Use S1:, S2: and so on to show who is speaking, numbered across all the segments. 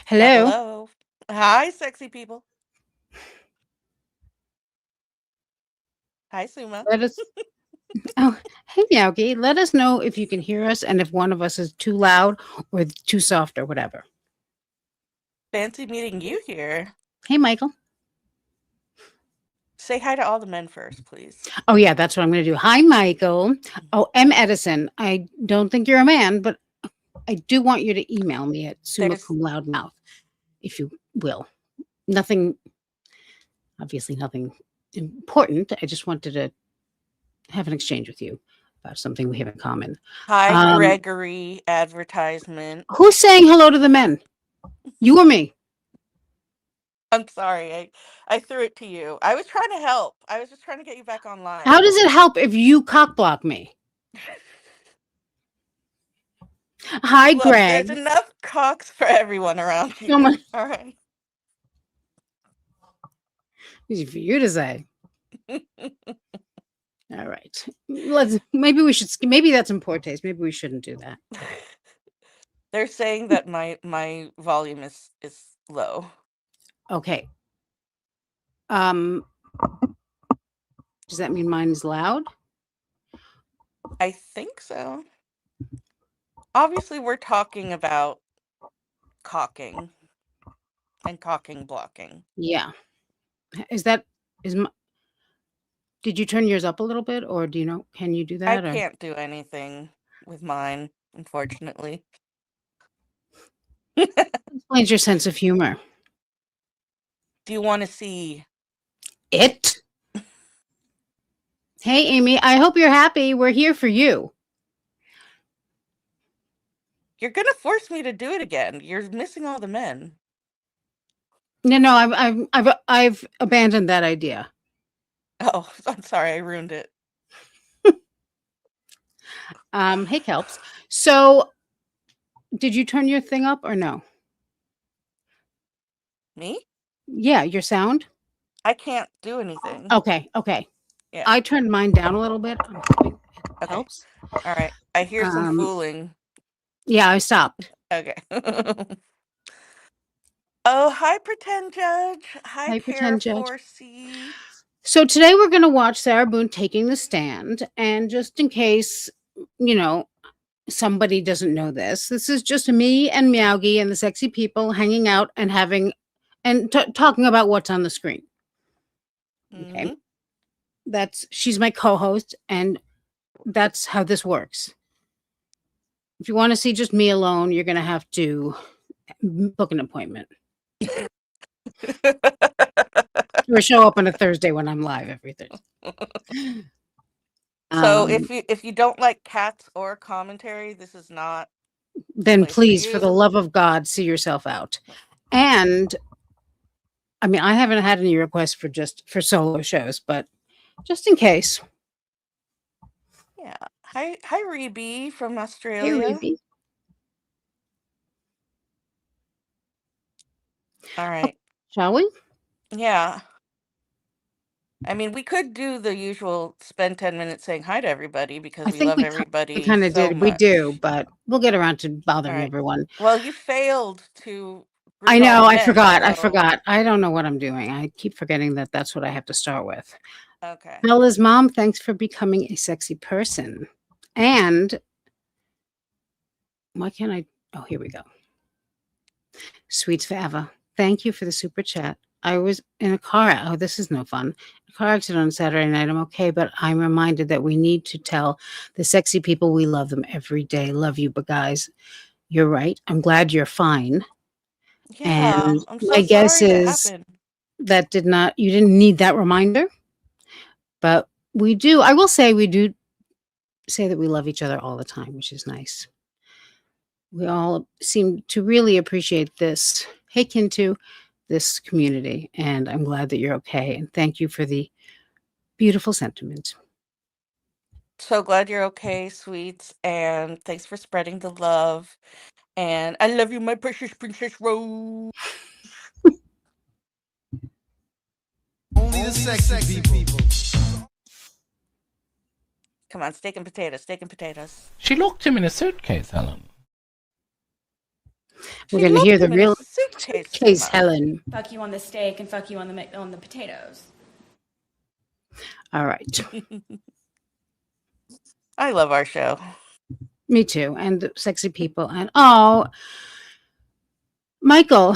S1: Hello.
S2: Hello. Hi, sexy people. Hi, Suma.
S1: Let us. Oh, hey, Meowgy. Let us know if you can hear us and if one of us is too loud or too soft or whatever.
S2: Fancy meeting you here.
S1: Hey, Michael.
S2: Say hi to all the men first, please.
S1: Oh, yeah, that's what I'm going to do. Hi, Michael. Oh, M. Edison. I don't think you're a man, but I do want you to email me at summa
S2: There's
S1: cum laude mouth, if you will. Nothing, obviously, nothing important. I just wanted to have an exchange with you about something we have in common.
S2: Hi,
S1: Um,
S2: Gregory advertisement.
S1: who's saying hello to the men? You or me?
S2: I'm sorry. I threw it to you. I was trying to help. I was just trying to get you back
S1: How
S2: online.
S1: does it help if you cockblock me? Hi,
S2: Look, there's
S1: Greg.
S2: enough cocks for everyone around
S1: Oh
S2: here.
S1: my,
S2: All right.
S1: easy for you to say. All right. Maybe we should, maybe that's in poor taste. Maybe we shouldn't do that.
S2: They're saying that my volume is low.
S1: Okay. Um, does that mean mine is loud?
S2: I think so. Obviously, we're talking about cocking and cocking blocking.
S1: Yeah. Is that, is my, did you turn yours up a little bit or do you know, can you do
S2: I
S1: that or?
S2: can't do anything with mine, unfortunately. Do
S1: Explains your sense of humor.
S2: you want to see?
S1: It? Hey, Amy, I hope you're happy. We're here for you.
S2: You're gonna force me to do it again. You're missing all the men.
S1: No, I've abandoned that idea.
S2: Oh, I'm sorry, I ruined it.
S1: Hey, Kelps. So, did you turn your thing up or no?
S2: Me?
S1: Yeah, your sound?
S2: I can't do anything.
S1: Okay.
S2: Yeah.
S1: I turned mine down a little bit. I'm hoping it
S2: Okay.
S1: helps.
S2: All right. I hear some
S1: Um,
S2: fooling.
S1: yeah, I stopped.
S2: Okay. Oh, hi, pretend judge. Hi,
S1: I
S2: Kara
S1: pretend judge.
S2: 4C.
S1: So today we're going to watch Sarah Boone taking the stand, and just in case you know somebody doesn't know this is just me and Meowgy and the sexy people hanging out and having and talking about what's on the screen. Okay,
S2: Hmm.
S1: that's she's my co-host, and that's how this works. If you want to see just me alone, you're going to have to book an appointment or show up on a Thursday when I'm live every Thursday.
S2: So
S1: Um,
S2: if you don't like cats or commentary, this is not the
S1: then
S2: place for
S1: please, for the
S2: you.
S1: love of God, see yourself out. And I mean, I haven't had any requests for solo shows, but just in case.
S2: Yeah. Hi, Rebe from
S1: Hey,
S2: Australia.
S1: Ruby.
S2: All
S1: Oh,
S2: right.
S1: shall we?
S2: Yeah. I mean, we could do the usual spend 10 minutes saying hi to everybody because
S1: I
S2: we
S1: think
S2: love
S1: we
S2: everybody
S1: kind of
S2: so
S1: did. We do,
S2: much.
S1: but we'll get around to
S2: All
S1: bothering
S2: right.
S1: everyone.
S2: Well, you failed to
S1: I
S2: greet all
S1: know.
S2: the
S1: I
S2: men,
S1: forgot. I
S2: so
S1: forgot. I don't know what I'm doing. I keep forgetting that that's what I have to start with.
S2: okay.
S1: Bella's mom, thanks for becoming a sexy person. And why can't I? Oh, here we go. Sweets forever. Thank you for the super chat. I was in a car. Oh, this is no fun. A car accident on Saturday night. I'm okay, but I'm reminded that we need to tell the sexy people we love them every day. Love you, but guys, you're right. I'm glad you're fine.
S2: Yeah,
S1: And
S2: I'm
S1: my
S2: so
S1: guess
S2: sorry that
S1: is
S2: happened.
S1: that you didn't need that reminder, but we do. I will say we do say that we love each other all the time, which is nice. We all seem to really appreciate this. Hey, Kintu, this community, and I'm glad that you're okay. And thank you for the beautiful sentiment.
S2: So glad you're okay, sweets, and thanks for spreading the love. And I love you, my precious Princess Rose.
S3: Only the sexy people.
S2: Come on, steak and potatoes, steak and potatoes.
S4: She locked him in a suitcase, Helen.
S1: We're
S2: She
S1: going to hear
S2: locked
S1: the
S2: him in a
S1: real.
S2: Case
S1: Case
S2: Helen.
S1: Helen.
S4: Fuck you on the steak and fuck you on the potatoes.
S1: All right.
S2: I love our show.
S1: Me too. And the sexy people. And oh, Michael,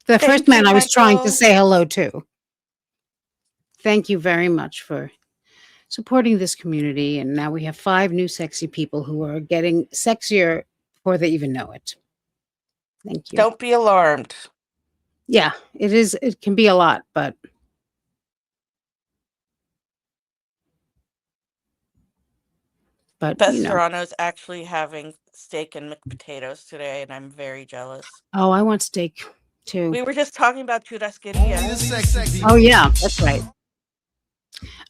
S1: the
S2: Thank
S1: first man
S2: you,
S1: I was trying to
S2: Michael.
S1: say hello to. Thank you very much for supporting this community. And now we have 5 new sexy people who are getting sexier before they even know it. Thank you.
S2: Don't be alarmed.
S1: Yeah, it is. It can be a lot, but
S2: Beth
S1: you know.
S2: Serrano's actually having steak and McPotatoes today, and I'm very jealous.
S1: Oh, I want steak too.
S2: We were just talking about churrasqueria.
S3: Only the sexy people.
S1: Oh yeah, that's right.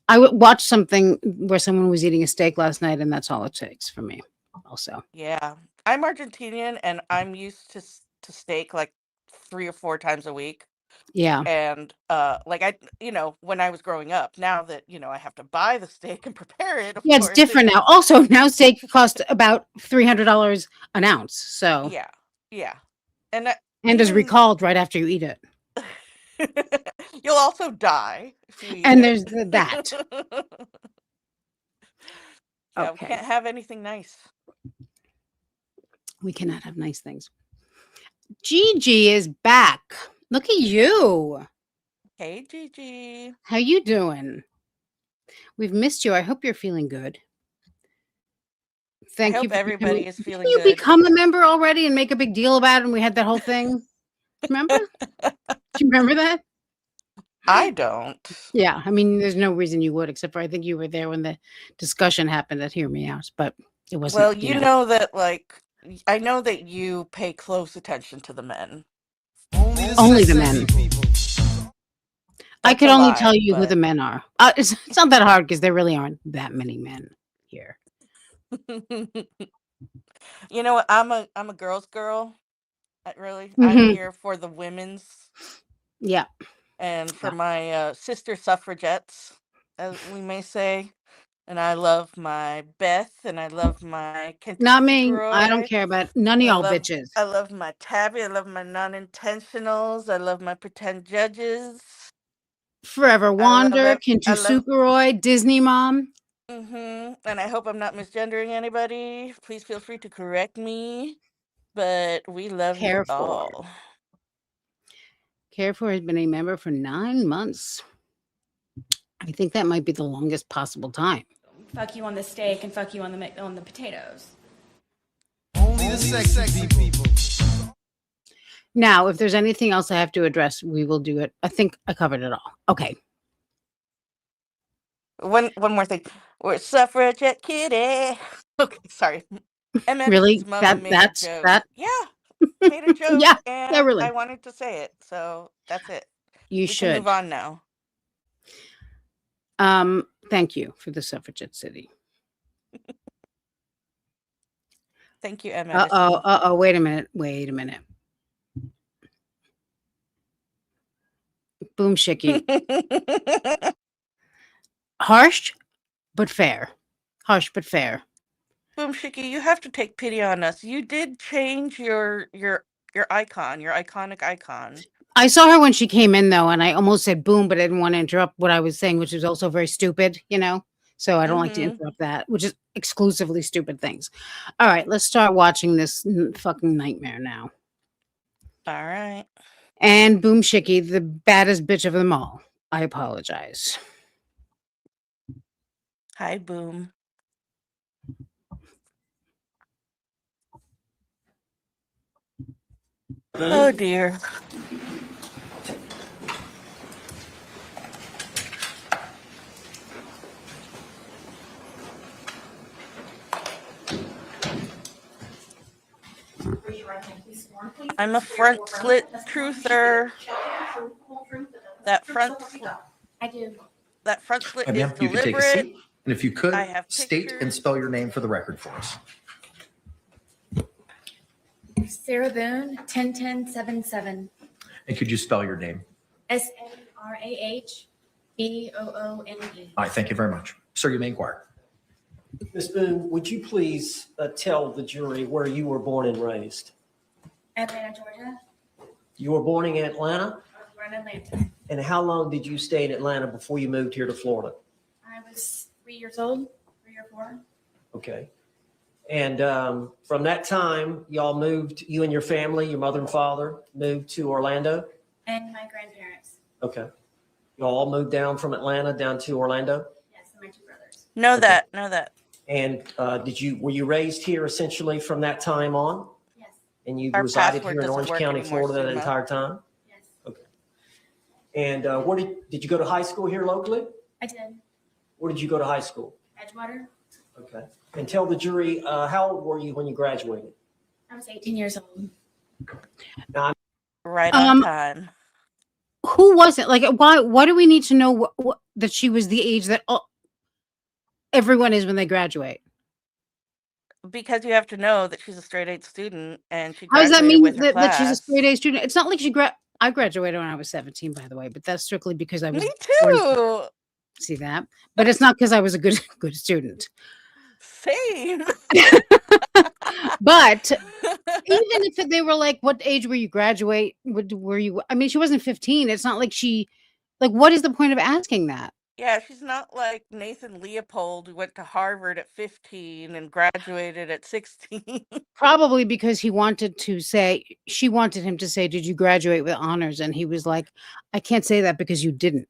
S1: I watched something where someone was eating a steak last night, and that's all it takes for me. Also,
S2: Yeah, I'm Argentinian, and I'm used to steak like 3 or 4 times a week.
S1: yeah,
S2: And like when I was growing up, now that I have to buy the steak and prepare it, of
S1: yeah, it's
S2: course.
S1: different now. Also, now steak costs about $300 an ounce. So
S2: Yeah, and
S1: and is
S2: even
S1: recalled right after you eat it.
S2: you'll also die if you eat
S1: And
S2: it.
S1: there's that.
S2: Yeah, we
S1: Okay,
S2: can't have anything nice.
S1: we cannot have nice things. Gigi is back. Look at you.
S2: Hey, Gigi.
S1: How you doing? We've missed you. I hope you're feeling good. Thank
S2: I
S1: you
S2: hope
S1: for
S2: everybody
S1: becoming.
S2: is feeling
S1: Didn't you
S2: good.
S1: become a member already and make a big deal about it? And we had that whole thing. Remember? Do you remember that?
S2: I don't.
S1: Yeah. I mean, there's no reason you would, except for I think you were there when the discussion happened at Hear Me Out, but it wasn't.
S2: Well, you know that, I know that you pay close attention to the men.
S1: Only the
S3: sexy
S1: men.
S3: people.
S1: I
S2: That's
S1: could
S2: a
S1: only
S2: lie,
S1: tell you who
S2: but-
S1: the men are. It's not that hard because there really aren't that many men here.
S2: You know what? I'm a girl's girl. Really, I'm
S1: Mhm.
S2: here for the women's
S1: Yeah.
S2: and for
S1: Yeah.
S2: my sister suffragettes, as we may say. And I love my Beth, and I love my Kenty
S1: Not me.
S2: Superoy.
S1: I don't care about none of y'all bitches.
S2: I love my Tabby. I love my non-intentionals. I love my pretend judges.
S1: Forever Wander,
S2: I
S1: Kintu
S2: love-
S1: Superoy, Disney Mom.
S2: And I hope I'm not misgendering anybody. Please feel free to correct me. But we love you
S1: Care for.
S2: all.
S1: Care for has been a member for 9 months. I think that might be the longest possible time.
S4: Fuck you on the steak and fuck you on the potatoes.
S3: Only the sexy people.
S1: Now, if there's anything else I have to address, we will do it. I think I covered it all. Okay.
S2: One more thing. We're suffragette kitty. Okay, sorry.
S1: Really?
S2: MM's mama made a joke.
S1: That?
S2: Yeah, made a joke.
S1: Yeah,
S2: and
S1: yeah, really.
S2: I wanted to say it, so that's it.
S1: You
S2: We
S1: should.
S2: can move on now.
S1: Thank you for the Suffragette City.
S2: Thank you, Emma.
S1: Uh-oh. Wait a minute. Boom Shicky. Harsh, but fair.
S2: Boom Shiki, you have to take pity on us. You did change your icon, your iconic icon.
S1: I saw her when she came in, though, and I almost said boom, but I didn't want to interrupt what I was saying, which was also very stupid, So I don't like to interrupt that, which is exclusively stupid things. All right, let's start watching this fucking nightmare now.
S2: All right.
S1: And Boom Shicky, the baddest bitch of them all. I apologize.
S2: Hi, Boom. Oh, dear. I'm a front slit truther. That front slit
S5: Hey,
S2: is
S5: ma'am, you can take a
S2: deliberate.
S5: seat. And if you could,
S2: I have
S5: state and
S2: pictures.
S5: spell your name for the record for us.
S6: Sarah Boone, 101077.
S5: And could you spell your name?
S6: SARAHBOONE.
S5: All right, thank you very much. Sir, you may inquire.
S7: Ms. Boone, would you please tell the jury where you were born and raised?
S6: Atlanta, Georgia.
S7: You were born in Atlanta?
S6: I was born in Atlanta.
S7: And how long did you stay in Atlanta before you moved here to Florida?
S6: I was 3 years old, 3 or 4.
S7: Okay. And from that time, y'all moved, you and your family, your mother and father, moved to Orlando?
S6: And my grandparents.
S7: Okay. You all moved down from Atlanta down to Orlando?
S6: Yes, and my 2 brothers.
S2: Know
S7: Okay.
S2: that. Know that.
S7: And were you raised here essentially from that time on?
S6: Yes,
S7: And you
S2: Our
S7: resided
S2: password
S7: here in
S2: doesn't
S7: Orange
S2: work
S7: County,
S2: anymore,
S7: Florida that
S2: Suma.
S7: entire time?
S6: yes,
S7: Okay. And where did you go to high school here locally?
S6: I did.
S7: Where did you go to high school?
S6: Edgewater.
S7: Okay. And tell the jury, how old were you when you graduated?
S6: I was 18 years old.
S2: Right on
S1: Um,
S2: time.
S1: Who was it? Like, why do we need to know that she was the age that everyone is when they graduate?
S2: Because you have to know that she's a straight A student and she
S1: How does that
S2: graduated with
S1: mean
S2: her
S1: that she's a
S2: class.
S1: straight A student? It's not like I graduated when I was 17, by the way, but that's strictly because I was
S2: Me
S1: born.
S2: too.
S1: See that? But it's not because I was a good student.
S2: Same.
S1: But even if they were like, "What age were you graduate? Were you?" I mean, she wasn't 15. It's not like what is the point of asking that?
S2: Yeah, she's not like Nathan Leopold, who went to Harvard at 15 and graduated at 16.
S1: Probably because she wanted him to say, "Did you graduate with honors?" And he was like, "I can't say that because you didn't."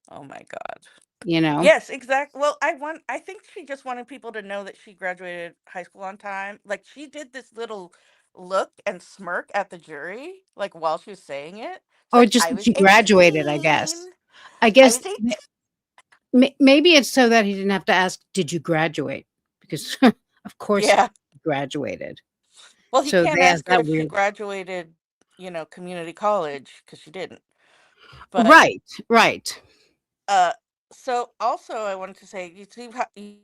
S2: Oh my God.
S1: You know?
S2: Yes, exactly. Well, I think she just wanted people to know that she graduated high school on time. Like she did this little look and smirk at the jury, like while she was saying it. It's
S1: Oh,
S2: like,
S1: just
S2: I
S1: that
S2: was
S1: she graduated, I guess.
S2: 18.
S1: I
S2: I
S1: guess
S2: was 18.
S1: maybe it's so that he didn't have to ask, "Did you graduate?" Because of course
S2: Yeah.
S1: he graduated.
S2: Well, he
S1: So
S2: can't
S1: they asked
S2: ask her
S1: that
S2: if she
S1: weird.
S2: graduated, community college because she didn't. But
S1: Right.
S2: so also I wanted to say, you see how you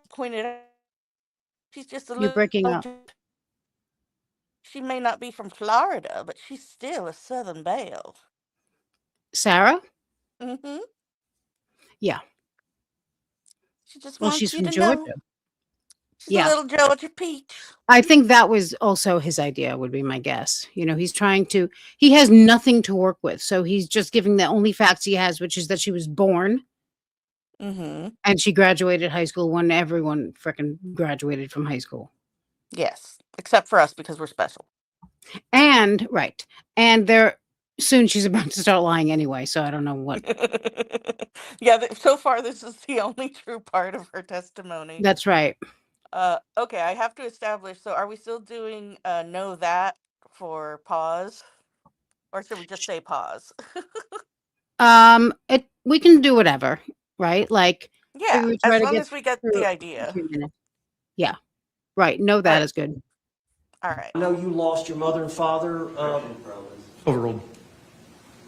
S2: pointed out she's just a
S1: You're breaking up.
S2: she may not be from Florida, but she's still a Southern belle.
S1: Sarah?
S2: Mm-hmm.
S1: Yeah.
S2: She just
S1: Well,
S2: wants
S1: she's
S2: you
S1: from
S2: to know
S1: Georgia.
S2: she's a
S1: Yeah.
S2: little Georgia peach.
S1: I think that was also his idea, would be my guess. He has nothing to work with. So he's just giving the only facts he has, which is that she was born
S2: Mm-hmm.
S1: and she graduated high school when everyone freaking graduated from high school.
S2: Yes, except for us because we're special.
S1: And right. And soon she's about to start lying anyway. So I don't know what.
S2: Yeah, so far this is the only true part of her testimony.
S1: That's right.
S2: Okay, I have to establish. So, are we still doing know that for pause, or should we just say pause?
S1: We can do whatever, right? Like
S2: Yeah,
S1: we try
S2: as
S1: to
S2: long
S1: get
S2: as we get
S1: through
S2: the
S1: it
S2: idea.
S1: in 3 minutes. Yeah. Right. No, that
S2: Right.
S1: is good.
S2: All right.
S7: I know you lost your mother and father.
S5: Overruled.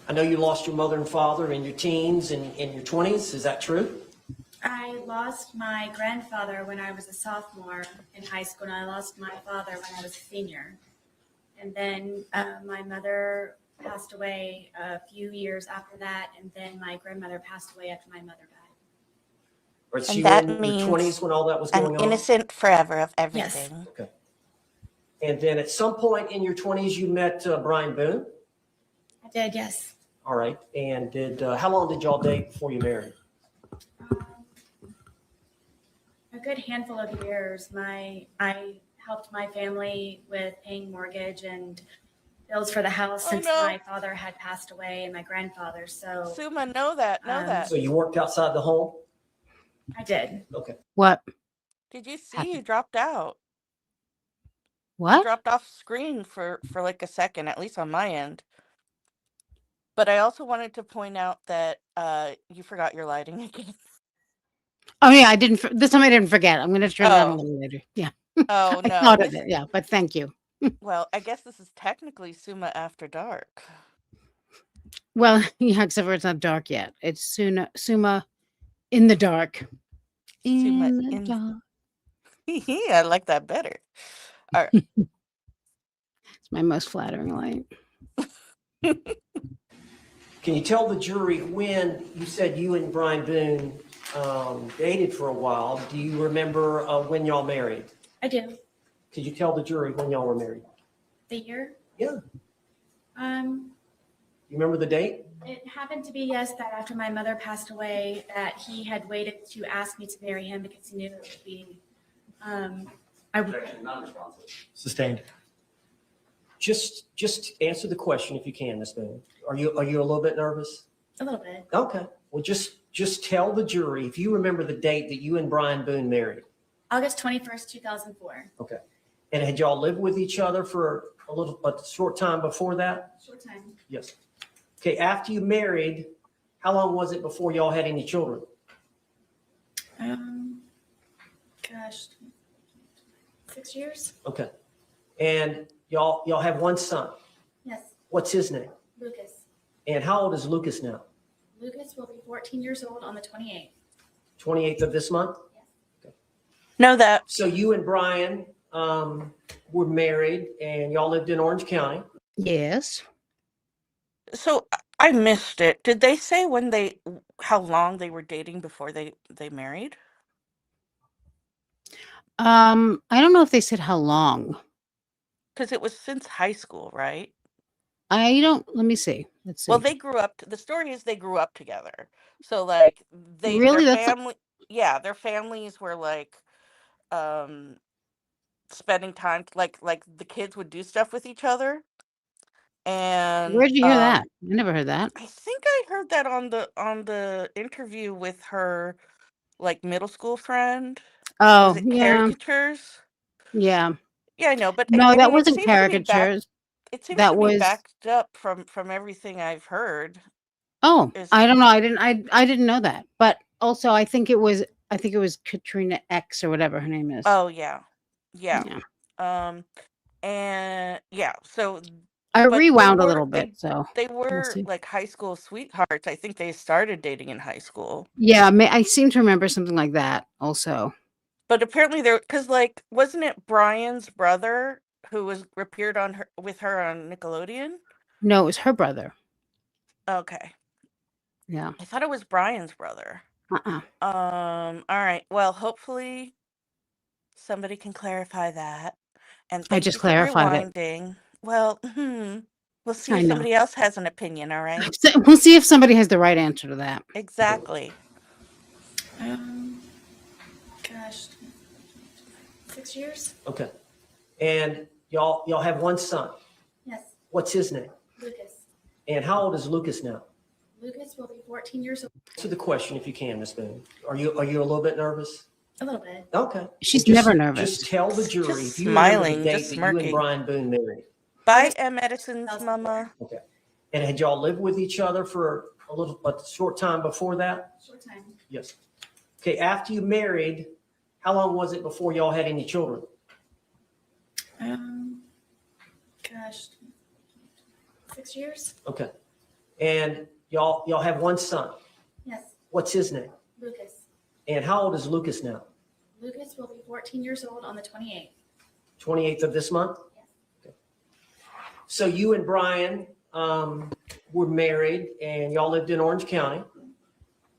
S7: I know you lost your mother and father in your teens and in your 20s. Is that true?
S6: I lost my grandfather when I was a sophomore in high school, and I lost my father when I was a senior. And then my mother passed away a few years after that, and then my grandmother passed away after my mother died.
S7: Or so
S2: And
S7: you were
S2: that
S7: in your
S2: means
S7: 20s when all that was
S2: an
S7: going on?
S2: innocent forever of
S6: Yes.
S2: everything.
S7: Okay. And then at some point in your 20s, you met Brian Boone?
S6: I did, yes.
S7: All right. And how long did y'all date before you married?
S6: A good handful of years. I helped my family with paying mortgage and bills for the house
S2: Oh,
S6: since
S2: no.
S6: my father had passed away and my grandfather. So
S2: Suma, know that.
S7: So you worked outside the home?
S6: I did.
S7: Okay.
S1: What?
S2: Did you see
S1: Happened.
S2: you dropped out? You
S1: What?
S2: dropped off screen for like a second, at least on my end. But I also wanted to point out that you forgot your lighting again.
S1: Oh yeah, I didn't. This time I didn't forget. I'm going to turn it on a
S2: Oh.
S1: little later. Yeah.
S2: Oh
S1: I
S2: no.
S1: thought of it. Yeah, but thank you.
S2: Well, I guess this is technically Suma After Dark.
S1: Well, yeah, except for it's not dark yet. It's Suma in the dark.
S2: Suma
S1: In the
S2: in
S1: dark.
S2: Yeah, I like that better. All right.
S1: It's my most flattering light.
S7: Can you tell the jury when you said you and Brian Boone dated for a while? Do you remember when y'all married?
S6: I do.
S7: Could you tell the jury when y'all were married?
S6: The year?
S7: Yeah. You remember the date?
S6: It happened to be, yes, that after my mother passed away, that he had waited to ask me to marry him because he knew it would be, I would,
S5: Objection, non-responsive.
S3: Sustained.
S7: Just answer the question if you can, Ms. Boone. Are you a little bit nervous?
S6: a little bit.
S7: Okay. Well, just tell the jury if you remember the date that you and Brian Boone married.
S6: August 21st, 2004.
S7: Okay. And had y'all lived with each other for a short time before that?
S6: Short time.
S7: Yes. Okay. After you married, how long was it before y'all had any children?
S6: Gosh, 6 years?
S7: Okay. And y'all have one son.
S6: Yes,
S7: What's his name?
S6: Lucas.
S7: And how old is Lucas now?
S6: Lucas will be 14 years old on the 28th.
S7: 28th of this month?
S2: Know that.
S7: So you and Brian were married and y'all lived in Orange County.
S1: Yes.
S2: So I missed it. Did they say how long they were dating before they married?
S1: I don't know if they said how long.
S2: Because it was since high school, right?
S1: Let me see. Let's see.
S2: Well, the story is they grew up together. So like
S1: Really?
S2: their
S1: That's
S2: family, yeah, their families were like spending time, like the kids would do stuff with each other. And
S1: where'd you hear that? I never heard that.
S2: I think I heard that on the interview with her like middle school friend. Was
S1: Oh,
S2: it
S1: yeah.
S2: caricatures?
S1: Yeah.
S2: Yeah, I know, but I
S1: No, that
S2: mean,
S1: wasn't caricatures.
S2: it seems
S1: That
S2: to be
S1: was
S2: backed up from everything I've heard.
S1: Oh,
S2: Is
S1: I don't know. I didn't know that. But also I think it was Katrina X or whatever her name is.
S2: Oh yeah. Yeah.
S1: Yeah.
S2: And yeah, so
S1: I
S2: but
S1: rewound a little bit, so
S2: they
S1: we'll
S2: were
S1: see.
S2: like high school sweethearts. I think they started dating in high school.
S1: Yeah, I seem to remember something like that also.
S2: But apparently because like wasn't it Brian's brother who appeared with her on Nickelodeon?
S1: No, it was her brother.
S2: Okay.
S1: Yeah.
S2: I thought it was Brian's brother.
S1: Uh-uh.
S2: All right. Well, hopefully somebody can clarify that. And
S1: I
S2: thank
S1: just
S2: you for
S1: clarified it.
S2: rewinding. Well, we'll see
S1: I
S2: if
S1: know.
S2: somebody else has an opinion, all right?
S1: So we'll see if somebody has the right answer to that.
S2: Exactly.
S6: Gosh, 6 years?
S7: Okay. And y'all have one son.
S6: Yes,
S7: What's his name?
S6: Lucas.
S7: And how old is Lucas now?
S6: Lucas will be 14 years old.
S7: Answer the question if you can, Ms. Boone. Are you a little bit nervous?
S6: A little bit.
S7: Okay.
S1: She's
S7: Well,
S1: never nervous.
S7: Just tell the jury
S2: Just
S7: if you remember the
S2: smiling,
S7: date
S2: just
S7: that you and
S2: smirking.
S7: Brian Boone married.
S2: Bye, M. Edison's mama.
S7: Okay. And had y'all lived with each other for a short time before that?
S6: Short time.
S7: Yes. Okay. After you married, how long was it before y'all had any children?
S6: Gosh, 6 years?
S7: Okay. And y'all have one son.
S6: Yes,
S7: What's his name?
S6: Lucas.
S7: And how old is Lucas now?
S6: Lucas will be 14 years old on the 28th.
S7: 28th of this month?
S6: Yes.
S7: Okay. So you and Brian were married and y'all lived in Orange County.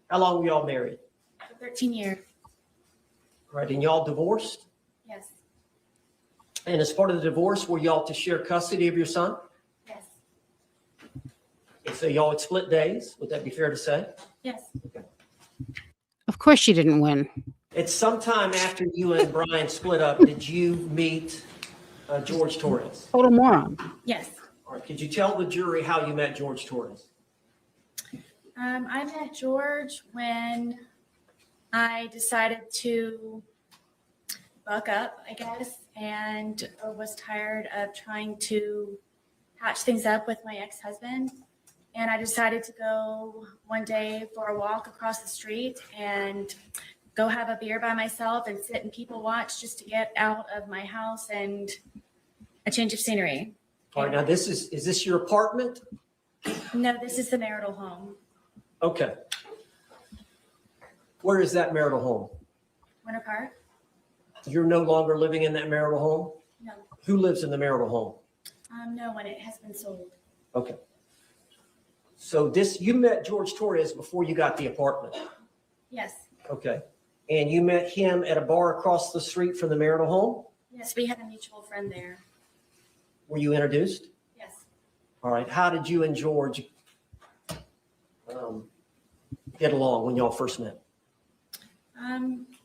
S7: How long were y'all married?
S6: For 13 years.
S7: Right. And y'all divorced?
S6: Yes,
S7: And as part of the divorce, were y'all to share custody of your son?
S6: yes,
S7: So y'all would split days. Would that be fair to say?
S6: yes.
S1: Of course she didn't win.
S7: It's sometime after you and Brian split up, did you meet George Torres?
S1: Total moron.
S6: Yes.
S7: All right. Could you tell the jury how you met George Torres?
S6: I met George when I decided to buck up, I guess, and was tired of trying to patch things up with my ex-husband. And I decided to go one day for a walk across the street and go have a beer by myself and sit and people watch just to get out of my house and a change of scenery.
S7: All right. Now is this your apartment?
S6: No, this is the marital home.
S7: Okay. Where is that marital home?
S6: Winter Park?
S7: You're no longer living in that marital home?
S6: No.
S7: Who lives in the marital home?
S6: No one. It has been sold.
S7: Okay. So you met George Torres before you got the apartment.
S6: Yes.
S7: Okay. And you met him at a bar across the street from the marital home?
S6: Yes, we had a mutual friend there.
S7: Were you introduced?
S6: Yes.
S7: All right. How did you and George get along when y'all first met?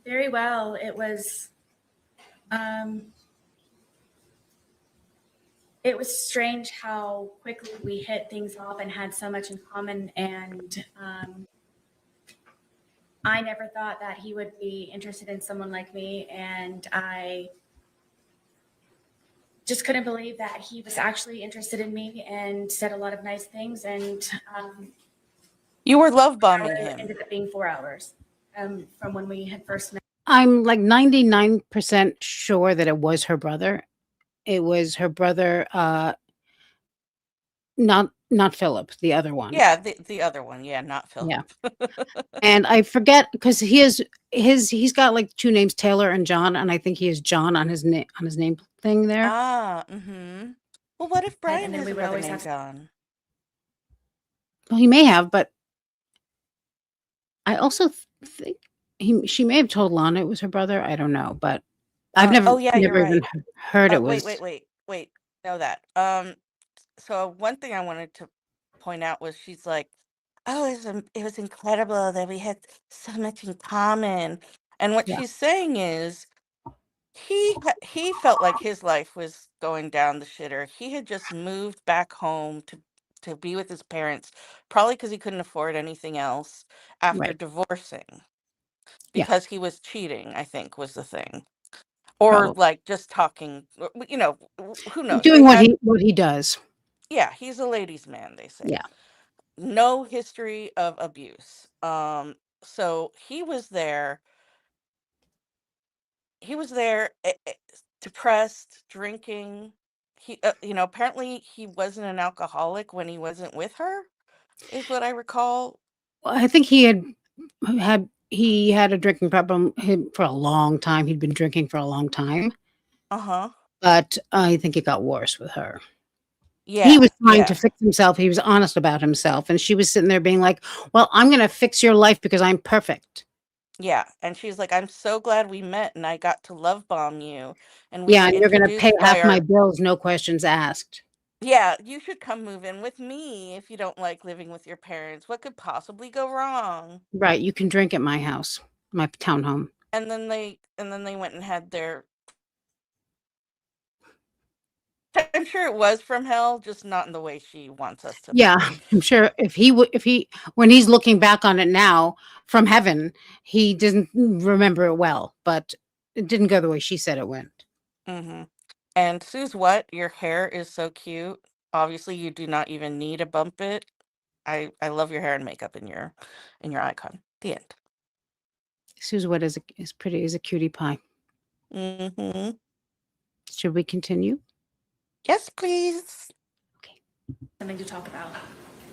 S6: Very well. It was strange how quickly we hit things off and had so much in common. And I never thought that he would be interested in someone like me. And I just couldn't believe that he was actually interested in me and said a lot of nice things. And
S2: You were love bombing
S6: it
S2: him.
S6: ended up being 4 hours from when we had first met.
S1: I'm like 99% sure that it was her brother. It was her brother, not Philip, the other one.
S2: Yeah, the other one. Yeah, not
S1: Yeah.
S2: Philip.
S1: And I forget because he's got like 2 names, Taylor and John, and I think he has John on his name thing there.
S2: Mm-hmm. Well, what if Brian
S6: And then
S2: has
S6: we
S2: a
S6: would
S2: brother
S6: always
S2: named
S6: have
S2: John?
S1: Well, he may have, but I also think she may have told Lana it was her brother. I don't know, but I've
S2: Oh yeah, you're
S1: never even
S2: right.
S1: heard it
S2: Wait,
S1: was.
S2: wait. Know that. So one thing I wanted to point out was she's like, "Oh, it was incredible that we had so much in common." And what
S1: Yeah,
S2: she's saying is he felt like his life was going down the shitter. He had just moved back home to be with his parents, probably because he couldn't afford anything else after
S1: right.
S2: divorcing
S1: Yeah,
S2: because he was cheating, I think was the thing. Or
S1: probably
S2: like just talking, who knows? They
S1: doing
S2: had,
S1: what he does.
S2: yeah, he's a ladies' man, they say.
S1: Yeah,
S2: No history of abuse. So he was there depressed, drinking. Apparently he wasn't an alcoholic when he wasn't with her, is what I recall.
S1: well, I think he had a drinking problem for a long time. He'd been drinking for a long time,
S2: Uh-huh.
S1: but I think it got worse with her. He
S2: Yeah,
S1: was trying to
S2: yeah,
S1: fix himself. He was honest about himself, and she was sitting there being like, "Well, I'm going to fix your life because I'm perfect."
S2: yeah. And she's like, I'm so glad we met and I got to love bomb you. And we
S1: Yeah,
S2: were
S1: and you're gonna pay
S2: introduced by
S1: half my
S2: our,
S1: bills, no questions asked.
S2: yeah, you should come move in with me if you don't like living with your parents. What could possibly go wrong?
S1: Right, you can drink at my house, my townhome.
S2: And then they went and had their, I'm sure it was from hell, just not in the way she wants us to
S1: Yeah,
S2: believe.
S1: I'm sure if he when he's looking back on it now from heaven, he doesn't remember it well, but it didn't go the way she said it went.
S2: Mm-hmm. And Sue's what? Your hair is so cute. Obviously, you do not even need a bump it. I love your hair and makeup in your icon. The end.
S1: Susan is pretty as a cutie pie.
S2: Mm-hmm.
S1: Should we continue?
S2: Yes, please.
S1: Okay.
S6: Something to talk about.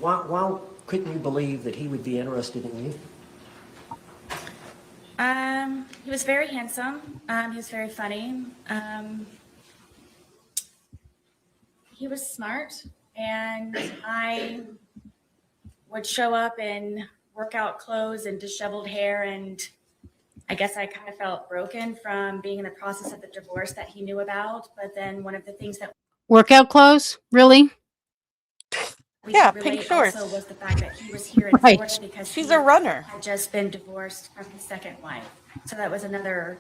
S7: Why couldn't you believe that he would be interested in you?
S6: He was very handsome. He was very funny. He was smart, and I would show up in workout clothes and disheveled hair, and I guess I kind of felt broken from being in the process of the divorce that he knew about. But then one of the things that
S1: Workout clothes? Really?
S6: we
S2: Yeah,
S6: could
S2: pink
S6: relate also
S2: shorts.
S6: was the fact that he was here in
S1: Right.
S6: Florida because
S2: She's
S6: he
S2: a runner.
S6: had just been divorced from his second wife. So that was another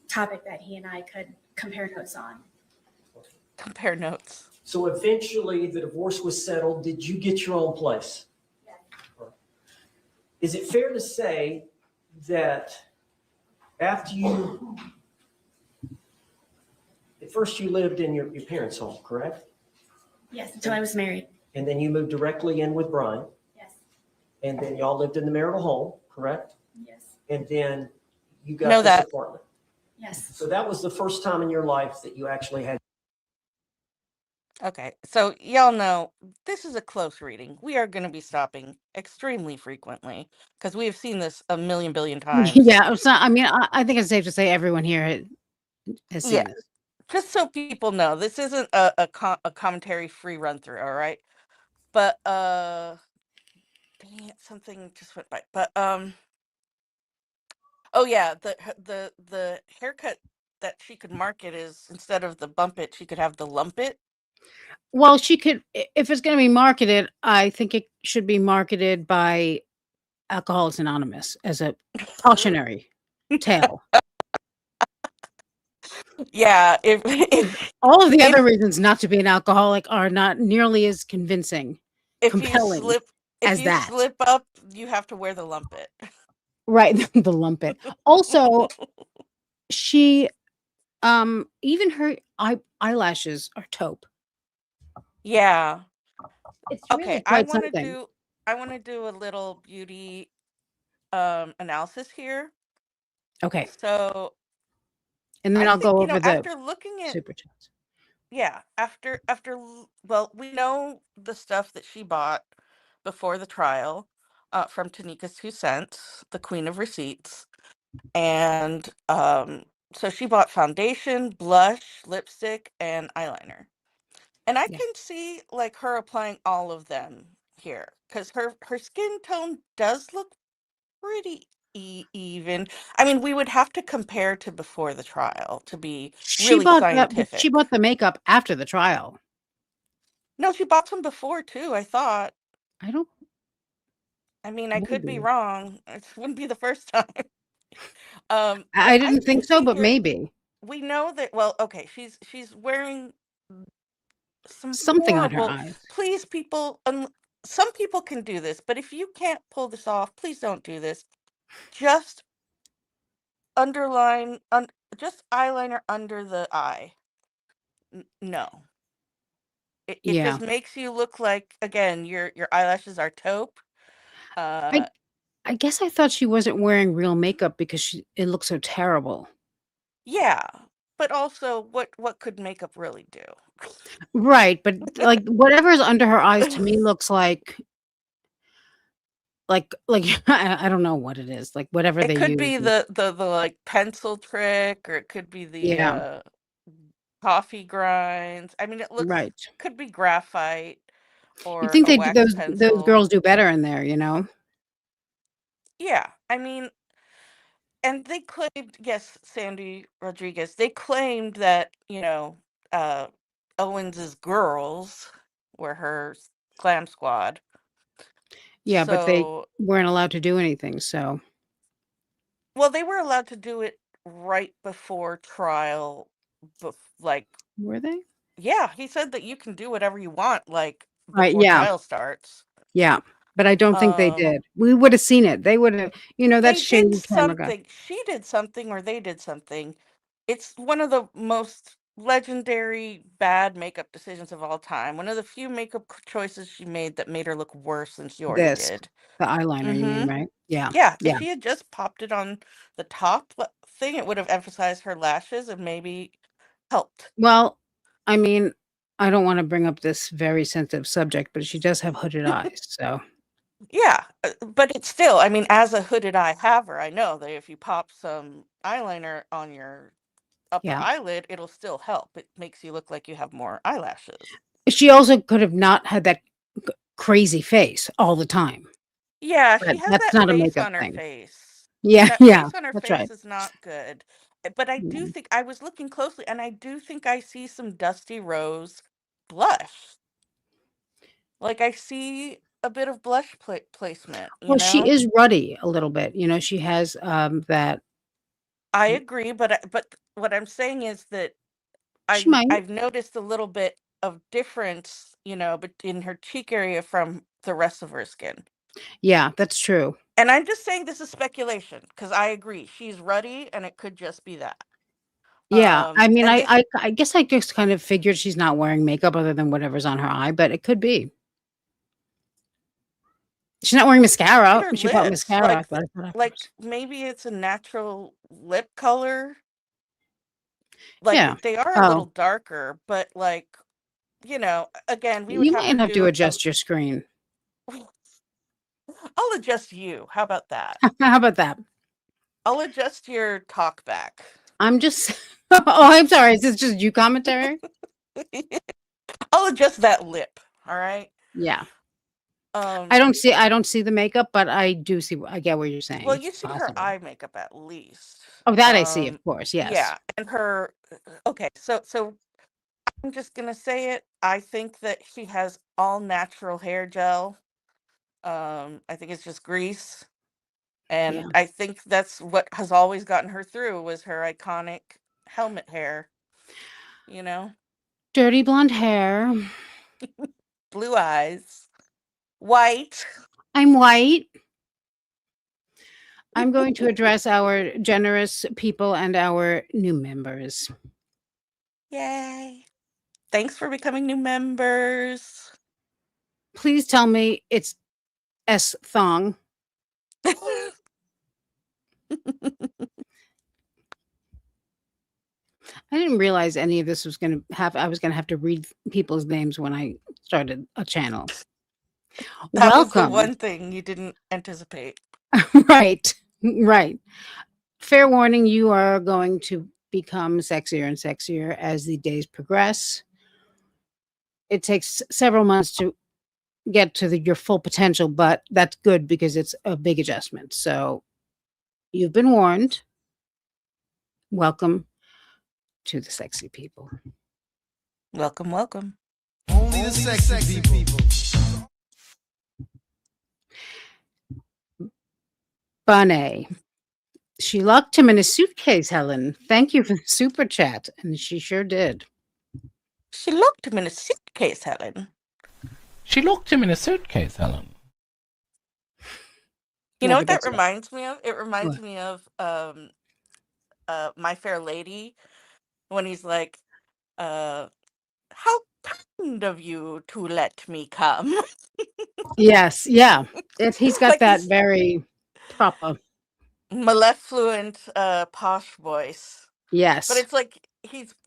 S6: topic that he and I could compare notes on.
S2: Compare notes.
S7: So eventually the divorce was settled. Did you get your own place?
S6: Yeah.
S7: Is it fair to say that after at first you lived in your parents' home, correct?
S6: Yes, until I was married.
S7: And then you moved directly in with Brian,
S6: Yes.
S7: and then y'all lived in the marital home, correct?
S6: Yes.
S7: And then you
S2: Know
S7: got this
S2: that.
S7: apartment.
S6: Yes.
S7: So that was the first time in your life that you actually had.
S2: Okay, so y'all know this is a close reading. We are going to be stopping extremely frequently because we have seen this a million billion times.
S1: Yeah, it's not, I mean, I think it's safe to say everyone here has
S2: Yeah,
S1: seen this.
S2: just so people know, this isn't a commentary free run through, all right? But dang it, something just went by. But oh yeah, the haircut that she could market is instead of the bump it, she could have the lump it.
S1: Well, she could if it's gonna be marketed, I think it should be marketed by Alcoholics Anonymous as a cautionary tale.
S2: Yeah, if
S1: 'Cause all of the other
S2: if
S1: reasons not to be an alcoholic are not nearly as convincing,
S2: if you
S1: compelling
S2: slip if
S1: as
S2: you
S1: that.
S2: slip up, you have to wear the lumpet.
S1: Right, the lumpet. Also, she, even her eyelashes are taupe.
S2: Yeah.
S1: It's
S2: Okay,
S1: really quite something.
S2: I wanna do a little beauty, analysis here.
S1: Okay,
S2: So,
S1: and then
S2: I
S1: I'll
S2: think,
S1: go over the
S2: after looking at
S1: super chats.
S2: yeah, well, we know the stuff that she bought before the trial, from Tanika's 2 Cents, the queen of receipts, and, so she bought foundation, blush, lipstick, and eyeliner. And I
S1: Yeah.
S2: can see, like, her applying all of them here, because her skin tone does look pretty even. I mean, we would have to compare to before the trial to be
S1: She
S2: really
S1: bought that but she
S2: scientific.
S1: bought the makeup after the trial.
S2: No, she bought some before too, I thought.
S1: I don't
S2: I mean, I could be
S1: maybe.
S2: wrong. It wouldn't be the first time.
S1: I
S2: But I
S1: didn't
S2: can
S1: think so,
S2: see
S1: but
S2: here,
S1: maybe.
S2: we know that, well, okay, she's wearing some
S1: Something on her
S2: horrible,
S1: eyes.
S2: please people, some people can do this, but if you can't pull this off, please don't do this. Just underline, just eyeliner under the eye. No. It
S1: Yeah.
S2: just makes you look like, again, your eyelashes are taupe.
S1: I
S2: Uh,
S1: I guess I thought she wasn't wearing real makeup because it looked so terrible.
S2: yeah, but also, what could makeup really do?
S1: Right, but, like, whatever's under her eyes to me looks like I don't know what it is, like, whatever
S2: It
S1: they
S2: could be
S1: use is
S2: the, like, pencil trick, or it could be the,
S1: yeah,
S2: coffee grinds. I mean, it looks
S1: right.
S2: could be graphite
S1: You'd
S2: or
S1: think
S2: a
S1: they
S2: wax
S1: those
S2: pencil.
S1: girls do better in there, you know?
S2: Yeah, I mean, and they claimed, yes, Sandy Rodriguez, they claimed that, uh, Owens's girls were her glam squad.
S1: Yeah, but they
S2: So,
S1: weren't allowed to do anything, so
S2: well, they were allowed to do it right before trial, like,
S1: were they?
S2: yeah, he said that you can do whatever you want, like,
S1: Right,
S2: before
S1: yeah,
S2: trial starts.
S1: yeah, but I don't think they
S2: Um,
S1: did. We woulda seen it. They woulda that
S2: they did
S1: shady camera guy.
S2: something. She did something, or they did something. It's one of the most legendary bad makeup decisions of all time. One of the few makeup choices she made that made her look worse than she already
S1: This,
S2: did.
S1: the eyeliner, you mean,
S2: Mhm.
S1: right? Yeah,
S2: Yeah, if
S1: yeah.
S2: she had just popped it on the top thing, it would have emphasized her lashes and maybe helped.
S1: Well, I mean, I don't wanna bring up this very sensitive subject, but she does have hooded eyes, so
S2: Yeah, but it's still, I mean, as a hooded eye haver, I know that if you pop some eyeliner on your upper
S1: yeah.
S2: eyelid, it'll still help. It makes you look like you have more eyelashes.
S1: She also could have not had that crazy face all the time,
S2: Yeah,
S1: but
S2: she has
S1: that's
S2: that
S1: not a
S2: face
S1: makeup
S2: on her
S1: thing.
S2: face.
S1: Yeah,
S2: That
S1: yeah,
S2: face on her
S1: that's right.
S2: face is not good. But I do
S1: Yeah.
S2: think, I was looking closely, and I do think I see some Dusty Rose blush. Like, I see a bit of blush placement, you
S1: Well, she
S2: know?
S1: is ruddy a little bit, she has, that
S2: I agree, but what I'm saying is that
S1: she might.
S2: I've noticed a little bit of difference, but in her cheek area from the rest of her skin.
S1: Yeah, that's true.
S2: And I'm just saying this is speculation, because I agree, she's ruddy, and it could just be that.
S1: Yeah, I mean,
S2: And
S1: I guess I just kind of figured she's not wearing makeup other than whatever's on her eye, but it could be. She's not wearing
S2: at
S1: mascara.
S2: her
S1: She bought
S2: lips,
S1: mascara, but I thought afterwards.
S2: like maybe it's a natural lip color.
S1: Yeah.
S2: Like, they are a
S1: Oh,
S2: little darker, but, like, again, we would
S1: you
S2: have to
S1: might have to
S2: do a.
S1: adjust your screen.
S2: I'll adjust you. How about that?
S1: How about that?
S2: I'll adjust your talk back.
S1: I'm just oh, I'm sorry, is this just you commentary?
S2: I'll adjust that lip. All right.
S1: Yeah.
S2: Um,
S1: I don't see the makeup, but I get what you're saying.
S2: well,
S1: It's
S2: you see her
S1: possible.
S2: eye makeup at least.
S1: Oh, that I see, of course, yes.
S2: Yeah, and her. Okay, so I'm just gonna say it. I think that she has all natural hair gel. I think it's just grease.
S1: Yeah.
S2: And I think that's what has always gotten her through was her iconic helmet hair, you know?
S1: Dirty blonde hair.
S2: Blue eyes, white.
S1: I'm white. I'm going to address our generous people and our new members.
S2: Yay. Thanks for becoming new members.
S1: Please tell me it's S thong. I didn't realize any of this was going to have, I was going to have to read people's names when I started a channel.
S2: That was the
S1: Welcome.
S2: one thing you didn't anticipate.
S1: Right. Right. Fair warning, you are going to become sexier and sexier as the days progress. It takes several months to get to your full potential, but that's good because it's a big adjustment. So you've been warned. Welcome to the sexy people.
S2: Welcome, welcome.
S3: Only the sexy people.
S1: Bunny. She locked him in a suitcase, Helen. Thank you for the super chat. And she sure did.
S2: She locked him in a suitcase, Helen.
S5: She locked him in a suitcase, Helen.
S2: You know
S1: Love
S2: what
S1: a
S2: that
S1: good slut.
S2: reminds me of? It reminds
S1: What?
S2: me of My Fair Lady when he's like, how kind of you to let me come.
S1: Yes, yeah. He's got
S2: Like
S1: that
S2: this
S1: very proper.
S2: mellifluent posh voice. But
S1: Yes.
S2: it's like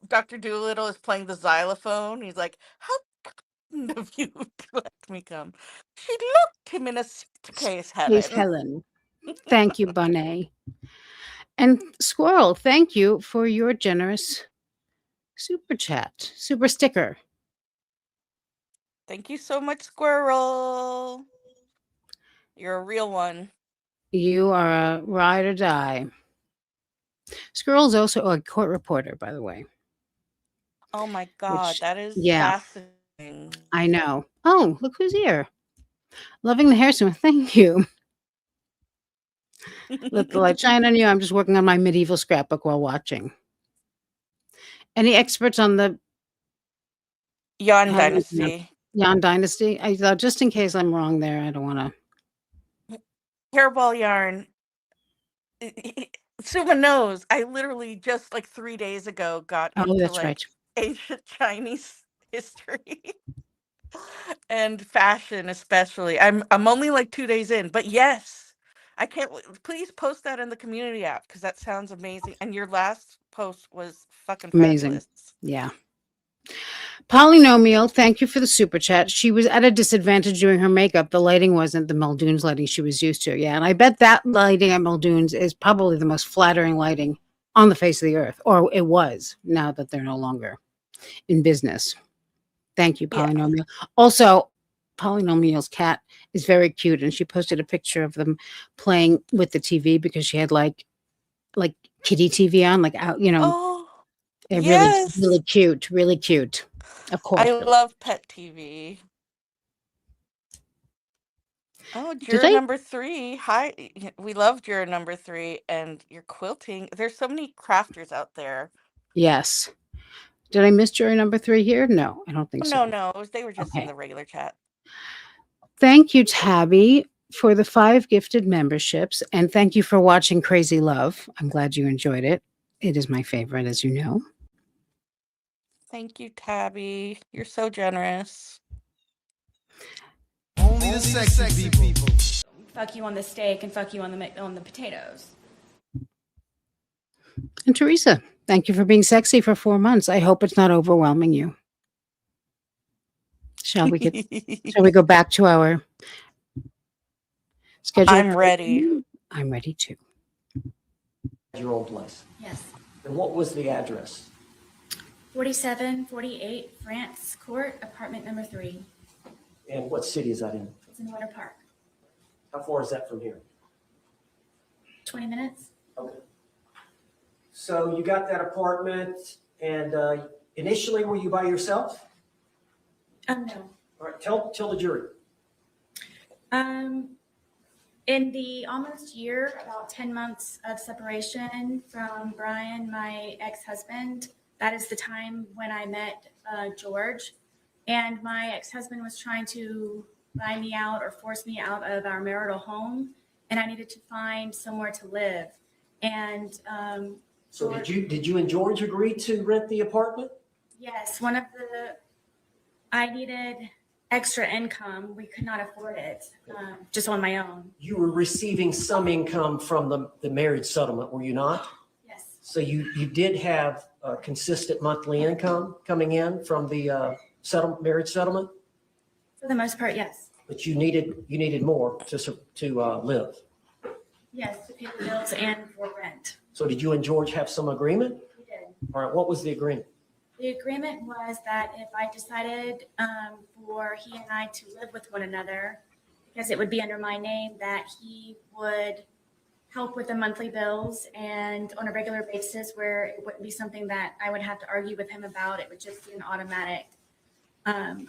S2: Dr. Doolittle is playing the xylophone. He's like, how kind of you to let me come. She locked him in a suitcase,
S1: He's
S2: Helen.
S1: Helen. Thank you, Bunny. And Squirrel, thank you for your generous super chat, super sticker.
S2: Thank you so much, Squirrel. You're a real one.
S1: You are a ride or die. Squirrel's also a court reporter, by the way.
S2: Oh my God,
S1: Which,
S2: that is
S1: yeah,
S2: fascinating.
S1: I know. Oh, look who's here. Loving the hair smooth. Thank you. Let the light shine on you. I'm just working on my medieval scrapbook while watching. Any experts on the
S2: Yan
S1: how do you pronounce
S2: Dynasty.
S1: Yan Dynasty? I thought just in case I'm wrong there, I don't want to.
S2: Hairball yarn. Suma knows. I literally just like 3 days ago got
S1: Oh,
S2: into
S1: that's
S2: like
S1: right.
S2: ancient Chinese history and fashion, especially. I'm only like 2 days in, but yes, I can't. Please post that in the community app because that sounds amazing. And your last post was fucking
S1: Amazing.
S2: fabulous.
S1: Yeah. Polynomial, thank you for the super chat. She was at a disadvantage doing her makeup. The lighting wasn't the Muldoon's lighting she was used to. Yeah. And I bet that lighting at Muldoon's is probably the most flattering lighting on the face of the earth, or it was now that they're no longer in business. Thank you,
S2: Yeah.
S1: Polynomial. Also, Polynomial's cat is very cute, and she posted a picture of them playing with the TV because she had like kitty TV on, like out,
S2: Oh,
S1: really,
S2: yes.
S1: really cute, really cute. Of course.
S2: I love pet TV. Oh,
S1: Did
S2: juror
S1: I?
S2: number 3. Hi. We love juror number 3 and your quilting. There's so many crafters out there.
S1: Yes. Did I miss jury number 3 here? No, I don't think so.
S2: No, they were just in
S1: Okay.
S2: the regular chat.
S1: Thank you, Tabby, for the 5 gifted memberships, and thank you for watching Crazy Love. I'm glad you enjoyed it. It is my favorite, as you know.
S2: Thank you, Tabby. You're so generous.
S3: Only the sexy people.
S4: Fuck you on the steak and fuck you on the potatoes.
S1: And Teresa, thank you for being sexy for 4 months. I hope it's not overwhelming you. Shall we go back to our schedule?
S2: I'm ready.
S1: I'm ready too.
S7: Your old place.
S6: Yes.
S7: And what was the address?
S6: 4748 France Court, apartment number 3.
S7: And what city is that in?
S6: It's in Water Park.
S7: How far is that from here?
S6: 20 minutes.
S7: Okay. So you got that apartment, and Initially, were you by yourself?
S6: No.
S7: All right, tell the jury.
S6: In the almost year, about 10 months of separation from Brian, my ex-husband, that is the time when I met George. And my ex-husband was trying to buy me out or force me out of our marital home, and I needed to find somewhere to live. And
S7: So did you and George agree to rent the apartment?
S6: yes, I needed extra income. We could not afford it just on my own.
S7: You were receiving some income from the marriage settlement, were you not?
S6: Yes.
S7: So you did have a consistent monthly income coming in from the marriage settlement,
S6: For the most part, yes.
S7: but you needed more to live.
S6: Yes, to pay the bills and for rent.
S7: So did you and George have some agreement?
S6: We did.
S7: All right, what was the agreement?
S6: The agreement was that if I decided for he and I to live with one another, because it would be under my name, that he would help with the monthly bills and on a regular basis where it wouldn't be something that I would have to argue with him about. It would just be an automatic,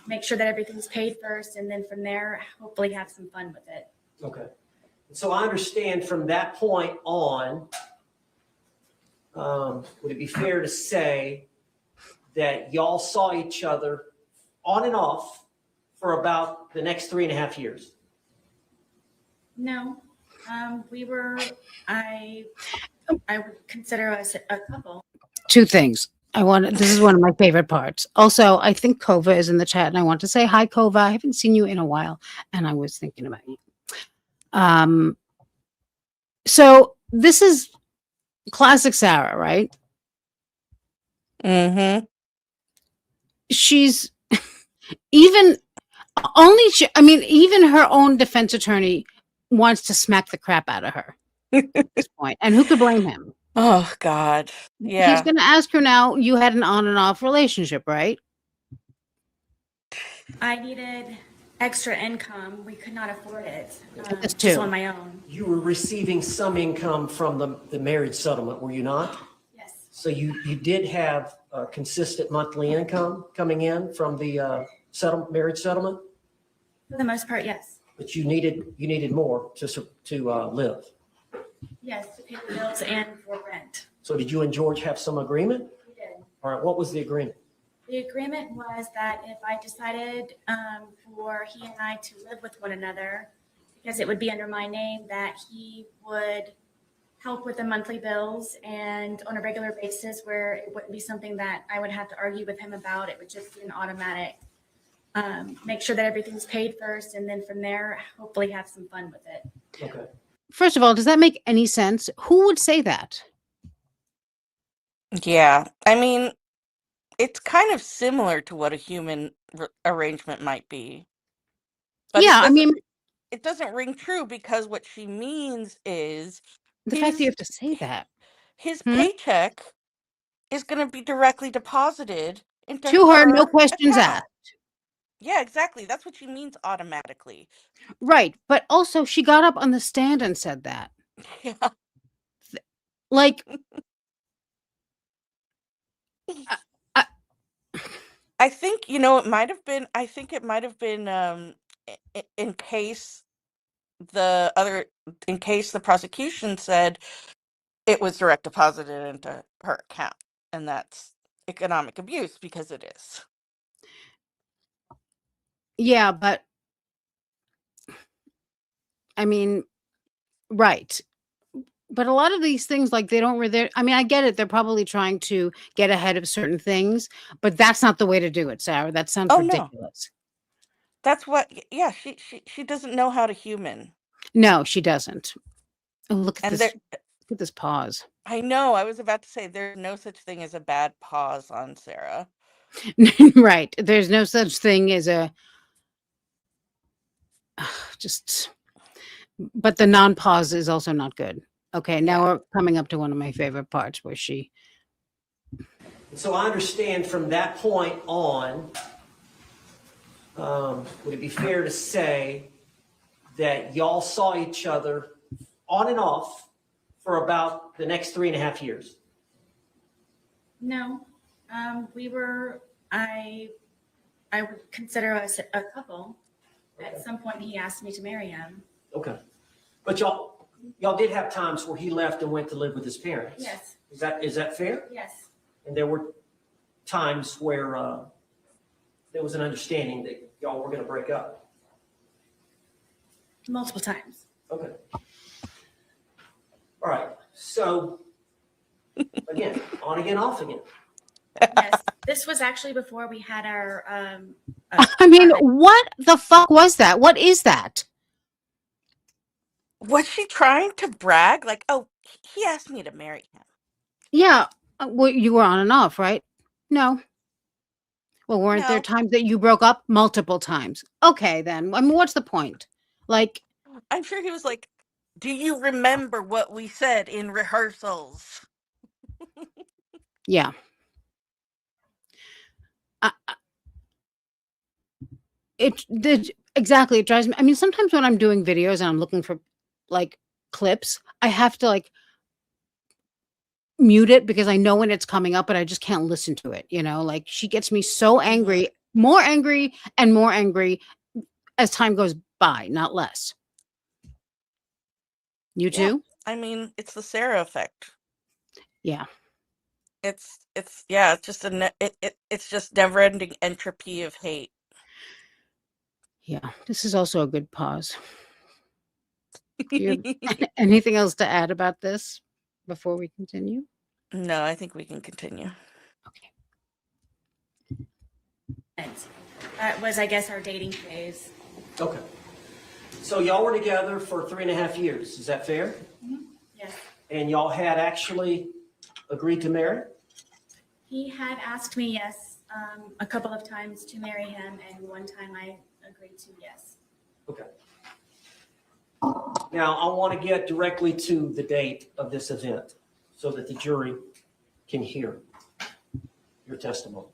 S6: make sure that everything's paid first, and then from there, hopefully have some fun with it.
S7: Okay. So I understand from that point on, would it be fair to say that y'all saw each other on and off for about the next 3.5 years?
S6: No, I would consider us a couple.
S1: Two things. This is one of my favorite parts. Also, I think Kova is in the chat, and I want to say hi, Kova. I haven't seen you in a while, and I was thinking about you. So this is classic Sarah, right?
S2: Mm-hmm.
S1: She's even her own defense attorney wants to smack the crap out of her at this point. And who could blame him?
S2: Oh, God. Yeah.
S1: He's going to ask her now, you had an on and off relationship, right?
S6: I needed extra income. We could not afford it
S1: Us
S6: just
S1: too.
S6: on my own.
S7: You were receiving some income from the marriage settlement, were you not?
S6: Yes.
S7: So you did have a consistent monthly income coming in from the marriage settlement,
S6: For the most part, yes.
S7: but you needed more to live.
S6: Yes, to pay the bills and for rent.
S7: So did you and George have some agreement?
S6: We did.
S7: All right, what was the agreement?
S6: The agreement was that if I decided for he and I to live with one another, because it would be under my name, that he would help with the monthly bills and on a regular basis where it wouldn't be something that I would have to argue with him about. It would just be an automatic, make sure that everything's paid first, and then from there, hopefully have some fun with it.
S7: Okay.
S1: First of all, does that make any sense? Who would say that?
S2: Yeah. I mean, it's kind of similar to what a human arrangement might be. But
S1: Yeah, I mean,
S2: it doesn't ring true, because what she means is
S1: the fact that you have to say that
S2: his
S1: Hmm?
S2: paycheck is going to be directly deposited into
S1: to her, no
S2: her
S1: questions
S2: account.
S1: asked.
S2: Yeah, exactly. That's what she means automatically.
S1: Right. But also, she got up on the stand and said that.
S2: Yeah.
S1: Like,
S2: I think, it might have been, in case in case the prosecution said it was direct deposited into her account, and that's economic abuse, because it is.
S1: yeah, but I mean, right. But a lot of these things, like, they don't really, I mean, I get it. They're probably trying to get ahead of certain things, but that's not the way to do it, Sarah. That sounds
S2: Oh, no.
S1: ridiculous.
S2: That's what, yeah, she doesn't know how to human.
S1: No, she doesn't. Oh, look at
S2: And
S1: this. Look at this pause.
S2: I know, I was about to say, there's no such thing as a bad pause on Sarah.
S1: Right. There's no such thing as a but the non-pause is also not good. Okay, now we're coming up to one of my favorite parts where she.
S7: So I understand from that point on, would it be fair to say that y'all saw each other on and off for about the next 3.5 years?
S6: No, We were, I would consider us a couple. At some point, he asked me to marry him.
S7: Okay. But y'all did have times where he left and went to live with his parents.
S6: Yes,
S7: Is that fair?
S6: yes,
S7: And there were times where there was an understanding that y'all were going to break up.
S6: multiple times.
S7: Okay. All right. So again, on again, off again.
S6: Yes, this was actually before we had our,
S1: I mean, what the fuck was that? What is that?
S2: Was she trying to brag? Like, oh, he asked me to marry him.
S1: Yeah. Well, you were on and off, right? No. Well, weren't there
S2: No,
S1: times that you broke up multiple times? Okay, then. I mean, what's the point? Like,
S2: I'm sure he was like, do you remember what we said in rehearsals?
S1: yeah. I, exactly. It drives me. I mean, sometimes when I'm doing videos and I'm looking for like clips, I have to like mute it because I know when it's coming up, but I just can't listen to it. Like she gets me so angry, more angry and more angry as time goes by, not less. You
S2: Yeah,
S1: too?
S2: I mean, it's the Sarah effect.
S1: Yeah.
S2: It's just it's just never-ending entropy of hate.
S1: Yeah. This is also a good pause. Do you have anything else to add about this before we continue?
S2: No, I think we can continue.
S1: Okay.
S6: That was, I guess, our dating phase.
S7: Okay. So y'all were together for 3.5 years. Is that fair?
S6: Yes.
S7: And y'all had actually agreed to marry?
S6: He had asked me, yes, a couple of times to marry him, and one time I agreed to yes.
S7: Okay. Now, I want to get directly to the date of this event so that the jury can hear your testimony.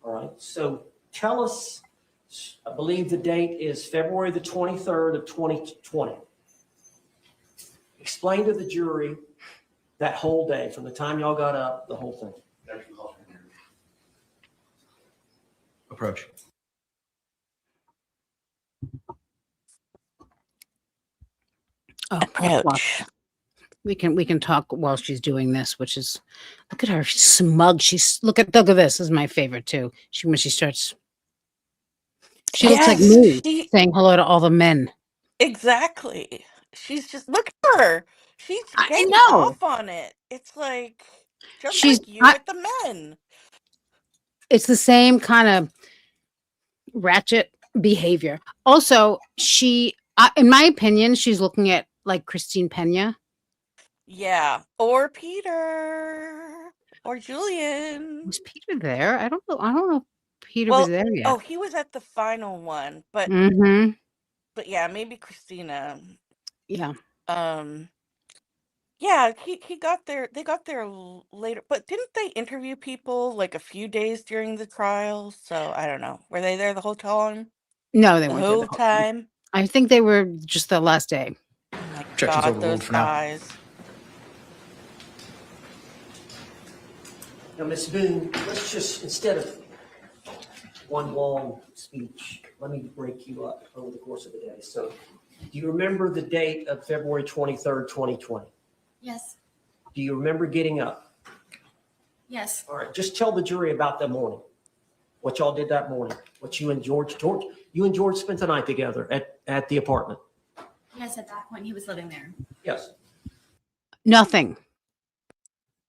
S7: All right. So tell us, I believe the date is February the 23rd of 2020. Explain to the jury that whole day, from the time y'all got up, the whole thing.
S3: Approach.
S1: Oh,
S2: Approach.
S1: we can talk while she's doing this, which is look at her smug. Look at this. This is my favorite too. When she starts, she looks like
S2: Yes,
S1: me saying hello to all the men.
S2: exactly. She's just look at her. She's
S1: I
S2: getting
S1: know.
S2: off on it. It's like just
S1: She's
S2: like you with the men.
S1: It's the same kind of ratchet behavior. Also, in my opinion, she's looking at like Christine Pena.
S2: Yeah, or Peter, or Julian.
S1: Was Peter there? I don't know. I don't know if Peter was there yet.
S2: Oh, he was at the final one, but
S1: Mm-hmm.
S2: yeah, maybe Christina.
S1: Yeah.
S2: Yeah, he got there. They got there later, but didn't they interview people like a few days during the trial? So I don't know. Were they there the whole time?
S1: No, they
S2: The
S1: weren't there
S2: whole
S1: the whole time.
S2: time?
S1: I think they were just the last day.
S2: Oh my
S3: Objection's
S2: God,
S3: overruled
S2: those
S3: for now.
S2: guys.
S7: Now, Ms. Boone, let's just, instead of one long speech, let me break you up over the course of the day. So do you remember the date of February 23rd, 2020?
S6: Yes,
S7: Do you remember getting up?
S6: yes.
S7: All right, just tell the jury about that morning, what y'all did that morning, what you and George spent the night together at the apartment.
S6: Yes, at that point, he was living there.
S7: Yes.
S1: Nothing.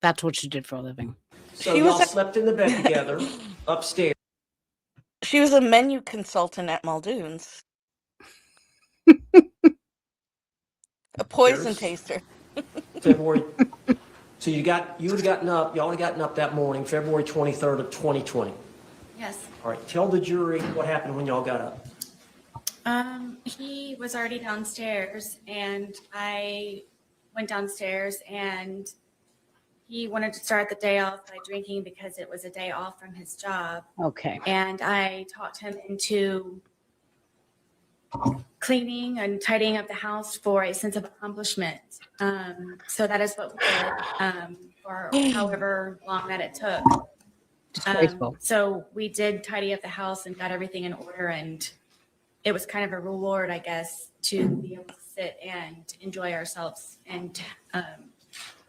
S1: That's what she did for a living.
S7: So
S2: She was
S7: y'all slept in the bed together upstairs.
S2: She was a menu consultant at Muldoon's. A poison taster.
S7: February. So y'all would have gotten up that morning, February 23rd of 2020.
S6: Yes.
S7: All right, tell the jury what happened when y'all got up.
S6: He was already downstairs, and I went downstairs, and he wanted to start the day off by drinking because it was a day off from his job.
S1: Okay.
S6: And I talked him into cleaning and tidying up the house for a sense of accomplishment. So that is what we did for however long that it took.
S1: Disgraceful.
S6: So we did tidy up the house and got everything in order, and it was kind of a reward, I guess, to be able to sit and enjoy ourselves and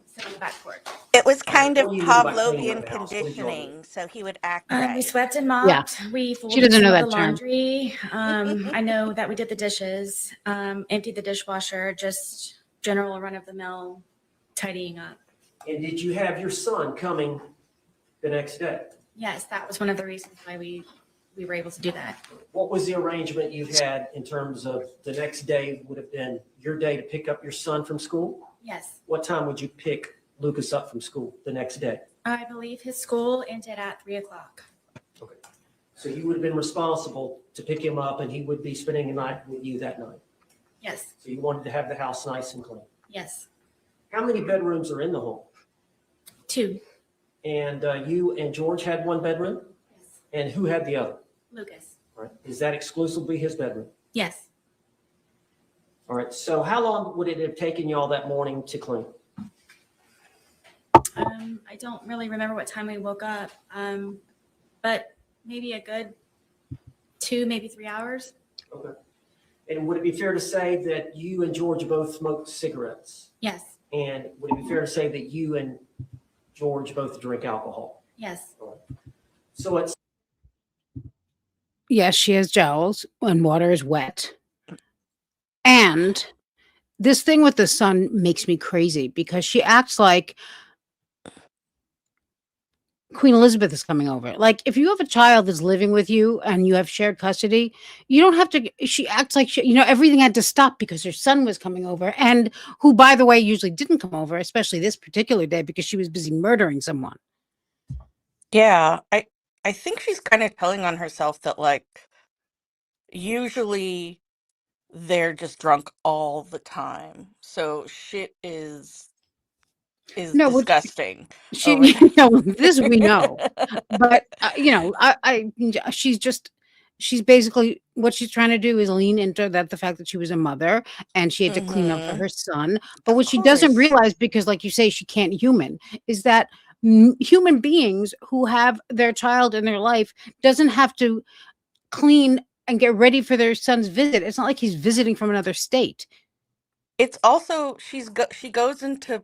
S6: sit on the back porch.
S2: It was kind of
S7: What do you mean by cleaning up
S2: Pavlovian
S7: the house? What did y'all do?
S2: conditioning, so he would act
S6: We
S2: right.
S6: swept and
S1: Yeah.
S6: mopped. We
S1: She
S6: folded
S1: doesn't
S6: some
S1: know
S6: of the
S1: that term.
S6: laundry. I know that we did the dishes, emptied the dishwasher, just general run of the mill tidying up.
S7: And did you have your son coming the next day?
S6: Yes, that was one of the reasons why we were able to do that.
S7: What was the arrangement you had in terms of the next day would have been your day to pick up your son from school?
S6: Yes,
S7: What time would you pick Lucas up from school the next day?
S6: I believe his school ended at 3:00.
S7: Okay. So you would have been responsible to pick him up and he would be spending the night with you that night.
S6: Yes,
S7: So you wanted to have the house nice and clean.
S6: yes,
S7: How many bedrooms are in the home?
S6: 2.
S7: And you and George had one bedroom?
S6: Yes,
S7: And who had the other?
S6: Lucas.
S7: All right. Is that exclusively his bedroom?
S6: Yes,
S7: All right. So how long would it have taken y'all that morning to clean?
S6: I don't really remember what time we woke up, but maybe a good 2, maybe 3 hours.
S7: Okay. And would it be fair to say that you and George both smoked cigarettes?
S6: Yes,
S7: And would it be fair to say that you and George both drink alcohol?
S6: yes,
S7: So it's
S1: Yes, she has jowls and water is wet. And this thing with the son makes me crazy because she acts like Queen Elizabeth is coming over. Like, if you have a child that's living with you and you have shared custody, you don't have to. She acts like everything had to stop because her son was coming over, and who, by the way, usually didn't come over, especially this particular day because she was busy murdering someone.
S2: Yeah, I think she's kind of telling on herself that, like, usually they're just drunk all the time. So shit is
S1: No, which
S2: disgusting
S1: she,
S2: over there.
S1: no, this we know, but she's basically what she's trying to do is lean into the fact that she was a mother and she had to clean up for
S2: Mhm.
S1: her son. But
S2: Of
S1: what she doesn't
S2: course.
S1: realize, because like you say, she can't human, is that human beings who have their child in their life doesn't have to clean and get ready for their son's visit. It's not like he's visiting from another state.
S2: It's also she goes into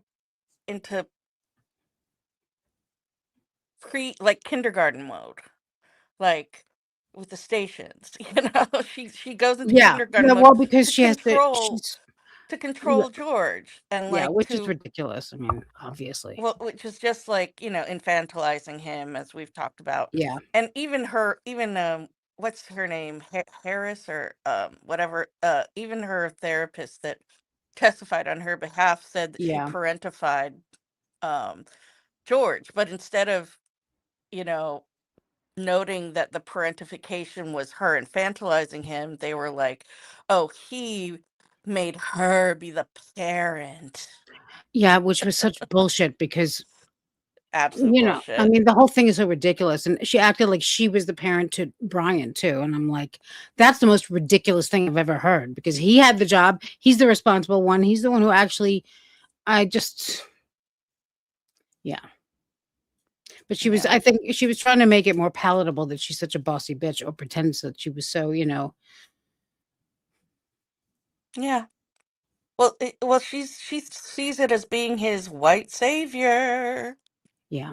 S2: like kindergarten mode, like with the stations. She goes into
S1: Yeah,
S2: kindergarten mode
S1: well, because
S2: to
S1: she has to.
S2: control
S1: She's
S2: George and
S1: yeah,
S2: like
S1: which is
S2: to
S1: ridiculous. I mean, obviously,
S2: well, which is just like, infantilizing him, as we've talked about.
S1: yeah,
S2: And what's her name? Harris or whatever, even her therapist that testified on her behalf said that she
S1: yeah.
S2: parentified um George, but instead of, you know, noting that the parentification was her infantilizing him, they were like, "Oh, he made her be the parent."
S1: Yeah, which was such bullshit because,
S2: Absolute
S1: I
S2: bullshit.
S1: mean, the whole thing is so ridiculous. And she acted like she was the parent to Brian, too. And I'm like, that's the most ridiculous thing I've ever heard because he had the job. He's the responsible one. He's the one who actually, I just, yeah. But
S2: Yeah.
S1: I think she was trying to make it more palatable that she's such a bossy bitch or pretends that she was so,
S2: Yeah. Well, she sees it as being his white savior.
S1: yeah.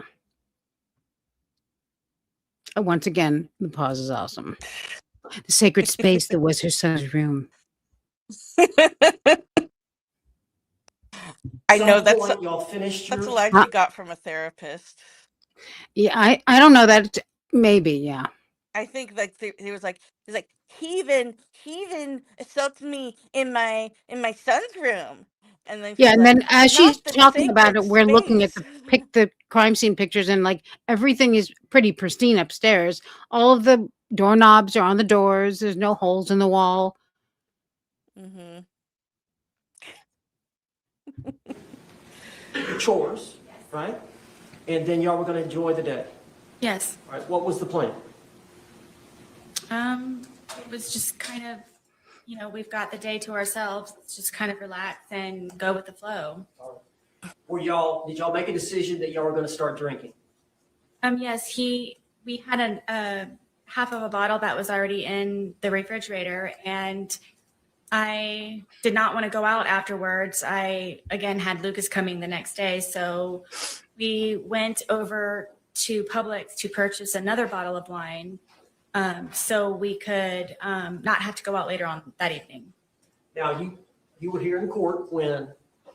S1: Once again, the pause is awesome. The sacred space that was her son's room.
S2: I know
S7: some point y'all finished
S2: that's
S7: your
S2: a line
S1: Uh,
S2: she got from a therapist.
S1: yeah, I don't know that. Maybe, yeah.
S2: I think like he's like he even assaulted me in my son's room, and then
S1: Yeah,
S2: she's
S1: and
S2: like,
S1: then as she's
S2: not the
S1: talking about
S2: sacred
S1: it, we're looking at
S2: space.
S1: the crime scene pictures, and like everything is pretty pristine upstairs. All of the doorknobs are on the doors. There's no holes in the wall.
S2: Hmm.
S7: chores, right? And then y'all were going to enjoy the day.
S6: yes.
S7: All right. What was the plan?
S6: It was just kind of, we've got the day to ourselves. Let's just kind of relax and go with the flow.
S7: Did y'all make a decision that y'all were going to start drinking?
S6: Yes, we had a half of a bottle that was already in the refrigerator, and I did not want to go out afterwards. I again had Lucas coming the next day, so we went over to Publix to purchase another bottle of wine, so we could not have to go out later on that evening.
S7: Now, you were here in court when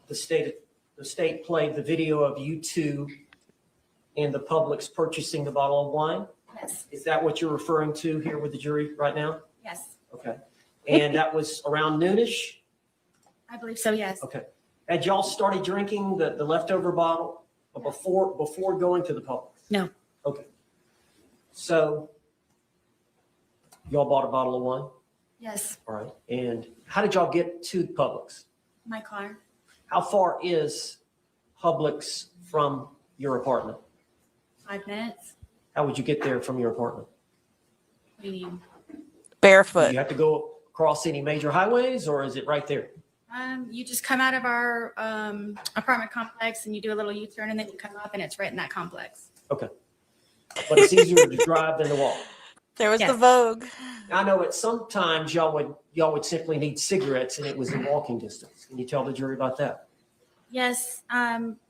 S7: the state played the video of you two and the Publix purchasing the bottle of wine?
S6: Yes.
S7: Is that what you're referring to here with the jury right now?
S6: Yes,
S7: Okay. And that was around noonish?
S6: I believe so. Yes.
S7: Okay. Had y'all started drinking the leftover bottle before going to the Publix?
S6: No.
S7: Okay. So y'all bought a bottle of wine?
S6: Yes.
S7: All right. And how did y'all get to Publix?
S6: My car.
S7: How far is Publix from your apartment?
S6: 5 minutes.
S7: How would you get there from your apartment?
S6: What do you mean?
S7: Do
S2: Barefoot.
S7: you have to go across any major highways, or is it right there?
S6: You just come out of our apartment complex and you do a little U-turn and then you come up and it's right in that complex.
S7: Okay. But it's easier to drive than to walk.
S2: There was
S6: Yes.
S2: the Vogue.
S7: I know it sometimes y'all would simply need cigarettes and it was in walking distance. Can you tell the jury about that?
S6: Yes,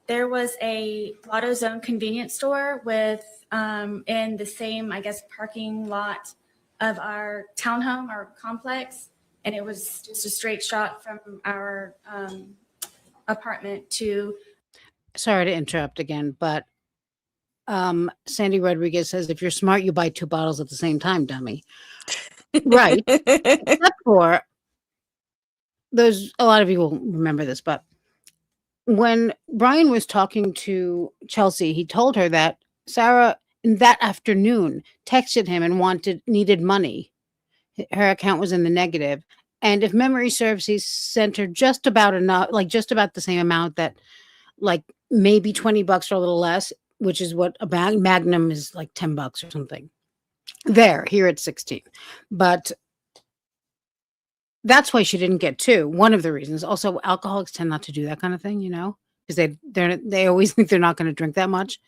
S6: there was a AutoZone convenience store with in the same, I guess, parking lot of our townhome, our complex, and it was just a straight shot from our apartment to.
S1: Sorry to interrupt again, but Sandy Rodriguez says, if you're smart, you buy 2 bottles at the same time, dummy. Right. Except for a lot of people remember this, but when Brian was talking to Chelsea, he told her that Sarah in that afternoon texted him and needed money. Her account was in the negative. And if memory serves, he sent her just about enough, like just about the same amount that, like maybe $20 or a little less, which is what a Magnum is, like $10 or something. Here it's 16. But that's why she didn't get 2. One of the reasons. Also, alcoholics tend not to do that kind of thing, because they always think they're not going to drink that much.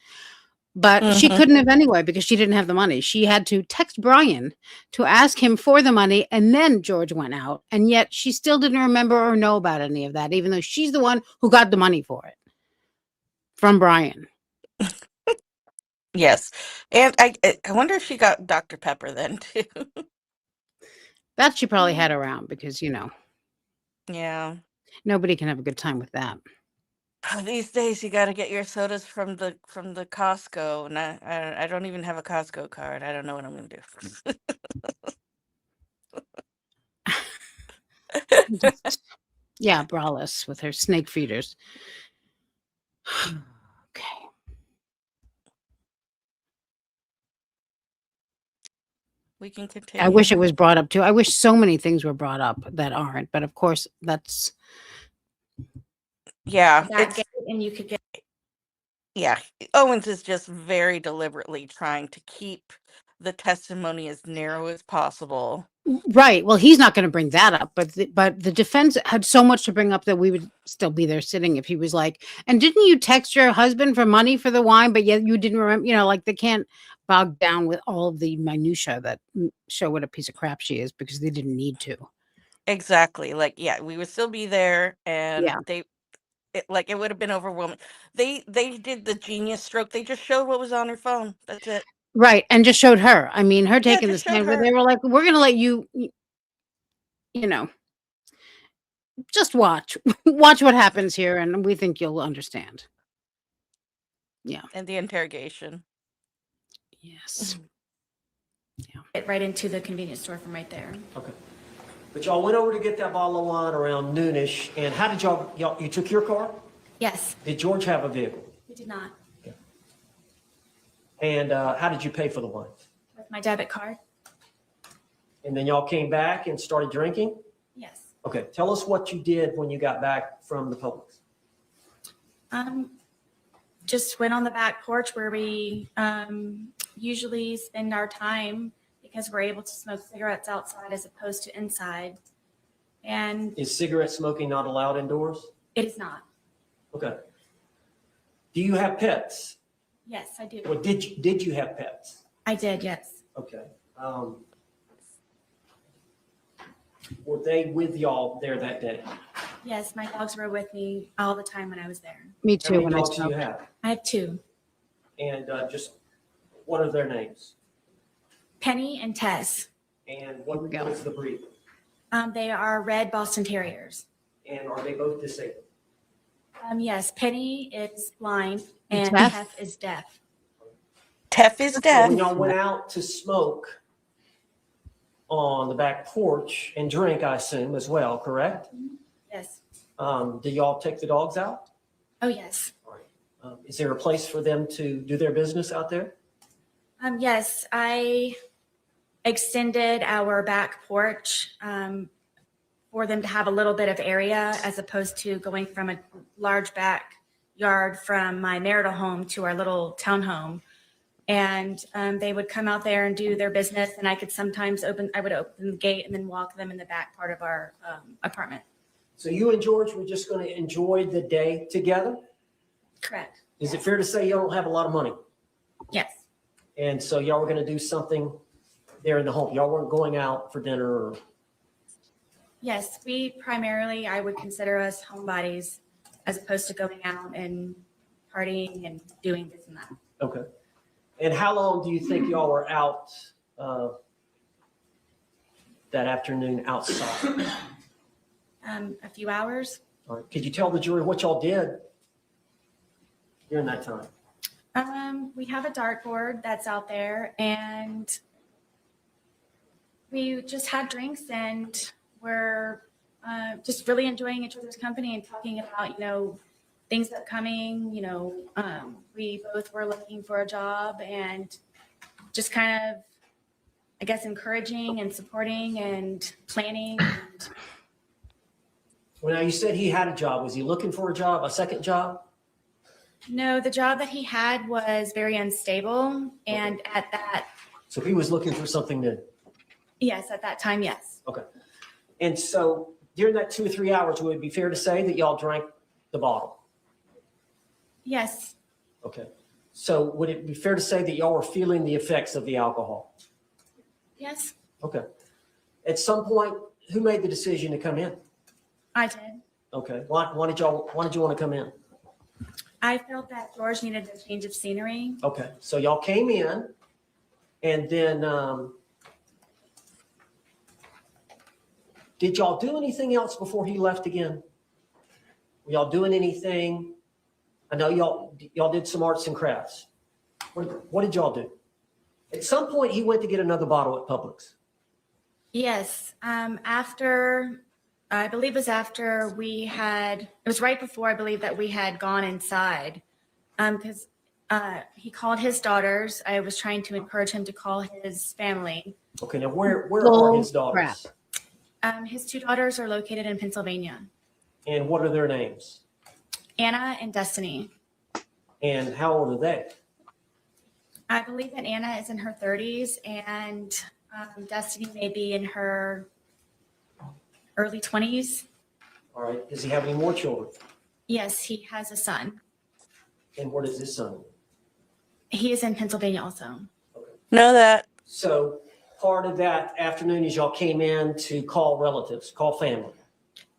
S1: But she couldn't have anyway because she didn't have the money. She had to text Brian to ask him for the money, and then George went out. And yet she still didn't remember or know about any of that, even though she's the one who got the money for it from Brian.
S2: Yes. And I wonder if she got Dr. Pepper then too.
S1: That she probably had around because,
S2: Yeah.
S1: nobody can have a good time with that.
S2: These days you got to get your sodas from the Costco, and I don't even have a Costco card. I don't know what I'm going to do.
S1: Yeah, braless with her snake feeders. Okay.
S2: We can continue.
S1: I wish it was brought up too. I wish so many things were brought up that aren't, but of course that's.
S2: Yeah,
S6: That gate and you could get.
S2: yeah. Owens is just very deliberately trying to keep the testimony as narrow as possible.
S1: Right. Well, he's not going to bring that up, but the defense had so much to bring up that we would still be there sitting if he was like, and didn't you text your husband for money for the wine, but yet you didn't remember, like they can't bog down with all of the minutia that show what a piece of crap she is because they didn't need to.
S2: Exactly. Like, yeah, we would still be there, and
S1: Yeah.
S2: it would have been overwhelming. They did the genius stroke. They just showed what was on her phone. That's it.
S1: Right. And just showed her. I mean, her taking the
S2: just showed
S1: stand where
S2: her.
S1: they were like, we're going to let you, just watch what happens here. And we think you'll understand. Yeah.
S2: And the interrogation.
S1: Yes.
S6: Get right into the convenience store from right there.
S7: Okay. But y'all went over to get that bottle of wine around noonish, and how did y'all you took your car?
S6: Yes,
S7: Did George have a vehicle?
S6: we did not.
S7: And how did you pay for the wine?
S6: With my debit card.
S7: And then y'all came back and started drinking?
S6: Yes.
S7: Okay, tell us what you did when you got back from the Publix.
S6: Just went on the back porch where we usually spend our time because we're able to smoke cigarettes outside as opposed to inside. And
S7: Is cigarette smoking not allowed indoors?
S6: it is not.
S7: Okay. Do you have pets?
S6: Yes, I do.
S7: Well, did you have pets?
S6: I did, yes.
S7: Okay. Were they with y'all there that day?
S6: Yes, my dogs were with me all the time when I was there.
S1: Me
S7: How
S1: too.
S7: many
S1: When I
S7: dogs do you
S1: smoked.
S7: have?
S6: I have two,
S7: And just what are their names?
S6: Penny and Tess.
S7: And
S1: Here we go.
S7: what is the breed?
S6: They are red Boston Terriers.
S7: And are they both disabled?
S6: Yes, Penny is blind and
S1: Tess?
S6: Tess is deaf.
S2: Teff is
S7: So
S2: deaf.
S7: when y'all went out to smoke on the back porch and drink, I assume as well, correct?
S6: Yes.
S7: Do y'all take the dogs out?
S6: Oh, yes.
S7: Is there a place for them to do their business out there?
S6: Yes, I extended our back porch for them to have a little bit of area as opposed to going from a large backyard from my marital home to our little townhome. And they would come out there and do their business, and I would open the gate and then walk them in the back part of our apartment.
S7: So you and George were just going to enjoy the day together?
S6: Correct.
S7: Is it fair to say y'all don't have a lot of money?
S6: Yes.
S7: And so y'all were going to do something there in the home? Y'all weren't going out for dinner or?
S6: Yes, I would consider us homebodies as opposed to going out and partying and doing this and that.
S7: Okay. And how long do you think y'all were out that afternoon outside?
S6: A few hours.
S7: All right. Could you tell the jury what y'all did during that time?
S6: We have a dartboard that's out there, and we just had drinks and we're just really enjoying each other's company and talking about, things upcoming. We both were looking for a job and just kind of, I guess, encouraging and supporting and planning. And
S7: Well, now you said he had a job. Was he looking for a job, a second job?
S6: no, the job that he had was very unstable. And at that,
S7: So he was looking for something new.
S6: yes, at that time, yes.
S7: Okay. And so during that 2 or 3 hours, would it be fair to say that y'all drank the bottle?
S6: Yes.
S7: Okay. So would it be fair to say that y'all were feeling the effects of the alcohol?
S6: Yes,
S7: Okay. At some point, who made the decision to come in?
S6: I did.
S7: Okay. Why did you want to come in?
S6: I felt that George needed a change of scenery.
S7: Okay. So y'all came in and then did y'all do anything else before he left again? Were y'all doing anything? I know y'all did some arts and crafts. What did y'all do? At some point, he went to get another bottle at Publix.
S6: Yes. I believe it was after it was right before I believe that we had gone inside. Because he called his daughters. I was trying to encourage him to call his family.
S7: Okay, now where are his daughters?
S6: His two daughters are located in Pennsylvania,
S7: And what are their names?
S6: Anna and Destiny.
S7: And how old are they?
S6: I believe that Anna is in her 30s and Destiny may be in her early 20s.
S7: All right. Does he have any more children?
S6: Yes, he has a son.
S7: And what is his son?
S6: He is in Pennsylvania also.
S2: Know that.
S7: So part of that afternoon is y'all came in to call relatives, call family.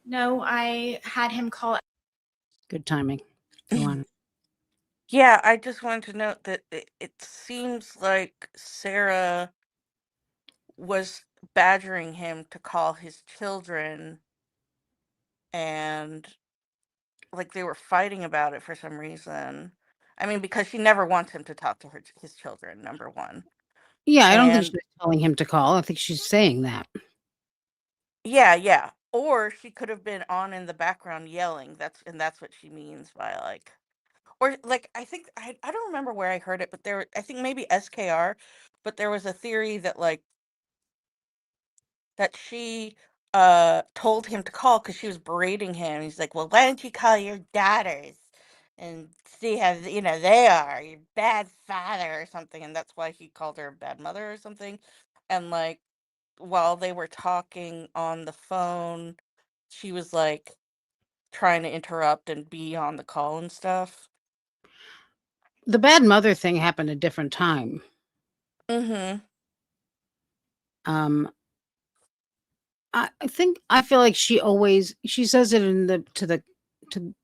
S6: No, I had him call.
S1: Good timing. Go on.
S2: Yeah, I just wanted to note that it seems like Sarah was badgering him to call his children, and like they were fighting about it for some reason. I mean, because she never wants him to talk to his children, number one.
S1: Yeah, I don't think
S2: And
S1: she's telling him to call. I think she's saying that.
S2: yeah. Or she could have been on in the background yelling. That's what she means by like, or like I think I don't remember where I heard it, but I think maybe SKR, but there was a theory that like that she told him to call because she was berating him. He's like, well, why don't you call your daughters and see how they are, your bad father or something, and that's why he called her a bad mother or something. And like while they were talking on the phone, she was like trying to interrupt and be on the call and stuff.
S1: the bad mother thing happened a different time.
S2: Mm-hmm.
S1: Um, I feel like she says it in the to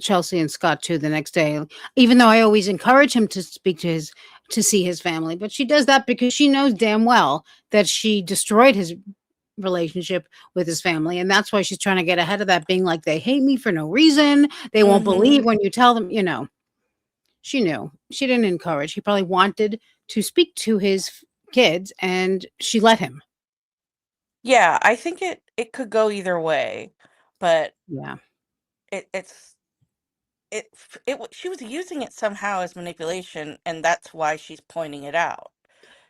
S1: Chelsea and Scott too the next day, even though I always encourage him to speak to see his family, but she does that because she knows damn well that she destroyed his relationship with his family, and that's why she's trying to get ahead of that, being like, they hate me for no reason. They won't
S2: Mm-hmm.
S1: believe when you tell them, She knew. She didn't encourage. He probably wanted to speak to his kids, and she let him.
S2: Yeah, I think it could go either way, but
S1: Yeah.
S2: it's she was using it somehow as manipulation, and that's why she's pointing it out.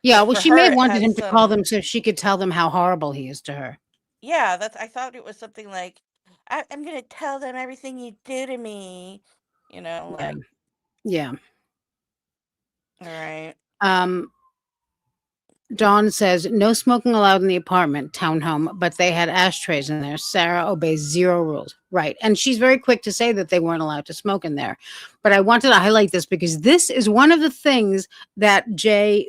S1: Yeah,
S2: But
S1: well,
S2: for
S1: she may
S2: her,
S1: have
S2: it
S1: wanted
S2: has
S1: him to call
S2: some.
S1: them so she could tell them how horrible he is to her.
S2: Yeah, I thought it was something like, I'm gonna tell them everything you do to me.
S1: Yeah.
S2: Like,
S1: Yeah.
S2: all right.
S1: Dawn says, no smoking allowed in the apartment, townhome, but they had ashtrays in there. Sarah obeys 0 rules. Right. And she's very quick to say that they weren't allowed to smoke in there. But I wanted to highlight this because this is one of the things that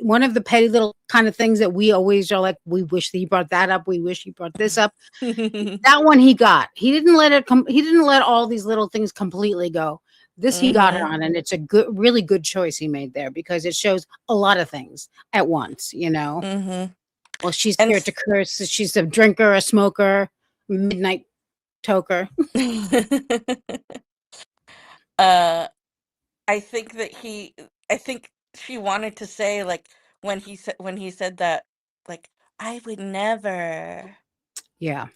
S1: one of the petty little kind of things that we always are like, we wish that he brought that up. We wish he brought this up. That one he got. He didn't let it come. He didn't let all these little things completely go. This he got her
S2: Mm-hmm.
S1: on, and it's a really good choice he made there because it shows a lot of things at once.
S2: Mm-hmm.
S1: Well, she's
S2: And
S1: here to curse. She's a drinker, a smoker, midnight toker.
S2: uh, I think that I think she wanted to say, like, when he said that, like, I would never.
S1: Yeah.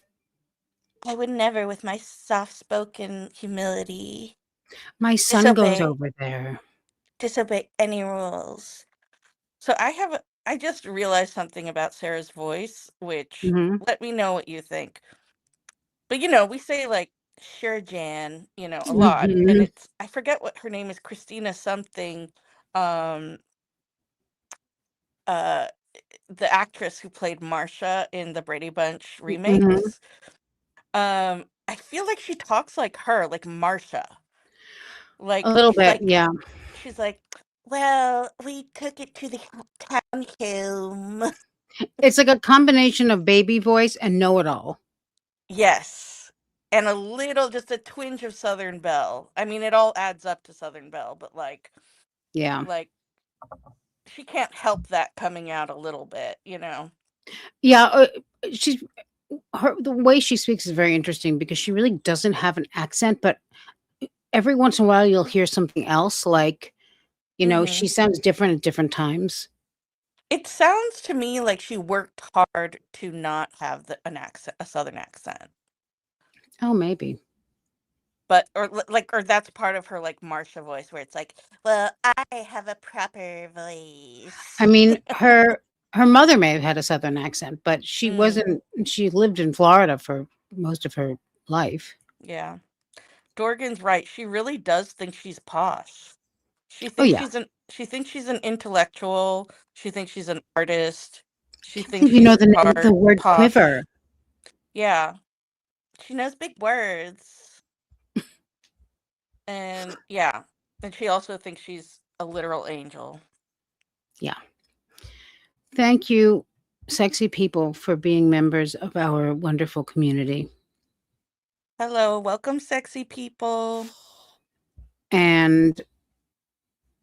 S2: I would never, with my soft-spoken humility,
S1: My son goes
S2: disobey
S1: over there.
S2: disobey any rules. So I just realized something about Sarah's voice, which,
S1: Hmm.
S2: let me know what you think. But we say, like, sure, Jan, a lot, and
S1: Hmm.
S2: I forget what her name is, Christina something, um uh the actress who played Marsha in the Brady Bunch
S1: Hmm.
S2: remakes. I feel like she talks like her, like Marsha.
S1: A
S2: Like,
S1: little bit. Yeah.
S2: she's like, "Well, we took it to the town home."
S1: It's like a combination of baby voice and know it all.
S2: Yes. And just a twinge of Southern Belle. I mean, it all adds up to Southern Belle, but
S1: Yeah.
S2: like she can't help that coming out a little bit.
S1: Yeah. She's the way she speaks is very interesting because she really doesn't have an accent, but every once in a while you'll hear something else. Like,
S2: Hmm.
S1: she sounds different at different times.
S2: It sounds to me like she worked hard to not have a Southern accent.
S1: Oh, maybe.
S2: But or that's part of her, like, Marsha voice, where it's like, well, I have a proper
S1: I
S2: voice.
S1: mean, her mother may have had a Southern accent, but
S2: Mm,
S1: she lived in Florida for most of her life.
S2: yeah. Dorgan's right. She really does think she's posh.
S1: Oh, yeah.
S2: She thinks she's an intellectual. She thinks she's an artist. She
S1: I can't
S2: thinks
S1: believe you know
S2: she's
S1: the word quiver.
S2: posh. Yeah. She knows big words. And yeah. And she also thinks she's a literal angel.
S1: Yeah. Thank you, sexy people, for being members of our wonderful community
S2: Hello, welcome, sexy people.
S1: and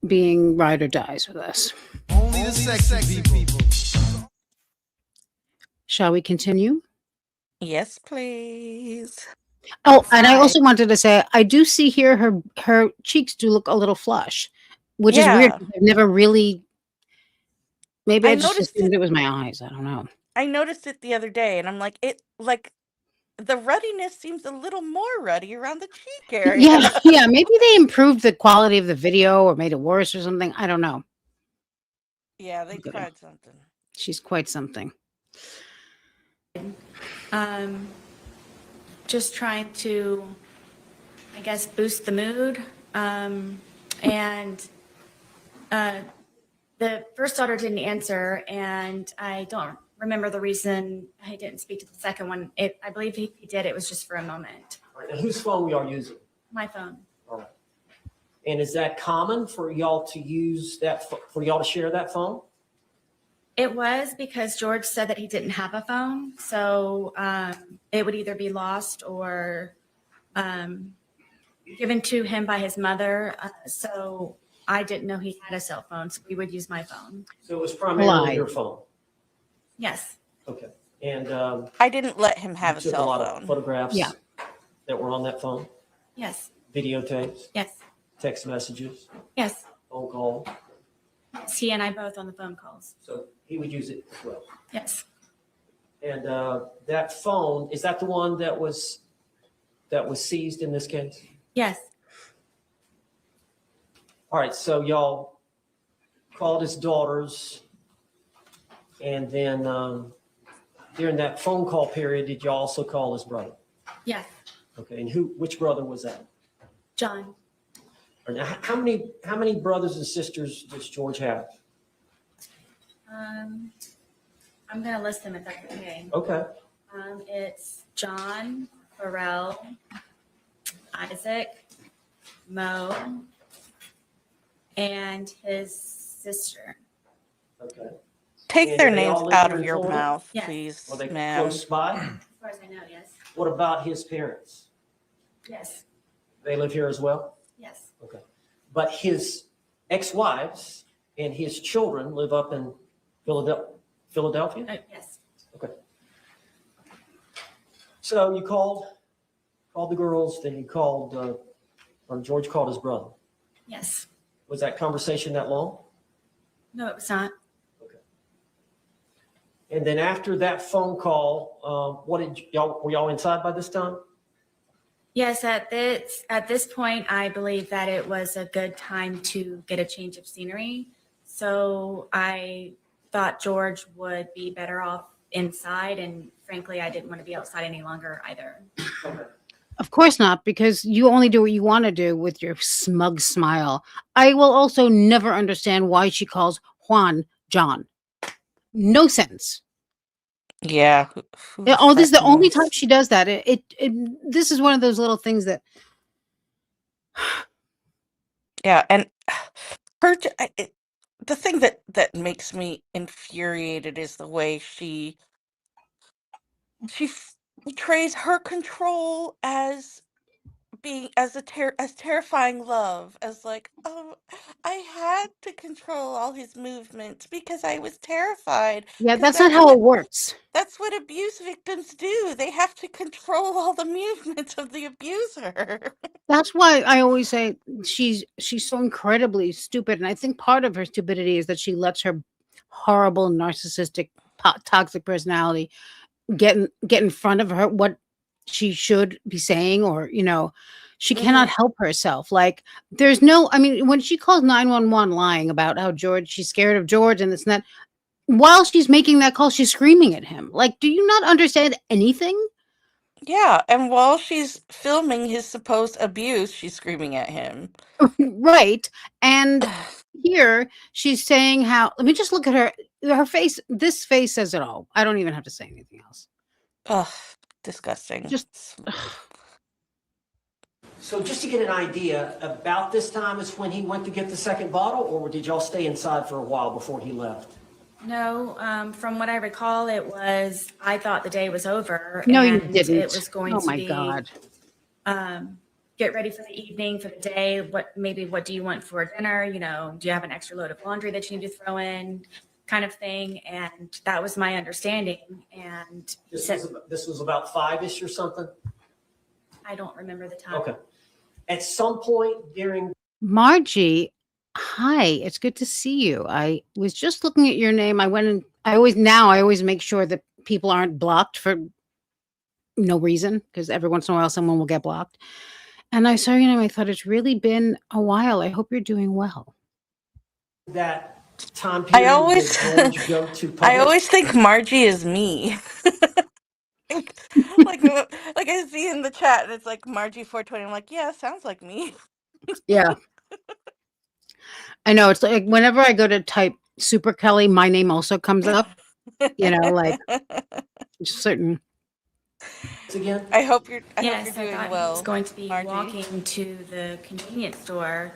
S1: being ride or dies with us.
S3: Only the sexy people.
S1: Shall we continue?
S2: Yes, please.
S1: Oh, and I
S6: Outside.
S1: also wanted to say I do see here her cheeks do look a little flush, which is weird
S2: Yeah.
S1: because I've never really. Maybe
S2: I
S1: I just
S2: noticed
S1: assumed
S2: it
S1: it was my eyes. I don't know.
S2: I noticed it the other day, and I'm like, the ruddiness seems a little more ruddy around the cheek area.
S1: Yeah, yeah. Maybe they improved the quality of the video or made it worse or something. I don't know.
S2: Yeah, they
S1: Look at her.
S2: tried something.
S1: She's quite something.
S6: Um, just trying to, I guess, boost the mood. And the first daughter didn't answer, and I don't remember the reason I didn't speak to the second one. I believe he did. It was just for a moment.
S7: All right, and whose phone we are using?
S6: My phone.
S7: All right. And is that common for y'all to use that, for y'all to share that phone?
S6: It was because George said that he didn't have a phone, so it would either be lost or given to him by his mother. So I didn't know he had a cell phone, so we would use my phone.
S7: So it was primarily
S1: Lie.
S7: your phone?
S6: Yes,
S7: Okay. And
S2: I didn't let him have
S7: you
S2: a
S7: took a
S2: cell
S7: lot of
S2: phone.
S7: photographs
S1: Yeah.
S7: that were on that phone?
S6: yes,
S7: Videotapes,
S6: yes,
S7: text messages,
S6: yes.
S7: phone call?
S6: Yes, he and I both on the phone calls.
S7: So he would use it as well.
S6: Yes,
S7: And that phone, is that the one that was seized in this case?
S6: yes,
S7: All right, so y'all called his daughters, and then during that phone call period, did you also call his brother?
S6: yes.
S7: Okay, and which brother was that?
S6: John,
S7: Or how many brothers and sisters does George have?
S6: I'm going to list them if that's okay.
S7: Okay,
S6: It's John, Pharrell, Isaac, Mo, and his sister.
S7: okay.
S2: Take
S7: And
S2: their
S7: do they all
S2: names
S7: live
S2: out
S7: here
S2: of
S7: in
S2: your
S7: Florida?
S2: mouth,
S6: Yes.
S2: please,
S7: Were they
S2: ma'am.
S7: close by?
S6: As far as I know, yes.
S7: What about his parents?
S6: Yes,
S7: They live here as well?
S6: yes,
S7: Okay. But his ex-wives and his children live up in Philadelphia?
S6: yes,
S7: Okay. So you called the girls, then you called, or George called his brother.
S6: yes.
S7: Was that conversation that long?
S6: No, it was not.
S7: Okay. And then after that phone call, were y'all inside by this time?
S6: Yes, at this point, I believe that it was a good time to get a change of scenery. So I thought George would be better off inside, and frankly, I didn't want to be outside any longer either.
S7: Okay.
S1: Of course not, because you only do what you want to do with your smug smile. I will also never understand why she calls Juan John. No sense.
S2: Yeah.
S1: Oh, this is the only time
S2: knows?
S1: she does that. This is one of those little things that
S2: Yeah, and the thing that makes me infuriated is the way she portrays her control as being as terrifying love, as like, oh, I had to control all his movements because I was terrified,
S1: yeah,
S2: because
S1: that's not how it works.
S2: that's what abuse victims do. They have to control all the movements of the abuser.
S1: That's why I always say she's so incredibly stupid, and I think part of her stupidity is that she lets her horrible narcissistic toxic personality get in front of her what she should be saying, or she cannot help herself. Like, there's no, I mean, when she calls 911 lying about how she's scared of George and this and that, while she's making that call, she's screaming at him. Like, do you not understand anything?
S2: Yeah, and while she's filming his supposed abuse, she's screaming at him.
S1: Right. And here she's saying how, let me just look at her face. This face says it all. I don't even have to say anything else.
S2: Ugh, disgusting.
S1: Just
S7: So just to get an idea, about this time is when he went to get the second bottle, or did y'all stay inside for a while before he left?
S6: No, from what I recall, I thought the day was over.
S1: No, you
S6: and
S1: didn't.
S6: It was going
S1: Oh
S6: to
S1: my
S6: be,
S1: God.
S6: Get ready for the evening, for the day. What do you want for dinner? Do you have an extra load of laundry that you need to throw in, kind of thing? And that was my understanding. And
S7: This was about 5-ish or something?
S6: I don't remember the time.
S7: Okay. At some point during,
S1: Margie, hi, it's good to see you. I was just looking at your name. I went and I always make sure that people aren't blocked for no reason, because every once in a while someone will get blocked. And I saw your name. I thought, it's really been a while. I hope you're doing well.
S7: that time
S2: I
S7: period,
S2: always,
S7: did George go to public?
S2: I always think Margie is me. like, like I see in the chat, and it's like Margie 420. I'm like, yeah, sounds like me.
S1: Yeah. I know. It's like whenever I go to type Super Kelly, my name also comes up, like certain.
S7: Again?
S2: I hope you're
S6: Yes,
S2: doing
S6: I thought
S2: well.
S6: he was going to be
S2: Margie.
S6: walking to the convenience store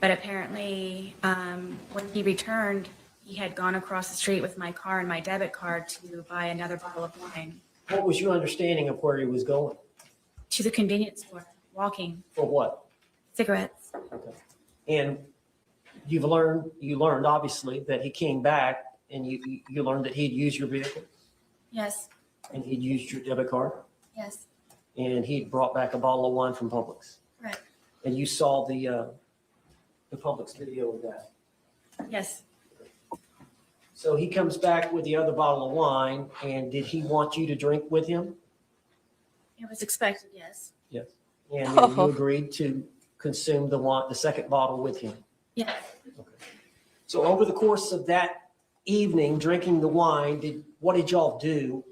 S6: But apparently, when he returned, he had gone across the street with my car and my debit card to buy another bottle of wine
S7: What was your understanding of where he was going?
S6: to the convenience store, walking,
S7: For what?
S6: cigarettes.
S7: Okay. And you learned obviously that he came back and you learned that he'd used your vehicle
S6: Yes,
S7: and he'd used your debit card
S6: yes,
S7: and he'd brought back a bottle of wine from Publix.
S6: correct.
S7: And you saw the Publix video of that.
S6: Yes,
S7: So he comes back with the other bottle of wine, and did he want you to drink with him?
S6: it was expected, yes.
S7: Yes. And then you agreed to consume the second bottle with him.
S6: Yes.
S7: Okay. So over the course of that evening, drinking the wine, what did y'all do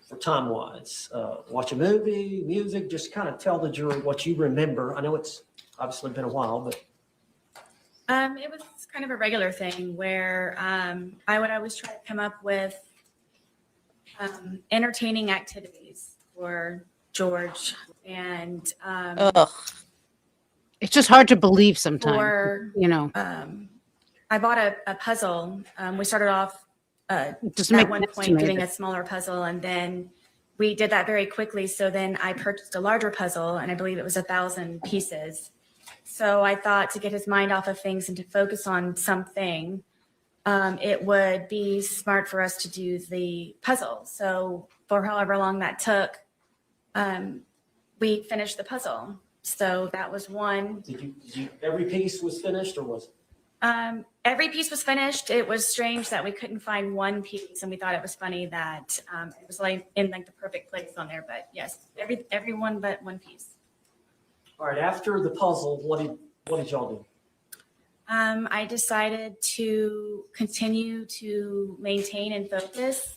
S7: for time-wise? Watch a movie, music, just kind of tell the jury what you remember. I know it's obviously been a while, but
S6: It was kind of a regular thing where I would always try to come up with entertaining activities for George and
S2: Ugh.
S1: It's just hard to believe sometimes,
S6: for
S1: you know,
S6: I bought a puzzle. We started off
S1: just to make
S6: at one
S1: sense to
S6: point
S1: me
S6: doing
S1: that-
S6: a smaller puzzle, and then we did that very quickly. So then I purchased a larger puzzle, and I believe it was 1,000 pieces. So I thought to get his mind off of things and to focus on something, it would be smart for us to do the puzzle. So for however long that took, we finished the puzzle. So that was one.
S7: did you every piece was finished, or was it?
S6: Every piece was finished. It was strange that we couldn't find one piece, and we thought it was funny that it was like in like the perfect place on there. But yes, every one but one piece.
S7: All right, after the puzzle, what did y'all do?
S6: I decided to continue to maintain and focus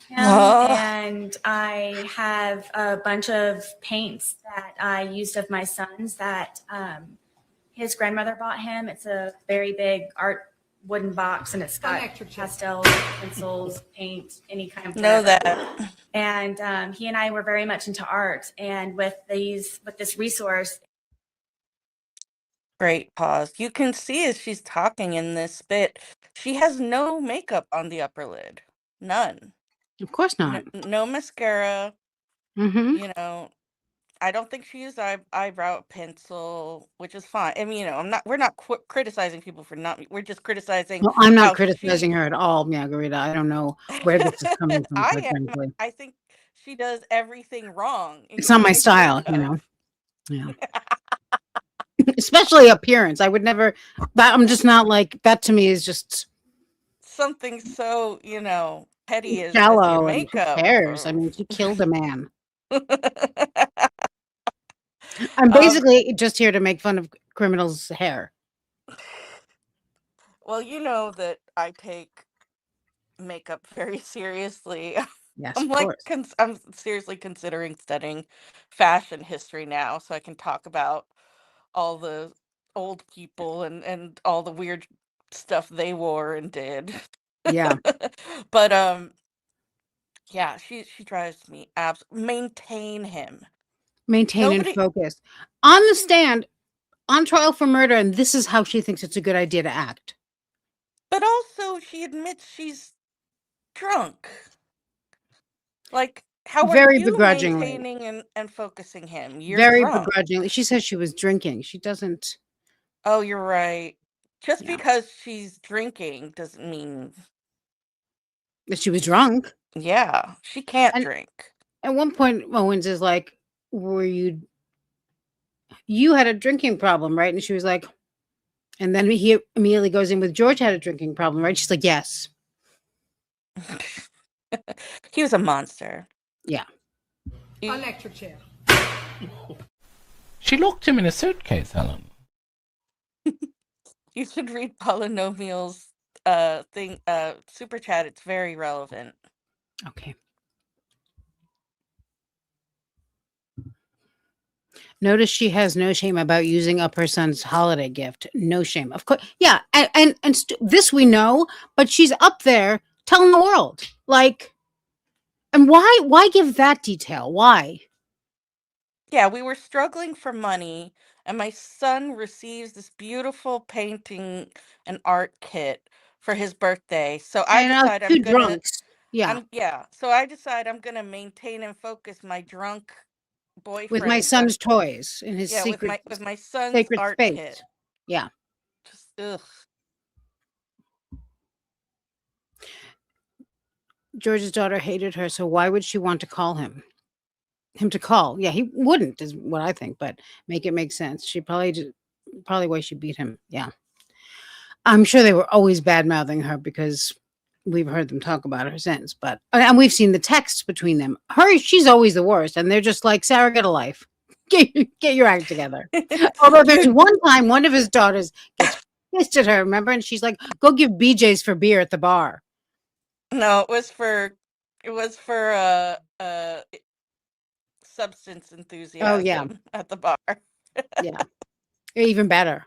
S6: him, and I have a bunch of paints that I used of my son's that his grandmother bought him. It's a very big art wooden box, and it's got pastels, pencils, paint, any kind of
S2: Know
S6: whatever.
S2: that.
S6: And he and I were very much into art, and with this resource.
S2: Great pause. You can see as she's talking in this bit, she has no makeup on the upper lid. None.
S1: Of course not.
S2: No mascara.
S1: Mm-hmm.
S2: You know, I don't think she used eyebrow pencil, which is fine. I mean, we're not criticizing people for not, we're just criticizing
S1: No, I'm
S2: how
S1: not criticizing her at all, Margarita. I don't know where this is coming from,
S2: I
S1: quite
S2: am.
S1: frankly.
S2: I think she does everything wrong.
S1: It's not my
S2: including
S1: style, you
S2: makeup.
S1: know. Yeah. Especially appearance. I would never, but I'm just not like, that to me is just
S2: Something so, petty as your
S1: shallow, and who
S2: makeup.
S1: cares? I mean, she killed a man. I'm
S2: Um,
S1: basically just here to make fun of criminals' hair.
S2: Well, you know that I take makeup very seriously.
S1: Yes,
S2: I'm
S1: of
S2: like,
S1: course.
S2: I'm seriously considering studying fashion history now so I can talk about all the old people and all the weird stuff they wore and did.
S1: Yeah.
S2: But yeah, she drives me maintain him.
S1: Maintain and
S2: Nobody,
S1: focus. On the stand, on trial for murder, and this is how she thinks it's a good idea to act.
S2: but also she admits she's drunk. Like, how are
S1: Very
S2: you
S1: begrudgingly.
S2: maintaining and focusing him? You're
S1: Very
S2: drunk.
S1: begrudgingly. She says she was drinking. She doesn't.
S2: Oh, you're right. Just
S1: Yeah.
S2: because she's drinking doesn't mean,
S1: That she was drunk.
S2: yeah, she can't
S1: And
S2: drink.
S1: at one point, Owens is like, "Were you had a drinking problem, right?" And she was like, and then he immediately goes in with George had a drinking problem, right? She's like, "Yes."
S2: He was a monster.
S1: Yeah.
S5: Electric chair. She locked him in a suitcase, Helen.
S2: You should read Polynomial's super chat. It's very relevant.
S1: Okay. Notice she has no shame about using up her son's holiday gift. No shame. Of course. Yeah. And this we know, but she's up there telling the world. Like, and why give that detail? Why?
S2: Yeah, we were struggling for money, and my son receives this beautiful painting and art kit for his birthday. So I
S1: And us
S2: decide I'm
S1: 2
S2: gonna
S1: drunks. Yeah,
S2: so I decide I'm gonna maintain and focus my drunk
S1: with my
S2: boyfriend
S1: son's toys in his
S2: with
S1: secret
S2: my son's
S1: sacred
S2: art
S1: space.
S2: kit.
S1: Yeah.
S2: Just ugh.
S1: George's daughter hated her, so why would she want to call him? Him to call? Yeah, he wouldn't, is what I think, but make it make sense. She probably why she beat him. Yeah. I'm sure they were always bad-mouthing her because we've heard them talk about her since, but and we've seen the texts between them. She's always the worst, and they're just like, "Sarah, get a life. Get your act together." Although there's
S2: You
S1: one time one of his daughters gets pissed at her, remember? And she's like, "Go give BJ's for beer at the bar."
S2: No, it was for substance
S1: Oh, yeah.
S2: enthusiasm at the bar.
S1: Yeah. Even better.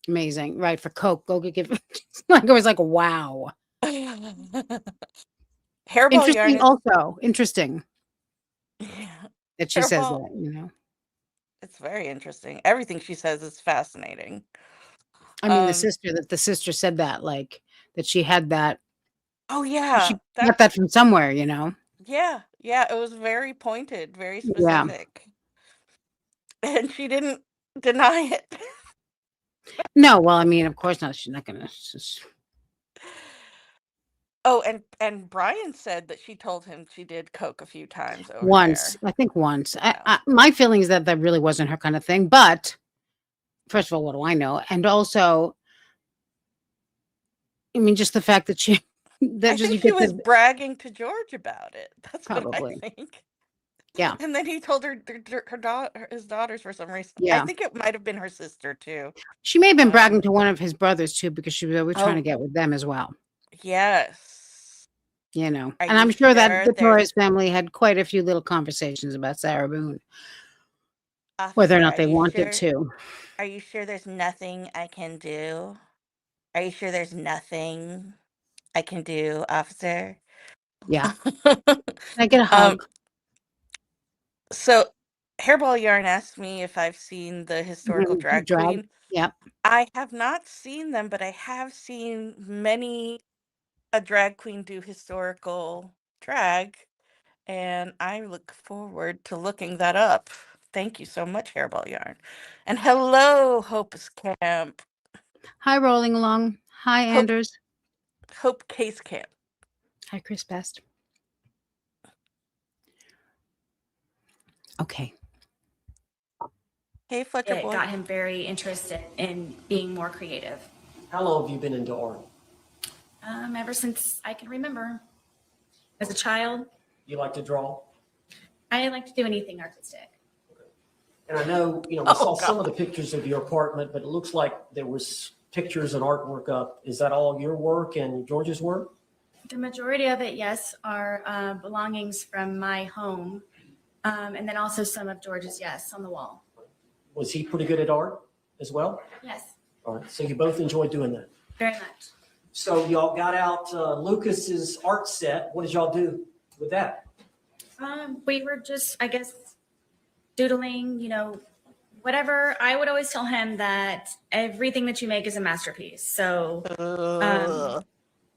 S1: Amazing. Right, for Coke. Go give like, it was like, wow.
S2: Hairball yarn
S1: Interesting
S2: is
S1: also. Interesting that she says
S2: hairball.
S1: that, you know?
S2: It's very interesting. Everything she says is fascinating.
S1: I mean,
S2: Um,
S1: the sister said that, like, that she had that
S2: oh yeah,
S1: she got that from somewhere, you know?
S2: yeah, it was very pointed, very
S1: Yeah.
S2: specific. And she didn't deny it.
S1: No, well, I mean, of course not. She's not gonna
S2: Oh, and Brian said that she told him she did coke a few times over
S1: once.
S2: there.
S1: I think once.
S2: Yeah.
S1: My feeling is that that really wasn't her kind of thing, but first of all, what do I know? And also, I mean, just the fact that she that
S2: I
S1: just
S2: think
S1: you
S2: she
S1: get
S2: was
S1: the
S2: bragging to George about it. That's what I
S1: probably.
S2: think.
S1: Yeah.
S2: And then he told his daughters for some reason. I
S1: Yeah.
S2: think it might have been her sister too.
S1: She may have been bragging
S2: Um,
S1: to one of his brothers too, because she was always trying to
S2: oh
S1: get with them as well,
S2: yes.
S1: you know.
S2: Are
S1: And
S2: you
S1: I'm sure that
S2: sure
S1: the Torres
S2: there's
S1: family had quite a few little conversations about Sarah Boone, whether or
S2: officer?
S1: not they wanted to.
S2: Are you sure there's nothing I can do? Are you sure there's nothing I can do, officer?
S1: Yeah. Can I get a
S2: um,
S1: hug?
S2: so Hairball Yarn asked me if I've seen the historical
S1: Mhm.
S2: drag
S1: Drag.
S2: queen.
S1: Yep.
S2: I have not seen them, but I have seen many a drag queen do historical drag, and I look forward to looking that up. Thank you so much, Hairball Yarn. And hello, Hope's Camp.
S1: Hi, Rolling Along. Hi,
S2: Hope
S1: Anders.
S2: Hope Case Camp.
S1: Hi, Chris Best. Okay.
S2: Hey, Fletcher
S4: It
S2: boy.
S4: got him very interested in being more creative.
S7: How long have you been into art?
S4: Ever since I can remember. As a child,
S7: You like to draw?
S4: I like to do anything artistic.
S7: And I know, we
S2: Oh,
S7: saw some of
S2: God.
S7: the pictures of your apartment, but it looks like there was pictures and artwork up. Is that all your work and George's work?
S4: The majority of it, yes, are belongings from my home. And then also some of George's, yes, on the wall.
S7: Was he pretty good at art as well?
S4: Yes,
S7: All right, so you both enjoy doing that.
S4: very much.
S7: So y'all got out Lucas's art set. What did y'all do with that?
S4: We were just, I guess, doodling, whatever. I would always tell him that everything that you make is a masterpiece. So
S2: Ugh.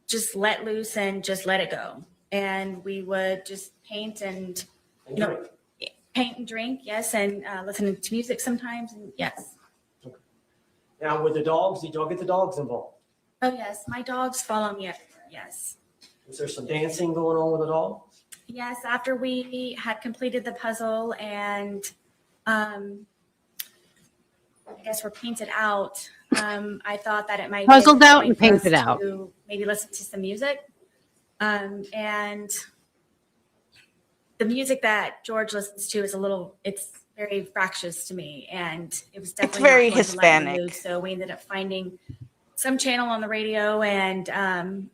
S4: just let loose and just let it go. And we would just paint and
S7: And
S4: you know,
S7: drink.
S4: paint and drink, yes, and listen to music sometimes, and yes.
S7: Now with the dogs, did y'all get the dogs involved?
S4: Oh yes, my dogs follow me everywhere. Yes,
S7: Was there some dancing going on with the dogs?
S4: yes. After we had completed the puzzle and I guess we're painted out, I thought that it might be a
S1: Puzzled
S4: good
S1: out
S4: point
S1: and
S4: for us
S1: painted out.
S4: to maybe listen to some music, and the music that George listens to is it's very fractious to me, and it was definitely
S2: very
S4: not going to lighten the
S2: Hispanic.
S4: mood. So we ended up finding some channel on the radio, and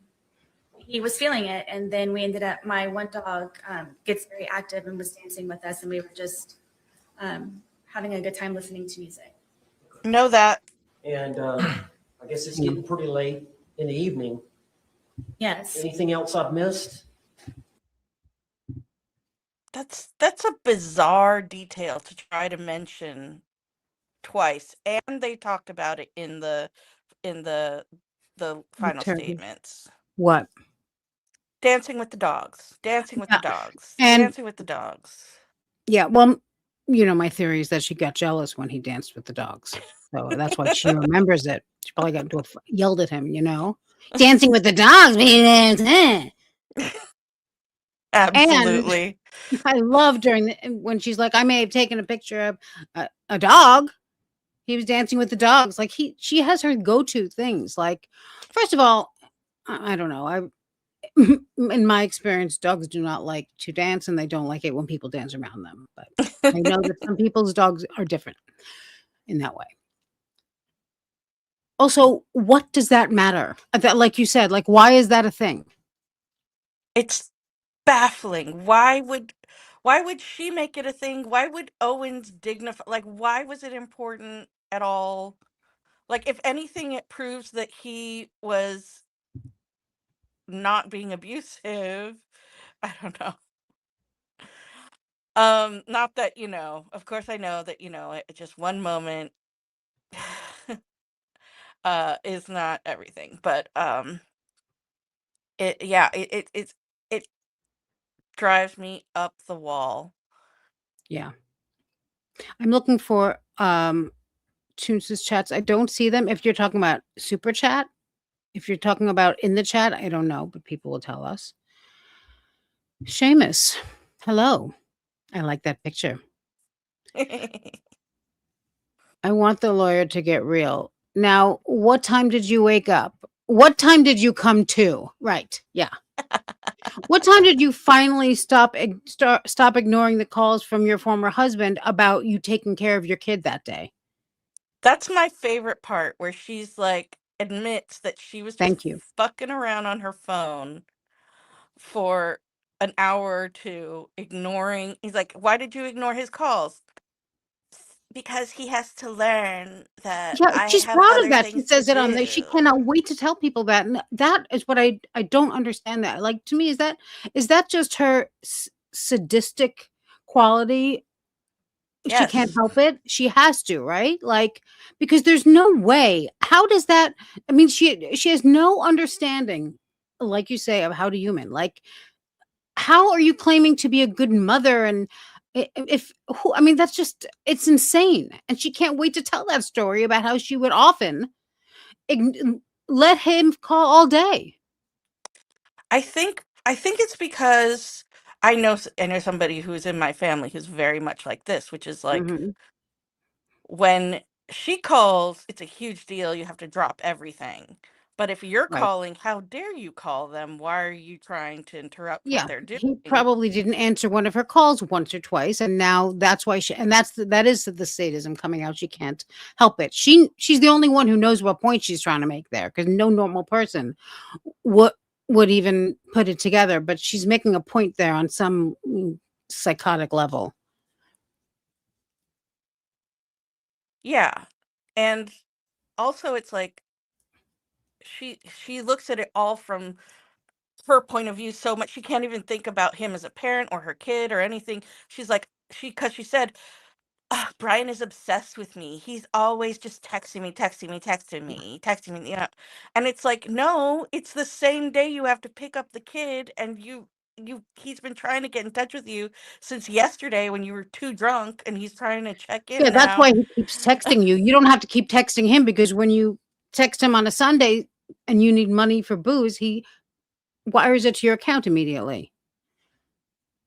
S4: he was feeling it. And then we ended up, my one dog gets very active and was dancing with us, and we were just having a good time listening to music.
S2: Know that.
S7: And I guess it's getting pretty late in the evening.
S4: Yes.
S7: Anything else I've missed?
S2: That's a bizarre detail to try to mention twice, and they talked about it in the final
S1: Terrible.
S2: statements.
S1: What?
S2: Dancing with the dogs, dancing with the
S1: Yeah.
S2: dogs,
S1: And
S2: dancing with the dogs.
S1: yeah, well, my theory is that she got jealous when he danced with the dogs. So that's why she remembers it. She probably got into yelled at him, dancing with the dogs. And
S2: Absolutely.
S1: I love when she's like, I may have taken a picture of a dog. He was dancing with the dogs. Like she has her go-to things. Like, first of all, I don't know. In my experience, dogs do not like to dance, and they don't like it when people dance around them. But I know that some people's dogs are different in that way. Also, what does that matter? That, like you said, like why is that a thing?
S2: It's baffling. Why would she make it a thing? Why would Owens dignify, like, why was it important at all? Like, if anything, it proves that he was not being abusive. I don't know. Not that, of course I know that, just one moment is not everything, but it drives me up the wall.
S1: Yeah, I'm looking for Tunes' chats. I don't see them. If you're talking about super chat, if you're talking about in the chat, I don't know, but people will tell us. Seamus, hello. I like that picture. I want the lawyer to get real. Now, what time did you wake up? What time did you come to? Right. Yeah. What time did you finally stop ignoring the calls from your former husband about you taking care of your kid that day?
S2: That's my favorite part, where she's like, admits that she was just
S1: Thank you.
S2: fucking around on her phone for an hour or two, ignoring. He's like, why did you ignore his calls? Because he has to learn that
S1: Yeah,
S2: I
S1: she's
S2: have
S1: proud of
S2: other
S1: that. She
S2: things to
S1: says it on there. She
S2: do.
S1: cannot wait to tell people that. And that is what I don't understand that. Like, to me, is that just her sadistic quality? She can't
S2: Yes.
S1: help it. She has to, right? Like, because there's no way. How does that? I mean, she has no understanding, like you say, of how to human. Like, how are you claiming to be a good mother? And if who? I mean, that's just it's insane. And she can't wait to tell that story about how she would often let him call all day.
S2: I think it's because I know somebody who's in my family who's very much like this, which is like,
S1: Mhm.
S2: when she calls, it's a huge deal. You have to drop everything. But if you're
S1: Right.
S2: calling, how dare you call them? Why are you trying to interrupt what
S1: Yeah,
S2: they're
S1: he
S2: doing?
S1: probably didn't answer one of her calls once or twice, and now that's why that is the sadism coming out. She can't help it. She's the only one who knows what point she's trying to make there, because no normal person would even put it together. But she's making a point there on some psychotic level.
S2: Yeah. And also, it's like, she looks at it all from her point of view so much, she can't even think about him as a parent or her kid or anything. She's like, because she said, "Ugh, Brian is obsessed with me. He's always just texting me, texting me, texting me, texting me." And it's like, no, it's the same day you have to pick up the kid, and he's been trying to get in touch with you since yesterday when you were too drunk, and he's trying to check in
S1: Yeah, that's why
S2: now.
S1: he keeps texting you. You don't have to keep texting him, because when you text him on a Sunday and you need money for booze, he wires it to your account immediately.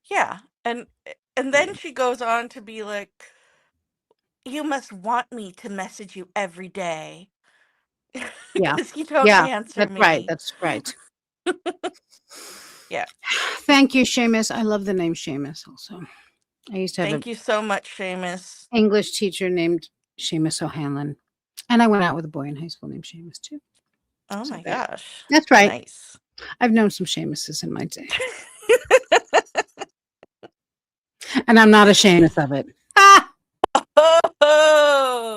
S2: Yeah. And then she goes on to be like, you must want me to message you every day
S1: Yeah.
S2: because you don't
S1: Yeah,
S2: answer
S1: that's right,
S2: me.
S1: that's right.
S2: Yeah.
S1: Thank you, Seamus. I love the name Seamus also. I used to have an
S2: Thank you so much, Seamus.
S1: English teacher named Seamus O'Hanlon, and I went out with a boy in high school named Seamus too.
S2: Oh
S1: So
S2: my gosh.
S1: that's right.
S2: Nice.
S1: I've known some Seamuses in my day, and I'm not ashamed of it. Ah!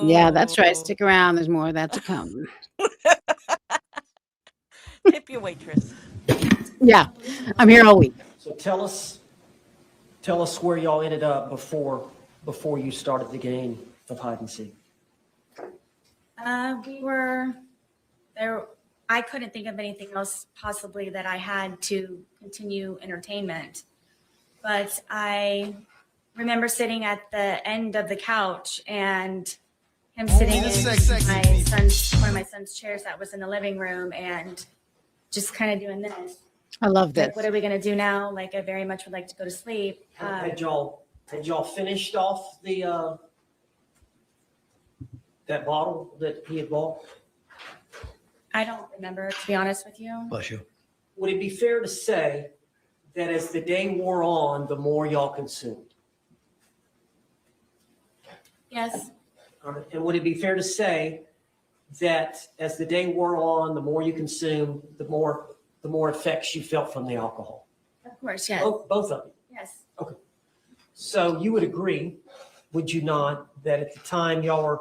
S1: Yeah, that's right.
S2: Oh.
S1: Stick around. There's more of that to come.
S2: Tip your waitress.
S1: Yeah, I'm here all week.
S7: So tell us where y'all ended up before you started the game of hide and seek.
S6: We were there. I couldn't think of anything else possibly that I had to continue entertainment. But I remember sitting at the end of the couch and him sitting in one of my son's chairs that was in the living room and just kind of doing this.
S1: I love this.
S6: Like, what are we going to do now? Like, I very much would like to go to sleep.
S7: Had y'all finished off the that bottle that he had bought?
S6: I don't remember, to be honest with you.
S3: Bless you.
S7: Would it be fair to say that as the day wore on, the more y'all consumed?
S6: Yes.
S7: And would it be fair to say that as the day wore on, the more you consumed, the more effects you felt from the alcohol?
S6: Of course, yes.
S7: Both of you.
S6: Yes.
S7: So you would agree, would you not, that at the time y'all were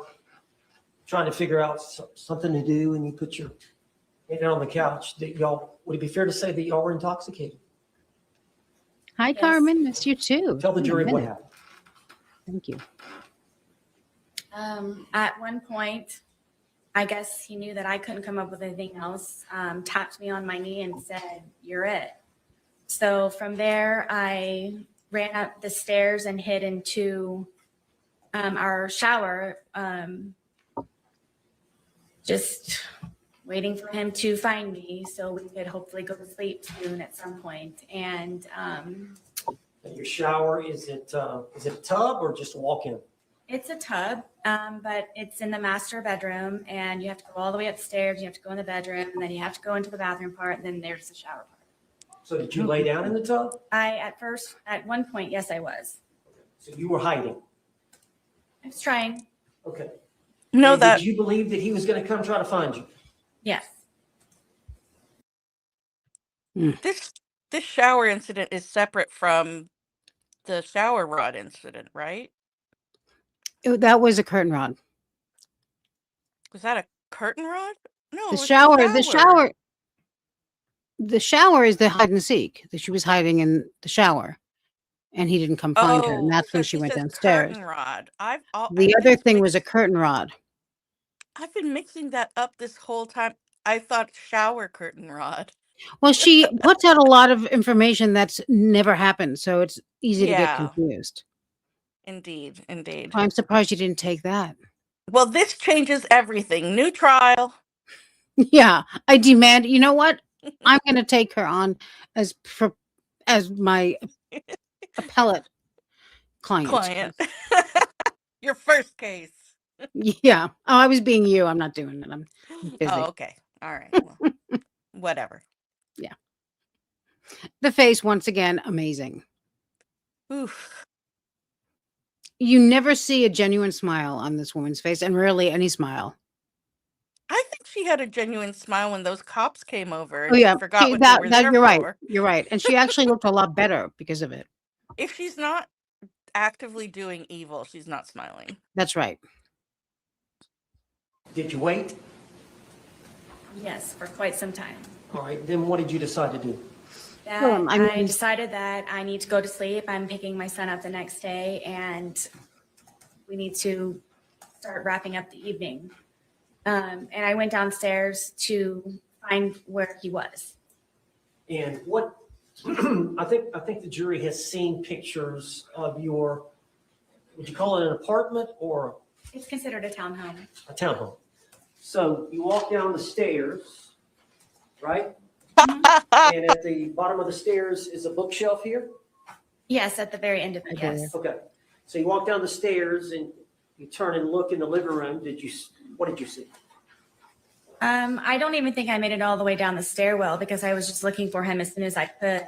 S7: trying to figure out something to do and you put your head on the couch, that would it be fair to say that y'all were intoxicated?
S1: Hi,
S6: Yes.
S1: Carmen. It's you too.
S7: Tell the jury what happened.
S1: Thank you.
S6: At one point, I guess he knew that I couldn't come up with anything else, tapped me on my knee and said, "You're it." So from there, I ran up the stairs and hid into our shower, just waiting for him to find me so we could hopefully go to sleep soon at some point. And
S7: Your shower, is it a tub or just a walk-in?
S6: it's a tub, but it's in the master bedroom, and you have to go all the way upstairs. You have to go in the bedroom, and then you have to go into the bathroom part, and then there's the shower part.
S7: So did you lay down in the tub?
S6: At one point, yes, I was.
S7: So you were hiding?
S6: I was trying.
S7: Okay.
S2: No,
S7: And
S2: that
S7: Did you believe that he was going to come try to find you?
S6: Yes.
S2: this shower incident is separate from the shower rod incident, right?
S1: That was a curtain rod.
S2: Was that a curtain rod? No,
S1: The
S2: it was
S1: the shower is the hide and seek that she was hiding in the shower and he didn't come find her. And that's
S2: so
S1: when she went
S2: says
S1: downstairs.
S2: curtain rod.
S1: The other thing was a curtain rod.
S2: I've been mixing that up this whole time. I thought shower curtain rod.
S1: Well, she puts out a lot of information that's never happened. So it's easy to get
S2: Yeah.
S1: confused.
S2: Indeed.
S1: I'm surprised you didn't take that.
S2: Well, this changes everything. New trial.
S1: Yeah, I demand. You know what? I'm going to take her on as my appellate client.
S2: Your first case.
S1: Yeah. Oh, I was being you. I'm not doing it. I'm busy.
S2: Oh, okay. All right. Well, whatever.
S1: The face, once again, amazing.
S2: Oof.
S1: You never see a genuine smile on this woman's face, and rarely any smile.
S2: I think she had a genuine smile when those cops came over.
S1: Oh
S2: And
S1: yeah,
S2: she forgot what they were there
S1: you're right.
S2: for.
S1: You're right, and she actually looked a lot better because of it.
S2: If she's not actively doing evil, she's not smiling.
S1: That's right.
S7: Did you wait?
S6: Yes, for quite some time.
S7: All right. Then what did you decide to do?
S1: Well, I
S6: I
S1: mean-
S6: decided that I need to go to sleep. I'm picking my son up the next day, and we need to start wrapping up the evening. And I went downstairs to find where he was.
S7: And what, I think the jury has seen pictures of your, would you call it an apartment or
S6: It's considered a townhome.
S7: a townhome? So you walk down the stairs, right? And at the bottom of the stairs is a bookshelf here?
S6: Yes, at the very end of it, yes.
S7: Okay. So you walk down the stairs and you turn and look in the living room. What did you see?
S6: I don't even think I made it all the way down the stairwell because I was just looking for him as soon as I could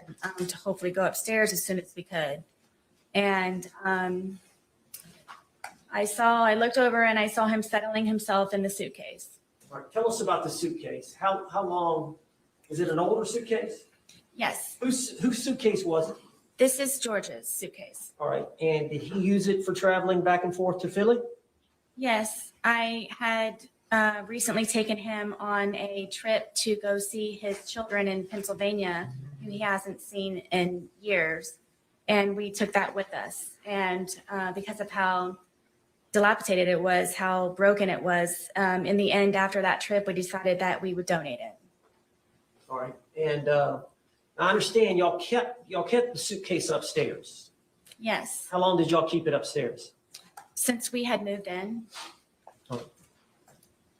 S6: to hopefully go upstairs as soon as we could. And I looked over and I saw him settling himself in the suitcase.
S7: All right, tell us about the suitcase. How long, is it an older suitcase?
S6: Yes,
S7: Whose suitcase was it?
S6: this is George's suitcase.
S7: All right, and did he use it for traveling back and forth to Philly?
S6: Yes, I had recently taken him on a trip to go see his children in Pennsylvania, who he hasn't seen in years. And we took that with us. And because of how
S4: dilapidated it was, how broken it was. In the end, after that trip, we decided that we would donate it.
S7: All right. And I understand y'all kept the suitcase upstairs.
S4: Yes,
S7: How long did y'all keep it upstairs?
S4: since we had moved in.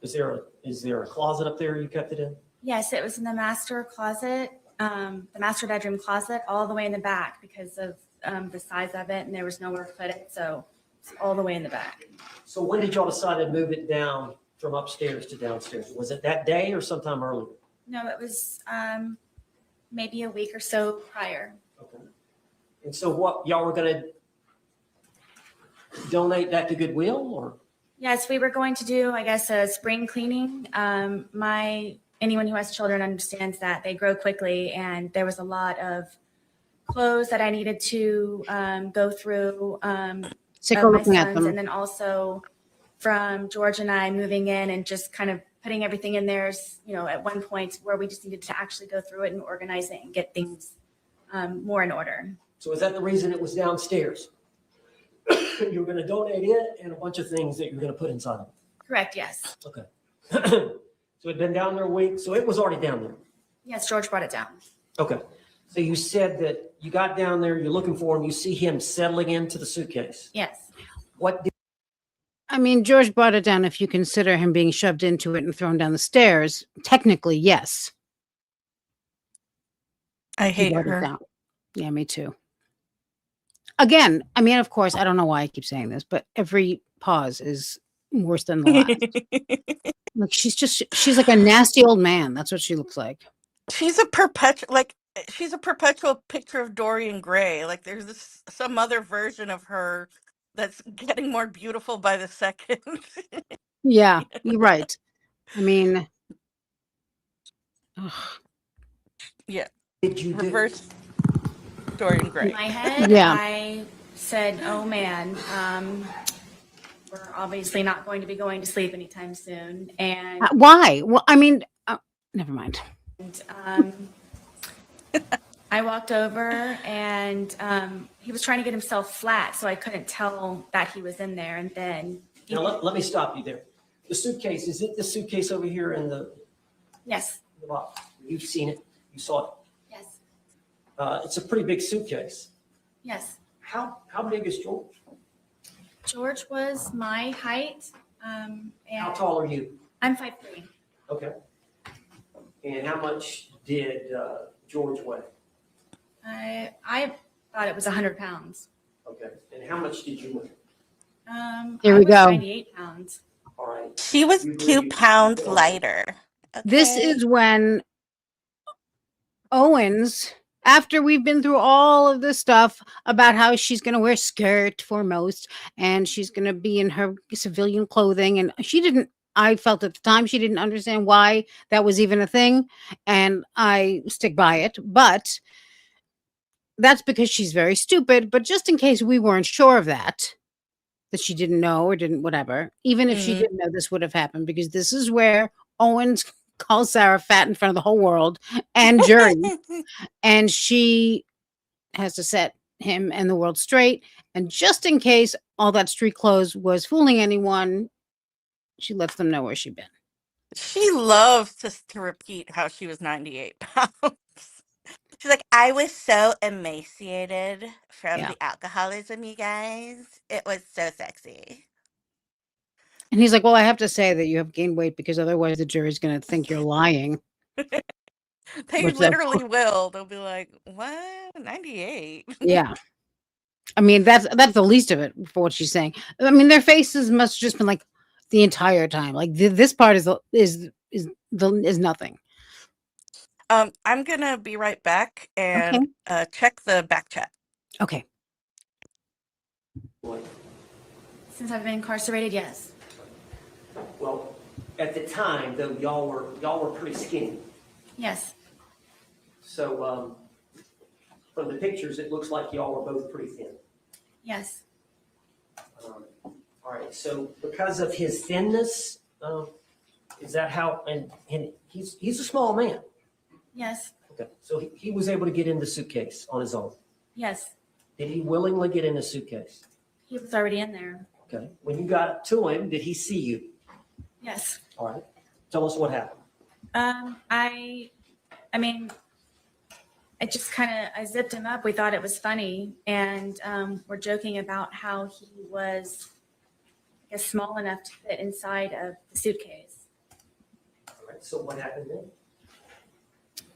S7: Is there a closet up there you kept it in?
S4: Yes, it was in the master closet, the master bedroom closet, all the way in the back because of the size of it, and there was nowhere to put it, so it's all the way in the back.
S7: So when did y'all decide to move it down from upstairs to downstairs? Was it that day or sometime earlier?
S4: No, it was maybe a week or so prior.
S7: Okay. And so what, y'all were gonna donate that to Goodwill or?
S4: Yes, we were going to do, I guess, a spring cleaning. Anyone who has children understands that they grow quickly, and there was a lot of clothes that I needed to go through.
S1: Sick
S4: Of
S1: of
S4: my
S1: looking at
S4: sons,
S1: them.
S4: and then also from George and I moving in and just kind of putting everything in there, at one point where we just needed to actually go through it and organize it and get things more in order.
S7: So is that the reason it was downstairs? You were gonna donate it and a bunch of things that you're gonna put inside of it.
S4: Correct, yes.
S7: Okay. So it'd been down there a week, so it was already down there.
S4: Yes, George brought it down.
S7: Okay. So you said that you got down there, you're looking for him, you see him settling into the suitcase.
S4: Yes.
S7: What did
S1: I mean, George brought it down. If you consider him being shoved into it and thrown down the stairs, technically, yes.
S2: I
S1: He
S2: hate
S1: brought it
S2: her.
S1: down. Yeah, me too. Again, I mean, of course, I don't know why I keep saying this, but every pause is worse than the last. Like she's like a nasty old man. That's what she looks like.
S2: She's a perpetual picture of Dorian Gray. Like there's some other version of her that's getting more beautiful by the second.
S1: Yeah, you're right. I mean, ugh.
S2: Yeah,
S7: you do?
S2: reverse Dorian Gray.
S4: In my head,
S1: Yeah.
S4: I said, oh man, we're obviously not going to be going to sleep anytime soon. And
S1: Why? Well, I mean, never mind.
S4: I walked over and he was trying to get himself flat, so I couldn't tell that he was in there. And then,
S7: Now, let me stop you there. The suitcase, is it the suitcase over here in the
S4: yes,
S7: box? You've seen it, you saw it.
S4: yes,
S7: It's a pretty big suitcase.
S4: yes.
S7: How big is George?
S4: George was my height. And
S7: How tall are you?
S4: I'm 5'3".
S7: Okay. And how much did George weigh?
S4: I thought it was 100 pounds.
S7: Okay. And how much did you weigh?
S1: Here
S4: I
S1: we
S4: was
S1: go.
S4: 98 pounds.
S7: All right.
S2: She was
S7: You
S2: 2
S7: really-
S2: pounds lighter.
S1: This
S2: okay?
S1: is when Owens, after we've been through all of this stuff about how she's going to wear skirt foremost and she's going to be in her civilian clothing, and I felt at the time she didn't understand why that was even a thing, and I stick by it. But that's because she's very stupid. But just in case we weren't sure of that she didn't know or didn't whatever, even if she
S2: Mhm.
S1: didn't know this would have happened, because this is where Owens calls Sarah fat in front of the whole world and jury, and she has to set him and the world straight. And just in case all that street clothes was fooling anyone, she lets them know where she'd been.
S2: She loves to repeat how she was 98 pounds. She's like, I was so emaciated from
S1: Yeah.
S2: the alcoholism, you guys. It was so sexy.
S1: And he's like, well, I have to say that you have gained weight because otherwise the jury's going to think you're lying.
S2: They
S1: Which, of
S2: literally will. They'll be like, what? 98?
S1: Yeah. I mean, that's the least of it for what she's saying. I mean, their faces must have just been like the entire time. Like this part is nothing.
S2: I'm gonna be right back and check the back chat.
S1: Okay.
S4: Since I've been incarcerated, yes.
S7: Well, at the time, though, y'all were pretty skinny.
S4: Yes.
S7: So from the pictures, it looks like y'all were both pretty thin.
S4: Yes.
S7: All right. So because of his thinness, is that how? And he's a small man.
S4: Yes.
S7: Okay. So he was able to get in the suitcase on his own.
S4: Yes.
S7: Did he willingly get in the suitcase?
S4: He was already in there.
S7: Okay. When you got to him, did he see you?
S6: Yes.
S7: All right. Tell us what happened.
S6: I mean, I zipped him up. We thought it was funny. And we're joking about how he was, I guess, small enough to fit inside of the suitcase.
S7: All right. So what happened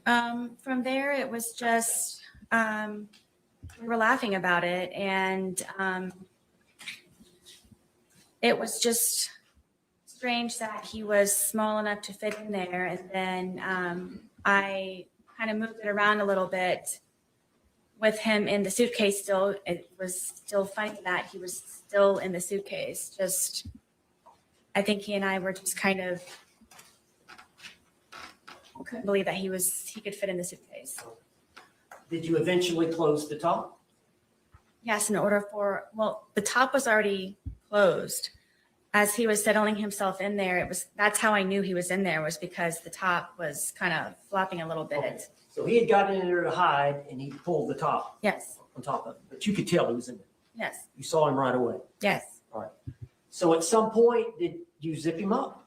S7: then?
S6: From there, it was just, we were laughing about it. And it was just strange that he was small enough to fit in there. And then I kind of moved it around a little bit with him in the suitcase still. It was still funny that he was still in the suitcase. Just, I think he and I were just kind of, couldn't believe that he could fit in the suitcase.
S7: Did you eventually close the top?
S6: Yes, the top was already closed. As he was settling himself in there, that's how I knew he was in there, was because the top was kind of flopping a little bit.
S7: Okay. So he had gotten in there to hide and he pulled the top
S6: Yes,
S7: on top of it. But you could tell he was in there.
S6: yes,
S7: You saw him right away.
S6: yes,
S7: All right. So at some point, did you zip him up?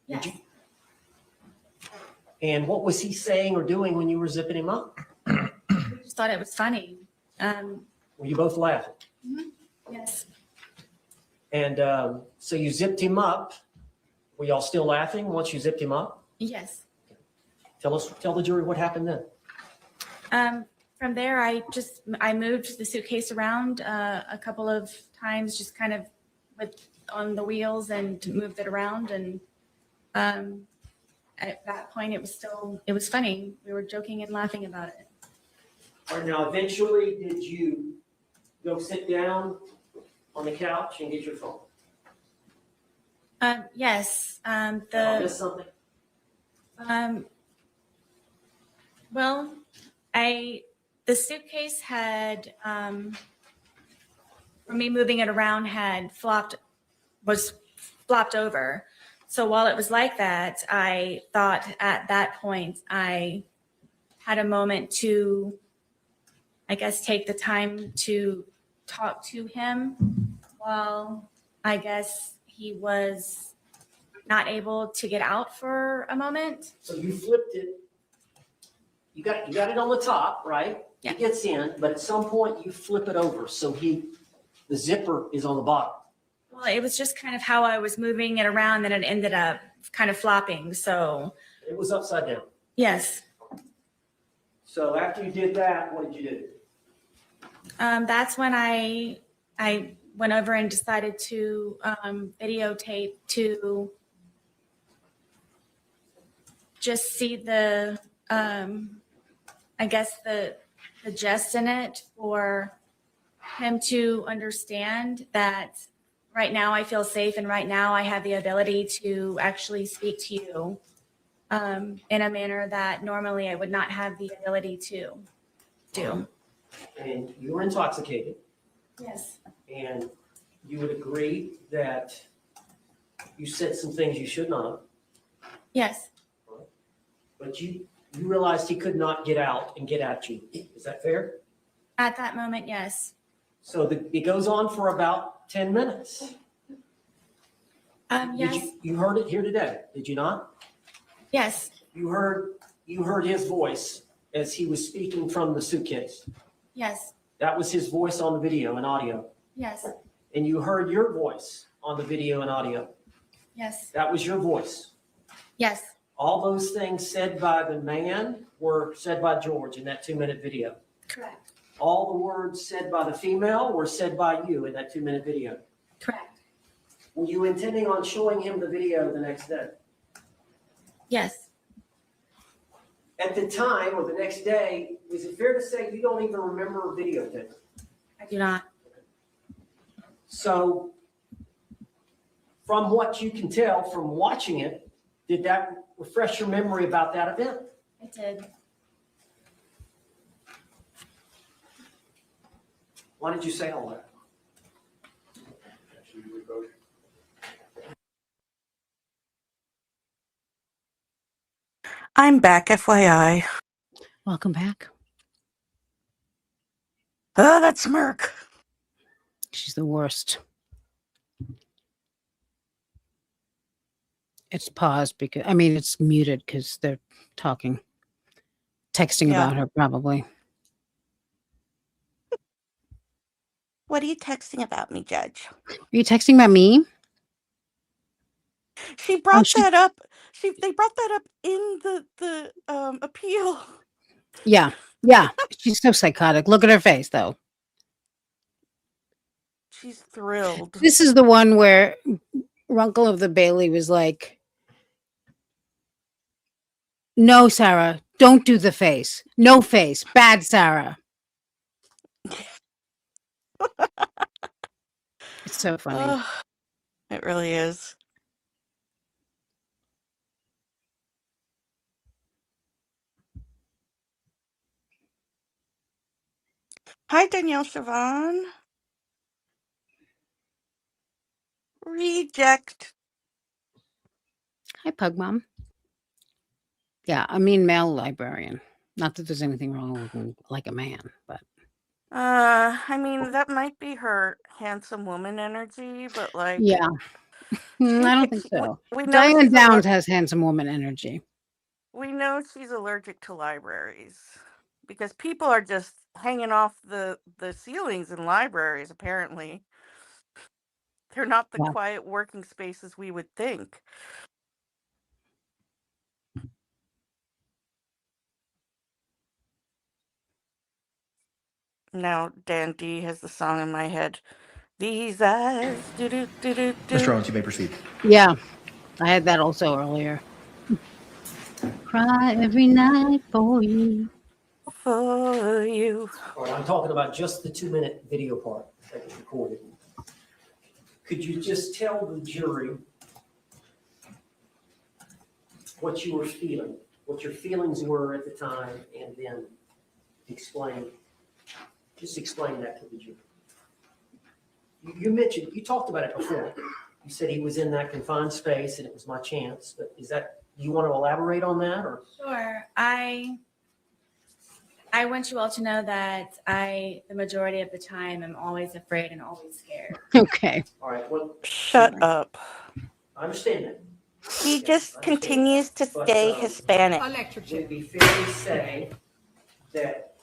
S6: yes.
S7: Did you? And what was he saying or doing when you were zipping him up?
S6: We just thought it was funny.
S7: Were you both laughing?
S6: Yes,
S7: And so you zipped him up. Were y'all still laughing once you zipped him up?
S6: yes.
S7: Tell the jury what happened then.
S6: From there, I moved the suitcase around a couple of times, just kind of on the wheels, and moved it around. And at that point, it was funny. We were joking and laughing about it.
S7: All right, now eventually, did you go sit down on the couch and get your phone?
S6: Yes.
S7: Did I miss something?
S6: Well, the suitcase had, for me moving it around, was flopped over. So while it was like that, I thought at that point I had a moment to, I guess, take the time to talk to him while I guess he was not able to get out for a moment.
S7: So you flipped it. You got it on the top, right?
S6: Yeah.
S7: It gets in, but at some point you flip it over so the zipper is on the bottom.
S6: Well, it was just kind of how I was moving it around, and it ended up kind of flopping. So
S7: It was upside down.
S6: yes,
S7: So after you did that, what did you do?
S6: that's when I went over and decided to videotape to just see the I guess the jest in it, for him to understand that right now I feel safe, and right now I have the ability to actually speak to you in a manner that normally I would not have the ability to do.
S7: And you were intoxicated,
S6: Yes.
S7: and you would agree that you said some things you should not,
S6: Yes.
S7: but you realized he could not get out and get at you. Is that fair?
S6: At that moment, yes.
S7: So it goes on for about 10 minutes.
S6: Yes.
S7: You heard it here today, did you not?
S6: Yes.
S7: You heard his voice as he was speaking from the suitcase.
S6: Yes.
S7: That was his voice on the video and audio.
S6: Yes.
S7: And you heard your voice on the video and audio.
S6: Yes.
S7: That was your voice.
S6: Yes.
S7: All those things said by the man were said by George in that 2-minute video.
S6: Correct.
S7: All the words said by the female were said by you in that 2-minute video.
S6: Correct.
S7: Were you intending on showing him the video the next day?
S6: Yes.
S7: At the time or the next day, is it fair to say you don't even remember videotape?
S6: I do not.
S7: So from what you can tell from watching it, did that refresh your memory about that event?
S6: It did.
S7: Why did you say all that?
S2: I'm back, FYI.
S1: Welcome back.
S2: Oh, that smirk.
S1: She's the worst. it's paused because I mean it's muted because they're talking, texting
S2: Yeah.
S1: about her probably.
S2: What are you texting about me, Judge?
S1: Are you texting about me?
S2: She
S1: Oh,
S2: brought
S1: she,
S2: that up. They brought that up in the appeal.
S1: yeah, yeah. She's so psychotic. Look at her face, though.
S2: She's thrilled.
S1: This is the one where Runkle of the Bailey was like, "No, Sarah, don't do the face. No face. Bad, Sarah." It's so funny.
S2: Ugh, it really is. Hi, Danielle Siobhan. Reject.
S1: Hi, Pug Mom. Yeah, I mean, male librarian. Not that there's anything wrong with looking like a man, but
S2: I mean, that might be her handsome woman energy, but like,
S1: yeah, I don't think
S2: she
S1: so.
S2: we know
S1: Diane
S2: she's
S1: Downs has handsome woman energy.
S2: we know she's allergic to libraries because people are just hanging off the ceilings in libraries. Apparently, they're not the
S1: Yeah.
S2: quiet working spaces we would think. Now Dan D has the song in my head. These eyes, do do do do
S3: Mr.
S2: do.
S3: Owens, you may proceed.
S1: Yeah, I had that also earlier. Cry every night for you.
S2: For you.
S7: All right, I'm talking about just the 2-minute video part that was recorded. Could you just tell the jury what you were feeling, what your feelings were at the time, and then explain that to the jury? You mentioned, you talked about it before. You said he was in that confined space and it was my chance, but do you want to elaborate on that or?
S6: Sure. I want you all to know that the majority of the time, am always afraid and always scared.
S1: Okay.
S7: All right, well,
S2: Shut up.
S7: I understand that.
S2: He
S7: Yes,
S2: just
S7: I understand
S2: continues to
S7: that. But,
S2: stay Hispanic.
S5: Electric
S7: would
S5: chair.
S7: it be fair to say that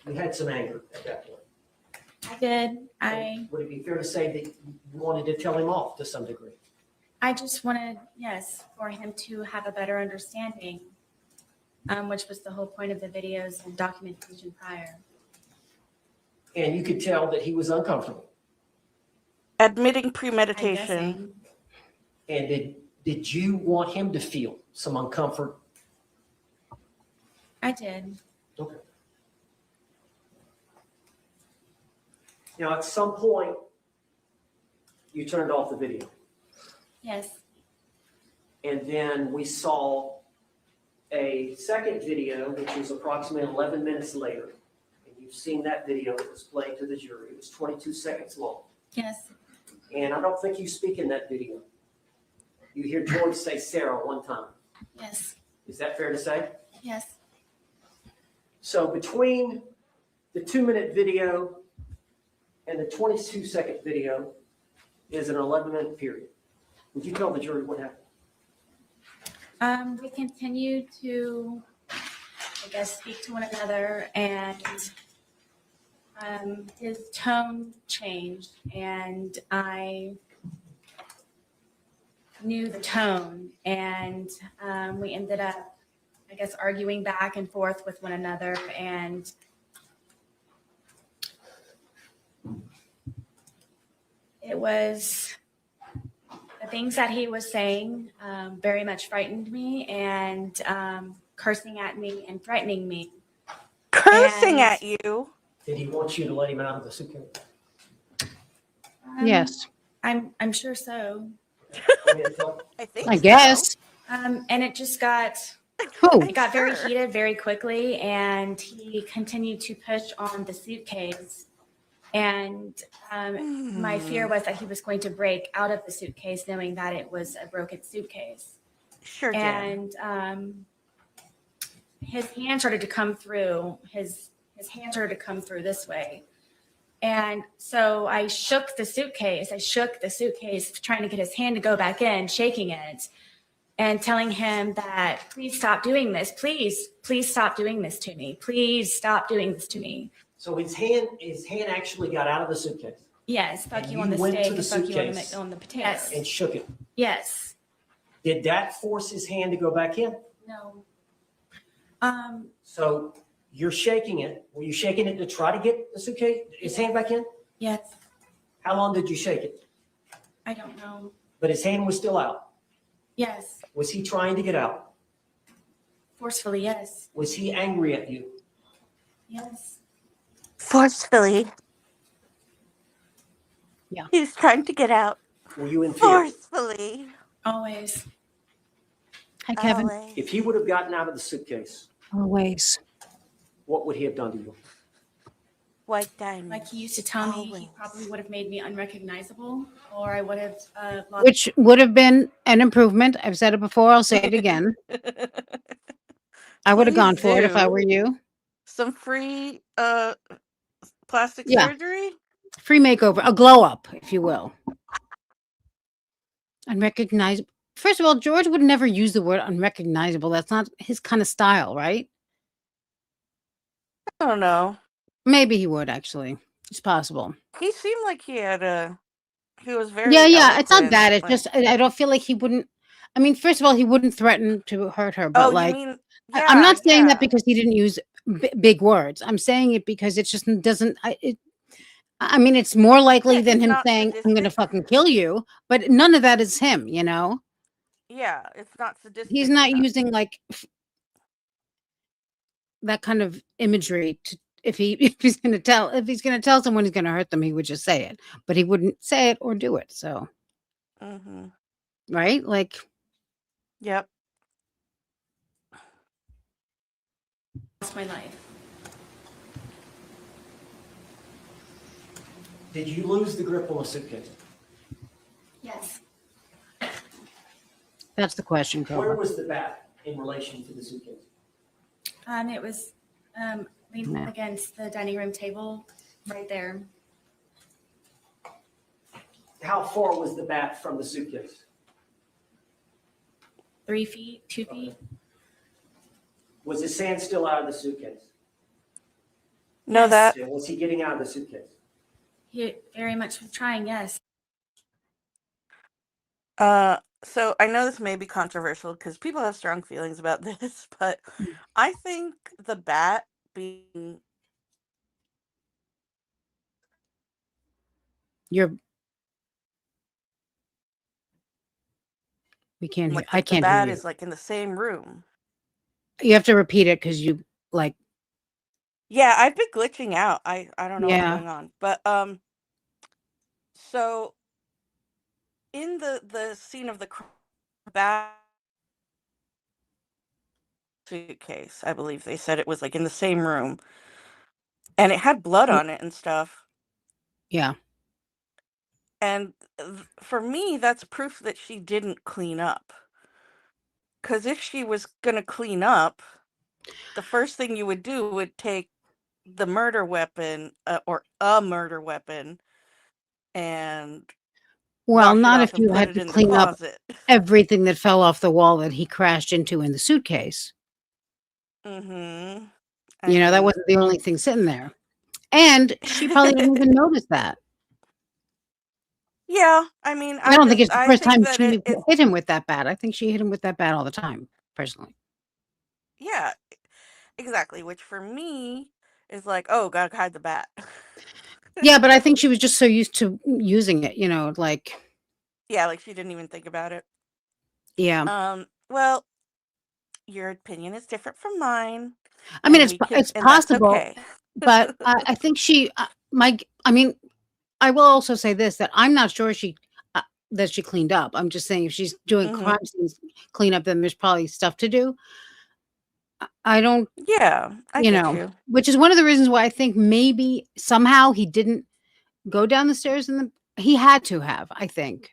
S7: you had some anger at that point?
S6: I did.
S7: Would it be fair to say that you wanted to tell him off to some degree?
S6: I just wanted, yes, for him to have a better understanding, which was the whole point of the videos and documentation prior.
S7: And you could tell that he was uncomfortable.
S2: Admitting
S6: I'm
S2: premeditation.
S6: guessing.
S7: And did you want him to feel some uncomfort?
S6: I did.
S7: Okay. Now, at some point, you turned off the video.
S6: Yes.
S7: And then we saw a second video, which was approximately 11 minutes later. And you've seen that video that was played to the jury. It was 22 seconds long.
S6: Yes.
S7: And I don't think you speak in that video. You hear George say Sarah one time.
S6: Yes.
S7: Is that fair to say?
S6: Yes.
S7: So between the 2-minute video and the 22-second video is an 11-minute period. Would you tell the jury what happened?
S6: We continued to, I guess, speak to one another, and his tone changed, and I knew the tone, and we ended up, I guess, arguing back and forth with one another, and it was the things that he was saying very much frightened me, and cursing at me and threatening me.
S2: Cursing
S6: And-
S2: at you.
S7: Did he want you to let him out of the suitcase?
S1: Yes,
S6: I'm sure so.
S2: I think
S1: I
S2: so.
S1: guess.
S6: And it just got
S1: Oh,
S6: it got very
S2: Sure.
S6: heated very quickly, and he continued to push on the suitcase. And my fear was that he was going to break out of the suitcase, knowing that it was a broken suitcase.
S2: Sure, Jan.
S6: And his hand started to come through. His hand started to come through this way,
S4: And so I shook the suitcase. Trying to get his hand to go back in, shaking it and telling him that, please stop doing this. Please stop doing this to me. Please stop doing this to me.
S7: So his hand actually got out of the suitcase
S4: Yes, fuck
S7: And
S4: you
S7: you
S4: on the
S7: went to
S4: steak
S7: the
S4: and fuck you
S7: suitcase
S4: on the potato.
S6: Yes.
S7: and shook it.
S4: Yes.
S7: Did that force his hand to go back in?
S4: No.
S7: So you're shaking it. Were you shaking it to try to get the suitcase, his hand back in?
S4: Yes.
S7: How long did you shake it?
S4: I don't know.
S7: But his hand was still out.
S4: Yes.
S7: Was he trying to get out?
S4: Forcefully, yes.
S7: Was he angry at you?
S4: Yes.
S2: Forcefully.
S1: Yeah.
S2: He was trying to get out.
S7: Were you in fear?
S2: Forcefully.
S4: Always.
S1: Hi, Kevin.
S2: Always.
S7: If he would have gotten out of the suitcase,
S1: Always.
S7: what would he have done to you?
S2: White diamond.
S4: Like he used to tell me, he
S2: Always.
S4: probably would have made me unrecognizable, or I would have lost.
S1: Which would have been an improvement. I've said it before. I'll say it again. I would have
S2: Please
S1: gone for it if I
S2: do.
S1: were you.
S2: Some free plastic
S1: Yeah.
S2: surgery?
S1: Free makeover, a glow up, if you will. Unrecognizable. First of all, George would never use the word unrecognizable. That's not his kind of style, right?
S2: I don't know.
S1: Maybe he would actually. It's possible.
S2: He seemed like he was very
S1: Yeah. It's not
S2: eloquent,
S1: that. It's
S2: like-
S1: just I don't feel like he wouldn't. I mean, first of all, he wouldn't threaten to hurt her. But
S2: Oh,
S1: like,
S2: you mean
S1: I'm not saying
S2: yeah.
S1: that because he didn't use big words. I'm saying it because it just doesn't. I mean, it's more likely
S2: Yeah,
S1: than
S2: it's
S1: him
S2: not
S1: saying, "I'm going to
S2: sadistic.
S1: fucking kill you." But none of that is him. You know,
S2: Yeah, it's not sadistic.
S1: he's not
S2: enough.
S1: using like that kind of imagery to. If he's going to tell someone he's going to hurt them, he would just say it. But he wouldn't say it or do it. So,
S2: Mhm.
S1: right? Like,
S2: Yep.
S4: my life.
S7: Did you lose the grip on the suitcase?
S4: Yes.
S1: that's the question,
S7: Where
S1: Cobra.
S7: was the bat in relation to the suitcase?
S4: It was leaning
S1: Yeah.
S4: against the dining room table right there.
S7: How far was the bat from the suitcase?
S4: 3 feet, 2 feet.
S7: Was his hand still out of the suitcase?
S2: No,
S4: Yes.
S2: that
S7: Yeah, was he getting out of the suitcase?
S4: He very much was trying, yes.
S2: so I know this may be controversial because people have strong feelings about this, but I think the bat being
S1: We can't hear.
S2: like
S1: I
S2: the
S1: can't hear
S2: bat
S1: you.
S2: is like in the same room.
S1: You have to repeat it because you like.
S2: Yeah, I've been glitching out. I don't know
S1: Yeah.
S2: what's going on. But so in the scene of the bat suitcase, I believe they said it was like in the same room. And it had blood on it and stuff.
S1: Yeah.
S2: And for me, that's proof that she didn't clean up. Because if she was going to clean up, the first thing you would do would take the murder weapon or a murder weapon and
S1: Well,
S2: wash it
S1: not
S2: off
S1: if
S2: and
S1: you
S2: put
S1: had
S2: it
S1: to
S2: in the
S1: clean up
S2: closet.
S1: everything that fell off the wall that he crashed into in the suitcase.
S2: Mm-hmm.
S1: You know, that wasn't the only thing sitting there. And she probably didn't even notice that.
S2: Yeah, I mean,
S1: I don't think it's the first time
S2: that
S1: she
S2: it's
S1: hit him with that bat. I think she hit him with that bat all the time, personally.
S2: yeah, exactly. Which for me is like, oh, gotta hide the bat.
S1: Yeah, but I think she was just so used to using it, you know, like,
S2: Yeah, like she didn't even think about it.
S1: yeah.
S2: Well, your opinion is different from mine.
S1: I mean,
S2: and
S1: it's
S2: and that's
S1: possible,
S2: okay.
S1: but I think I mean, I will also say this, that I'm not sure that she cleaned up. I'm just saying if she's doing
S2: Mhm.
S1: crime scenes cleanup, then there's probably stuff to do. I don't,
S2: Yeah, I
S1: you
S2: get
S1: know,
S2: you.
S1: which is one of the reasons why I think maybe somehow he didn't go down the stairs he had to have, I think.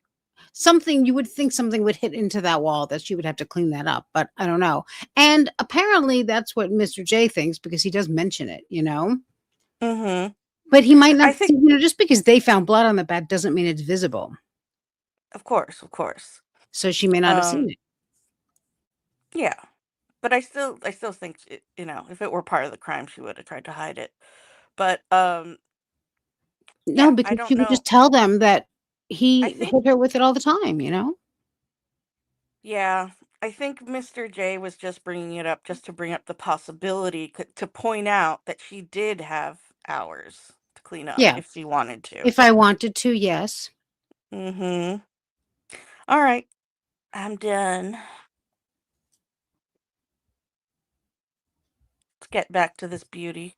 S1: You would think something would hit into that wall that she would have to clean that up, but I don't know. And apparently that's what Mr. J thinks because he does mention it, you know?
S2: Mm-hmm.
S1: But he might not
S2: I think,
S1: see, just because they found blood on the bat doesn't mean it's visible.
S2: of course.
S1: So she may not have seen it.
S2: Yeah, but I still think if it were part of the crime, she would have tried to hide it. But
S1: No,
S2: yeah, I
S1: because
S2: don't
S1: she would
S2: know.
S1: just tell them that
S2: I
S1: he
S2: think
S1: hit her with it all the time,
S2: Yeah, I think Mr. J was just bringing it up just to bring up the possibility to point out that she did have hours to clean up
S1: Yeah.
S2: if she wanted to.
S1: If I wanted to, yes.
S2: Mm-hmm. All right, I'm done. Let's get back to this beauty.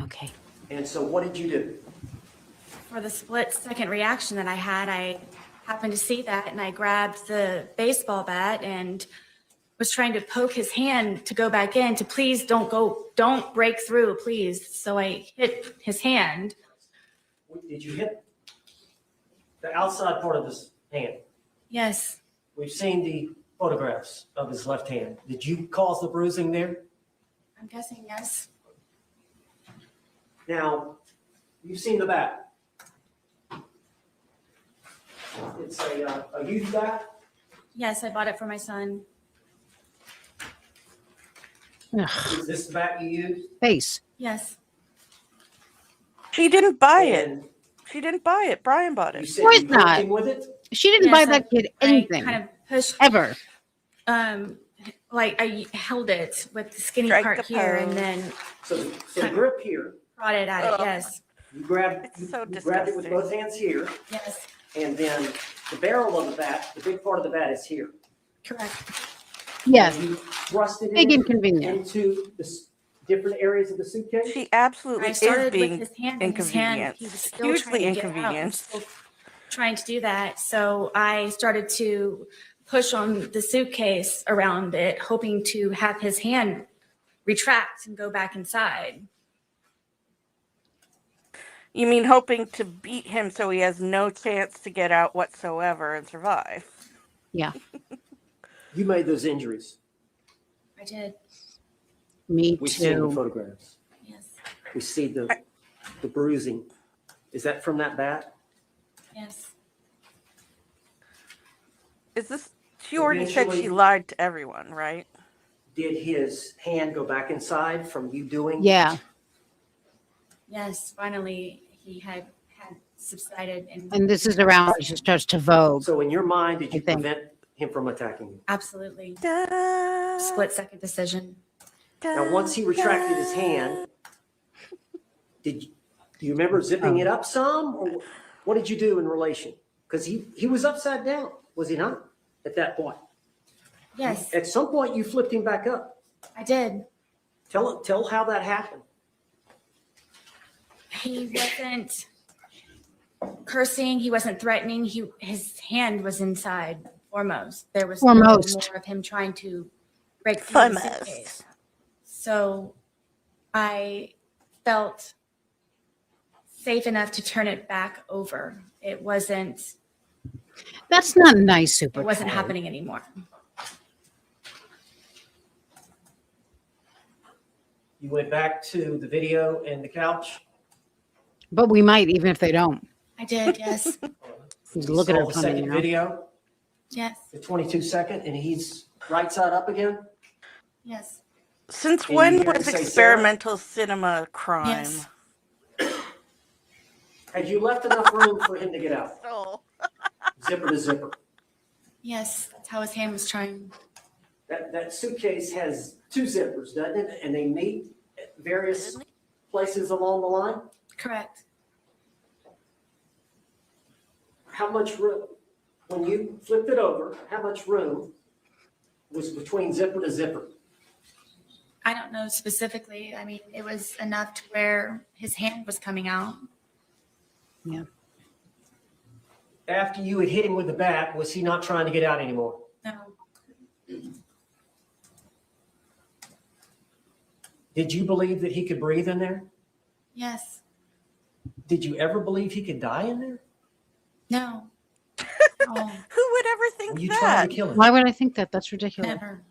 S1: Okay.
S7: And so what did you do?
S4: For the split second reaction that I had, I happened to see that and I grabbed the baseball bat and was trying to poke his hand to go back in to please don't break through, please. So I hit his hand.
S7: Did you hit the outside part of his hand?
S4: Yes,
S7: We've seen the photographs of his left hand. Did you cause the bruising there?
S4: I'm guessing yes.
S7: Now, you've seen the bat. It's a youth bat.
S4: Yes, I bought it for my son.
S1: Ugh,
S7: Is this the bat you used?
S1: face.
S4: Yes,
S2: She didn't buy it.
S7: And
S2: She didn't buy it. Brian bought
S7: you
S2: it.
S7: said
S1: Of
S7: you
S1: course not.
S7: poked him with it?
S1: She didn't
S4: yes,
S1: buy that kid anything.
S4: I kind of pushed,
S1: Ever.
S4: like I held it with the skinny
S2: Strike
S4: part
S2: the
S4: here and
S2: pose.
S4: then
S7: So the grip here,
S4: prodded at it.
S2: Ugh.
S4: Yes,
S7: you grabbed,
S2: It's so
S7: you grabbed it with
S2: disgusting.
S7: both hands here,
S4: yes,
S7: and then the barrel of the bat, the big part of the bat is here.
S4: correct.
S1: Yes.
S7: And you thrust it
S1: Big
S7: in
S1: inconvenience.
S7: into the different areas of the suitcase?
S2: She absolutely
S4: I
S2: is
S4: started
S2: being
S4: with his hand and his hand, he was
S2: inconvenienced.
S4: still
S2: Hugely
S4: trying to get out. He was
S2: inconvenienced.
S4: still trying to do that. So I started to push on the suitcase around it, hoping to have his hand retract and go back inside.
S2: You mean hoping to beat him so he has no chance to get out whatsoever and survive?
S1: Yeah.
S7: You made those injuries.
S4: I did,
S1: Me
S7: We've seen the
S1: too.
S7: photographs.
S4: yes,
S7: We see the bruising. Is that from that bat?
S4: yes.
S2: Is this? She already said she
S7: Eventually-
S2: lied to everyone, right?
S7: Did his hand go back inside from you doing?
S1: Yeah.
S4: Yes, finally he had subsided and
S1: And this is around when she starts to vogue.
S7: So in your mind, did you
S1: I think.
S7: prevent him from attacking you?
S4: absolutely
S2: Da,
S4: split second decision.
S7: Now, once he retracted his hand, do you remember zipping it up some, or what did you do in relation? Because he was upside down, was he not, at that point?
S4: Yes,
S7: At some point, you flipped him back up.
S4: I did.
S7: Tell how that happened.
S4: He wasn't cursing. He wasn't threatening. His hand was inside foremost. There was no
S1: Foremost.
S4: more of him trying to break through the
S2: Foremost.
S4: suitcase. So I felt safe enough to turn it back over. It wasn't
S1: That's not nice, Super. Troy.
S4: happening anymore.
S7: You went back to the video and the couch.
S1: But we might, even if they don't.
S4: I did, yes.
S1: He's
S7: You
S1: looking
S7: saw
S1: at
S7: the
S1: something,
S7: second video,
S4: Yes,
S7: the 22-second, and he's right side up again.
S4: yes,
S2: Since
S7: Can you
S2: when
S7: hear him
S2: was
S7: say,
S2: experimental cinema a crime?
S4: yes.
S7: Had you left enough room for him to get out?
S2: Oh.
S7: Zipper to zipper.
S4: Yes, that's how his hand was trying.
S7: That suitcase has two zippers, doesn't it? And they meet at various places along the line.
S4: Correct.
S7: How much room, when you flipped it over, how much room was between zipper to zipper?
S4: I don't know specifically. I mean, it was enough to where his hand was coming out.
S1: Yeah.
S7: After you had hit him with the bat, was he not trying to get out anymore?
S4: No,
S7: Did you believe that he could breathe in there?
S4: yes,
S7: Did you ever believe he could die in there?
S4: no. Oh,
S2: Who would ever think
S7: Were you
S2: that?
S7: trying to kill him?
S1: Why would I think that? That's ridiculous.
S4: never.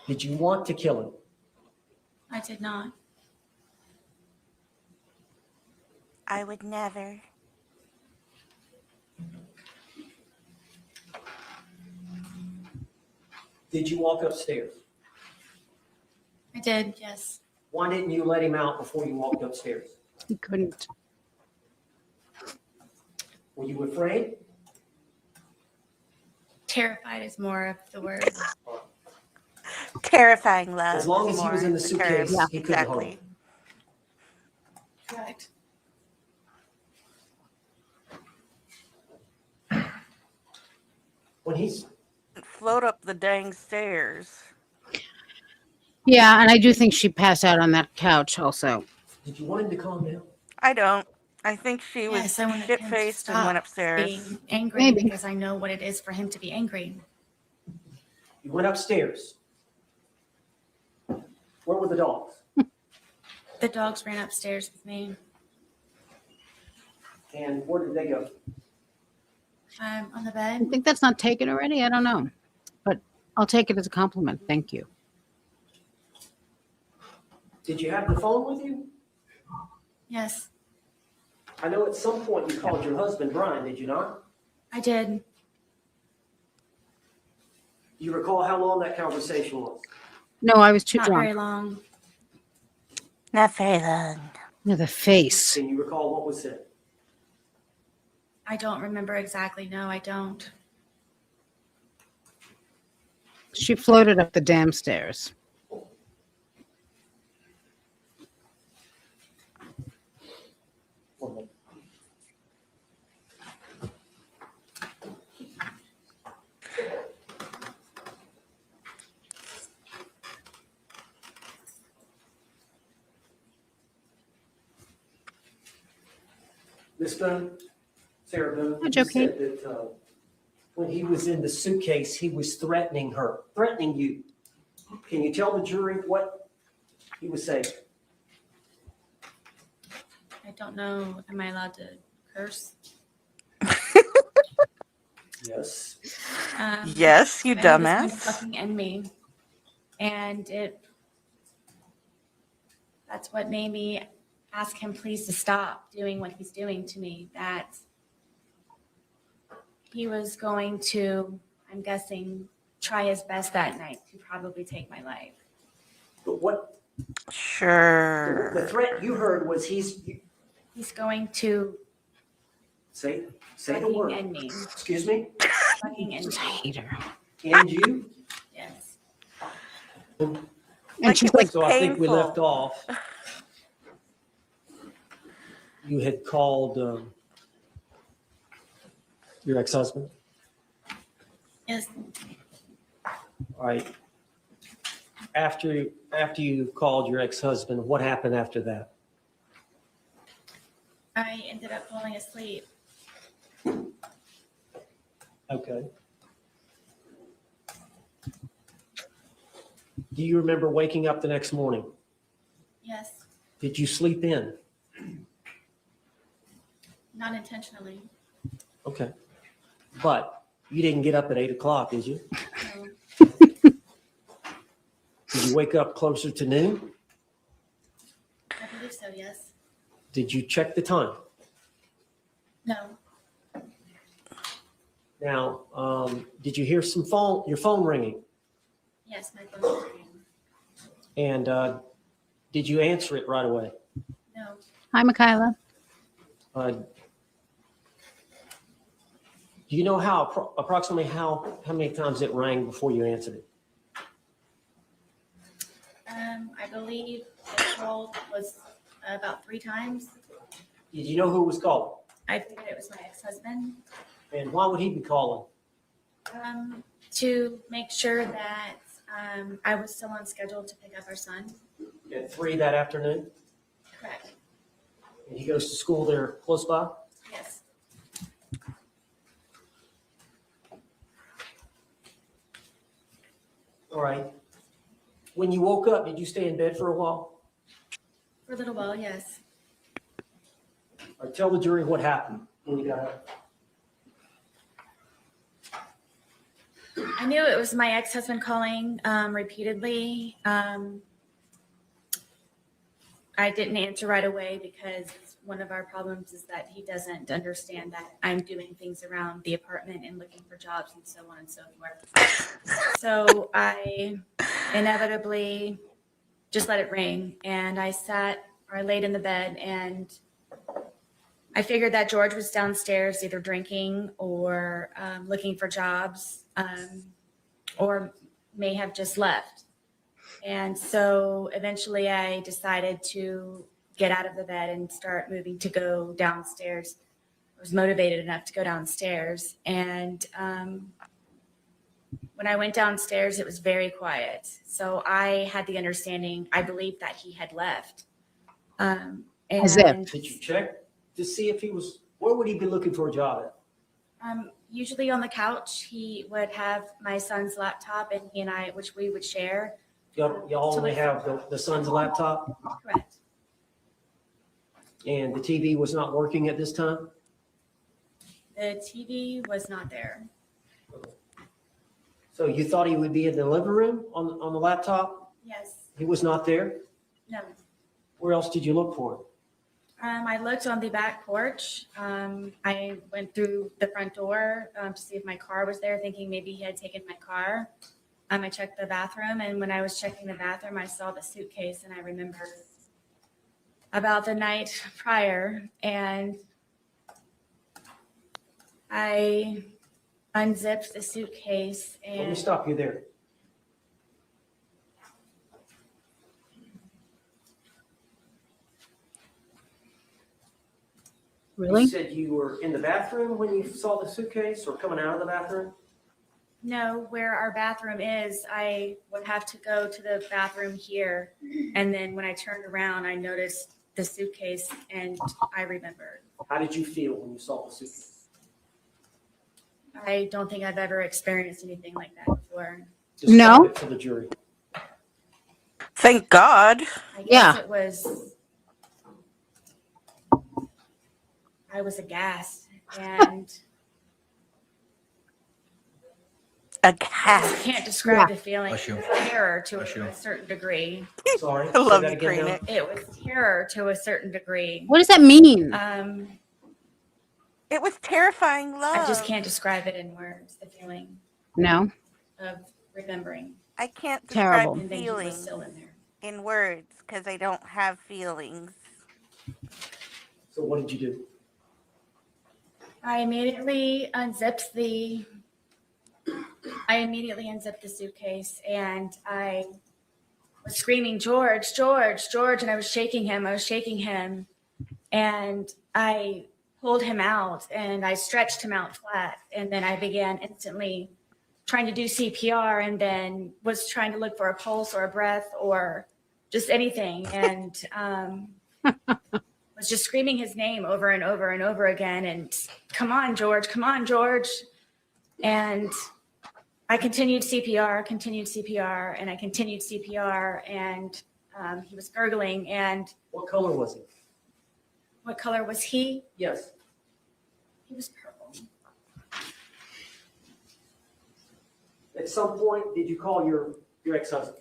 S7: Did you want to kill him?
S4: I did not.
S2: I would never.
S7: Did you walk upstairs?
S6: I did, yes.
S7: Why didn't you let him out before you walked upstairs?
S1: He couldn't.
S7: Were you afraid?
S6: Terrified is more of the word.
S2: Terrifying love.
S7: As long
S2: is
S7: as he was
S2: more
S7: in the
S2: term.
S7: suitcase,
S1: Yeah.
S7: he couldn't harm
S2: Exactly.
S7: you.
S6: Correct.
S7: When he's,
S2: Float up the dang stairs.
S1: Yeah, and I do think she passed out on that couch also.
S7: did you want him to calm down?
S2: I don't. I think she was
S6: Yes, I wanted
S2: shit
S6: him to
S2: faced and went
S6: stop
S2: upstairs.
S6: being angry
S1: Maybe.
S6: because I know what it is for him to be angry.
S7: You went upstairs. Where were the dogs?
S6: The dogs ran upstairs with me.
S7: And where did they go?
S6: On the
S1: I
S6: bed.
S1: think that's not taken already. I don't know. But I'll take it as a compliment. Thank you.
S7: Did you have the phone with you?
S6: Yes,
S7: I know at some point you called your husband, Brian, did you not?
S6: I did.
S7: Do you recall how long that conversation was?
S1: No, I was too
S6: Not
S1: drunk.
S6: very long.
S2: Not very long.
S1: No, the face.
S7: Can you recall what was said?
S6: I don't remember exactly. No, I don't.
S1: She floated up the damn stairs.
S7: One moment. Miss Boone, Sarah Boone,
S1: That's
S7: you
S1: okay.
S7: said that when he was in the suitcase, he was threatening you. Can you tell the jury what he was saying?
S6: I don't know. Am I allowed to curse?
S7: Yes.
S2: Yes, you
S6: But he was going
S2: dumbass.
S6: fucking end me, and that's what made me ask him please to stop doing what he's doing to me. That he was going to, I'm guessing, try his best that night to probably take my life.
S7: But what the
S2: Sure.
S7: threat you heard was
S6: He's going to
S7: say the
S6: fucking
S7: word.
S6: end me.
S7: Excuse me?
S6: Fucking end
S1: I
S6: me.
S1: hate her.
S7: And you?
S6: Yes.
S1: And
S2: Like
S1: she's
S2: it was
S1: like,
S7: So I think we
S2: painful.
S7: left off. You had called your ex-husband?
S6: Yes.
S7: All right. After you called your ex-husband, what happened after that?
S6: I ended up falling asleep.
S7: Okay. Do you remember waking up the next morning?
S6: Yes.
S7: Did you sleep in?
S6: Not intentionally.
S7: Okay. But you didn't get up at 8 o'clock, did you?
S6: No.
S7: Did you wake up closer to noon?
S6: I believe so, yes.
S7: Did you check the time?
S6: No.
S7: Now, did you hear your phone ringing?
S6: Yes, my phone was ringing.
S7: And did you answer it right away?
S6: No.
S1: hi, Michaela.
S7: Do you know approximately how many times it rang before you answered it?
S6: I believe the call was about 3 times.
S7: Did you know who was calling?
S6: I figured it was my ex-husband.
S7: And why would he be calling?
S6: To make sure that I was still on schedule to pick up our son.
S7: At 3 that afternoon?
S6: Correct.
S7: And he goes to school there close by?
S6: Yes.
S7: All right. When you woke up, did you stay in bed for a while?
S6: For a little while, yes.
S7: Or tell the jury what happened when you got up.
S6: I knew it was my ex-husband calling repeatedly. I didn't answer right away because one of our problems is that he doesn't understand that I'm doing things around the apartment and looking for jobs and so on and so forth. So I inevitably just let it ring, and I laid in the bed, and I figured that George was downstairs either drinking or looking for jobs, or may have just left. And so eventually I decided to get out of the bed and start moving to go downstairs. I was motivated enough to go downstairs. And when I went downstairs, it was very quiet. So I had the understanding, I believed that he had left.
S1: As if.
S7: Did you check to see if he was, where would he be looking for a job at?
S6: Usually on the couch, he would have my son's laptop, and he and I, which we would share.
S7: Y'all only have the son's laptop,
S6: Correct.
S7: and the TV was not working at this time?
S6: The TV was not there.
S7: So you thought he would be in the living room on the laptop?
S6: Yes.
S7: He was not there?
S6: No.
S7: Where else did you look for him?
S6: I looked on the back porch. I went through the front door to see if my car was there, thinking maybe he had taken my car. I checked the bathroom, and when I was checking the bathroom, I saw the suitcase, and I remembered about the night prior, and I unzipped the suitcase
S7: Let me
S6: and
S7: stop you there.
S1: Really?
S7: You said you were in the bathroom when you saw the suitcase, or coming out of the bathroom?
S6: know where our bathroom is. I would have to go to the bathroom here, and then when I turned around, I noticed the suitcase, and I remembered.
S7: How did you feel when you saw the suitcase?
S6: I don't think I've ever experienced anything like that before.
S7: Describe
S1: No.
S7: it to the jury.
S2: Thank God.
S6: I guess
S1: Yeah.
S6: it was, I was aghast, and
S2: A
S6: I
S2: cat.
S6: can't describe the feeling.
S5: Bless you.
S6: It was terror to
S5: Bless you.
S6: a certain degree.
S7: Sorry.
S2: I love
S7: say
S2: you,
S7: that again now.
S2: Karina.
S6: It was terror to a certain degree.
S1: What does that mean?
S2: It was terrifying love.
S6: I just can't describe it in words, the feeling
S1: No.
S6: of remembering.
S2: I can't
S1: Terrible.
S2: describe
S6: And then he was
S2: feelings
S6: still in there.
S2: in words because I don't have feelings.
S7: So what did you do?
S6: I immediately unzipped the suitcase, and I was screaming, George, George, George, and I was shaking him. And I pulled him out, and I stretched him out flat. And then I began instantly trying to do CPR, and then was trying to look for a pulse or a breath or just anything. And was just screaming his name over and over and over again. And come on, George, come on, George. And I continued CPR, and I continued CPR, and he was gurgling. And
S7: What color was he?
S6: what color was he?
S7: Yes.
S6: He was purple.
S7: At some point, did you call your ex-husband?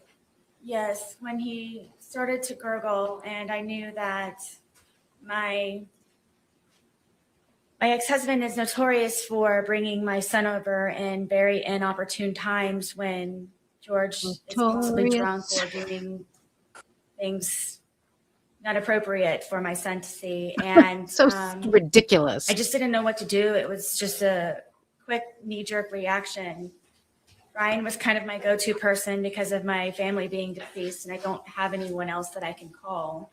S6: Yes, when he started to gurgle, and I knew that my ex-husband is notorious for bringing my son over in very inopportune times when George is possibly drunk or doing things not appropriate for my son to see. And
S1: So ridiculous.
S6: I just didn't know what to do. It was just a quick knee-jerk reaction. Brian was kind of my go-to person because of my family being deceased, and I don't have anyone else that I can call.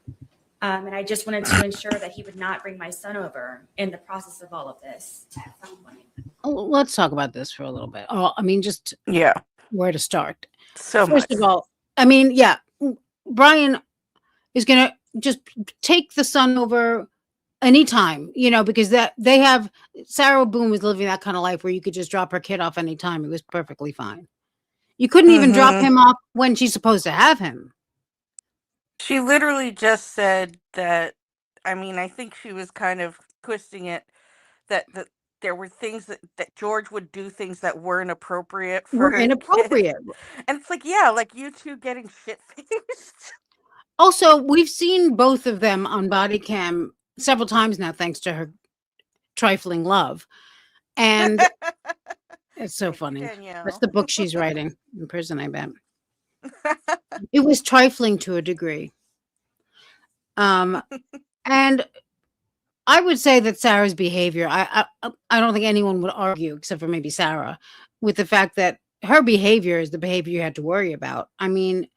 S6: And I just wanted to ensure that he would not bring my son over in the process of all of this at some point.
S1: Oh, let's talk about this for a little bit. Oh, I mean, just
S2: Yeah.
S1: where to start.
S2: So
S1: First
S2: much.
S1: of all, I mean, yeah, Brian is going to just take the son over anytime, because Sarah Boone was living that kind of life where you could just drop her kid off anytime. It was perfectly fine. You couldn't even drop
S2: Mhm.
S1: him off when she's supposed to have him.
S2: She literally just said that, I think she was kind of twisting it, that there were things that George would do things that weren't appropriate for
S1: Were
S2: his kids.
S1: inappropriate.
S2: And it's like, yeah, like you two getting shit-faced.
S1: Also, we've seen both of them on body cam several times now, thanks to her trifling love. And it's so
S2: Thanks,
S1: funny. That's
S2: Danielle.
S1: the book she's writing in prison, I bet. It was trifling to a degree. And I would say that Sarah's behavior, I don't think anyone would argue, except for maybe Sarah, with the fact that her behavior is the behavior you had to worry about. I mean,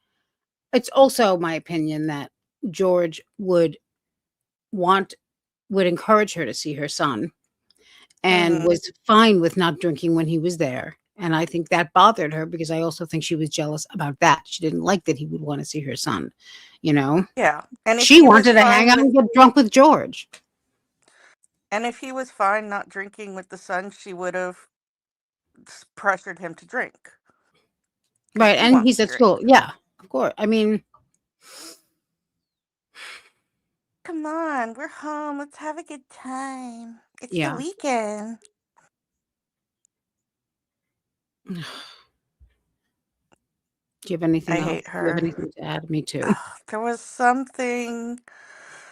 S1: it's also my opinion that George would encourage her to see her son and
S2: Mhm.
S1: was fine with not drinking when he was there. And I think that bothered her because I also think she was jealous about that. She didn't like that he would want to see her son, you know?
S2: Yeah, and if
S1: She
S2: he was
S1: wanted to hang
S2: fine
S1: out
S2: with
S1: and get drunk with George.
S2: and if he was fine not drinking with the son, she would have pressured him to drink because
S1: Right,
S2: she
S1: and
S2: wants
S1: he's
S2: to
S1: at
S2: drink.
S1: school. Yeah, of course. I mean,
S2: Come on, we're home. Let's have a good time. It's the
S1: yeah.
S2: weekend.
S1: Do you have anything
S2: I
S1: else?
S2: hate
S1: Do you have
S2: her.
S1: anything to add? Me too.
S2: Ugh, there was something.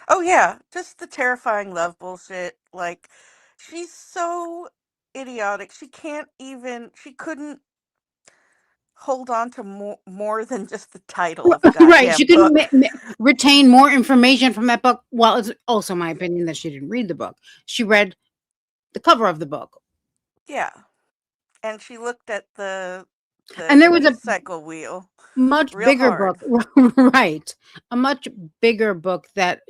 S2: Oh yeah, just the terrifying love bullshit. Like, she's so idiotic. She couldn't hold on to more than just the title of a
S1: Right, she
S2: goddamn
S1: couldn't
S2: book.
S1: retain more information from that book. Well, it's also my opinion that she didn't read the book. She read the cover of the book.
S2: Yeah. And she looked at
S1: And
S2: the
S1: there was a
S2: cycle wheel
S1: much
S2: real
S1: bigger
S2: hard.
S1: book, right? A much bigger book that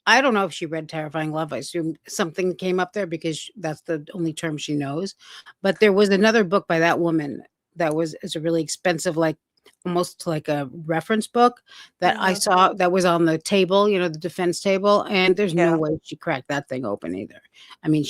S1: I don't know if she read Terrifying Love. I assume something came up there because that's the only term she knows. But there was another book by that woman that is a really expensive, like almost like a reference book that I
S2: Mhm.
S1: saw that was on the table, the defense table, and there's no
S2: Yeah.
S1: way she cracked that thing open either. I mean,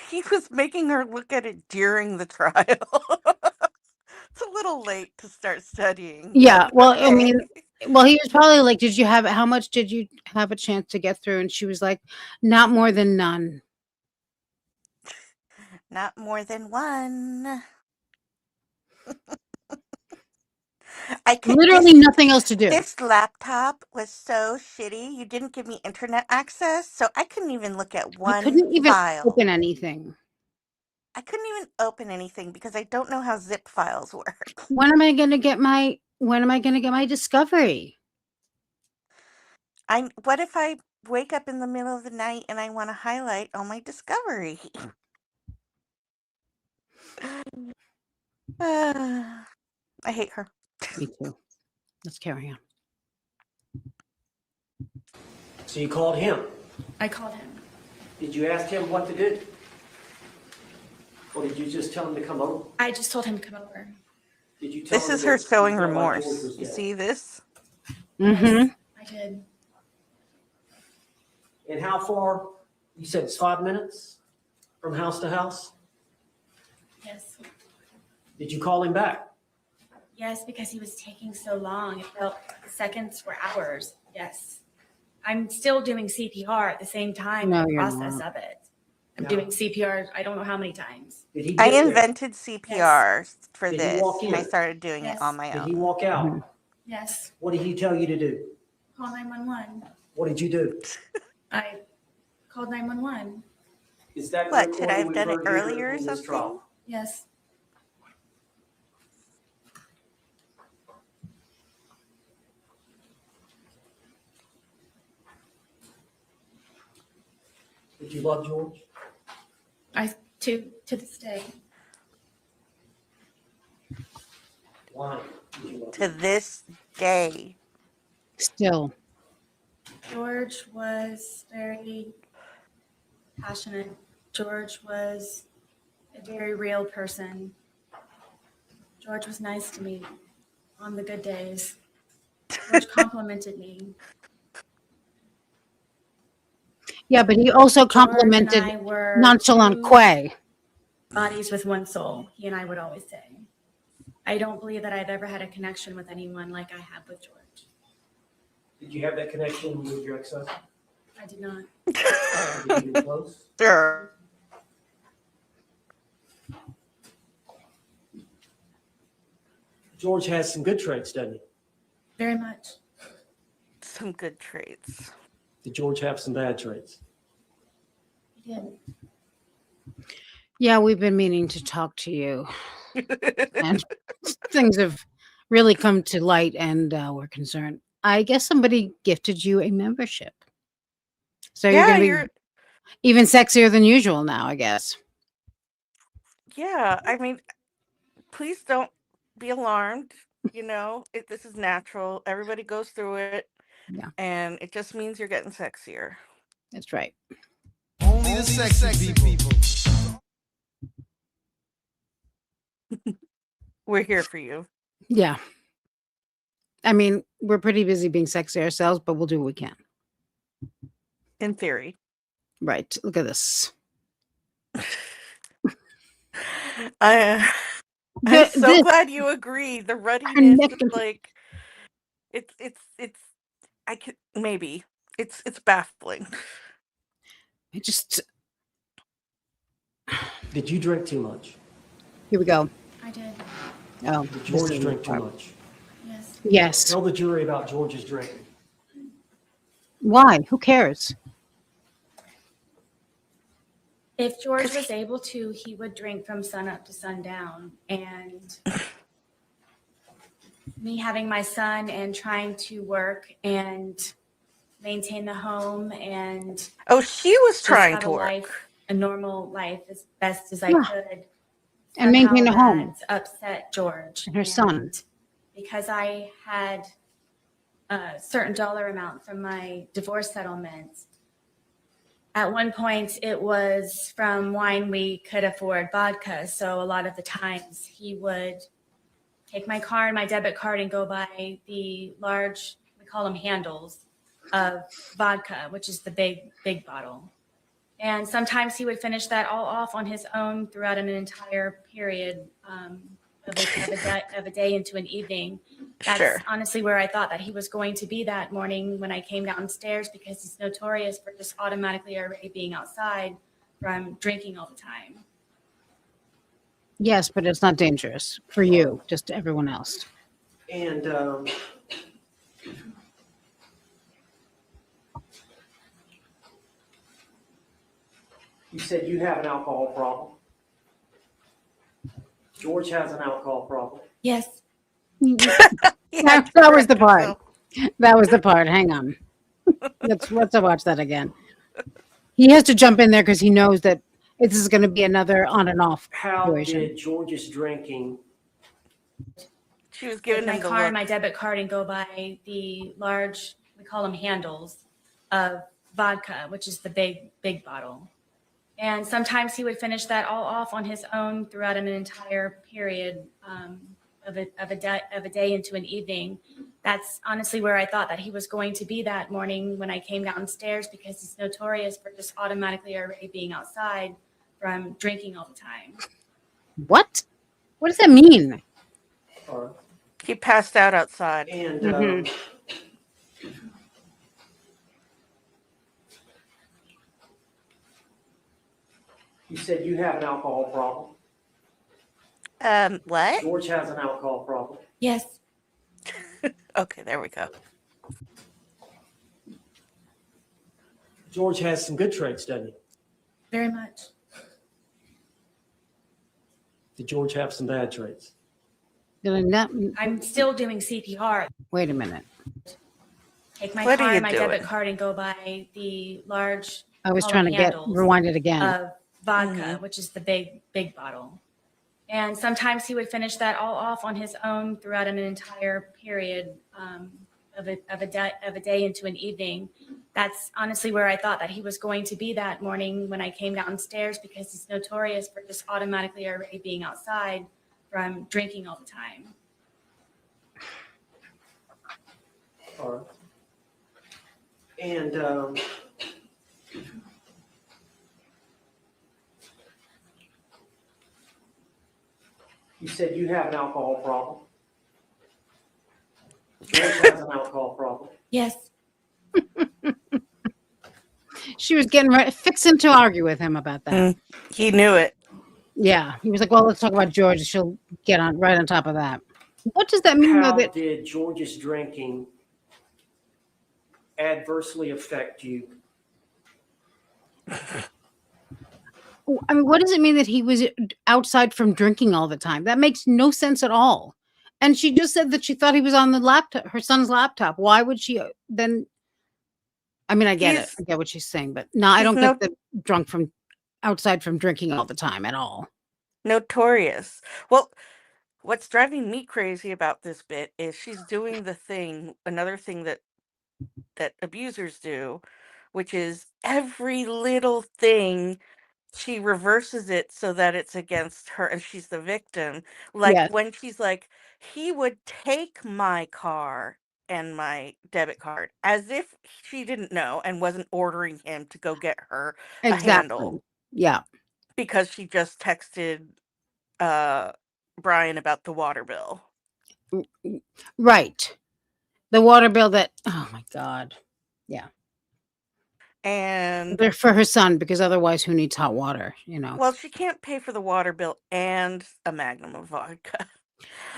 S2: He was making her look at it during the trial. It's a little late to start studying, but
S1: yeah, well, I
S2: okay.
S1: mean, well, he was probably like, how much did you have a chance to get through? And she was like, not more than none.
S2: Not more than one. I could
S1: Literally nothing else to do.
S2: this laptop was so shitty. You didn't give me internet access, so I couldn't even look at
S1: I
S2: one
S1: couldn't even
S2: file.
S1: open anything.
S2: I couldn't even open anything because I don't know how zip files work.
S1: When am I gonna get my discovery?
S2: What if I wake up in the middle of the night and I want to highlight all my discovery? I hate her.
S1: Me too. Let's carry on.
S7: So you called him.
S4: I called him.
S7: Did you ask him what to do? Or did you just tell him to come over?
S4: I just told him to come over.
S7: Did you tell
S2: This
S7: him
S2: is her
S7: that
S2: showing
S7: you felt like George
S2: remorse.
S7: was
S2: You
S7: dead?
S2: see this?
S1: Mm-hmm.
S4: Yes, I did.
S7: And how far? You said it's 5 minutes from house to house?
S4: Yes.
S7: Did you call him back?
S4: Yes, because he was taking so long. It felt seconds were hours. Yes. I'm still doing CPR at the same time
S1: No,
S4: in the
S1: you're
S4: process
S1: not.
S4: of it. I'm
S7: No.
S4: doing CPR I don't know how many times.
S7: Did he
S2: I
S7: get there?
S2: invented CPR for
S7: Did he
S2: this,
S7: walk
S2: and I
S7: in?
S2: started doing it
S4: Yes.
S2: on my
S7: Did he
S2: own.
S7: walk out?
S1: Mhm.
S4: Yes.
S7: What did he tell you to do?
S4: Call 911.
S7: What did you do?
S4: I called 911.
S7: Is that
S2: What, should I
S7: recording
S2: have
S7: we've
S2: done it
S7: heard here
S2: earlier or
S7: in this
S2: something?
S7: trial?
S4: Yes.
S7: Did you love George?
S4: To this day.
S7: Why did you love
S2: To
S7: him?
S2: this day.
S1: Still.
S4: George was very passionate. George was a very real person. George was nice to me on the good days. George complimented me.
S1: Yeah, but he also
S4: George and
S1: complimented
S4: I were
S1: nonchalant
S4: two
S1: Quay.
S4: bodies with one soul, he and I would always say. I don't believe that I've ever had a connection with anyone like I have with George.
S7: Did you have that connection with your ex-husband?
S4: I did not.
S7: Did you get close?
S2: Sure.
S7: George has some good traits, doesn't he?
S4: Very much.
S2: Some good traits.
S7: Did George have some bad traits?
S6: He did.
S1: Yeah, we've been meaning to talk to you, and things have really come to light, and we're concerned. I guess somebody gifted you a membership, so you're
S2: Yeah,
S1: going to be even sexier than usual now, I guess.
S2: yeah. I mean, please don't be alarmed. This is natural. Everybody goes through it,
S1: Yeah,
S2: and it just means you're getting sexier.
S1: that's right.
S3: Only the sexy people.
S2: We're here for you.
S1: Yeah. I mean, we're pretty busy being sexy ourselves, but we'll do what we can.
S2: In theory.
S1: Right. Look at this.
S2: I'm so
S1: This
S2: glad you agree. The
S1: her
S2: ruddiness
S1: neck.
S2: is like it's I could maybe. It's baffling.
S1: I just
S7: Did you drink too much?
S1: here we go.
S6: I did.
S1: Oh,
S7: Did
S1: this
S7: George
S1: is
S7: drink too
S1: part.
S7: much?
S6: Yes.
S1: Yes.
S7: Tell the jury about George's drinking.
S1: Why? Who cares?
S6: If George was able to, he would drink from sunup to sundown. And me having my son and trying to work and maintain the home and
S2: Oh, she was
S6: just
S2: trying
S6: have
S2: to
S6: a
S2: work.
S6: life, a normal life as best as I
S1: Yeah.
S6: could.
S1: And maintain a home.
S6: That upset George.
S1: And her son.
S6: Because I had a certain dollar amount from my divorce settlement. At one point, it was from wine we could afford vodka. So a lot of the times he would take my car and my debit card and go buy the large, we call them handles, of vodka, which is the big bottle. And sometimes he would finish that all off on his own throughout an entire period of a day into an evening. That's
S2: Sure.
S6: honestly where I thought that he was going to be that morning when I came downstairs, because he's notorious for just automatically already being outside from drinking all the time.
S1: Yes, but it's not dangerous for you, just everyone else.
S7: And you said you have an alcohol problem. George has an alcohol problem.
S6: Yes.
S2: He had to
S1: That was the
S2: correct
S1: part.
S2: himself.
S1: That was the part. Hang on. Let's watch that again. He has to jump in there because he knows that this is going to be another on and off
S7: How
S1: situation.
S7: did George's drinking?
S2: She was
S6: Take
S2: giving
S6: my
S2: him the
S6: car and
S2: look.
S6: my debit card and go buy the large, we call them handles, of vodka, which is the big bottle. And sometimes he would finish that all off on his own throughout an entire period of a day into an evening. That's honestly where I thought that he was going to be that morning when I came downstairs, because he's notorious for just automatically already being outside from drinking all the time.
S1: What? What does that mean?
S7: Or,
S2: He passed out outside.
S7: and
S1: Mhm.
S7: you said you have an alcohol problem.
S2: What?
S7: George has an alcohol problem.
S6: Yes.
S2: Okay, there we go.
S7: George has some good traits, doesn't he?
S6: Very much.
S7: Did George have some bad traits?
S1: Did I not?
S6: I'm still doing CPR.
S1: Wait a minute.
S6: Take my
S2: What are
S6: car
S2: you
S6: and my
S2: doing?
S6: debit card and go buy the large
S1: I was
S6: all
S1: trying to get
S6: handles
S1: rewind it again.
S6: of vodka,
S2: Mhm.
S6: which is the big bottle. And sometimes he would finish that all off on his own throughout an entire period of a day into an evening. That's honestly where I thought that he was going to be that morning when I came downstairs, because he's notorious for just automatically already being outside from drinking all the time.
S7: Or, and you said you have an alcohol problem. George has an alcohol problem.
S6: Yes.
S1: She was getting ready, fixing to argue with him about that.
S2: He knew it.
S1: Yeah, he was like, "Well, let's talk about George. She'll get on right on top of that." What does that mean, though?
S7: How
S1: That
S7: did George's drinking adversely affect you?
S1: I mean, what does it mean that he was outside from drinking all the time? That makes no sense at all. And she just said that she thought he was on the laptop, her son's laptop. Why would she then? I mean, I get it.
S2: He's
S1: I get what she's saying, but no, I
S2: he's
S1: don't get
S2: no
S1: the drunk from outside from drinking all the time at all.
S2: notorious. Well, what's driving me crazy about this bit is she's doing another thing that abusers do, which is every little thing she reverses it so that it's against her and she's the victim. Like
S1: Yes,
S2: when she's like, he would take my car and my debit card as if she didn't know and wasn't ordering him to go get her a handle
S1: exactly. Yeah,
S2: because she just texted uh Brian about the water bill.
S1: right. The water bill that, oh my God. Yeah.
S2: And
S1: They're for her son because otherwise, who needs hot water?
S2: well, she can't pay for the water bill and a magnum of vodka.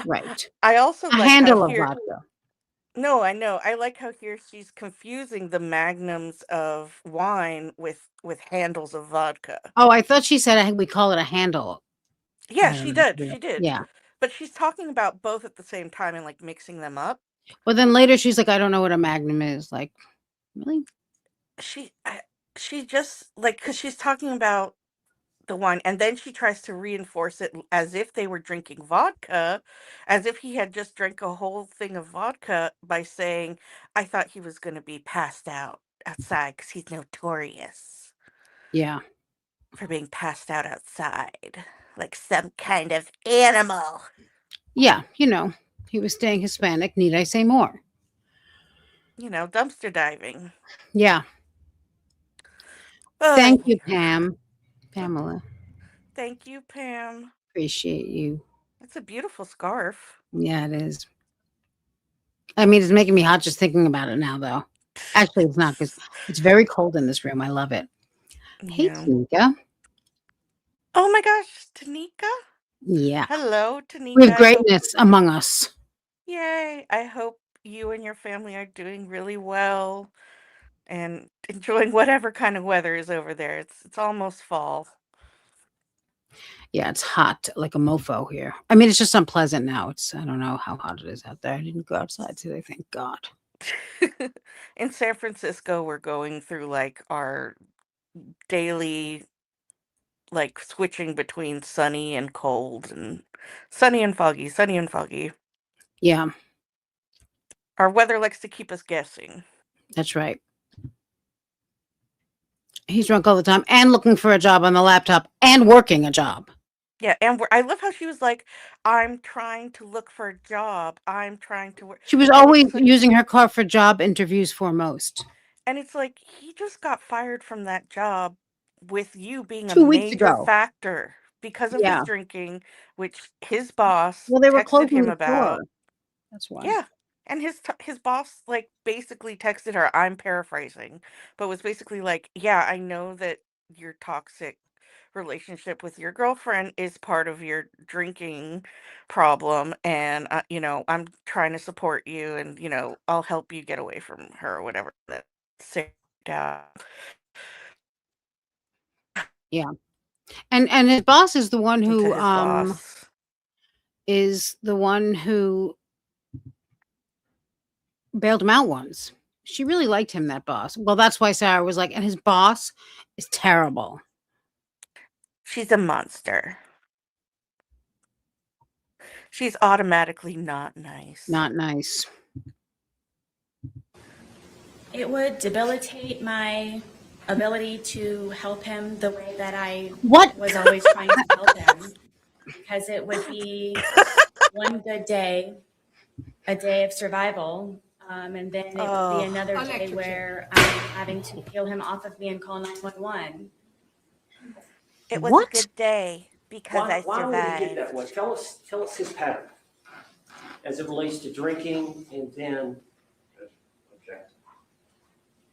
S1: Right.
S2: I also
S1: A
S2: like how
S1: handle of
S2: here
S1: vodka.
S2: No, I know. I like how here she's confusing the magnums of wine with handles of vodka.
S1: Oh, I thought she said we call it a handle.
S2: Yeah,
S1: I don't
S2: she
S1: know.
S2: did.
S1: Yeah.
S2: She did.
S1: Yeah.
S2: But she's talking about both at the same time and like mixing them up.
S1: Well, then later she's like, I don't know what a magnum is. Like, really?
S2: She I- she just like cuz she's talking about the wine and then she tries to reinforce it as if they were drinking vodka, as if he had just drank a whole thing of vodka by saying, "I thought he was going to be passed out outside cuz he's notorious
S1: Yeah.
S2: for being passed out outside, like some kind of animal."
S1: Yeah. He was staying Hispanic. Need I say more?
S2: Dumpster diving.
S1: Yeah. Thank
S2: Oh,
S1: you, Pamela.
S2: thank you, Pam.
S1: Appreciate you.
S2: That's a beautiful scarf.
S1: Yeah, it is. I mean, it's making me hot just thinking about it now, though. Actually, it's not because it's very cold in this room. I love it. Hey,
S2: Yeah.
S1: Tanika.
S2: Oh my gosh, Tanika.
S1: Yeah.
S2: Hello,
S1: We
S2: Tanika.
S1: have greatness among us.
S2: Yay. I hope you and your family are doing really well and enjoying whatever kind of weather is over there. It's almost fall.
S1: Yeah, it's hot like a mofo here. I mean, it's just unpleasant now. I don't know how hot it is out there. I didn't go outside today, thank God.
S2: In San Francisco, we're going through like our daily like switching between sunny and cold and sunny and foggy, sunny and foggy.
S1: Yeah,
S2: Our weather likes to keep us guessing.
S1: that's right. He's drunk all the time and looking for a job on the laptop and working a job.
S2: Yeah, and I love how she was like, "I'm trying to look for a job. I'm trying to work."
S1: She was
S2: And
S1: always
S2: it's like,
S1: using her car for job interviews foremost.
S2: he just got fired from that job with you being a
S1: 2 weeks
S2: major
S1: ago.
S2: factor because of his
S1: Yeah.
S2: drinking, which his boss
S1: Well, they were
S2: texted
S1: closing
S2: him
S1: the store.
S2: about.
S1: That's why.
S2: Yeah. And his boss like basically texted her, I'm paraphrasing, but was basically like, "Yeah, I know that your toxic relationship with your girlfriend is part of your drinking problem and I'm trying to support you and I'll help you get away from her or whatever." That sit down
S1: Yeah. And his boss is the one
S2: to
S1: who
S2: his boss.
S1: bailed him out once. She really liked him, that boss. Well, that's why Sarah was like, and his boss is terrible.
S2: She's a monster. She's automatically not nice.
S1: Not nice.
S4: It would debilitate my ability to help him the way that I
S1: What?
S4: was always trying to help him, because it would be one good day, a day of survival, and then it would
S2: Oh.
S4: be another day where I'm having to peel him off of me and call 911.
S2: It was
S1: What?
S2: a good day because I
S7: Why would it get
S2: survived.
S7: that way? Tell us his pattern as it relates to drinking and then.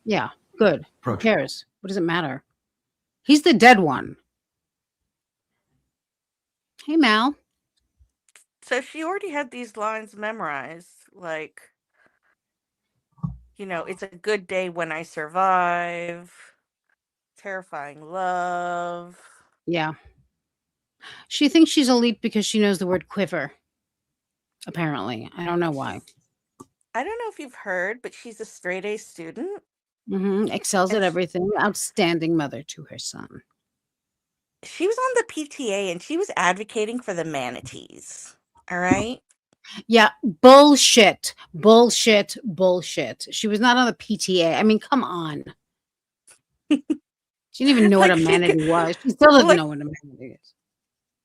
S1: Yeah, good. Who cares? What does it matter? He's the dead one. Hey, Mal.
S2: So she already had these lines memorized, like, It's a good day when I survive, terrifying love.
S1: Yeah. She thinks she's elite because she knows the word quiver, apparently. I don't know why.
S2: I don't know if you've heard, but she's a straight A student.
S1: Excels
S2: And
S1: at everything. Outstanding mother to her son.
S2: she was on the PTA and she was advocating for the manatees. All right.
S1: Yeah, bullshit. Bullshit. Bullshit. She was not on the PTA. I mean, come on. She didn't even know what
S2: Like
S1: a
S2: she
S1: manatee
S2: could,
S1: was. She still doesn't
S2: like,
S1: know what a manatee is.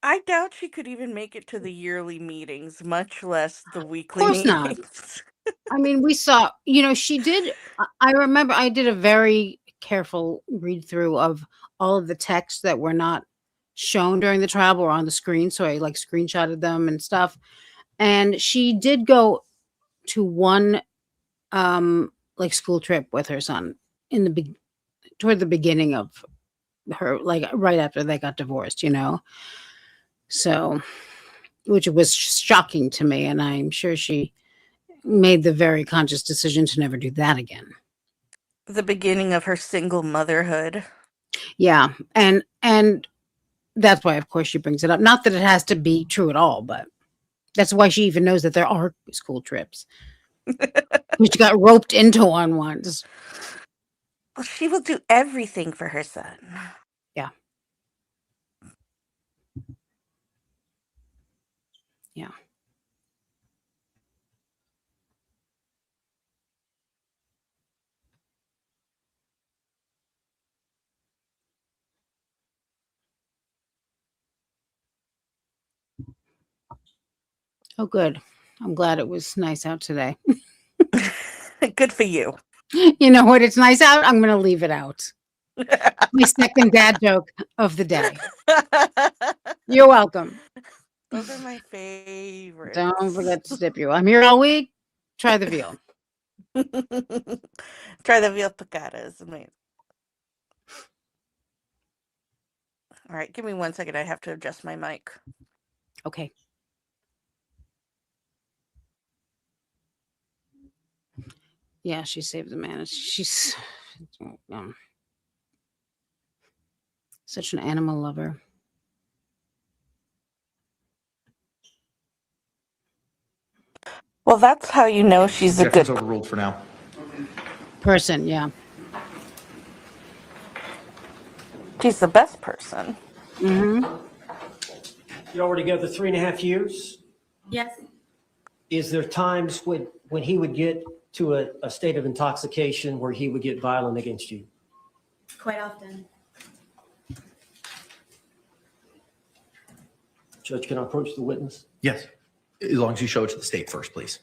S2: I doubt she could even make it to the yearly meetings, much less the
S1: Of
S2: weekly
S1: course not.
S2: meetings.
S1: I mean, we saw, she did. I remember I did a very careful read through of all of the texts that were not shown during the trial or on the screen. So I like screenshotted them and stuff. And she did go to one like school trip with her son in the toward the beginning of her, like right after they got divorced, So, which was shocking to me. And I'm sure she made the very conscious decision to never do that again.
S2: The beginning of her single motherhood.
S1: Yeah. And that's why, of course, she brings it up. Not that it has to be true at all, but that's why she even knows that there are school trips. She got roped into one once.
S2: Well, she will do everything for her son.
S1: Yeah. Yeah. Oh, good. I'm glad it was nice out today.
S2: Good for you.
S1: You know what? It's nice out. I'm going to leave it out. My second dad joke of the day. You're welcome.
S2: Those are my favorites.
S1: Don't forget to dip you. I'm here all week. Try the veal.
S2: Try the veal picatas. Amazing. All right, give me 1 second. I have to adjust my mic.
S1: Okay. Yeah, she saved the man. She's such an animal lover.
S2: Well, that's how you know she's a
S3: Objection's
S2: good
S3: overruled for now.
S1: Person, yeah.
S2: She's the best person.
S1: Mm-hmm.
S7: You're already together 3.5 years.
S6: Yes.
S7: Is there times when he would get to a state of intoxication where he would get violent against you?
S6: Quite often.
S7: Judge, can I approach the witness?
S8: Yes, as long as you show it to the state first, please.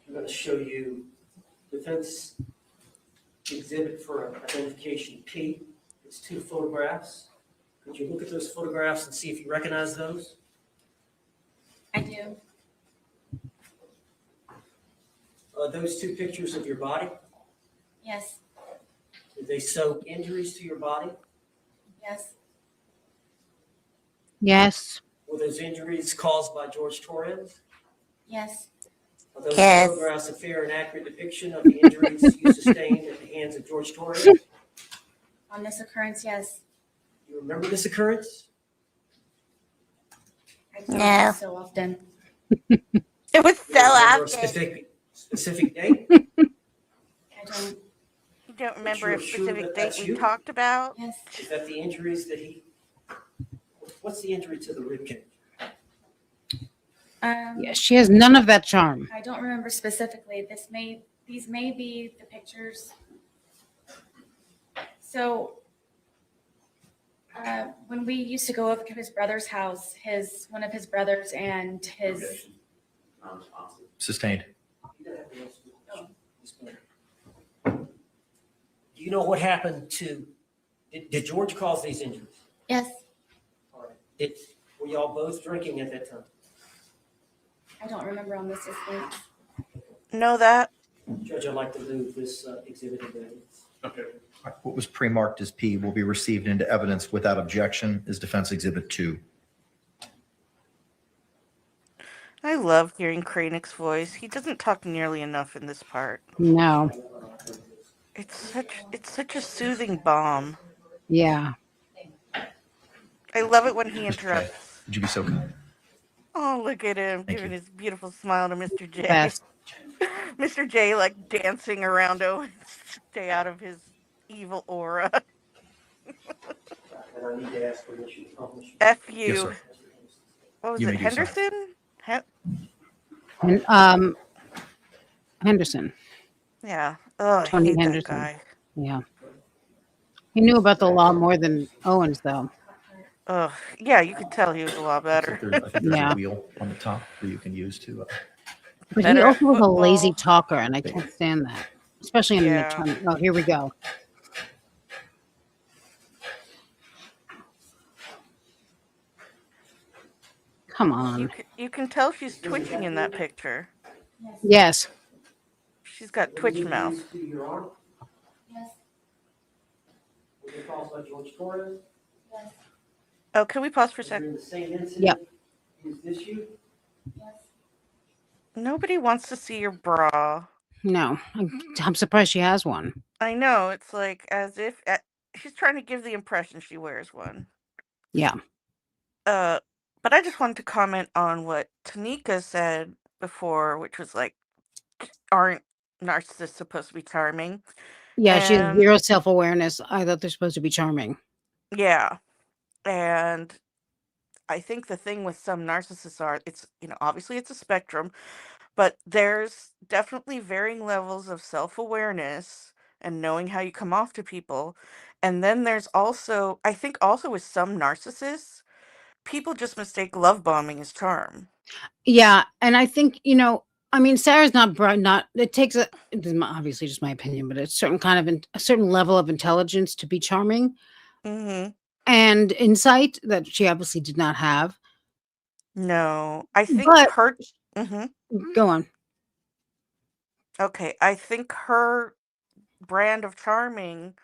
S7: I'm going to show you defense exhibit for identification P. It's 2 photographs. Could you look at those photographs and see if you recognize those?
S6: I do.
S7: Are those 2 pictures of your body?
S6: Yes.
S7: Did they show injuries to your body?
S6: Yes.
S1: Yes.
S7: Were those injuries caused by George Torres?
S6: Yes.
S7: Are those
S2: Yes.
S7: photographs a fair and accurate depiction of the injuries you sustained at the hands of George Torres?
S6: On this occurrence, yes.
S7: You remember this occurrence?
S6: I don't
S2: No.
S6: so often.
S2: It was so
S7: You remember a
S2: often.
S7: specific date?
S6: I don't.
S2: You don't remember
S7: you're
S2: a
S7: sure
S2: specific
S7: that
S2: date
S7: that's
S2: we
S7: you?
S2: talked about?
S6: Yes.
S7: Is that the injuries that what's the injury to the rib cage?
S1: Yeah, she has none of that charm.
S6: I don't remember specifically. These may be the pictures. So when we used to go over to his brother's house, one of his brothers and his
S8: Sustained.
S7: Do you know what happened to, did George cause these injuries?
S6: yes,
S7: All right. Were y'all both drinking at that time?
S6: I don't remember on this list.
S2: Know that?
S7: Judge, I'd like to move this exhibit into evidence.
S8: Okay. What was pre-marked as P will be received into evidence without objection as Defense Exhibit 2.
S2: I love hearing Kranich voice. He doesn't talk nearly enough in this part.
S1: No.
S2: It's such a soothing balm.
S1: Yeah.
S2: I love it when he
S8: Mr. J,
S2: interrupts.
S8: would you be so kind?
S2: Oh, look at him
S8: Thank
S2: giving
S8: you.
S2: his beautiful smile to Mr. J.
S1: Best.
S2: Mr. J like dancing around Owen to stay out of his evil aura.
S7: And I need to ask permission to publish.
S2: F
S8: Yes,
S2: you.
S8: sir.
S2: What was
S8: You
S2: it?
S8: may do so.
S2: Henderson?
S1: And Henderson.
S2: Yeah. Oh, I
S1: Tony
S2: hate that
S1: Henderson.
S2: guy.
S1: Yeah. He knew about the law more than Owens, though.
S2: Oh, yeah, you could tell he was a lot
S8: I
S2: better.
S8: think there's
S1: Yeah.
S8: a wheel on the top that you can use to.
S1: But he
S2: Better at
S1: also was a lazy
S2: football.
S1: talker, and I can't stand that, especially in an
S2: Yeah.
S1: attorney. Oh, here we go. Come on.
S2: You can tell she's twitching in that picture.
S1: Yes.
S2: She's got twitch mouth.
S7: To your arm.
S6: Yes.
S7: Was it caused by George Torres?
S6: Yes.
S2: Oh, can we pause for a sec?
S7: During the same incident?
S1: Yep.
S7: Is this you?
S6: Yes.
S2: Nobody wants to see your bra.
S1: No. I'm surprised she has one.
S2: I know, it's like as if she's trying to give the impression she wears one.
S1: Yeah.
S2: But I just wanted to comment on what Tanika said before, which was like, aren't narcissists supposed to be charming?
S1: Yeah, she has
S2: And
S1: zero self-awareness. I thought they're supposed to be charming.
S2: yeah, and I think the thing with some narcissists are it's obviously it's a spectrum, but there's definitely varying levels of self-awareness and knowing how you come off to people. And then there's also, I think also with some narcissists, people just mistake love bombing as charm.
S1: Yeah, and I think, I mean, Sarah's not bright, it takes obviously just my opinion, but it's a certain level of intelligence to be charming
S2: Mm-hmm.
S1: and insight that she obviously did not have.
S2: No, I think
S1: But
S2: her. Mm-hmm.
S1: go on.
S2: Okay, I think her brand of charming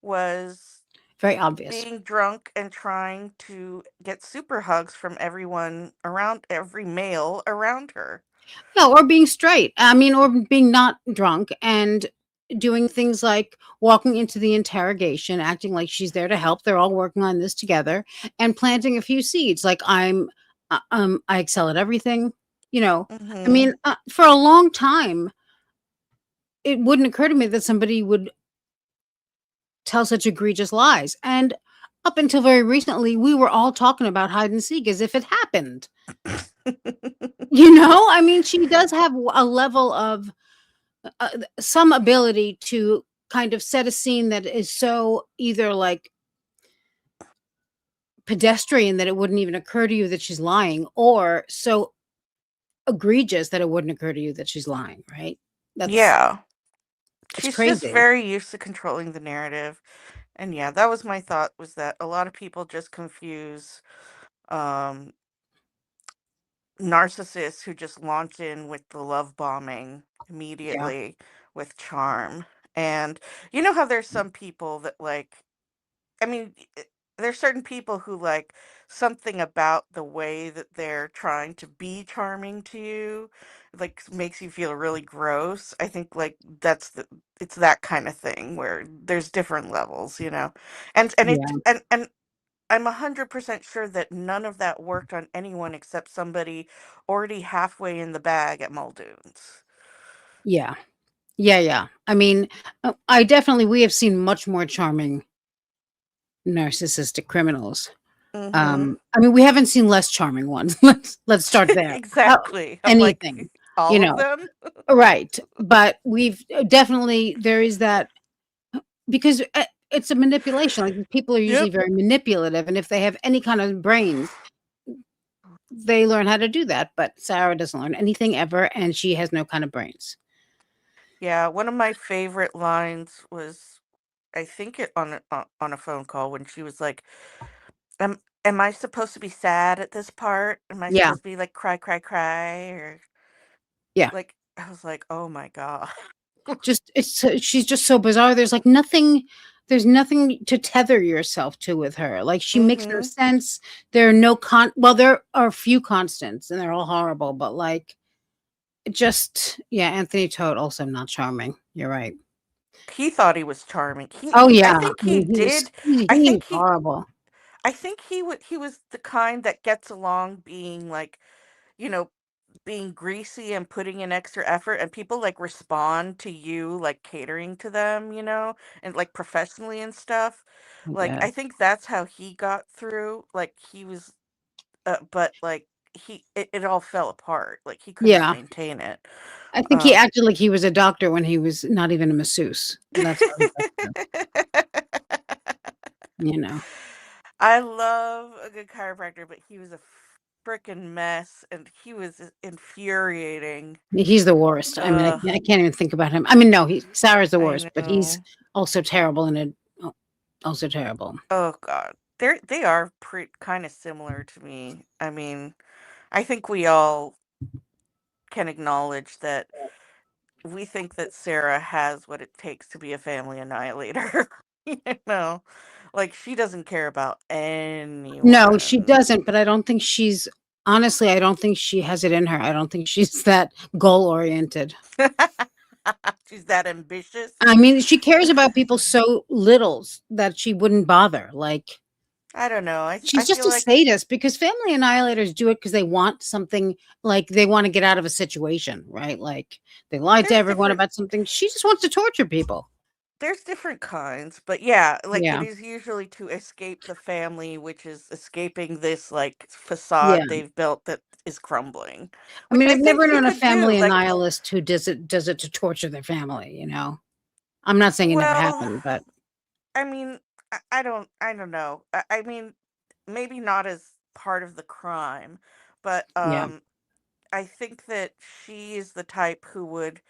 S2: was
S1: Very obvious.
S2: being drunk and trying to get super hugs from everyone around, every male around her.
S1: Yeah, or being straight. I mean, or being not drunk and doing things like walking into the interrogation, acting like she's there to help. They're all working on this together and planting a few seeds. Like I excel at everything. I
S2: Mm-hmm.
S1: mean, for a long time, it wouldn't occur to me that somebody would tell such egregious lies. And up until very recently, we were all talking about hide and seek as if it happened. I mean, she does have a level of some ability to kind of set a scene that is so either like pedestrian that it wouldn't even occur to you that she's lying, or so egregious that it wouldn't occur to you that she's lying, right?
S2: Yeah.
S1: It's
S2: She's just
S1: crazy.
S2: very used to controlling the narrative. And yeah, that was my thought, was that a lot of people just confuse narcissists who just launch in with the love bombing
S1: Yeah.
S2: immediately with charm. And you know how there's some people that I mean, there's certain people who like something about the way that they're trying to be charming to you, like makes you feel really gross. I think like it's that kind of thing where there's different levels. And
S1: Yeah.
S2: and I'm 100% sure that none of that worked on anyone except somebody already halfway in the bag at Muldoon's.
S1: Yeah. Yeah. I mean, we have seen much more charming narcissistic criminals.
S2: Mm-hmm.
S1: I mean, we haven't seen less charming ones. Let's start there.
S2: Exactly. I'm like,
S1: Anything,
S2: all of them?
S1: right? But we've definitely there is that because it's a manipulation. Like people are usually
S2: Yep.
S1: very manipulative, and if they have any kind of brains, they learn how to do that. But Sarah doesn't learn anything ever, and she has no kind of brains.
S2: Yeah, one of my favorite lines was, I think it on a phone call when she was like, am I supposed to be sad at this part? Am I
S1: Yeah,
S2: supposed to be like cry, cry, cry, or
S1: yeah.
S2: like I was like, oh my god.
S1: Just it's she's just so bizarre. There's nothing to tether yourself to with her. Like she makes no
S2: Mm-hmm.
S1: sense. There are no well, there are a few constants and they're all horrible, but like just yeah, Anthony Todd also not charming. You're right.
S2: He thought he was charming.
S1: Oh
S2: I
S1: yeah. I
S2: think he
S1: mean
S2: did. I
S1: he was
S2: think he
S1: horrible.
S2: I think he was the kind that gets along being like, you know, being greasy and putting in extra effort, and people like respond to you like catering to them, and like professionally and stuff.
S1: I
S2: Like I
S1: guess.
S2: think that's how he got through. Like he was but like it all fell apart. Like he couldn't
S1: Yeah.
S2: maintain it.
S1: I think he
S2: Um
S1: acted like he was a doctor when he was not even a masseuse. That's how he got through, you know.
S2: I love a good chiropractor, but he was a freaking mess and he was infuriating.
S1: He's the worst. I mean,
S2: Ugh,
S1: I can't even think about him. I mean, no, Sarah's the
S2: I
S1: worst, but he's
S2: know.
S1: also terrible and also terrible.
S2: Oh God. They are kind of similar to me. I mean, I think we all can acknowledge that we think that Sarah has what it takes to be a family annihilator. you know, like she doesn't care about
S1: No, she
S2: anyone.
S1: doesn't, but I don't think she's honestly, I don't think she has it in her. I don't think she's that goal oriented.
S2: She's that ambitious.
S1: I mean, she cares about people so little that she wouldn't bother. Like,
S2: I don't know. I
S1: she's just
S2: feel
S1: a
S2: like
S1: sadist because family annihilators do it because they want something, like they want to get out of a situation, right? Like they lied to
S2: there's
S1: everyone
S2: different
S1: about something. She just wants to torture people.
S2: there's different kinds, but yeah, like it
S1: Yeah.
S2: is usually to escape the family, which is escaping this like
S1: Yeah.
S2: facade they've built that is crumbling,
S1: I
S2: which
S1: mean,
S2: I
S1: I've
S2: think
S1: never
S2: she
S1: known a
S2: could do.
S1: family
S2: Like,
S1: nihilist who does it to torture their family, you know? I'm not saying it never
S2: well,
S1: happened, but
S2: I mean, I don't know. I mean, maybe not as part of the crime, but
S1: yeah.
S2: I think that she is the type who would,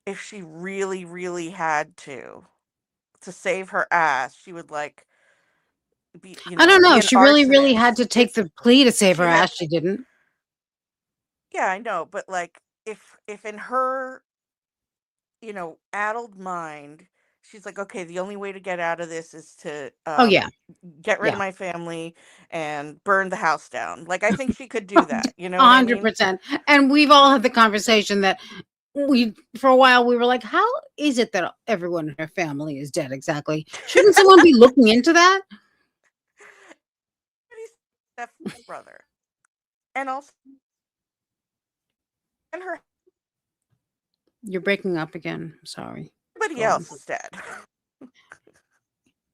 S2: if she really, really had to save her ass, she would like
S1: I don't
S2: be
S1: know.
S2: an
S1: She really had
S2: arsonist.
S1: to take the plea to save her
S2: She had,
S1: ass. She didn't.
S2: yeah, I know, but like if in her, addled mind, she's like, okay, the only way to get out of this is to
S1: Oh yeah.
S2: get rid of
S1: Yeah.
S2: my family and burn the house down. Like I think she could do that. You know what I mean?
S1: 100%. And we've all had the conversation that we for a while we were like, how is it that everyone in her family is dead exactly? Shouldn't someone be looking into that?
S2: But he's Steph's brother, and also and her
S1: You're breaking up again. Sorry.
S2: everybody
S1: Go on.
S2: else is dead.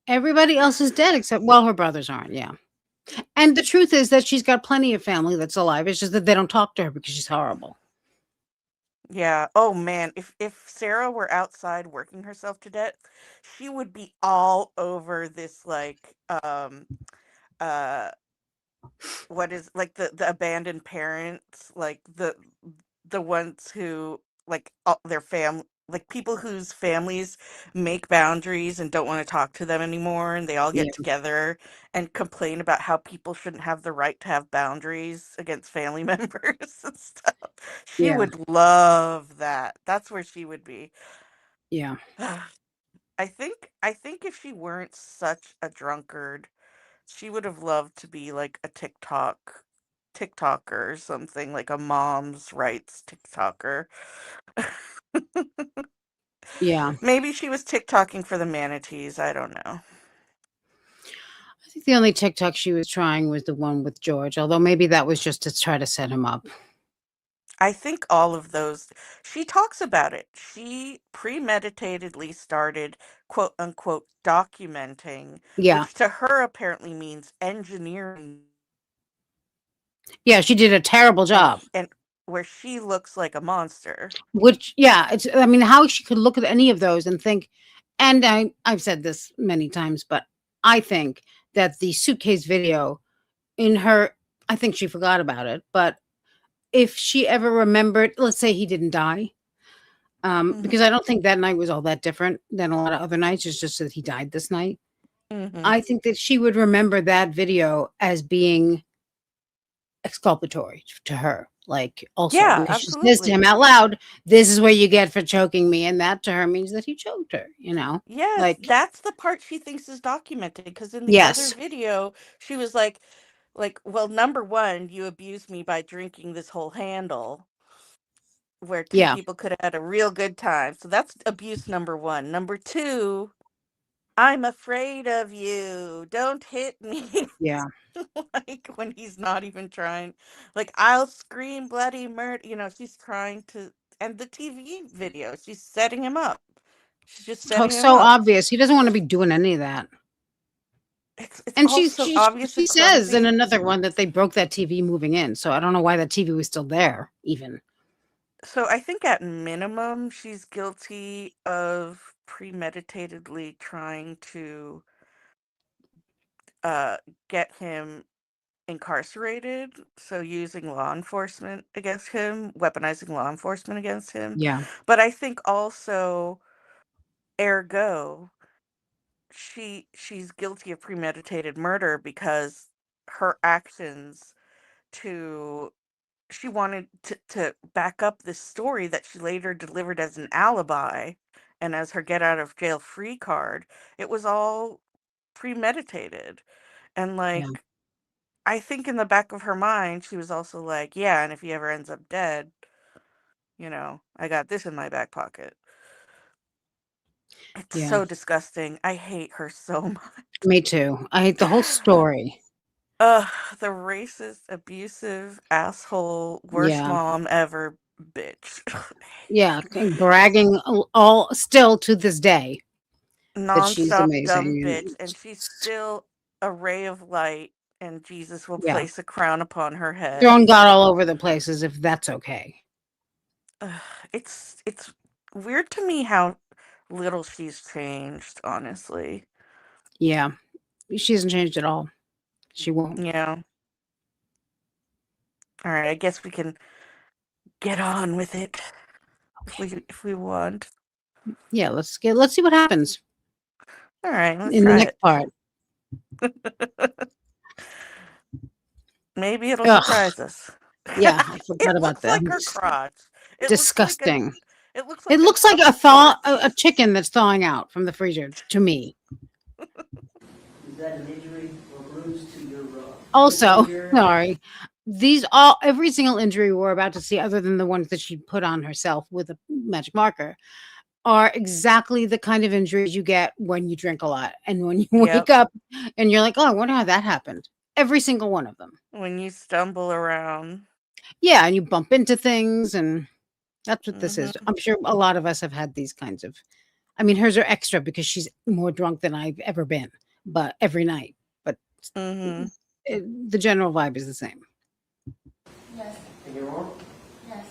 S1: Everybody else is dead except well, her brothers aren't. Yeah. And the truth is that she's got plenty of family that's alive. It's just that they don't talk to her because she's horrible.
S2: Yeah. Oh man, if Sarah were outside working herself to death, she would be all over this like uh what is like the abandoned parents, like the ones who like their like people whose families make boundaries and don't want to talk to them anymore, and they all
S1: Yeah.
S2: get together and complain about how people shouldn't have the right to have boundaries against family members and stuff. She
S1: Yeah.
S2: would love that. That's where she would be.
S1: Yeah.
S2: I think if she weren't such a drunkard, she would have loved to be like a TikToker or something, like a mom's rights TikToker.
S1: Yeah.
S2: Maybe she was TikToking for the manatees, I don't know.
S1: I think the only TikTok she was trying was the one with George, although maybe that was just to try to set him up.
S2: I think all of those, she talks about it. She premeditatedly started, quote unquote, documenting,
S1: Yeah.
S2: which to her apparently means engineering,
S1: Yeah, she did a terrible
S2: and
S1: job.
S2: and where she looks like a monster.
S1: Which yeah, it's I mean, how she could look at any of those and think and I've said this many times, but I think that the suitcase video in her I think she forgot about it, but if she ever remembered, let's say he didn't die,
S2: Mhm.
S1: because I don't think that night was all that different than a lot of other nights. It's just that he died this night.
S2: Mhm.
S1: I think that she would remember that video as being exculpatory to her. Like, also,
S2: Yeah,
S1: because she says to him
S2: absolutely.
S1: out loud, "This is what you get for choking me," and that to her means that he choked her, you know?
S2: Yes,
S1: Like,
S2: that's the part she thinks is documented, because in the other
S1: yes.
S2: video, she was like, "Well, number 1, you abused me by drinking this whole handle, where 2
S1: Yeah,
S2: people could have had a real good time." So that's abuse number 1. Number 2, "I'm afraid of you. Don't hit me."
S1: yeah,
S2: Like, when he's not even trying. Like, "I'll scream bloody murder." She's trying to end the TV video. She's setting him up. She's just
S1: oh,
S2: setting him
S1: so
S2: up.
S1: obvious. He doesn't wanna be doing any of that.
S2: It's
S1: And
S2: all so obvious
S1: she
S2: and
S1: says in
S2: clumsy.
S1: another one that they broke that TV moving in, so I don't know why that TV was still there even.
S2: So I think at minimum, she's guilty of premeditatedly trying to uh, get him incarcerated. So using law enforcement against him, weaponizing law enforcement against him.
S1: Yeah,
S2: But I think also, ergo, she's guilty of premeditated murder, because her actions to she wanted to back up this story that she later delivered as an alibi and as her get out of jail free card. It was all premeditated. And
S1: yeah,
S2: like, I think in the back of her mind, she was also like, yeah, and if he ever ends up dead, I got this in my back pocket. It's
S1: yeah.
S2: so disgusting. I hate her so much.
S1: Me too. I hate the whole story.
S2: Ugh, the racist, abusive, asshole, worst
S1: Yeah,
S2: mom ever bitch. I
S1: yeah,
S2: hate
S1: and bragging all still to this day that she's
S2: nonstop dumb
S1: amazing
S2: bitch,
S1: and
S2: and she's still a ray of light, and Jesus will
S1: yeah,
S2: place a crown upon her head.
S1: throwing God all over the place as if that's okay.
S2: Ugh, it's weird to me how little she's changed, honestly.
S1: Yeah, she hasn't changed at all. She won't.
S2: Yeah. All right, I guess we can get on with it if we want.
S1: Yeah, let's see what happens
S2: All right, let's
S1: in the
S2: try
S1: next
S2: it.
S1: part.
S2: Maybe it'll
S1: Ugh,
S2: surprise us.
S1: yeah, I forgot
S2: It
S1: about
S2: looks
S1: that.
S2: like her
S1: It's
S2: crotch. It looks like a
S1: disgusting.
S2: it looks
S1: It
S2: like a
S1: looks like
S2: tub of farts.
S1: a chicken that's thawing out from the freezer to me.
S7: Is that an injury or bruise to your
S1: Also,
S7: finger?
S1: sorry. Every single injury we're about to see, other than the ones that she put on herself with a magic marker, are exactly the kind of injuries you get when you drink a lot and when you
S2: Yep.
S1: wake up and you're like, "Oh, I wonder how that happened." Every single one of them.
S2: When you stumble around.
S1: Yeah, and you bump into things, and that's what this is.
S2: Mhm.
S1: I'm sure a lot of us have had these kinds of. I mean, hers are extra because she's more drunk than I've ever been, but every night. But
S2: Mhm.
S1: the general vibe is the same.
S6: Yes,
S7: And your arm?
S6: yes.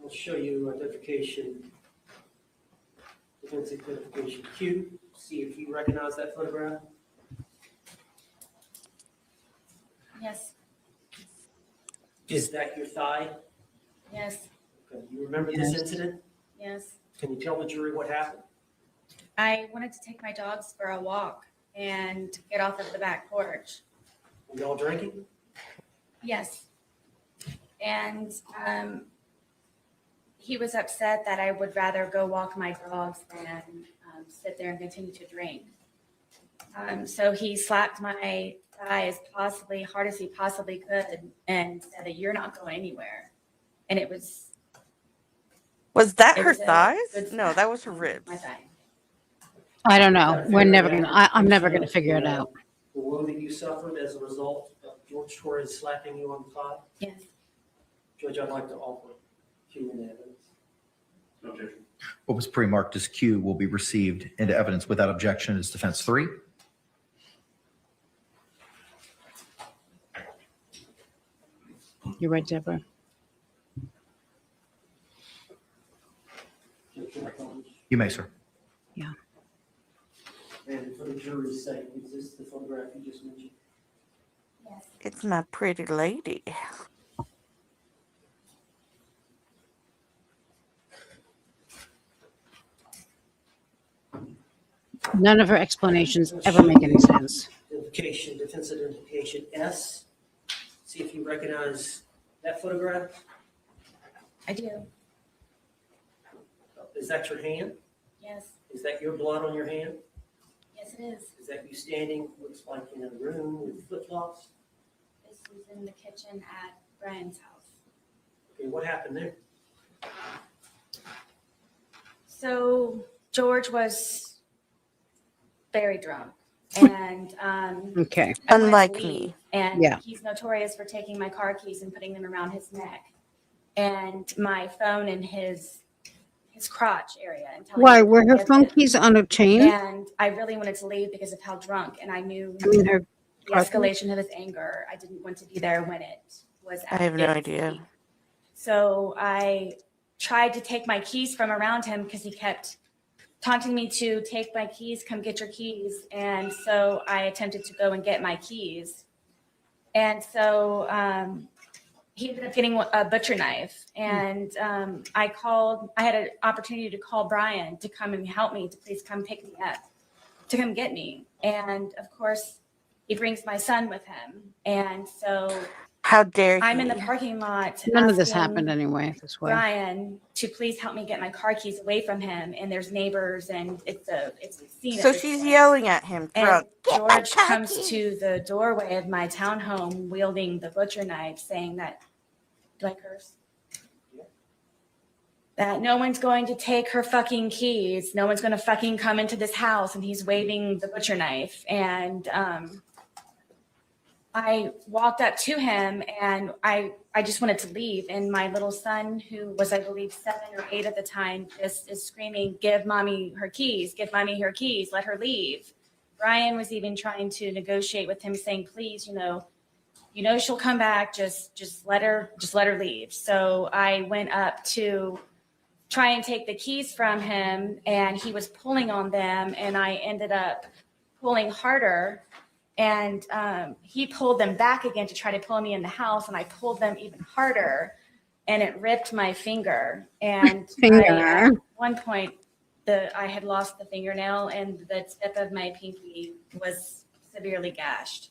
S7: I'll show you identification, defense identification Q. See if you recognize that photograph.
S6: Yes,
S7: Is that your thigh?
S6: yes,
S7: Okay. You remember this incident?
S6: yes.
S7: Can you tell the jury what happened?
S6: I wanted to take my dogs for a walk and get off of the back porch.
S7: Were y'all drinking?
S6: Yes. And he was upset that I would rather go walk my dogs than sit there and continue to drink. So he slapped my thigh as hard as he possibly could and said that you're not going anywhere. And
S2: Was that
S6: it
S2: her
S6: was a
S2: thighs?
S6: good
S2: No,
S6: slap
S2: that was her
S6: on
S2: ribs.
S6: my thigh.
S1: I don't
S7: Is
S1: know.
S7: that a
S1: We're
S7: fair
S1: never
S7: and
S1: gonna.
S7: accurate
S1: I'm never
S7: depiction
S1: gonna
S7: of
S1: figure it out.
S7: The wound that you suffered as a result of George Torres slapping you on the thigh?
S6: Yes.
S7: Judge, I'd like to offer Q in evidence.
S8: What was pre-marked as Q will be received into evidence without objection as defense 3.
S1: You're right, Deborah.
S8: You may, sir.
S1: Yeah.
S7: And for the jury's sake, is this the photograph you just mentioned?
S6: Yes.
S2: It's my pretty lady.
S1: None of her explanations ever make any sense.
S7: Identification, defense identification S. See if you recognize that photograph.
S6: I do.
S7: Is that your hand?
S6: Yes.
S7: Is that your blood on your hand?
S6: Yes, it is.
S7: Is that you standing, looks like in a room with flip-flops?
S6: This was in the kitchen at Brian's house.
S7: Okay, what happened there?
S6: So George was very drunk, and
S1: Okay.
S6: I wanted to
S2: Unlike
S6: leave,
S2: me.
S6: And
S1: Yeah.
S6: he's notorious for taking my car keys and putting them around his neck and my phone in his crotch area. And telling
S1: Why
S6: me to
S1: were her
S6: get
S1: phone
S6: them.
S1: keys on a chain?
S6: And I really wanted to leave because of how drunk, and I knew
S1: I mean, her
S6: the
S1: car keys?
S6: escalation of his anger. I didn't want to be there when it was
S2: I
S6: at
S2: have no
S6: its
S2: idea.
S6: peak. So I tried to take my keys from around him because he kept taunting me to take my keys, come get your keys. And so I attempted to go and get my keys. And so he ended up getting a butcher knife. And I had an opportunity to call Brian to come and help me, to please come pick me up, to come get me. And of course, he brings my son with him. And so
S2: How dare he?
S6: I'm in the parking lot.
S1: None of this
S6: asking
S1: happened anyway this way.
S6: Brian to please help me get my car keys away from him. And there's neighbors, and it's a scene. at
S2: So
S6: this
S2: she's
S6: point.
S2: yelling at him,
S6: And
S2: drunk. "Get my
S6: George
S2: car
S6: comes
S2: keys."
S6: to the doorway of my townhome wielding the butcher knife, saying that, do I curse? That no one's going to take her fucking keys. No one's going to fucking come into this house. And he's waving the butcher knife. And I walked up to him, and I just wanted to leave. And my little son, who was, I believe, 7 or 8 at the time, just is screaming, give mommy her keys, give mommy her keys, let her leave. Brian was even trying to negotiate with him, saying, please, she'll come back, just let her leave. So I went up to try and take the keys from him, and he was pulling on them, and I ended up pulling harder. And he pulled them back again to try to pull me in the house, and I pulled them even harder, and it ripped my finger. And at one point, I had lost the fingernail, and the tip of my pinky was severely gashed.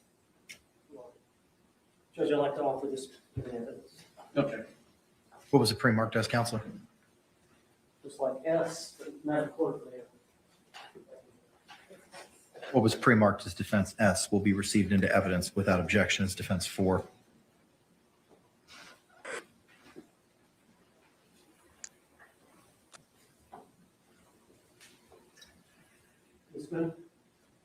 S7: Judge, I'd like to offer this evidence.
S8: Okay. What was it pre-marked as, counselor?
S7: Just like S, but not court there.
S8: What was pre-marked as defense S will be received into evidence without objection as defense 4.
S7: Ms. Boone,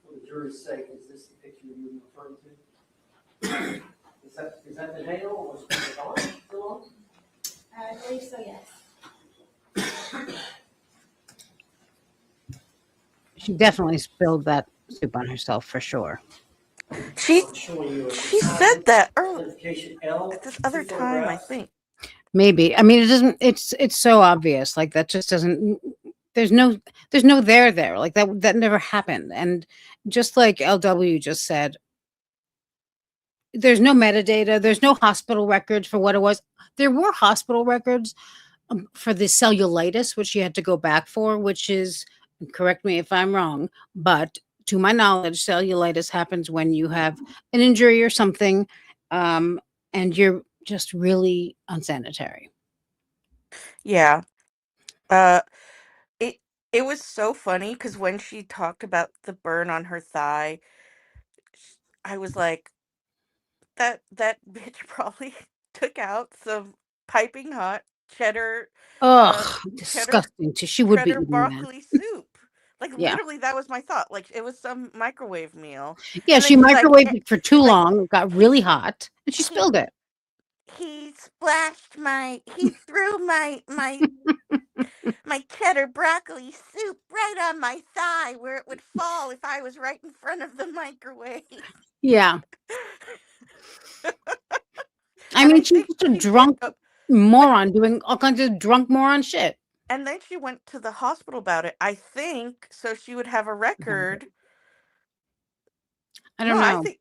S7: for the jury's sake, is this the picture you were referring to? Is that the nail, or is it on? Still on?
S6: I believe so, yes.
S1: She definitely spilled that soup on herself for sure.
S2: She
S7: I'm showing you a
S2: said that earlier
S7: identification L.
S2: at this other
S7: two
S2: time, I
S7: photographs.
S2: think.
S1: Maybe. I mean, it doesn't. It's so obvious. Like that just doesn't. There's no there. Like that never happened. And just like LW just said, there's no metadata. There's no hospital records for what it was. There were hospital records for the cellulitis, which she had to go back for, which is, correct me if I'm wrong, but to my knowledge, cellulitis happens when you have an injury or something, and you're just really unsanitary.
S2: Yeah. It was so funny because when she talked about the burn on her thigh, I was like, that bitch probably took out some piping hot cheddar
S1: Ugh,
S2: cheddar
S1: disgusting. She would be
S2: cheddar
S1: eating that.
S2: broccoli soup. Like
S1: Yeah.
S2: literally that was my thought. Like it was some microwave meal.
S1: Yeah,
S2: And
S1: she
S2: then she's like,
S1: microwaved it for too
S2: like,
S1: long. It got really hot, and she spilled it.
S2: he threw my cheddar broccoli soup right on my thigh where it would fall if I was right in front of the microwave.
S1: Yeah. I
S2: And
S1: mean,
S2: I
S1: she's
S2: think
S1: just a
S2: she did
S1: drunk
S2: go-
S1: moron doing all kinds of drunk moron shit.
S2: and then she went to the hospital about it, I think, so she would have a record
S1: I
S2: No,
S1: don't know.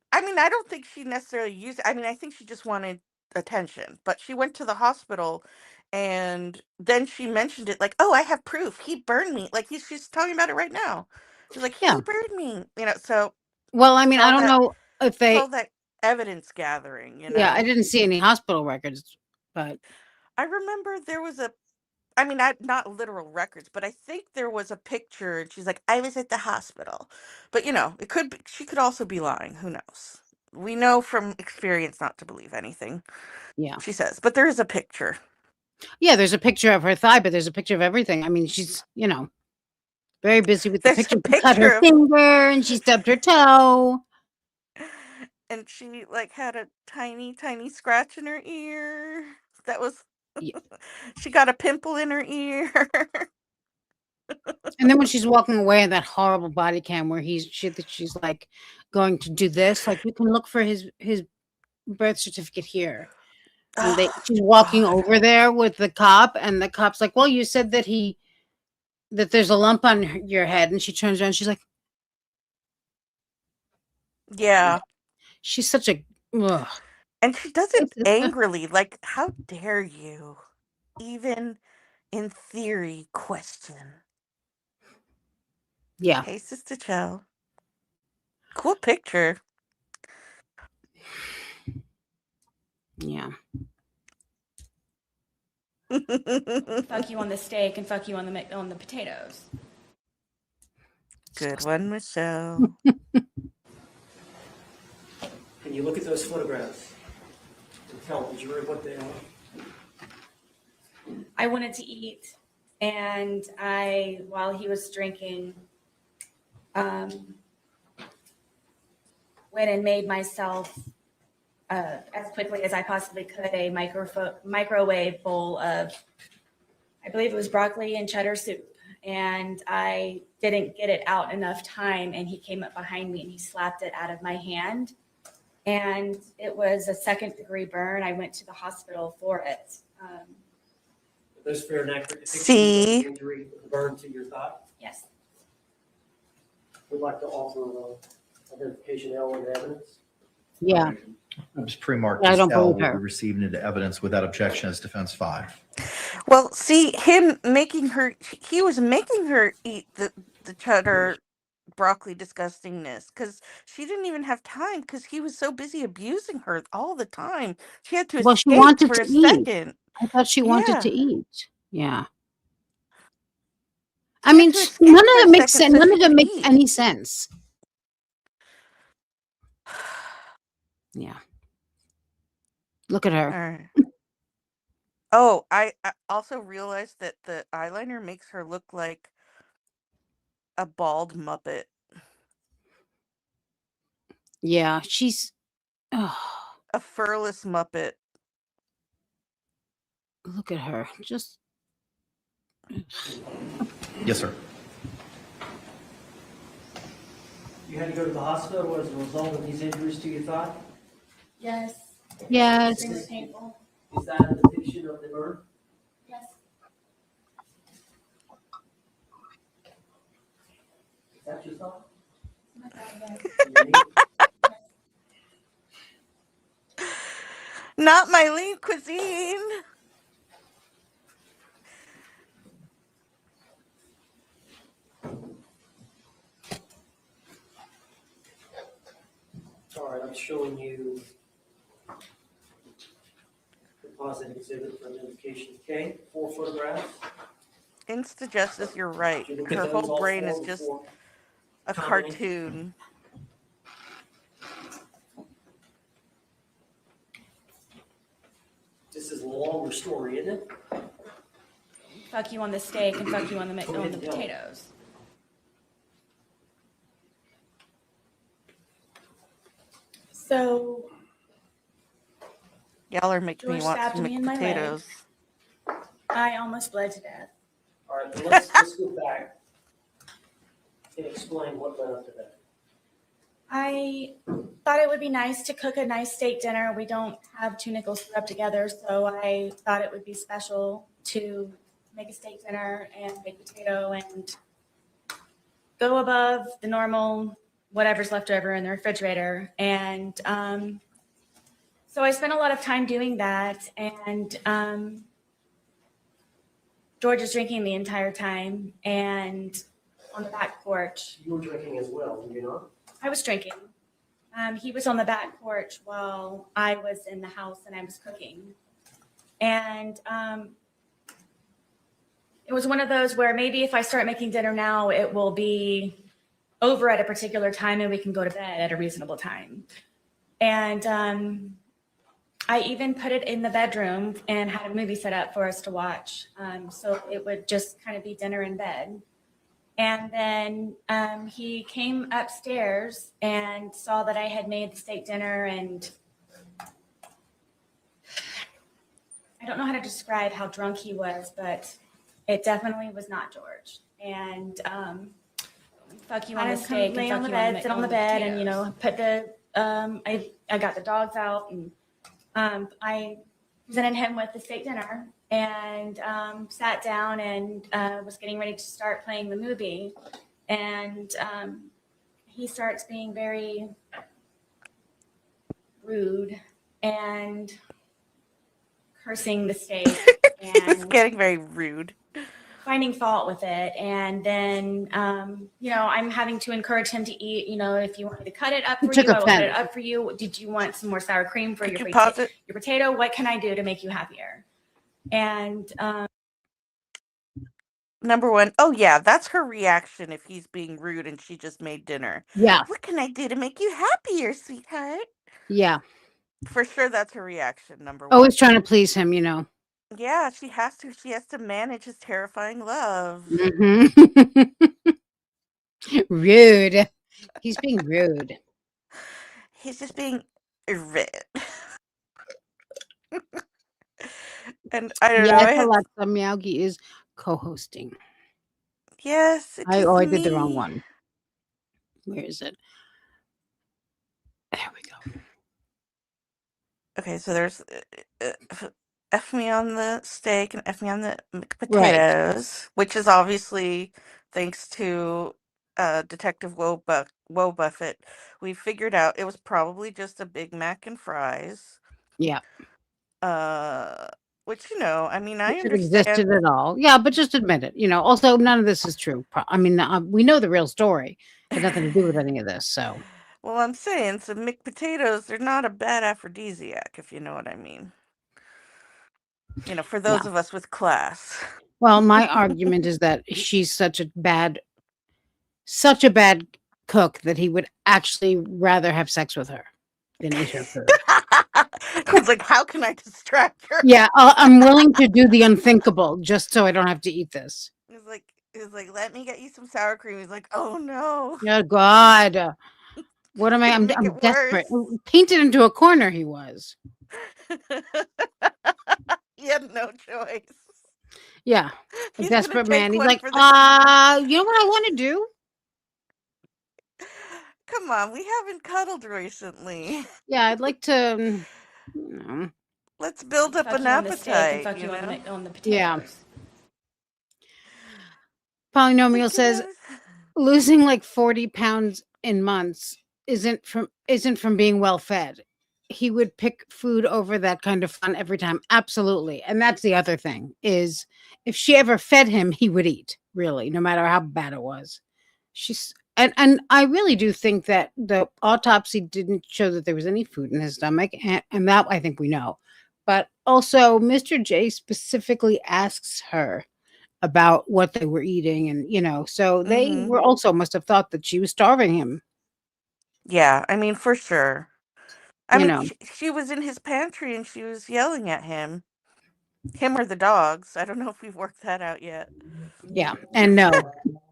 S2: I don't think she necessarily used it. I mean, I think she just wanted attention. But she went to the hospital and then she mentioned it like, "Oh, I have proof. He burned me." Like she's talking about it right now. She's like,
S1: Yeah.
S2: "He burned me." So
S1: Well, I
S2: it's
S1: mean, I
S2: all
S1: don't
S2: that
S1: know if
S2: it's
S1: they
S2: all that evidence gathering,
S1: yeah, I didn't see any hospital records, but
S2: I remember there was I mean, not literal records, but I think there was a picture and she's like, "I was at the hospital." But it could be, she could also be lying. Who knows? We know from experience not to believe anything
S1: yeah.
S2: she says, but there is a picture.
S1: Yeah, there's a picture of her thigh, but there's a picture of everything. I mean, she's, very busy with the
S2: There's a
S1: picture. She cut her
S2: picture of
S1: finger and she stubbed her toe.
S2: and she like had a tiny tiny scratch in her ear. That was
S1: Yeah.
S2: she got a pimple in her ear.
S1: And then when she's walking away in that horrible body cam where she's like going to do this, like you can look for his birth certificate here. And
S2: Oh
S1: she's walking
S2: God.
S1: over there with the cop, and the cop's like, "Well, you said that there's a lump on your head," and she turns around, she's like,
S2: Yeah.
S1: she's such a, ugh.
S2: And she does it angrily, like, "How dare you even in theory question?"
S1: Yeah,
S2: Hey, Sister Joe. Cool picture.
S1: yeah.
S4: Fuck you on the steak and fuck you on the potatoes.
S2: Good one, Michelle.
S7: Can you look at those photographs and tell the jury what they are?
S4: I wanted to eat, and while he was drinking, went and made myself as quickly as I possibly could a microwave bowl of, I believe it was broccoli and cheddar soup. And I didn't get it out enough time, and he came up behind me and he slapped it out of my hand. And it was a 2nd-degree burn. I went to the hospital for it.
S7: Those fair and accurate depictions of
S2: See?
S7: the injury, the burn to your thigh.
S4: Yes.
S7: We'd like to offer identification L and evidence.
S1: Yeah.
S8: It was pre-marked
S1: I
S8: as
S1: don't
S8: L
S1: believe
S8: will be
S1: her.
S8: received into evidence without objection as defense 5.
S2: Well, see, him making her, he was making her eat the cheddar broccoli disgustingness because she didn't even have time because he was so busy abusing her all the time. She had to
S1: Well, she
S2: escape
S1: wanted
S2: for
S1: to
S2: a
S1: eat.
S2: second.
S1: I thought she wanted to
S2: Yeah.
S1: eat. Yeah. I
S2: She had
S1: mean,
S2: to
S1: none
S2: escape for
S1: of
S2: a
S1: it makes
S2: second
S1: sense.
S2: so
S1: None
S2: she
S1: of it
S2: could
S1: makes
S2: eat.
S1: any sense. Yeah. Look at
S2: All
S1: her.
S2: right. Oh, I also realized that the eyeliner makes her look like a bald Muppet.
S1: Yeah, she's. Oh,
S2: A furless Muppet.
S1: look at her. Just.
S8: Yes, sir.
S7: You had to go to the hospital as a result of these injuries to your thigh?
S4: Yes.
S1: Yes.
S4: Extremely painful.
S7: Is that a depiction of the burn?
S4: Yes.
S7: Is that your thigh?
S4: My God, yes.
S7: And your knee?
S2: Not my lean cuisine.
S7: All right, I'm showing you composite exhibit for identification K, 4 photographs.
S2: Insta Justice, you're right.
S7: Did you look at
S2: Her
S7: those
S2: whole
S7: all
S2: brain is
S7: four
S2: just
S7: before
S2: a
S7: commenting?
S2: cartoon.
S7: This is a longer story, isn't it?
S4: Fuck you on the steak and fuck you on the potatoes. So
S2: Y'all are making me
S4: George
S2: want
S4: stabbed
S2: some
S4: me in my leg.
S2: potatoes.
S4: I almost bled to death.
S7: All right, but let's go back and explain what led up to that.
S4: I thought it would be nice to cook a nice steak dinner. We don't have two nickels to rub together, so I thought it would be special to make a steak dinner and baked potato and go above the normal whatever's left over in the refrigerator. And so I spent a lot of time doing that. And George is drinking the entire time and on the back porch.
S7: You were drinking as well, were you not?
S4: I was drinking. He was on the back porch while I was in the house and I was cooking. And it was one of those where maybe if I start making dinner now, it will be over at a particular time and we can go to bed at a reasonable time. And I even put it in the bedroom and had a movie set up for us to watch. So it would just kind of be dinner in bed. And then he came upstairs and saw that I had made the steak dinner, and I don't know how to describe how drunk he was, but it definitely was not George. And fuck you on the steak, lay on the bed, sit on the bed, and put the I got the dogs out, and I presented him with the steak dinner and sat down and was getting ready to start playing the movie. And he starts being very rude and cursing the steak
S2: It's
S4: and
S2: getting very rude.
S4: finding fault with it. And then, I'm having to encourage him to eat. If you want me to cut it up for
S1: took
S4: you, I will cut
S1: offense.
S4: it up for you. Did you want some more sour cream for
S2: Could
S4: your
S2: you pause it?
S4: your potato? What can I do to make you happier? And
S2: Number one, oh yeah, that's her reaction if he's being rude and she just made dinner.
S1: Yeah.
S2: What can I do to make you happier, sweetheart?
S1: Yeah.
S2: For sure, that's her reaction. Number one.
S1: Always trying to please him,
S2: Yeah, she has to. She has to manage his terrifying love.
S1: Mhm. Rude. He's being rude.
S2: He's just being rude. And I don't know.
S1: Yes,
S2: I had
S1: Alexa, Meowgie is co-hosting.
S2: yes. It's just
S1: I did the wrong
S2: me.
S1: one. Where is it? There we go.
S2: Okay, so there's F me on the steak and F me on the
S1: Right.
S2: potatoes, which is obviously thanks to Detective Woe Buffett. We figured out it was probably just a Big Mac and fries.
S1: Yeah.
S2: Which I mean, I
S1: If it existed
S2: understand.
S1: at all. Yeah, but just admit it. Also, none of this is true. I mean, we know the real story. It had nothing to do with any of this. So,
S2: Well, I'm saying some McPotatoes, they're not a bad aphrodisiac, if you know what I mean. For those of us with class.
S1: well, my argument is that she's such a bad cook that he would actually rather have sex with her than eat her food.
S2: It's like, how can I distract her?
S1: Yeah, I'm willing to do the unthinkable just so I don't have to eat this.
S2: It's like, let me get you some sour cream. He's like, oh no.
S1: Oh God, what am I?
S2: Gonna
S1: I'm
S2: make it
S1: desperate.
S2: worse.
S1: Painted into a corner, he was.
S2: He had no choice.
S1: Yeah, a
S2: He's gonna
S1: desperate
S2: take
S1: man. He's
S2: one
S1: like,
S2: for the
S1: you know what I want to do?
S2: Come on, we haven't cuddled recently.
S1: Yeah, I'd like to.
S2: Let's build up
S4: fuck
S2: an
S4: you on the steak and
S2: appetite.
S4: fuck you on the potatoes.
S1: Yeah. Polynomial says
S2: Potatoes.
S1: losing like 40 pounds in months isn't from being well fed. He would pick food over that kind of fun every time. Absolutely. And that's the other thing is if she ever fed him, he would eat, really, no matter how bad it was. And I really do think that the autopsy didn't show that there was any food in his stomach, and that I think we know. But also Mr. J specifically asks her about what they were eating, and so they were also must have thought that she was starving him.
S2: Yeah, I mean, for sure. I
S1: You
S2: mean,
S1: know.
S2: she was in his pantry and she was yelling at him. Him or the dogs. I don't know if we've worked that out yet.
S1: Yeah, and no.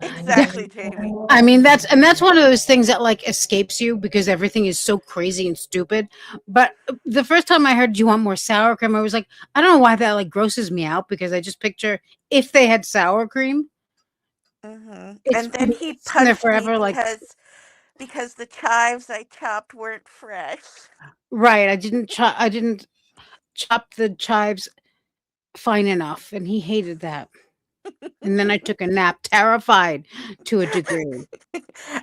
S2: Exactly, Jamie.
S1: I mean, that's one of those things that like escapes you because everything is so crazy and stupid. But the first time I heard, "Do you want more sour cream?" I was like, I don't know why that like grosses me out because I just picture if they had sour cream.
S2: And
S1: It's
S2: then he
S1: it's in there
S2: punched me
S1: forever, like
S2: because the chives I chopped weren't fresh.
S1: right. I didn't chop the chives fine enough, and he hated that. And then I took a nap, terrified to a degree.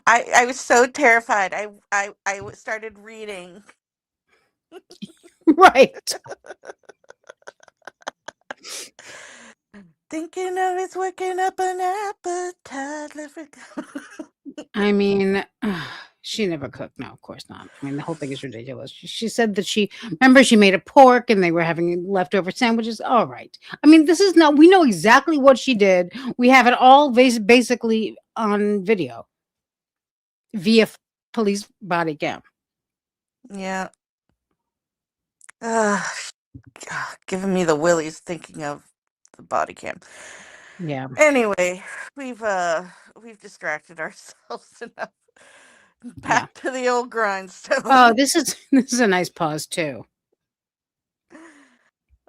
S2: I was so terrified. Started reading.
S1: Right.
S2: Thinking of it's working up an appetite.
S1: I mean, she never cooked. No, of course not. I mean, the whole thing is ridiculous. She said that remember, she made a pork and they were having leftover sandwiches. All right. I mean, this is not, we know exactly what she did. We have it all basically on video via police body cam.
S2: Yeah. Uh, giving me the willies thinking of the body cam.
S1: Yeah.
S2: Anyway, we've distracted ourselves enough. Back to the old grindstone.
S1: Oh, this is a nice pause too.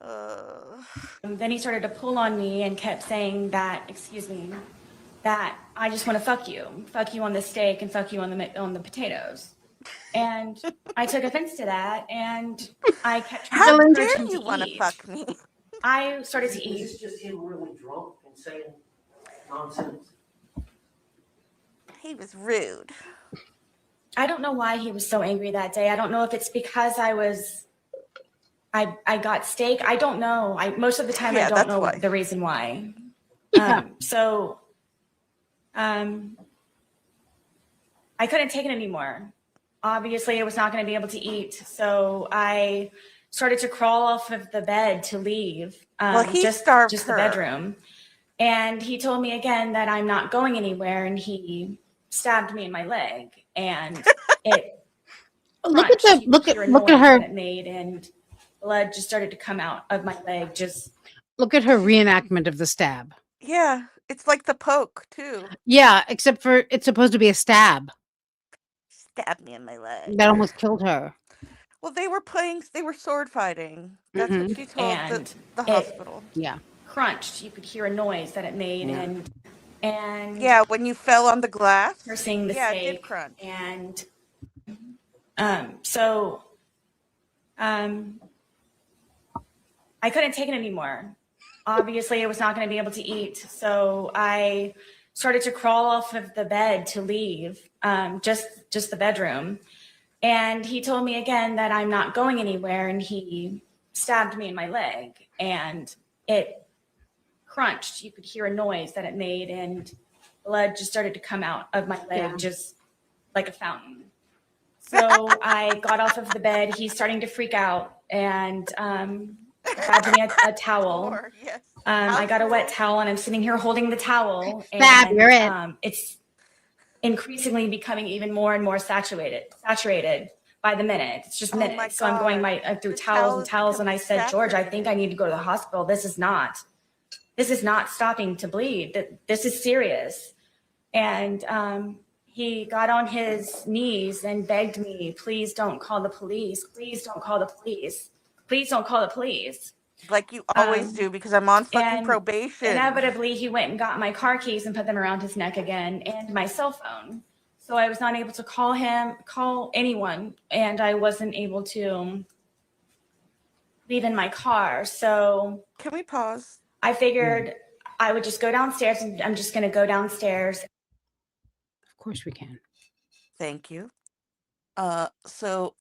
S4: Then he started to pull on me and kept saying that, excuse me, that I just want to fuck you on the steak and fuck you on the potatoes. And I took offense to that, and I kept trying
S2: How
S4: to encourage
S2: dare
S4: him
S2: you
S4: to
S2: want to
S4: eat.
S2: fuck me?
S4: I started to
S7: Is
S4: eat.
S7: this just him really drunk and saying nonsense?
S2: He was rude.
S4: I don't know why he was so angry that day. I don't know if it's because I got steak. I don't know. Most of the time I don't know
S2: why.
S4: the reason why.
S1: Yeah.
S4: I couldn't take it anymore. Obviously, I was not going to be able to eat. So I started to crawl off of the bed to leave.
S2: Well, he
S4: just
S2: starved
S4: the
S2: her.
S4: bedroom. And he told me again that I'm not going anywhere, and he stabbed me in my leg, and it
S1: Look at that. Look at her.
S4: that it made, and blood just started to come out of my leg. Just
S1: look at her reenactment of the stab.
S2: Yeah, it's like the poke too.
S1: Yeah, except for it's supposed to be a stab.
S2: Stabbed me in my leg.
S1: That almost killed her.
S2: Well, they were sword fighting. That's what she told the hospital.
S1: Yeah.
S4: Crunched. You could hear a noise that it made, and
S2: yeah, when you fell on the glass.
S4: Cursing the steak.
S2: It did crunch.
S4: And I couldn't take it anymore. Obviously, I was not going to be able to eat. So I started to crawl off of the bed to leave, just the bedroom. And he told me again that I'm not going anywhere, and he stabbed me in my leg, and it crunched. You could hear a noise that it made, and blood just started to come out of my leg, just like a fountain. So I got off of the bed. He's starting to freak out, and grabbed me a towel.
S2: Yes.
S4: I got a wet towel, and I'm sitting here holding the towel.
S1: Fab, you're it.
S4: It's increasingly becoming even more and more saturated by the minute. It's just minutes. So I'm going through towels and towels. And I said, George, I think I need to go to the hospital. This is not stopping to bleed. This is serious. And he got on his knees and begged me, please don't call the police. Please don't call the police. Please don't call the police.
S2: Like you always do, because I'm on fucking probation.
S4: Inevitably, he went and got my car keys and put them around his neck again, and my cell phone. So I was not able to call anyone, and I wasn't able to leave in my car. So
S2: can we pause?
S4: I figured I would just go downstairs, and I'm just going to go downstairs.
S1: Of course we can.
S2: Thank you. So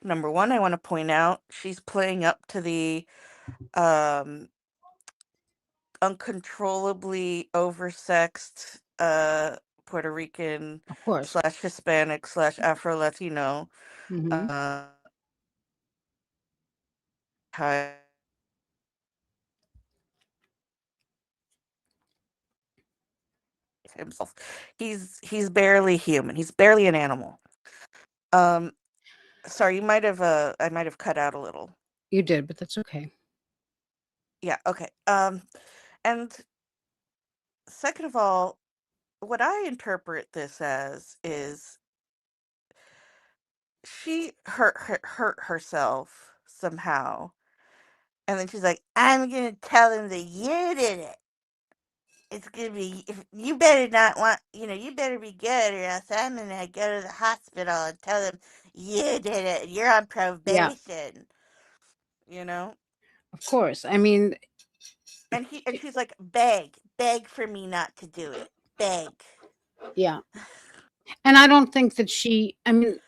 S2: number one, I want to point out she's playing up to the uncontrollably oversexed Puerto Rican / Hispanic / Afro Latino himself. He's barely human. He's barely an animal. Sorry, I might have cut out a little.
S1: You did, but that's okay.
S2: Yeah, okay. And second of all, what I interpret this as is she hurt herself somehow. And then she's like, I'm going to tell him that you did it. It's going to be, you better not want, you better be good, or else I'm going to go to the hospital and tell them you did it. You're on probation.
S1: Of course. I mean,
S2: and she's like, beg for me not to do it. Beg.
S1: Yeah. And I don't think that I mean,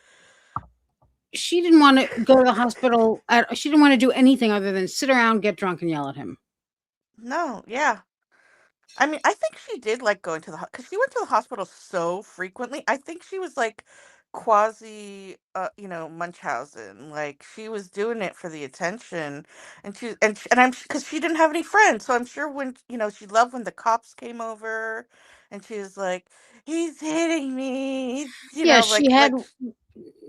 S1: she didn't want to go to the hospital. She didn't want to do anything other than sit around, get drunk, and yell at him.
S2: No, yeah. I mean, I think she did like going to the because she went to the hospital so frequently. I think she was like quasi, Munchausen. Like she was doing it for the attention, and I'm because she didn't have any friends, so I'm sure when she loved when the cops came over, and she was like, "He's hitting me,"
S1: Yeah, she had
S2: like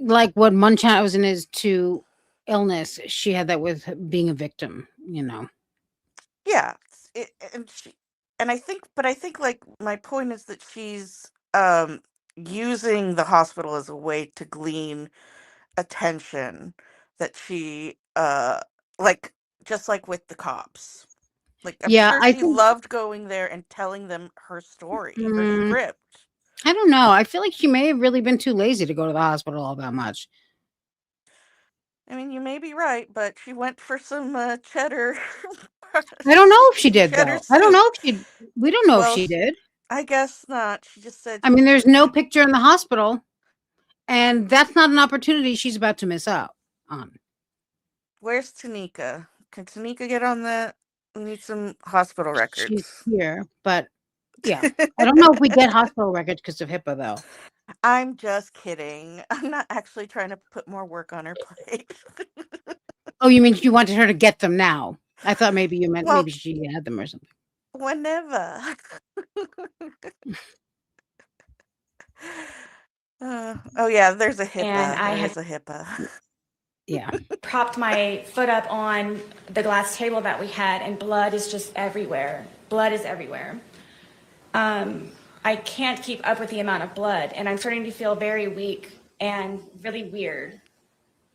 S1: like what Munchausen is to illness. She had that with being a victim.
S2: yeah, and I think like my point is that she's using the hospital as a way to glean attention that she like just like with the cops. Like I'm
S1: Yeah,
S2: sure
S1: I
S2: she
S1: think.
S2: loved going there and telling them her story, her
S1: Mm,
S2: script.
S1: I don't know. I feel like she may have really been too lazy to go to the hospital all that much.
S2: I mean, you may be right, but she went for some cheddar
S1: I don't know if she did
S2: cheddar
S1: though. I don't
S2: soup.
S1: know if she. We don't know if
S2: Well,
S1: she did.
S2: I guess not. She just said
S1: I mean, there's no picture in the hospital, and that's not an opportunity she's about to miss out on.
S2: where's Tanika? Can Tanika get on that? We need some hospital
S1: She's
S2: records.
S1: here, but yeah, I don't know if we get hospital records because of HIPAA though.
S2: I'm just kidding. I'm not actually trying to put more work on her plate.
S1: Oh, you mean you wanted her to get them now? I thought maybe you meant
S2: Well,
S1: maybe she had them or something.
S2: whenever. Oh yeah, there's a
S4: And
S2: HIPAA.
S4: I
S2: There
S4: had
S2: is a HIPAA.
S1: Yeah.
S4: propped my foot up on the glass table that we had, and blood is just everywhere. Blood is everywhere. I can't keep up with the amount of blood, and I'm starting to feel very weak and really weird.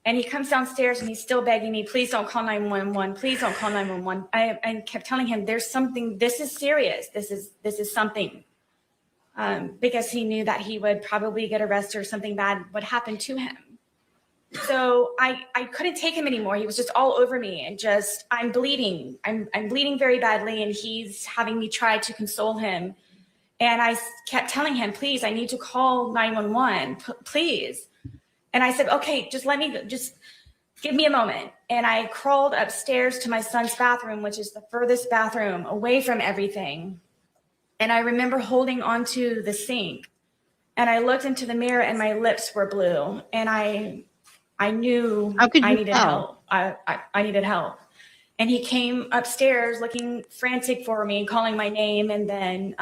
S4: And he comes downstairs and he's still begging me, please don't call 911. Please don't call 911. I kept telling him, there's something, this is serious. This is something. Because he knew that he would probably get arrested or something bad would happen to him. So I couldn't take him anymore. He was just all over me and just, I'm bleeding. I'm bleeding very badly, and he's having me try to console him. And I kept telling him, please, I need to call 911, please. And I said, okay, just give me a moment. And I crawled upstairs to my son's bathroom, which is the furthest bathroom away from everything. And I remember holding onto the sink, and I looked into the mirror and my lips were blue. And I knew
S1: How could
S4: I
S1: you
S4: needed
S1: tell?
S4: help. I needed help. And he came upstairs looking frantic for me, calling my name. And then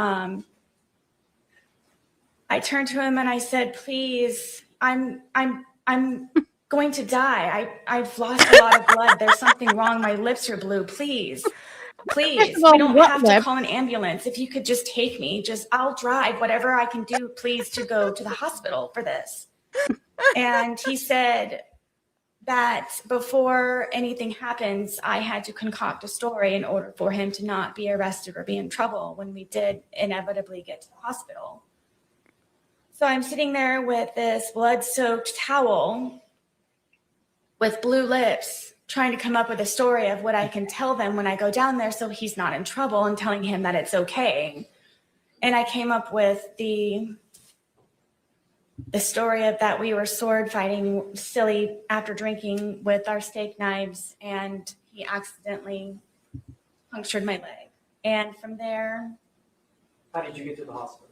S4: I turned to him and I said, please, I'm going to die. I've lost a lot of blood. There's something wrong. My lips are blue. Please,
S1: First of
S4: we
S1: all,
S4: don't
S1: what
S4: have to
S1: lip?
S4: call an ambulance. If you could just take me, I'll drive whatever I can do, please, to go to the hospital for this. And he said that before anything happens, I had to concoct a story in order for him to not be arrested or be in trouble when we did inevitably get to the hospital. So I'm sitting there with this blood-soaked towel with blue lips, trying to come up with a story of what I can tell them when I go down there so he's not in trouble, and telling him that it's okay. And I came up with the story of that we were sword fighting silly after drinking with our steak knives, and he accidentally punctured my leg. And from there,
S7: How did you get to the hospital?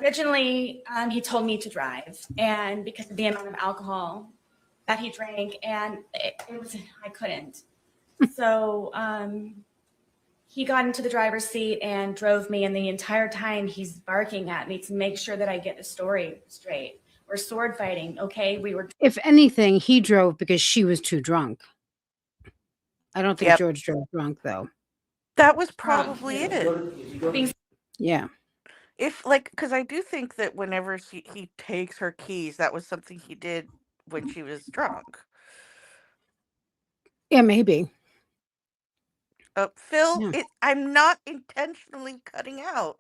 S4: originally, he told me to drive, and because of the amount of alcohol that he drank, and I couldn't. So he got into the driver's seat and drove me, and the entire time he's barking at me to make sure that I get the story straight. We're sword fighting, okay? We were.
S1: If anything, he drove because she was too drunk. I don't think
S2: Yep.
S1: George drove drunk though.
S2: That was probably
S7: If you go to-
S4: being
S1: Yeah.
S2: because I do think that whenever he takes her keys, that was something he did when she was drunk.
S1: Yeah, maybe.
S2: Phil,
S1: Yeah.
S2: I'm not intentionally cutting out.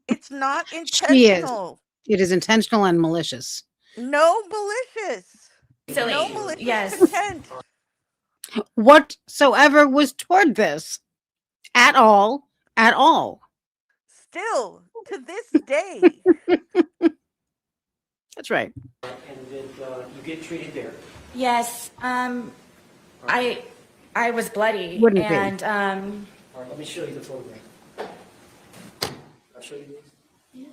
S2: It's not
S1: She is.
S2: intentional.
S1: It is intentional and malicious.
S2: No malicious.
S4: silly.
S2: No malicious
S4: Yes.
S2: intent.
S1: Whatsoever was toward this. at all, at all.
S2: Still to this day.
S1: That's right.
S7: And did you get treated there?
S4: Yes, I was bloody,
S1: Wouldn't be.
S4: and
S7: All right, let me show you the photograph. I'll show you these.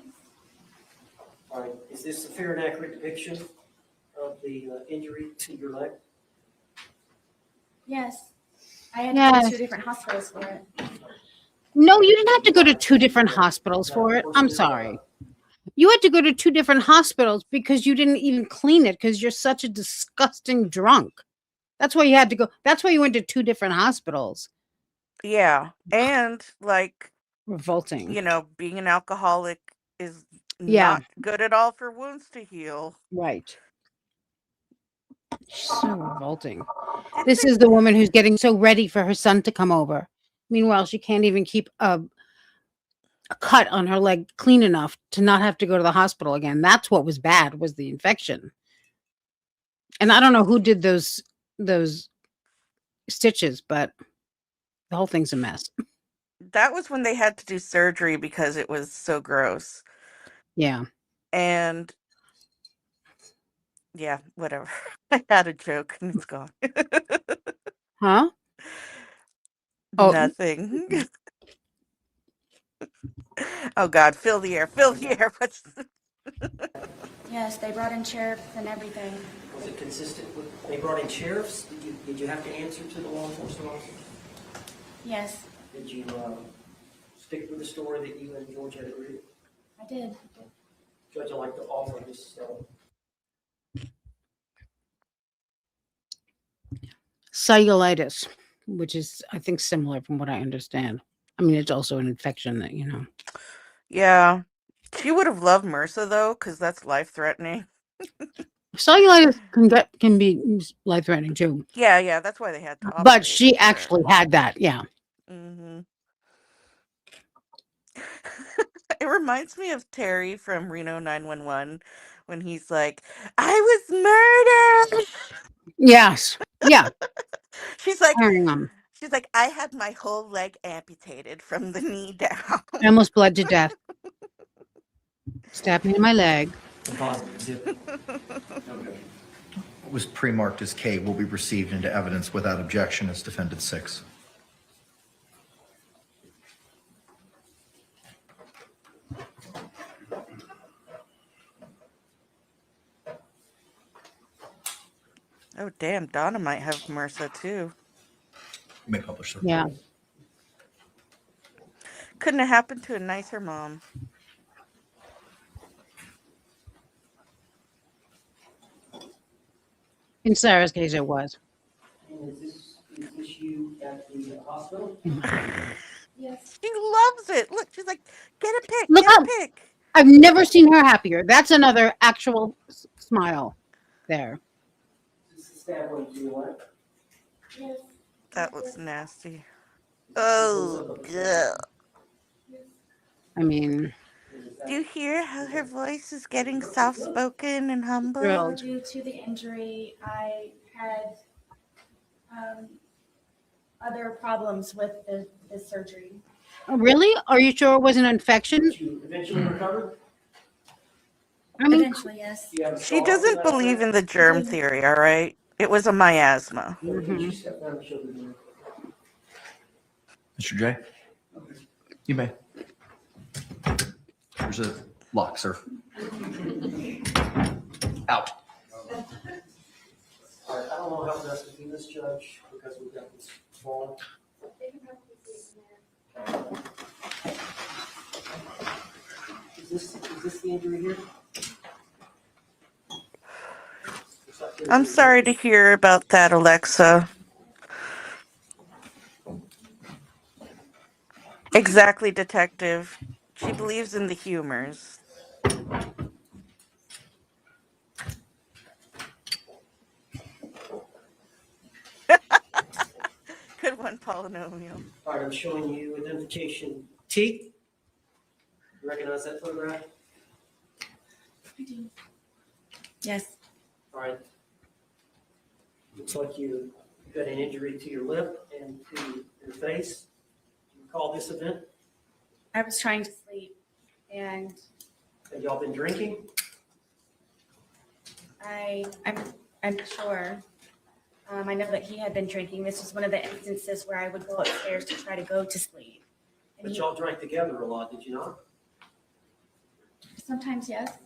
S7: All right, is this a fair and accurate depiction of the injury to your leg?
S4: yes, I had to go to
S1: Yes.
S4: 2 different hospitals for it.
S1: No, you didn't have to go to 2 different hospitals for it. I'm sorry. You had to go to 2 different hospitals because you didn't even clean it because you're such a disgusting drunk. That's why you had to go. That's why you went to 2 different hospitals.
S2: Yeah. And like,
S1: Revolting.
S2: you know, being an alcoholic is
S1: Yeah.
S2: not good at all for wounds to heal.
S1: Right. So revolting.
S2: Didn't
S1: This
S2: they-
S1: is the woman who's getting so ready for her son to come over. Meanwhile, she can't even keep a cut on her leg clean enough to not have to go to the hospital again. That's what was bad, was the infection. And I don't know who did those stitches, but the whole thing's a mess.
S2: that was when they had to do surgery because it was so gross.
S1: Yeah.
S2: And yeah, whatever. I had a joke and it's gone.
S1: Huh? Oh,
S2: Nothing. Oh God, fill the air, fill the air. What's
S4: Yes, they brought in sheriffs and everything.
S7: Was it consistent with, they brought in sheriffs? Did you have to answer to the law enforcement officers?
S4: Yes,
S7: Did you stick with the story that you and George had agreed?
S4: I did.
S7: Judge, I'd like to offer this.
S1: cellulitis, which is, I think, similar from what I understand. I mean, it's also an infection that,
S2: Yeah. She would have loved MRSA though, because that's life threatening.
S1: cellulitis can be life threatening too.
S2: Yeah, that's why they had to operate.
S1: But she
S2: on her.
S1: actually had that. Yeah.
S2: Mhm. It reminds me of Terry from Reno 911 when he's like, "I was murdered."
S1: Yes. Yeah.
S2: She's like,
S1: Carrying on.
S2: "I had my whole leg amputated from the knee down."
S1: I almost bled to death. Stabbed me in my leg.
S8: What was pre-marked as K will be received into evidence without objection as Defendant 6.
S2: Oh damn, Donna might have MRSA too.
S8: You may publish the
S1: Yeah.
S8: report.
S2: Couldn't have happened to a nicer mom.
S1: In Sarah's case, it was.
S7: And is this you at the hospital?
S4: Yes.
S2: She loves it. Look, she's like, "Get a pic,
S1: Look
S2: get
S1: how
S2: a pic."
S1: I've never seen her happier. That's another actual smile there.
S7: Is this stab wound to your leg?
S4: Yes.
S2: That was nasty. Oh, yeah.
S1: I mean,
S2: Do you hear how her voice is getting soft-spoken and humble?
S1: Thrilled.
S4: Due to the injury, I had other problems with the surgery.
S1: oh, really? Are you sure it was an infection?
S7: Did you eventually recover?
S1: I mean,
S4: Eventually, yes.
S7: Do you have a
S2: She
S7: scar
S2: doesn't
S7: for that
S2: believe
S7: leg?
S2: in the germ theory, all right? It was a miasma.
S7: Would you step down and show the video?
S8: Mr. J? You may. There's a lock, sir. Out.
S7: All right, I don't know how best to do this, Judge, because we've got this form. Is this the injury here?
S2: I'm sorry to hear about that, Alexa. Exactly, detective. She believes in the humors. Good one, polynomial.
S7: All right, I'm showing you identification T. You recognize that photograph?
S4: I do. Yes.
S7: All right. Looks like you got an injury to your lip and to your face. recall this event?
S6: I was trying to sleep, and
S7: Have y'all been drinking?
S6: I'm sure. I know that he had been drinking. This was one of the instances where I would go upstairs to try to go to sleep. And
S7: But
S6: he,
S7: y'all drank together a lot, did you not?
S6: sometimes, yes.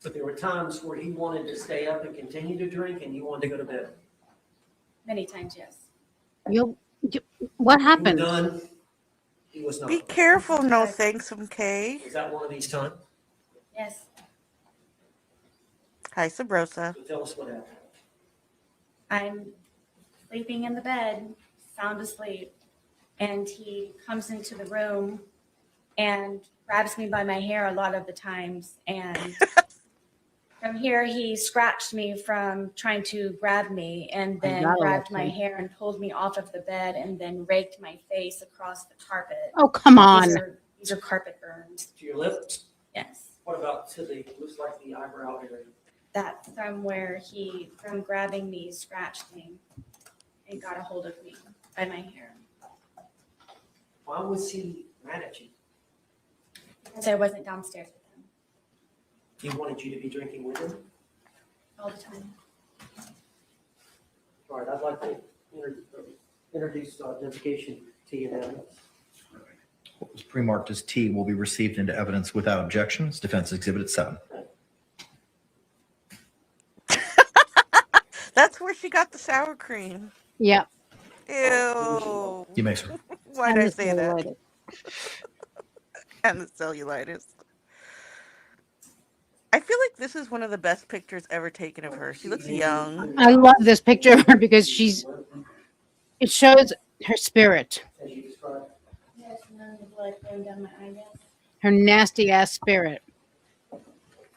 S7: But there were times where he wanted to stay up and continue to drink and you wanted to go to bed.
S6: Many times, yes.
S1: What
S7: You were
S1: happened?
S7: done. He was not.
S2: Be careful, no thanks, okay?
S7: Was that one of these times?
S6: Yes.
S2: Hi, Sabrosa.
S7: So tell us what happened.
S6: I'm sleeping in the bed, sound asleep, and he comes into the room and grabs me by my hair a lot of the times. And from here, he scratched me from trying to grab me, and
S1: I
S6: then
S1: gotta
S6: grabbed
S1: love
S6: my
S1: him.
S6: hair and pulled me off of the bed, and then raked my face across the carpet.
S1: Oh, come on.
S6: These are carpet burns.
S7: To your lips?
S6: Yes.
S7: What about to the, looks like the eyebrow area?
S6: That's from where he, from grabbing me, scratched me and got a hold of me by my hair.
S7: Why was he mad at you?
S6: Because I wasn't downstairs with him
S7: He wanted you to be drinking with him?
S6: all the time.
S7: All right, I'd like to introduce identification to you now.
S8: What was pre-marked as T will be received into evidence without objection as Defense Exhibit 7.
S2: That's where she got the sour cream.
S1: Yep.
S2: Ew.
S8: You may, sir.
S2: Why
S1: And
S2: did I
S1: the
S2: say that?
S1: cellulitis.
S2: And the cellulitis. I feel like this is one of the best pictures ever taken of her. She looks young.
S1: I love this picture of her because it shows her spirit,
S7: As you described.
S6: Yes, and then the blood going down my eye, yes.
S1: her nasty ass spirit.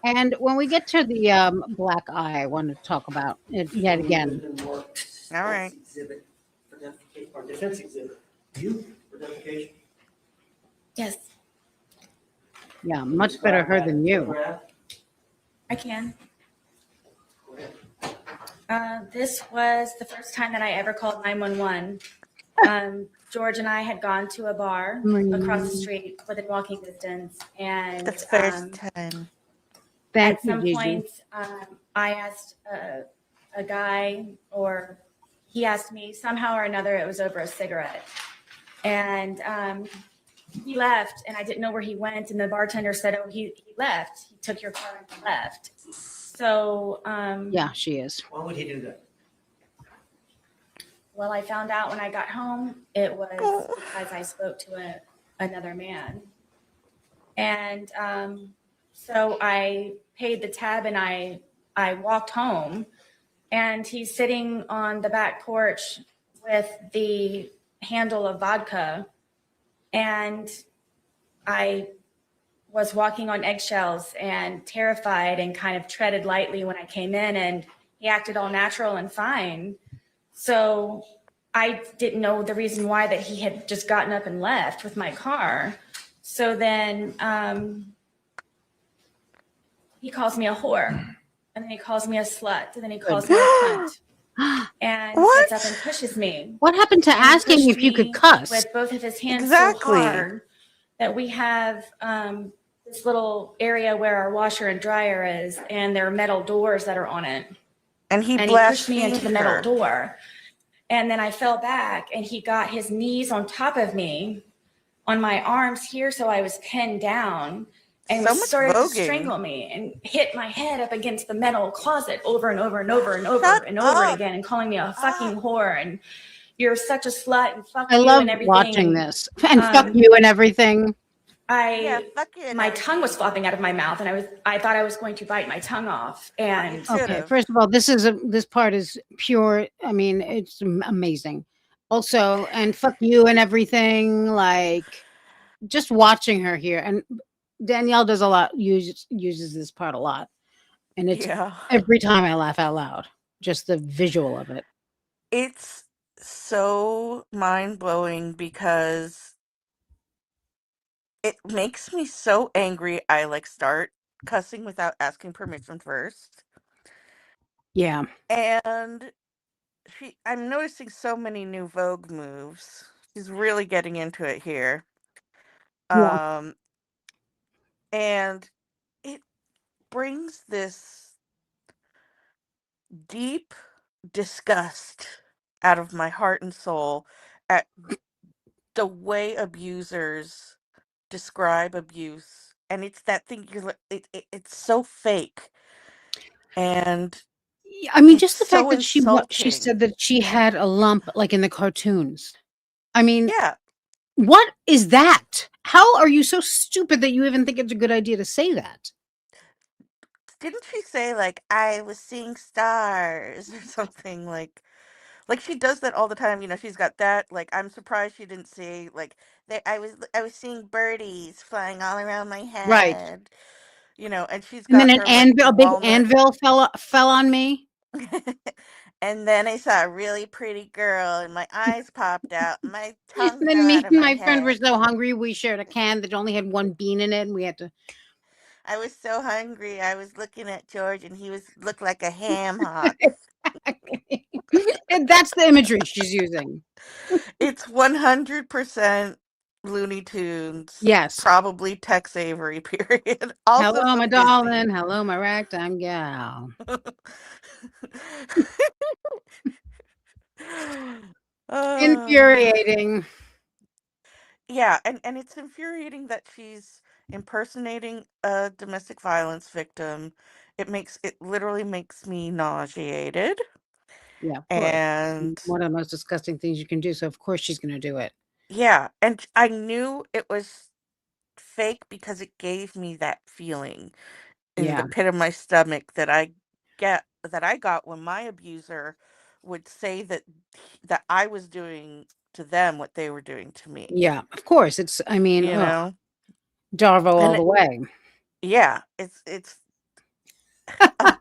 S1: And when we get to the black eye, I want to talk about it yet again.
S2: All right.
S7: Exhibit for identification, or defense exhibit. You for identification.
S6: Yes,
S1: Yeah, much better her than you.
S7: Photograph.
S6: I can.
S7: Go ahead.
S6: This was the first time that I ever called 911. George and I had gone to a bar across the street within walking distance, and
S2: The first time.
S1: Thank
S6: at
S1: you,
S6: some
S1: Gigi.
S6: point, I asked a guy, or he asked me somehow or another. It was over a cigarette, and he left, and I didn't know where he went. And the bartender said, "Oh, he left. He took your car and he left." So
S1: Yeah, she is.
S7: Why would he do that?
S6: well, I found out when I got home it was because I spoke to another man, and so I paid the tab and I walked home, and he's sitting on the back porch with the handle of vodka, and I was walking on eggshells and terrified and kind of treaded lightly when I came in, and he acted all natural and fine. So I didn't know the reason why that he had just gotten up and left with my car. So then he calls me a whore, and then he calls me a slut, and then he calls me a cunt, and
S2: What?
S6: gets up and pushes me.
S1: What happened to
S6: And he
S1: asking
S6: pushed
S1: if you could
S6: me
S1: cuss?
S6: with both of his hands
S2: Exactly.
S6: so hard that we have this little area where our washer and dryer is, and there are metal doors that are on it.
S2: And he
S6: And he pushed me into
S2: blasphemed
S6: the metal
S2: her.
S6: door. And then I fell back, and he got his knees on top of me on my arms here, so I was pinned down, and
S2: So much
S6: started to
S2: voguing.
S6: strangle me and hit my head up against the metal closet over and over and over and over
S2: Shut
S6: and over
S2: up.
S6: again, and calling me a fucking whore, and you're such a slut, and fuck
S1: I
S6: you
S1: love
S6: and everything.
S1: watching
S6: And
S1: this. And fuck you and everything.
S2: Yeah, fuck you. and
S6: my tongue was
S2: everything.
S6: flopping out of my mouth, and I thought I was going to bite my tongue off. And
S2: Should've.
S1: Okay, first of all, this part is pure. I mean, it's amazing. Also, and fuck you and everything. Like, just watching her here, and Danielle does a lot. Uses this part a lot, and it's
S2: Yeah.
S1: every time I laugh out loud. Just the visual of it.
S2: It's so mind-blowing because it makes me so angry. I like start cussing without asking permission first.
S1: Yeah.
S2: And I'm noticing so many new Vogue moves She's really getting into it here.
S1: Yeah.
S2: And it brings this deep disgust out of my heart and soul at the way abusers describe abuse. And it's that thing it's so fake and
S1: Yeah, I mean,
S2: it's
S1: just the fact
S2: so
S1: that she
S2: insulting.
S1: said that she had a lump like in the cartoons. I mean,
S2: Yeah.
S1: what is that? How are you so stupid that you even think it's a good idea to say that?
S2: Didn't she say like I was seeing stars or something like she does that all the time, she's got that like I'm surprised she didn't say like that I was seeing birdies flying all around my
S1: Right.
S2: head, and she's
S1: And then
S2: got
S1: an
S2: her like
S1: anvil, a big
S2: walnut.
S1: anvil fell on me.
S2: And then I saw a really pretty girl and my eyes popped out and my
S1: And
S2: tongue
S1: then
S2: fell
S1: me
S2: out of
S1: and
S2: my
S1: my friend were
S2: head.
S1: so hungry, we shared a can that only had one bean in it, and we had to.
S2: I was so hungry. I was looking at George and he looked like a ham hock.
S1: And that's the imagery she's using.
S2: It's 100% Looney Tunes,
S1: Yes.
S2: probably Tex Avery, period. Also
S1: Hello, my
S2: some Disney.
S1: darling. Hello, my ragtime gal.
S2: Uh,
S1: Infuriating.
S2: yeah, and it's infuriating that she's impersonating a domestic violence victim. It literally makes me nauseated.
S1: Yeah, of course.
S2: And
S1: One of the most disgusting things you can do. So of course she's going to do it.
S2: yeah, and I knew it was fake because it gave me that feeling in the
S1: Yeah.
S2: pit of my stomach that I got when my abuser would say that I was doing to them what they were doing to me,
S1: Yeah. Of course. I mean,
S2: you know?
S1: Darvo all
S2: And
S1: the way.
S2: yeah, it's a,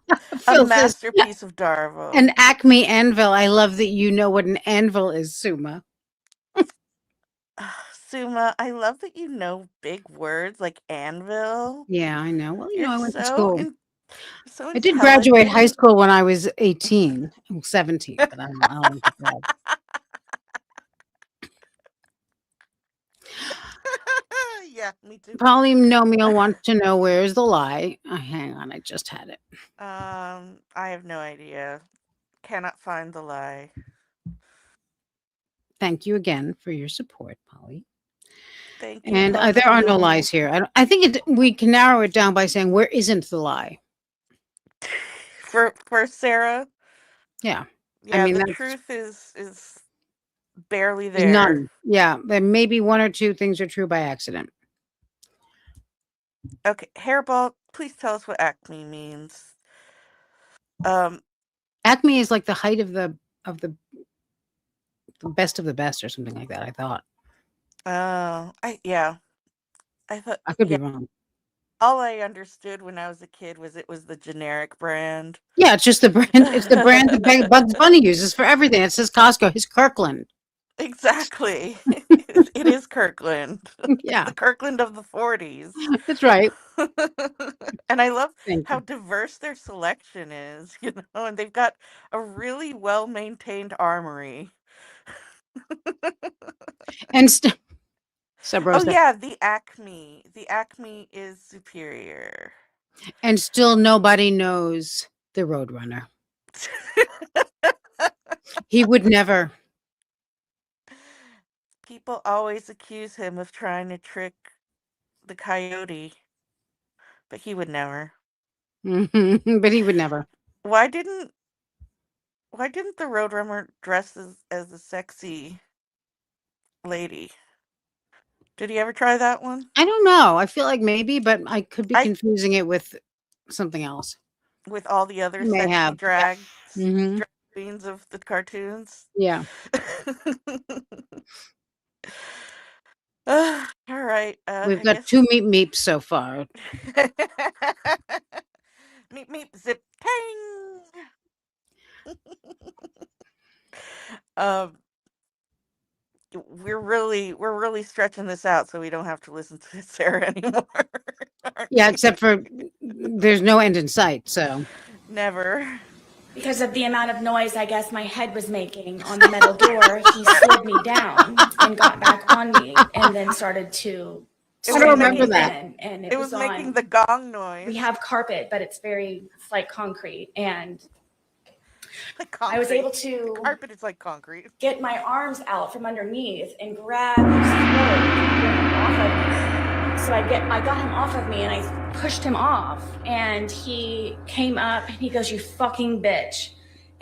S2: a
S1: Phil says,
S2: masterpiece of Darvo.
S1: an Acme anvil. I love that you know what an anvil is, Suma.
S2: Suma, I love that you know big words like anvil.
S1: Yeah, I know. Well,
S2: You're
S1: I went to school.
S2: so
S1: I did graduate high
S2: intelligent.
S1: school when I was 18, 17, but I don't want to brag.
S2: Yeah, me too.
S1: Polynomial wants to know where's the lie. Hang on, I just had it.
S2: I have no idea. Cannot find the lie.
S1: Thank you again for your support, Polly.
S2: Thank you,
S1: And there are no
S2: Polly.
S1: lies here. I think we can narrow it down by saying where isn't the lie.
S2: For Sarah,
S1: Yeah, I
S2: yeah,
S1: mean
S2: the
S1: that's
S2: truth is barely
S1: there's
S2: there.
S1: none. Yeah, there may be one or two things are true by accident.
S2: Okay, Hairball, please tell us what acme means. Um,
S1: Acme is like the height of the best of the best or something like that. I thought.
S2: yeah, I thought,
S1: I could be
S2: yeah,
S1: wrong.
S2: all I understood when I was a kid was it was the generic brand.
S1: Yeah, it's just the brand. It's the brand that Bugs Bunny uses for everything. It says Costco. His Kirkland.
S2: Exactly. It is Kirkland.
S1: Yeah,
S2: The Kirkland of the 40s.
S1: that's right.
S2: And I love
S1: Thank
S2: how
S1: you.
S2: diverse their selection is, and they've got a really well-maintained armory.
S1: And Sub
S2: Oh
S1: Rosa.
S2: yeah, the Acme. The Acme is superior.
S1: And still nobody knows the Roadrunner. He would never.
S2: People always accuse him of trying to trick the coyote, but he would never.
S1: But he would never.
S2: Why didn't why didn't the Roadrunner dress as a sexy lady? Did he ever try that one?
S1: I don't know. I feel like maybe, but I could be
S2: I
S1: confusing it with something else.
S2: with all the other
S1: He may
S2: sexy
S1: have. Yeah. Hmm.
S2: drag queens of the cartoons.
S1: Yeah.
S2: All right.
S1: We've
S2: I
S1: got
S2: guess.
S1: two meeps so far.
S2: Meep meep zip tang. um, we're really stretching this out so we don't have to listen to Sarah anymore. Aren't
S1: Yeah,
S2: we?
S1: except for there's no end in sight. So
S2: Never.
S6: because of the amount of noise I guess my head was making on the metal door, he slid me down and got back on me and then started to
S2: It
S1: I don't
S2: was
S6: string me
S1: remember
S2: making
S1: that.
S6: in. And
S2: it
S6: it
S2: was
S6: was
S2: making
S6: on,
S2: the gong noise.
S6: we have carpet, but it's like concrete. And
S2: Like
S6: I was
S2: concrete.
S6: able to
S2: Carpet is like concrete.
S6: get my arms out from underneath and grab his throat and get him off of me. So I got him off of me and I pushed him off, and he came up and he goes, "You fucking bitch,"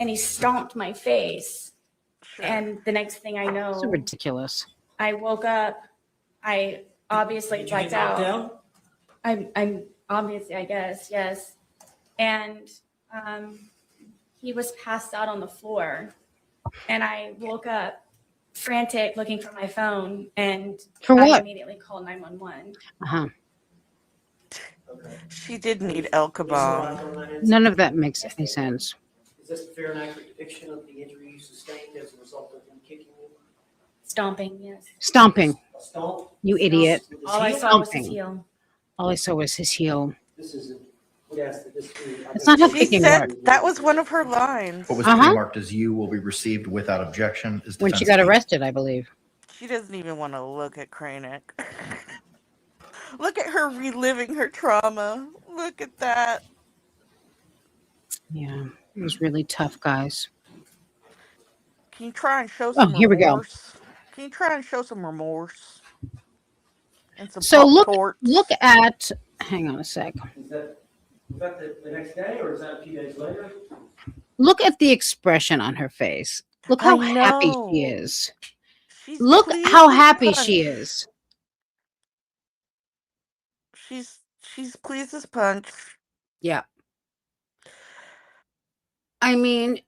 S6: and he stomped my face.
S2: Sure.
S6: And the next thing I
S1: So
S6: know,
S1: ridiculous.
S6: I woke up. I obviously
S7: Did you get
S6: blacked
S7: knocked
S6: out.
S7: down?
S6: I'm obviously, I guess, yes. And he was passed out on the floor, and I woke up frantic looking for my phone, and
S1: For
S6: I
S1: what?
S6: immediately called 911.
S1: Uh-huh.
S7: Okay.
S2: She did need
S7: Lisa,
S2: El
S7: what I
S2: Kabong.
S7: fill that in?
S1: None of that makes any sense.
S7: Is this a fair and accurate depiction of the injury you sustained as a result of him kicking you?
S6: Stomping, yes.
S1: Stomping,
S7: A stomp?
S1: you idiot.
S7: With his
S6: All I
S7: heel?
S6: saw was his
S1: Stomping.
S6: heel.
S1: All I saw was his heel.
S7: This is, would ask that this be.
S1: That's not how
S2: She
S1: kicking
S2: said
S1: works.
S2: that was one of her lines.
S8: What was
S1: Uh-huh.
S8: pre-marked as you will be received without objection is
S1: When
S8: defense.
S1: she got
S8: P.
S1: arrested, I believe.
S2: She doesn't even want to look at Kranek. Look at her reliving her trauma. Look at that.
S1: Yeah, it was really tough, guys.
S2: Can you try and show
S1: Oh,
S2: some
S1: here we go.
S2: remorse? Can you try and show some remorse and some
S1: So look
S2: torts?
S1: at, hang on a sec.
S7: Was that the next day or is that a few days later?
S1: Look at the expression on her face. Look how
S2: I
S1: happy she
S2: know.
S1: is.
S2: She's
S1: Look
S2: pleased
S1: how
S2: as
S1: happy
S2: punch.
S1: she is.
S2: She's pleased as punch.
S1: Yeah. I mean,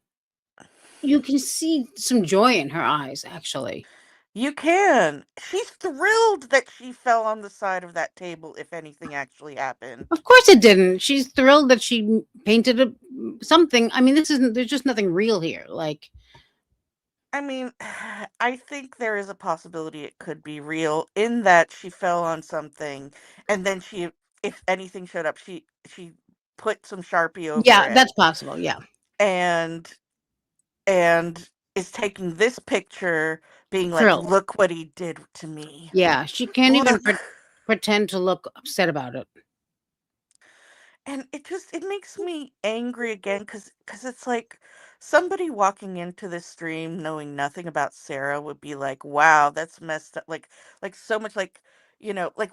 S1: you can see some joy in her eyes, actually.
S2: You can. She's thrilled that she fell on the side of that table if anything actually happened.
S1: Of course it didn't. She's thrilled that she painted something. I mean, there's just nothing real here. Like,
S2: I mean, I think there is a possibility it could be real in that she fell on something and then if anything showed up, she put some Sharpie over
S1: yeah,
S2: it
S1: that's possible. Yeah.
S2: and and is taking this picture being like,
S1: Thrilled.
S2: look what he did to me.
S1: Yeah. She can't even
S2: Look.
S1: pretend to look upset about it.
S2: And it makes me angry again because it's like somebody walking into this stream knowing nothing about Sarah would be like, wow, that's messed up. Like so much like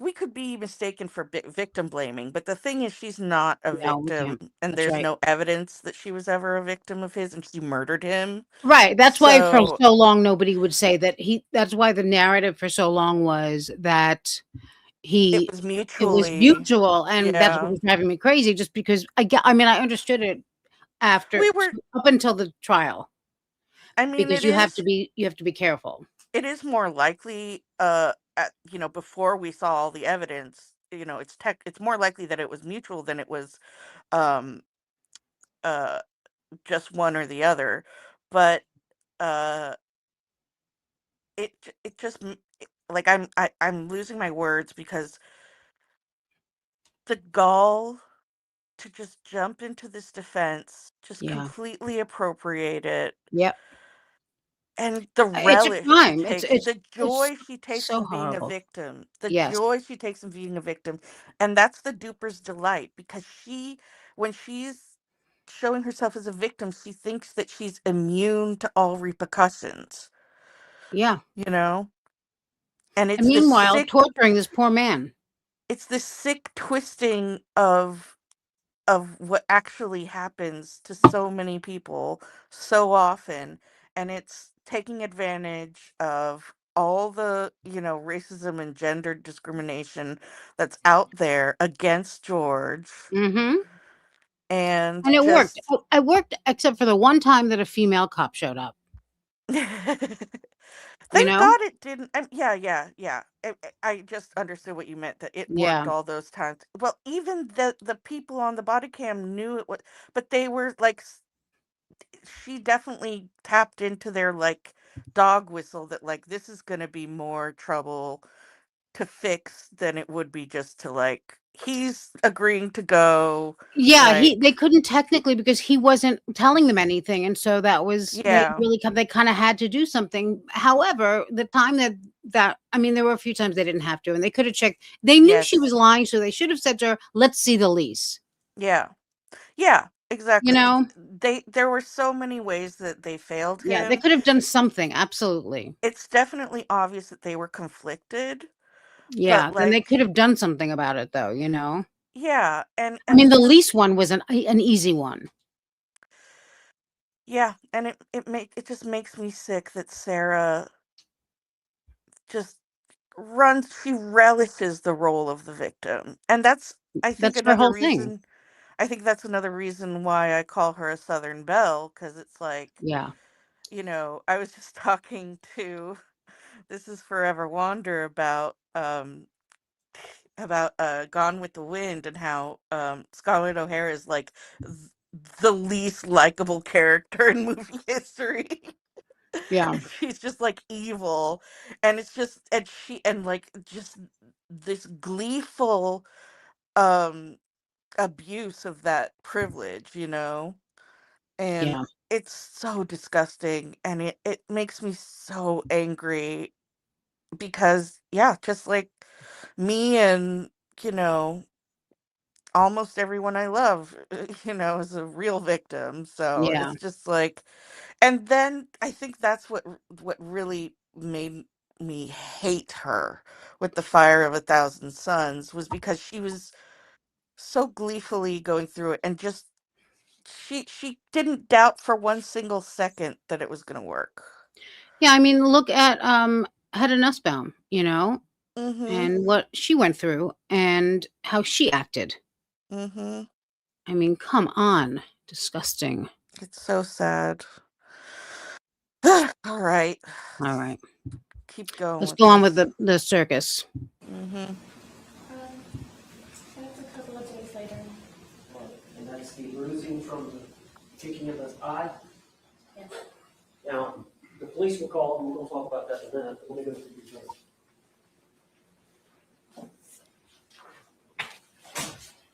S2: we could be mistaken for victim blaming, but the thing is she's not a
S1: No, we
S2: victim
S1: can't.
S2: and
S1: That's
S2: there's
S1: right.
S2: no evidence that she was ever a victim of his and she murdered him.
S1: Right. That's why for
S2: So
S1: so long nobody would say that that's why the narrative for so long was that
S2: it
S1: he
S2: was
S1: it was
S2: mutually,
S1: mutual, and that's what
S2: yeah.
S1: was driving me crazy, just because I mean, I understood it after
S2: We were,
S1: up until the trial,
S2: I mean,
S1: because you have to be careful.
S2: it is more likely before we saw all the evidence, it's more likely that it was mutual than it was um uh just one or the other, but uh it just like I'm losing my words because the gall to just jump into this defense, just
S1: Yeah.
S2: completely appropriate it.
S1: Yep.
S2: And the
S1: It's a
S2: relish she
S1: crime.
S2: takes, the
S1: It's
S2: joy she takes
S1: so
S2: in being a
S1: horrible.
S2: victim, the
S1: Yes.
S2: joy she takes in being a victim. And that's the duper's delight because when she's showing herself as a victim, she thinks that she's immune to all repercussions,
S1: Yeah.
S2: you know? And
S1: And meanwhile, torturing this poor man.
S2: it's this sick twisting of what actually happens to so many people so often, and it's taking advantage of all the racism and gender discrimination that's out there against George,
S1: Mhm.
S2: and
S1: And it worked.
S2: just
S1: It worked except for the one time that a female cop showed up, you
S2: thank
S1: know?
S2: God it didn't. Yeah. I just understood what you meant, that it worked
S1: Yeah.
S2: all those times. Well, even the people on the body cam knew it was, but they were like, she definitely tapped into their like dog whistle that like this is going to be more trouble to fix than it would be just to like he's agreeing to go.
S1: Yeah,
S2: Like,
S1: they couldn't technically because he wasn't telling them anything, and so that was they
S2: yeah,
S1: really they kinda had to do something. However, the time that I mean, there were a few times they didn't have to, and they could have checked. They knew she was
S2: yes,
S1: lying, so they should have said to her, "Let's see the lease."
S2: yeah, yeah,
S1: You
S2: exactly.
S1: know?
S2: There were so many ways that they failed
S1: Yeah, they
S2: him.
S1: could have done something, absolutely.
S2: It's definitely obvious that they were conflicted, but
S1: Yeah, then they could
S2: like,
S1: have done something about it though, you know?
S2: yeah,
S1: I
S2: and
S1: mean, the
S2: for
S1: lease one was an easy one.
S2: yeah, and it just makes me sick that Sarah just she relishes the role of the victim. And that's I think
S1: That's her
S2: another
S1: whole thing.
S2: reason I think that's another reason why I call her a Southern Belle, because it's like,
S1: Yeah,
S2: I was just talking to This Is Forever Wander about Gone with the Wind, and how Scarlett O'Hara is like th- the least likable character in movie history.
S1: yeah,
S2: She's just like evil, and it's just and like just this gleeful um abuse of that privilege. And
S1: yeah,
S2: it's so disgusting, and it makes me so angry, because yeah, just like me, and you know almost everyone I love, is a real victim. So
S1: yeah,
S2: it's just like, and then I think that's what really made me hate her with The Fire of a Thousand Suns, was because she was so gleefully going through it, and just she didn't doubt for one single second that it was going to work.
S1: yeah, I mean, look at, Hedda Nussbaum, you know,
S2: Mhm.
S1: and what she went through and how she acted.
S2: Mhm.
S1: I mean, come on, disgusting.
S2: It's so sad. All right.
S1: Alright,
S2: Keep going
S1: let's
S2: with
S1: go on with
S2: this.
S1: the circus.
S2: Mhm.
S4: That's a couple of days later.
S7: And that's the bruising from the kicking of his eye.
S4: Yes.
S7: Now, the police were called, and we'll talk about that in a minute. Let me go through your case.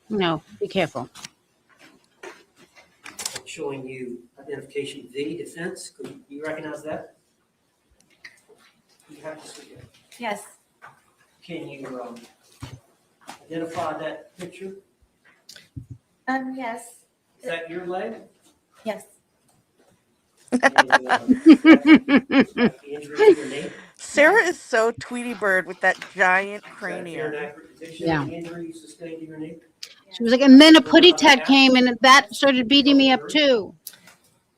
S1: No, be careful.
S7: Showing you identification V, defense. Could you recognize that? You have to see it.
S4: Yes.
S7: Can you identify that picture?
S4: Yes.
S7: Is that your leg?
S4: Yes.
S7: And, the injury to your knee?
S2: Sarah is so Tweety Bird with that giant
S7: Is that a fair and
S2: cranium.
S7: accurate depiction
S1: Yeah.
S7: of the injury you sustained to your knee?
S1: She was like, "And then a
S7: Remember
S1: putty
S7: how that
S1: tat came and that
S4: Yes.
S1: started beating me up too."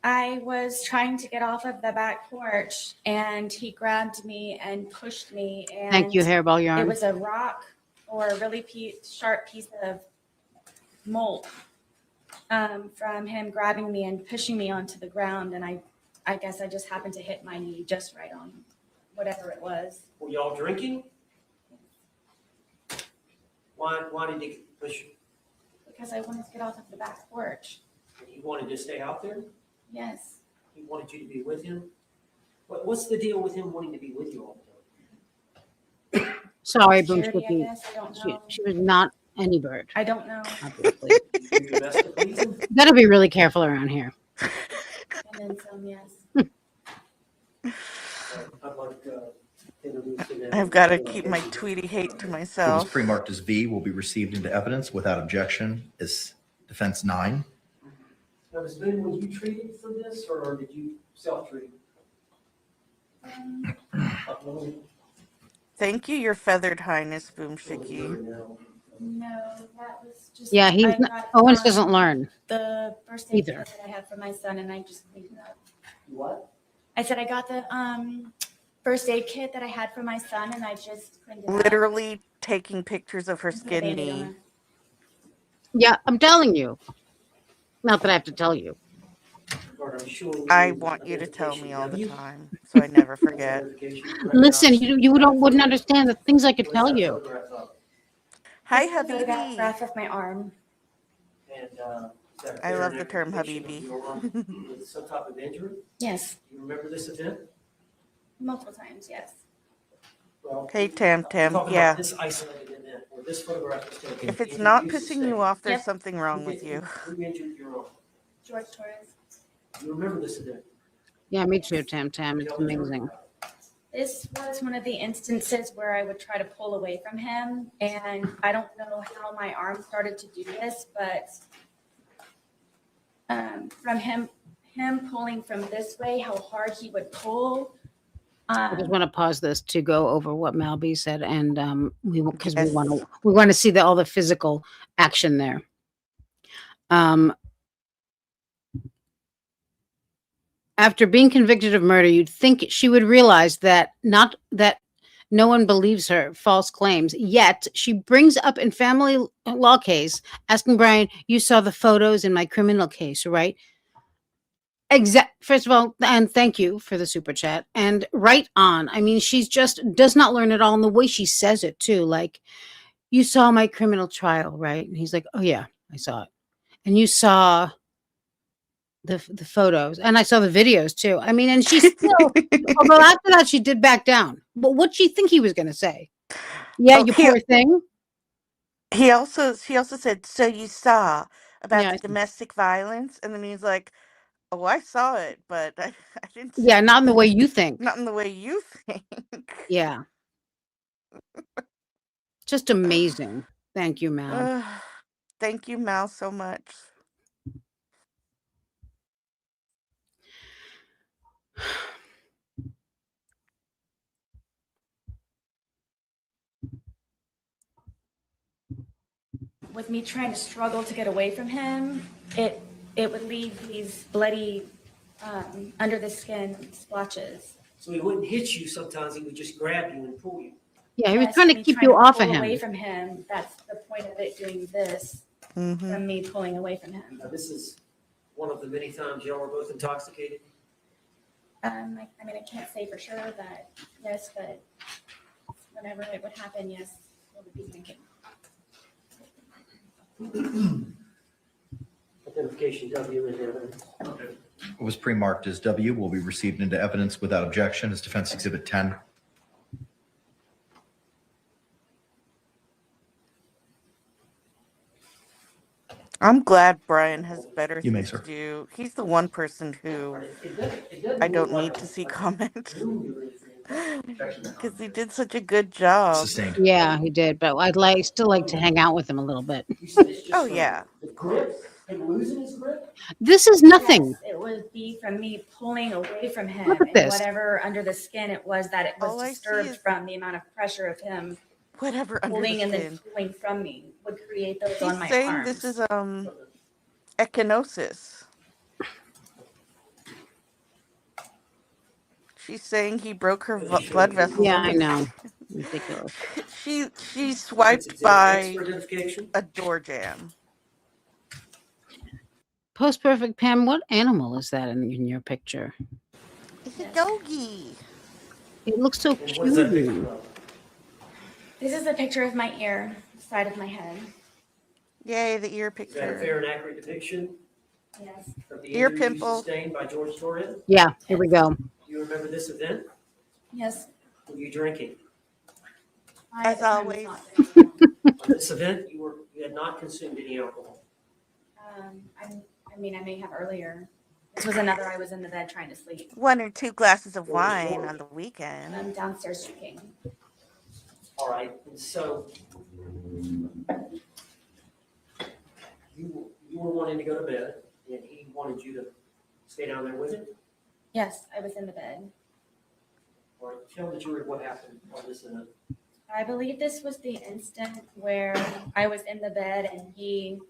S4: I was trying to get off of the back porch and he grabbed me and pushed me,
S1: Thank you,
S4: and
S1: hairball
S4: it
S1: yarn.
S4: was a rock or a really sharp piece of mold from him grabbing me and pushing me onto the ground. And I guess I just happened to hit my knee just right on whatever it was.
S7: Were y'all drinking? Why did he push you?
S4: Because I wanted to get off of the back porch.
S7: He wanted to stay out there?
S4: Yes.
S7: He wanted you to be with him? What's the deal with him wanting to be with you all the time?
S1: Sorry, Boom
S4: Security, I
S1: Sticky.
S4: guess. I don't know.
S1: She was not any bird,
S4: I don't know.
S1: obviously.
S7: You do your best to please him?
S1: You gotta be really careful around here.
S4: And then some, yes.
S7: I'd like to introduce you now.
S2: I've got to keep my Tweety hate to
S8: What was
S2: myself.
S8: pre-marked as V will be received into evidence without objection as defense 9.
S7: Now, Ms. Boone, were you treated for this, or did you self-treat?
S2: Thank you, Your Feathered Highness, Boomshiki.
S4: No, that was just.
S1: Yeah, he's
S4: I
S1: not,
S4: got,
S1: Owens doesn't learn.
S4: the first aid
S1: either.
S4: kit that I had for my son, and I just cleaned it up.
S7: What?
S4: I said I got the first aid kit that I had for my son, and I just cleaned it up.
S2: Literally taking pictures of her
S4: and put a
S2: skin
S4: Band-Aid on
S2: knee.
S4: it.
S1: Yeah, I'm telling you. Not that I have to tell you.
S2: I want you to tell me all the time, so I never forget.
S1: Listen, you wouldn't understand the things I could tell you.
S2: Hi,
S4: This is a
S2: Habibi.
S4: photograph of my arm.
S2: I love the term Habibi.
S7: With some type of injury?
S4: Yes,
S7: Do you remember this event?
S4: multiple times. Yes.
S7: Well,
S2: Okay, Tam,
S7: I'm talking
S2: yeah.
S7: about this isolated event where this photograph was taken.
S2: If it's
S7: Andrew,
S2: not
S7: you
S2: pissing
S7: sustain.
S2: you off, there's
S4: Yep.
S2: something wrong with you.
S7: Who injured your uncle?
S6: George Torres.
S7: You remember this event?
S1: Yeah, me too, Tam Tam. It's
S7: Tell the jury
S1: amazing.
S7: about it.
S6: This was one of the instances where I would try to pull away from him, and I don't know how my arm started to do this, but from him pulling from this way, how hard he would pull.
S1: I just want to pause this to go over what Malby said, and because
S2: Yes.
S1: we want to see all the physical action there. After being convicted of murder, you'd think she would realize that no one believes her false claims. Yet she brings up in family law case, asking Brian, "You saw the photos in my criminal case, right?" First of all, and thank you for the super chat. And right on. I mean, she's just does not learn at all, and the way she says it too. Like, "You saw my criminal trial, right?" And he's like, "Oh yeah, I saw it." And you saw the photos, and I saw the videos too. I mean, and she still, although after that she did back down. But what'd she think he was going to say? Yeah,
S2: Oh,
S1: you poor thing.
S2: he also said, "So you saw about
S1: Yeah,
S2: the domestic violence?" And then he's like, "Oh, I saw it, but I didn't see
S1: yeah, not in the way you think.
S2: not in the way you think."
S1: Yeah, just amazing. Thank you, Mal.
S2: Ugh. Thank you, Mal, so much.
S6: With me trying to struggle to get away from him, it would leave these bloody under the skin splotches.
S7: So he wouldn't hit you sometimes, he would just grab you and pull you.
S1: Yeah, he was
S6: Yes,
S1: trying to
S6: me
S1: keep you off of
S6: pull away
S1: him.
S6: from him. That's the point of it doing this,
S2: Mm-hmm.
S6: from me pulling away from him.
S7: Now, this is one of the many times y'all were both intoxicated.
S6: I mean, I can't say for sure that yes, but whenever it would happen, yes, I would be drinking.
S7: Identification W is evidence.
S8: What was pre-marked as W will be received into evidence without objection as Defense Exhibit 10.
S2: I'm glad Brian has better
S8: You may,
S2: things
S8: sir.
S2: to do. He's the one person who I don't need to see comment because he did such a good job.
S8: Sustained.
S1: Yeah, he did, but I'd still like to hang out with him a little bit.
S2: Oh yeah,
S7: The grip, him losing his grip?
S1: This is nothing.
S6: Yes, it would be from me pulling away from him.
S1: Look at
S6: and
S1: this.
S6: Whatever under the skin it was that it was
S2: All I see
S6: disturbed
S2: is-
S6: from the amount of pressure of him
S2: whatever under
S6: pulling
S2: the
S6: and then
S2: skin.
S6: pulling from me would create those on
S2: He's
S6: my
S2: saying
S6: arms.
S2: this is echinosis. She's saying he broke her blood vessels.
S1: Yeah,
S2: under
S1: I
S2: the
S1: know.
S2: skin.
S1: Ridiculous.
S2: She swiped by
S7: Identification?
S2: a door jam.
S1: Post perfect Pam, what animal is that in your picture?
S2: It's a doggy.
S1: It looks so
S7: And what is that
S1: cute.
S7: picture of?
S6: This is a picture of my ear, side of my head.
S2: Yay, the ear
S7: Is that a
S2: picture.
S7: fair and accurate depiction
S6: Yes.
S7: of the
S2: Ear
S7: injury
S2: pimple.
S7: sustained by George Torres?
S1: Yeah, here we go.
S7: Do you remember this event?
S6: Yes.
S7: Were you drinking?
S6: I,
S2: As
S6: at the time, was
S2: always.
S6: not very young.
S7: On this event, you had not consumed any alcohol.
S6: I mean, I may have earlier. This was another. I was in the bed trying to sleep.
S2: 1 or 2 glasses of
S7: What was
S2: wine
S7: yours?
S2: on the weekend.
S6: I'm downstairs drinking.
S7: All right, and so you were wanting to go to bed, and he wanted you to stay down there with him?
S6: Yes, I was in the bed.
S7: All right, tell the jury what happened on this event.
S6: I believe this was the instant where I was in the bed and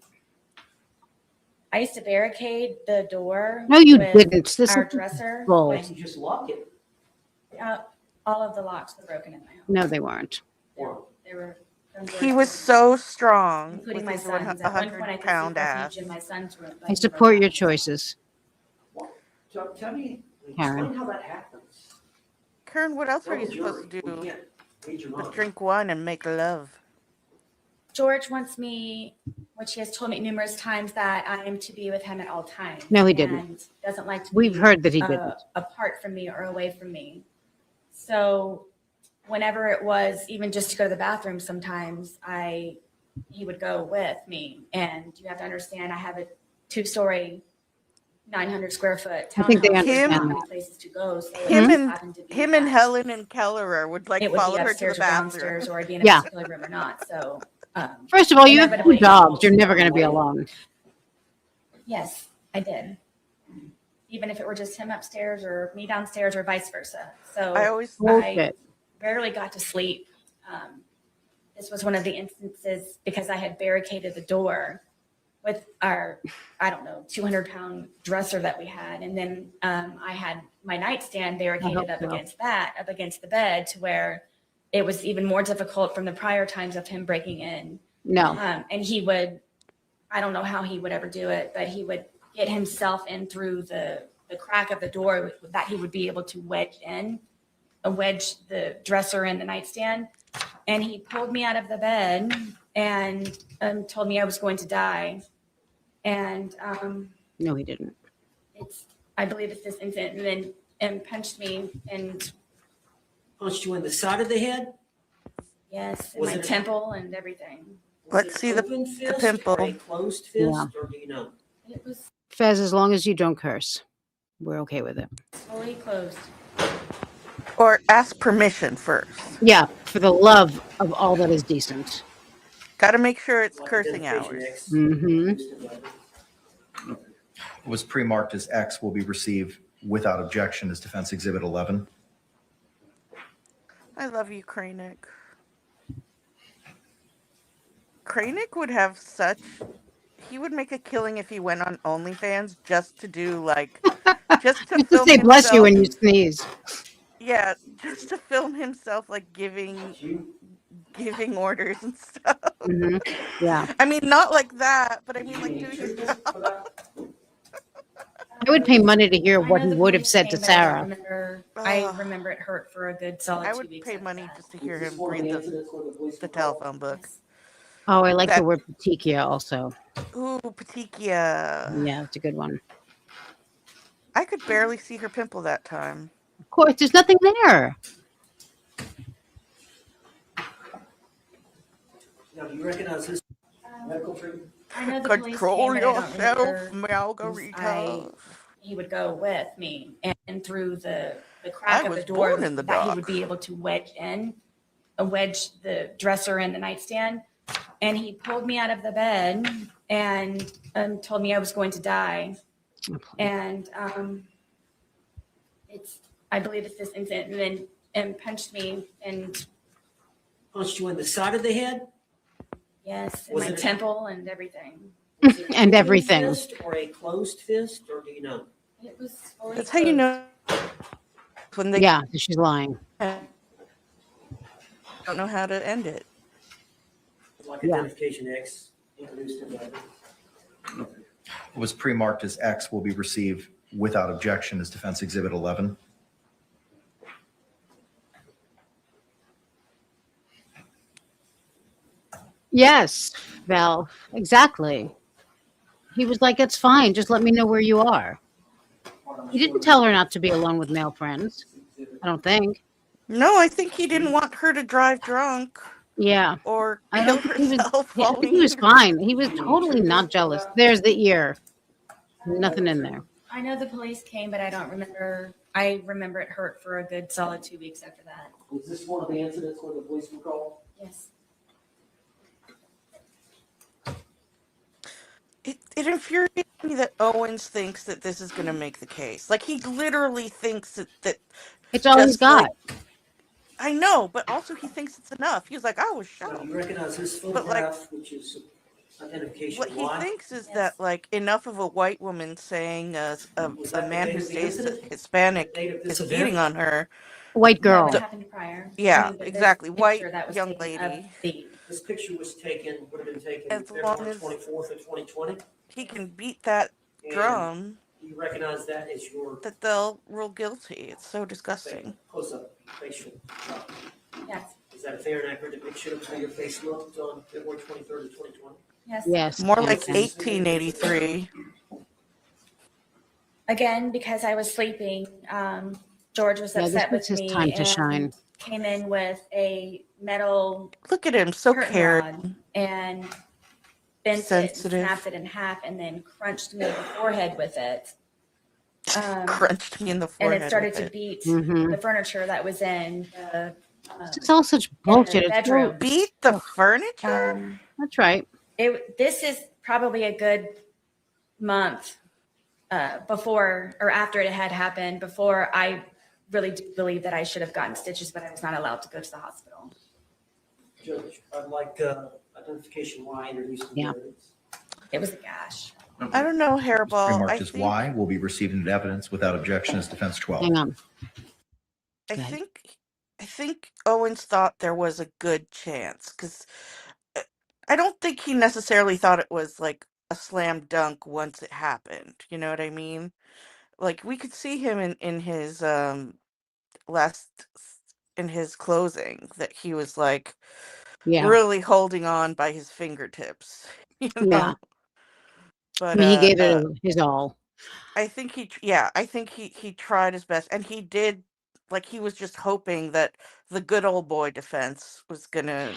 S6: I used to barricade the door.
S1: No, you
S6: with
S1: didn't. This
S6: our
S1: is
S6: dresser.
S1: bull.
S7: Why didn't you just lock it?
S6: All of the locks were broken in my home.
S1: No, they weren't.
S7: Or
S6: They were. from
S2: He was
S6: doors,
S2: so strong
S6: including
S2: with
S6: my
S2: his
S6: son's. At one point, I could
S2: 100-pound
S6: seek
S2: ass.
S6: refuge in my son's room. but
S1: I
S6: he
S1: support
S6: broke
S1: your
S6: out.
S1: choices.
S7: tell me,
S1: Karen.
S7: explain how that happens.
S2: Karen, what else
S7: Tell
S2: are you
S7: the
S2: supposed
S7: jury.
S2: to
S7: We
S2: do
S7: can't read your
S2: but
S7: mind.
S2: drink wine and make love?
S6: George wants me, which he has told me numerous times, that I am to be with him at all times.
S1: No, he didn't.
S6: And doesn't like to
S1: We've
S6: be
S1: heard that he didn't.
S6: apart from me or away from me. So
S4: whenever it was, even just to go to the bathroom, sometimes he would go with me. And you have to understand, I have a 2-story, 900 square foot
S1: I think they
S4: townhouse. There's not
S1: understand
S4: many places to go. So it
S2: Him
S4: just
S2: and
S4: happened to be
S2: him and
S4: that
S2: Helen and Kellerer would like
S4: it would
S2: follow
S4: be
S2: her to the
S4: upstairs or
S2: bathroom.
S4: downstairs, or I'd be in a
S1: Yeah.
S4: particular room or not. So,
S1: First of all, you have 2
S4: inevitably,
S1: dogs. You're never going to be alone.
S4: yes, I did. Even if it were just him upstairs or me downstairs or vice versa. So
S2: I always
S4: I
S1: Bullshit.
S4: rarely got to sleep. This was one of the instances because I had barricaded the door with our, I don't know, 200-pound dresser that we had. And then I had my nightstand barricaded up
S1: so.
S4: against the bed, to where it was even more difficult from the prior times of him breaking in.
S1: No.
S4: And he would, I don't know how he would ever do it, but he would get himself in through the crack of the door that he would be able to wedge the dresser and the nightstand. And he pulled me out of the bed and told me I was going to die. And
S1: No, he didn't.
S4: I believe it's this incident, and then punched me, and
S7: Punched you in the side of the head?
S4: yes, in
S7: Was
S4: my
S7: it-
S4: temple and everything.
S7: Was
S2: Let's
S7: it
S2: see the
S7: open fist
S2: pimple.
S7: Or a closed fist,
S1: Yeah.
S7: or do you know?
S4: It was
S1: Fez, as long as you don't curse, we're okay with it.
S4: fully closed.
S2: Or ask permission first.
S1: Yeah, for the love of all that is decent.
S2: Got to make sure it's
S7: Like
S2: cursing
S7: identification
S2: hours.
S7: X,
S1: Mm-hmm.
S7: used to like-
S8: Was pre-marked as X will be received without objection as Defense Exhibit 11.
S2: I love you, Kranik. Kranik would have he would make a killing if he went on OnlyFans just to do just to
S1: Just to
S2: film
S1: say bless you
S2: himself.
S1: when you sneeze.
S2: Yeah, just to film himself like giving orders and stuff.
S1: Mm-hmm. Yeah.
S2: I mean, not like that, but I mean like doing his job.
S1: I would pay money to hear
S4: I
S1: what
S4: know
S1: he
S4: the
S1: would have
S4: police
S1: said
S4: came,
S1: to
S4: but I don't
S1: Sarah.
S4: I
S2: Ugh.
S4: remember it hurt for a good solid
S2: I
S4: 2
S2: would
S4: weeks.
S2: pay
S4: after
S2: money
S4: that.
S2: just to hear
S7: Is this
S2: him
S7: one of
S2: read
S7: the
S2: the
S7: incidents where the police
S2: the
S7: were called?
S2: telephone book.
S4: Yes.
S1: Oh, I like the
S2: That-
S1: word petekia also.
S2: Ooh, Patikia.
S1: Yeah, it's a good one.
S2: I could barely see her pimple that time.
S1: Of course, there's nothing there.
S7: Now, do you recognize this medical treatment?
S4: I know the
S2: Control
S4: police came, but I don't
S2: yourself,
S4: remember.
S2: Margarita.
S4: He would go with me, and through the crack
S2: I
S4: of the
S2: was
S4: door
S2: born in the
S4: that he
S2: dark.
S4: would be able to wedge the dresser and the nightstand. And he pulled me out of the bed and told me I was going to die. And I believe it's this incident, and then punched me, and
S7: Punched you in the side of the head?
S4: yes, in
S7: Was
S4: my
S7: it-
S4: temple and everything.
S7: Was it
S1: And
S7: open
S1: everything.
S7: Fist or a closed fist, or do you know?
S4: It was fully
S2: That's how you
S4: closed.
S2: know when they
S1: Yeah, she's lying.
S2: don't know how to end it.
S7: Like
S1: Yeah.
S7: identification X introduced in the
S8: Was pre-marked as X will be received without objection as Defense Exhibit 11.
S1: Yes, Val, exactly. He was like, it's fine. Just let me know where you are. He didn't tell her not to be alone with male friends. I don't think.
S2: No, I think he didn't want her to drive drunk
S1: Yeah.
S2: or
S1: I
S2: kill
S1: don't think he was,
S2: herself.
S1: yeah, I think he was fine. He was totally not jealous. There's the ear. Nothing in there.
S4: I know the police came, but I don't remember. I remember it hurt for a good solid 2 weeks after that.
S7: Was this one of the incidents where the police were called?
S4: Yes.
S2: It infuriates me that Owens thinks that this is going to make the case. Like, he literally thinks that
S1: It's all he's
S2: just
S1: got.
S2: like- I know, but also he thinks it's enough. He's like, I was
S7: Now,
S2: shot.
S7: do you recognize this
S2: But, like,
S7: photograph, which is identification
S2: What he
S7: Y?
S2: thinks is
S4: Yes.
S2: that, like, enough of a white woman saying
S7: Was
S2: a
S7: that the
S2: man
S7: date
S2: who
S7: of the
S2: stays
S7: incident?
S2: Hispanic
S7: The date of this
S2: is
S7: event?
S2: cheating on her.
S1: White
S4: No,
S1: girl.
S4: it happened prior.
S2: Yeah,
S4: but this
S2: exactly. White
S4: picture that was
S2: young
S4: taken
S2: lady.
S4: of the-
S7: This picture was taken, would have been taken
S2: As long
S7: February
S2: as-
S7: 24th of 2020.
S2: He can beat that
S7: And
S2: drum
S7: do you recognize that as your
S2: that they'll rule guilty. It's so disgusting.
S7: close-up facial shot?
S4: Yes.
S7: Is that a fair and accurate depiction of how your face looked on February 23rd of 2020?
S4: Yes.
S1: Yes.
S2: More
S1: yes,
S2: like
S1: yes.
S2: 1883.
S4: Again, because I was sleeping, George was
S1: Yeah, this
S4: upset
S1: was
S4: with
S1: his
S4: me.
S1: time to
S4: and
S1: shine.
S4: came in with a metal
S2: Look at him, so
S4: curtain
S2: caring,
S4: rod and bent it
S2: sensitive.
S4: and snapped it in half and then crunched me in the forehead with it.
S2: Crunched me in the
S4: And
S2: forehead
S4: it started
S2: with
S4: to
S2: it.
S4: beat
S1: Mhm.
S4: the furniture that was in the
S1: This is all such bullshit. It's so,
S4: bedroom.
S2: Beat the
S1: Ugh.
S2: furniture?
S1: that's right.
S4: This is probably a good month before or after it had happened, before I really do believe that I should have gotten stitches, but I was not allowed to go to the hospital.
S7: Judge, I'd like identification why introduced the
S1: Yeah.
S7: evidence.
S4: It was a gash.
S2: I don't know,
S8: It's
S2: Hairball. I
S8: pre-marked as
S2: think,
S8: Y will be received into evidence without objection as defense 12.
S1: Hang on.
S2: I
S1: Go ahead.
S2: think Owens thought there was a good chance because I don't think he necessarily thought it was like a slam dunk once it happened. You know what I mean? Like we could see him in his last in his closing that he was like
S1: Yeah.
S2: really holding on by his fingertips, you
S1: Yeah.
S2: know.
S1: I
S2: But
S1: mean, he gave it his all.
S2: I think I think he tried his best, and he did. Like he was just hoping that the good old boy defense was gonna,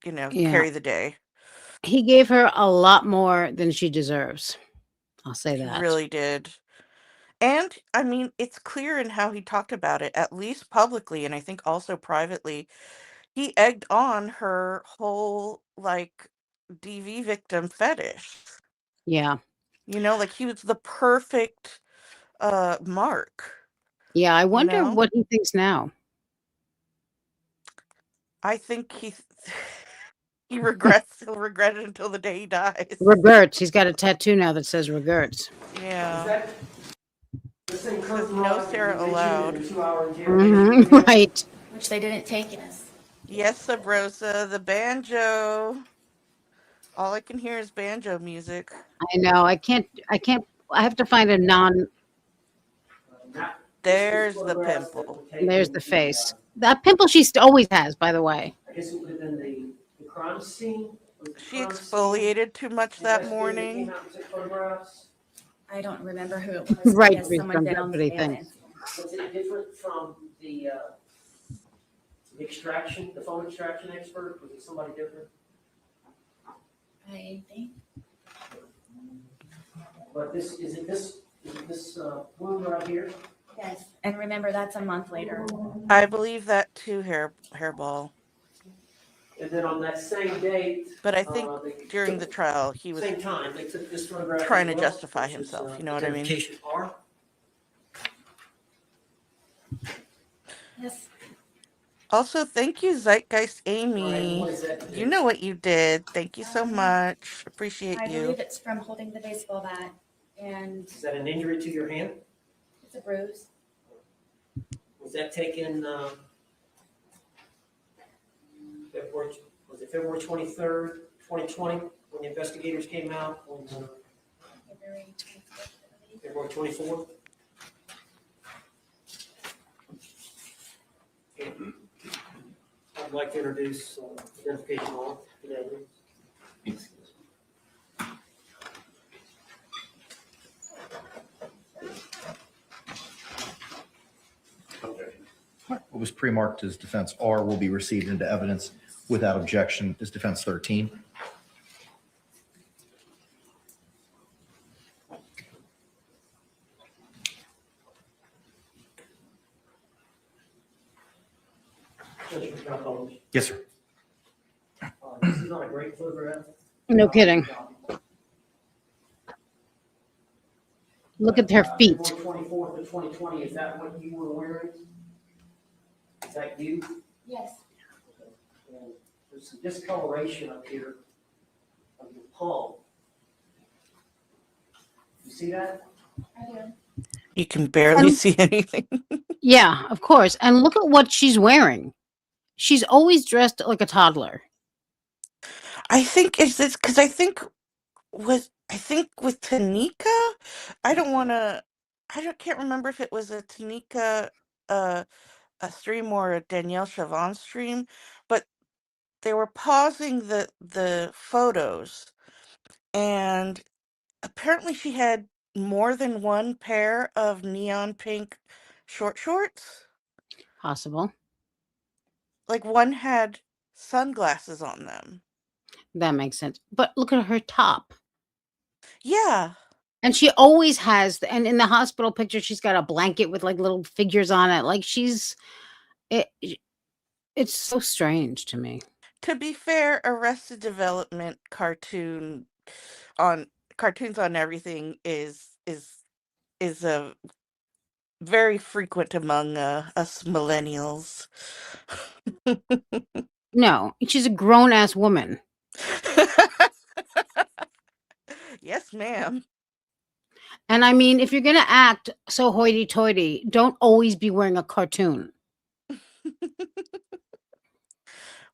S1: Yeah.
S2: carry the day.
S1: He gave her a lot more than she deserves. I'll say
S2: He
S1: that.
S2: really did. And I mean, it's clear in how he talked about it, at least publicly, and I think also privately. He egged on her whole like DV victim fetish.
S1: Yeah.
S2: Like he was the perfect mark,
S1: Yeah. I
S2: you
S1: wonder
S2: know?
S1: what he thinks now.
S2: I think he'll regret it until the day he dies.
S1: Regrets. He's got a tattoo now that says regrets.
S2: Yeah.
S7: This thing
S2: Says
S7: curtain
S2: no
S7: rod,
S2: Sarah
S7: conviction,
S2: allowed.
S7: and a 2-hour interrogation.
S1: Mhm. Right.
S4: Which they didn't take us.
S2: Yes, Sabrosa, the banjo. All I can hear is banjo music.
S1: I know. I can't. I have to find a non.
S2: There's the pimple.
S1: There's the face. That pimple she always has, by the way.
S7: I guess it would have been the crime scene. Was it the
S2: She
S7: crime scene?
S2: exfoliated too much
S7: The
S2: that
S7: investigator
S2: morning.
S7: came out and took photographs.
S4: I don't remember who it was.
S1: Right,
S4: Yes,
S1: based
S4: someone
S1: on
S4: did
S1: that's
S4: on
S1: what he
S4: surveillance.
S7: Was it different from the extraction, the phone extraction expert? Was it somebody different?
S4: I think.
S7: But this wound right here?
S4: Yes. And remember, that's a month later.
S2: I believe that too, Hairball.
S7: And then on that same date.
S2: But I think
S7: they
S2: during the
S7: took-
S2: trial, he was
S7: Same time, they took this photograph.
S2: trying
S7: as
S2: to
S7: well,
S2: justify
S7: which is,
S2: himself, you know what I mean?
S7: identification R.
S4: Yes.
S2: Also, thank you, Zeitgeist
S7: All right,
S2: Amy.
S7: what is that?
S2: You know what you did. Thank you so much. Appreciate
S4: I
S2: you.
S4: believe it's from holding the baseball bat, and
S7: Is that an injury to your hand?
S4: it's a bruise.
S7: Was that taken, February, was it February 23rd, 2020, when the investigators came out on
S4: February 24th, I believe.
S7: February 24th? I'd like to introduce identification on today.
S8: What was pre-marked as defense R will be received into evidence without objection as defense 13. Yes, sir.
S7: This is not a great photograph.
S1: No kidding. Look at her feet.
S7: February 24th of 2020, is that what you were wearing? Is that you?
S4: Yes.
S7: And there's some discoloration up here of your palm. You see that?
S4: I do.
S2: You can barely
S1: Um,
S2: see anything.
S1: Yeah, of course. And look at what she's wearing. She's always dressed like a toddler.
S2: I think is this because I think with Tanika, I don't want to. Can't remember if it was a Tanika a stream or a Danielle Chavon stream, but they were pausing the photos, and apparently she had more than one pair of neon pink short shorts.
S1: Possible.
S2: Like one had sunglasses on them.
S1: That makes sense. But look at her top.
S2: Yeah.
S1: And she always has, and in the hospital picture, she's got a blanket with like little figures on it. Like it, it's so strange to me.
S2: To be fair, Arrested Development cartoons on everything is a very frequent among us millennials.
S1: No, she's a grown ass woman.
S2: Yes, ma'am.
S1: And I mean, if you're going to act so hoity toity, don't always be wearing a cartoon.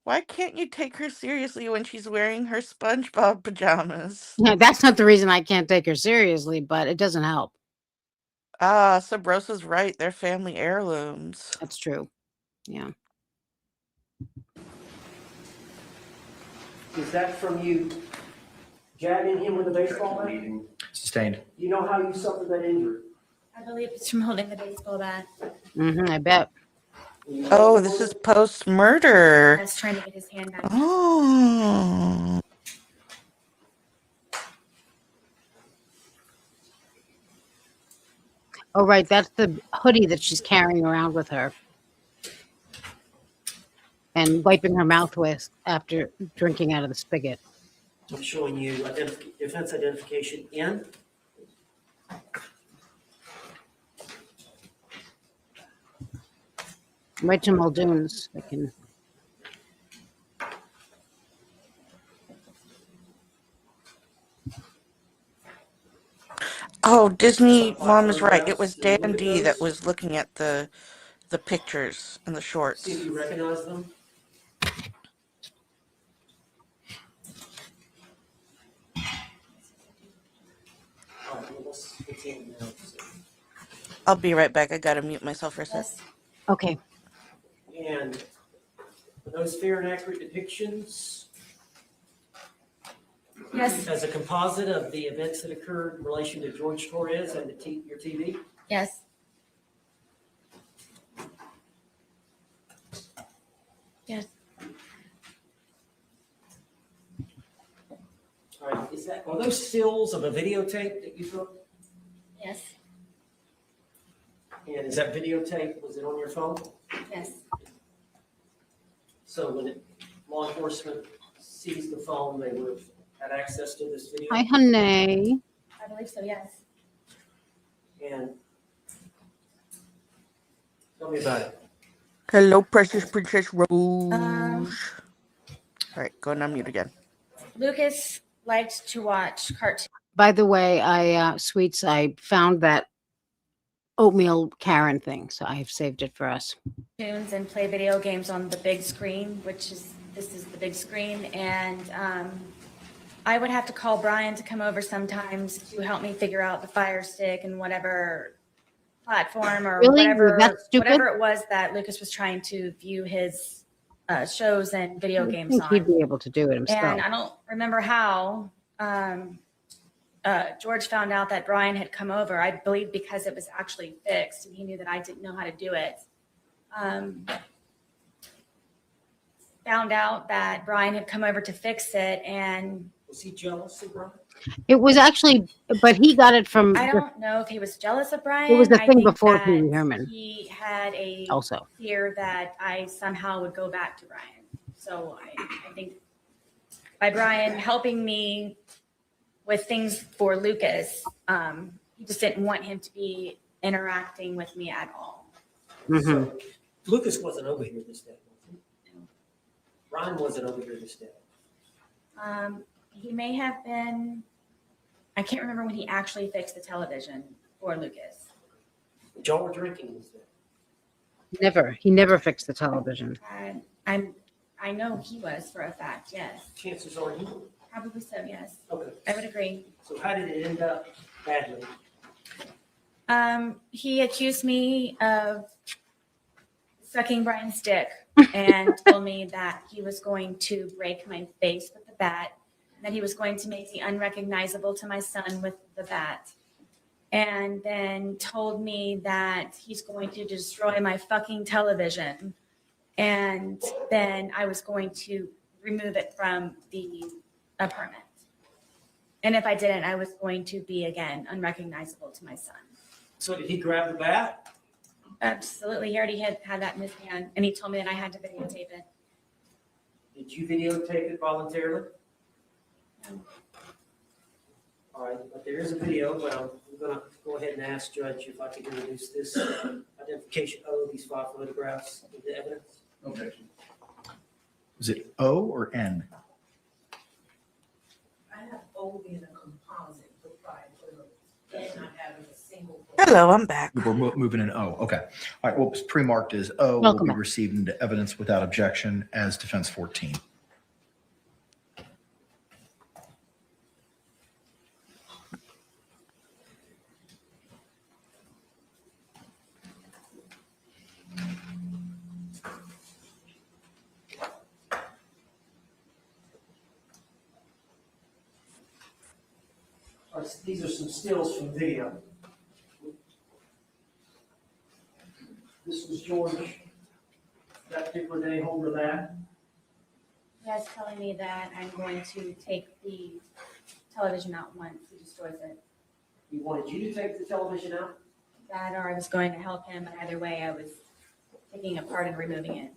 S2: Why can't you take her seriously when she's wearing her SpongeBob pajamas?
S1: Yeah, that's not the reason I can't take her seriously, but it doesn't help.
S2: Ah, Sabrosa's right. They're family heirlooms.
S1: That's true. Yeah.
S7: Is that from you jabbing him with a baseball bat?
S8: Sustained.
S7: You know how you suffered that injury?
S6: I believe it's from holding the baseball bat.
S1: I bet.
S2: Oh, this is post-murder.
S6: I was trying to get his hand back.
S2: Oh.
S1: Oh, right. That's the hoodie that she's carrying around with her and wiping her mouth with after drinking out of the spigot.
S7: I'm showing you defense identification in.
S1: Right to Muldoon's. I can.
S2: Oh, Disney Mom is right. It was Dan D that was looking at the pictures and the shorts.
S7: See if you recognize them. All right, well, let's continue now.
S2: I'll be right back. I gotta mute myself for a sec.
S1: Okay.
S7: And are those fair and accurate depictions
S6: Yes,
S7: as a composite of the events that occurred in relation to George Torres and your TV?
S6: yes. Yes.
S7: All right, are those stills of a videotape that you took?
S6: Yes.
S7: And is that videotape, was it on your phone?
S6: Yes.
S7: So when law enforcement seized the phone, they would have had access to this video?
S1: Hi, honey.
S6: I believe so, yes.
S7: And tell me about it.
S2: Hello, precious Princess Rose.
S6: Um,
S2: All right, go and unmute again.
S6: Lucas liked to watch cartoons
S1: By the way, Sweets, I found that oatmeal Karen thing, so I've saved it for us.
S6: and play video games on the big screen, this is the big screen. And I would have to call Brian to come over sometimes to help me figure out the Fire Stick and whatever platform or
S1: Really? That's stupid?
S6: whatever it was that Lucas was trying to view his shows and video
S1: I
S6: games
S1: think
S6: on.
S1: he'd be able to do it himself.
S6: And I don't remember how George found out that Brian had come over. I believe because it was actually fixed and he knew that I didn't know how to do it. Found out that Brian had come over to fix it, and
S7: Was he jealous of Brian?
S1: It was actually, but he got it from.
S6: I don't know if he was jealous of Brian.
S1: It was the
S6: I
S1: thing
S6: think
S1: before
S6: that
S1: Pee Wee Herman.
S6: He had a
S1: Also.
S6: fear that I somehow would go back to Brian. So I think by Brian helping me with things for Lucas, he just didn't want him to be interacting with me at all.
S7: So Lucas wasn't over here this day, was he? Brian wasn't over here this day.
S6: He may have been, I can't remember when he actually fixed the television for Lucas.
S7: Y'all were drinking this day.
S1: He never fixed the television.
S6: I know he was for a fact, yes.
S7: Chances are you were.
S6: Probably so, yes.
S7: Okay.
S6: I would agree.
S7: So how did it end up badly?
S6: He accused me of sucking Brian's dick and told me that he was going to break my face with the bat, that he was going to make me unrecognizable to my son with the bat, and then told me that he's going to destroy my fucking television
S4: And then I was going to remove it from the apartment. And if I didn't, I was going to be again unrecognizable to my son.
S7: So did he grab the bat?
S4: Absolutely. He already had that in his hand, and he told me that I had to videotape it.
S7: Did you videotape it voluntarily?
S4: No.
S7: All right, but there is a video, but I'm gonna go ahead and ask Judge if I could introduce this identification of these 5 photographs into evidence.
S8: Okay. Is it O or N?
S9: I have O being a composite for 5 photos, that's not having a single.
S2: Hello, I'm back.
S8: We're moving in O. Okay. All right. What was pre-marked as O will
S1: Welcome
S8: be
S1: back.
S8: received into evidence without objection as defense 14.
S7: All right, so these are some stills from video. This was George, that particular day, holding the bat.
S4: You guys telling me that I'm going to take the television out once he destroys it.
S7: He wanted you to take the television out?
S4: That or I was going to help him, but either way, I was taking it apart and removing it.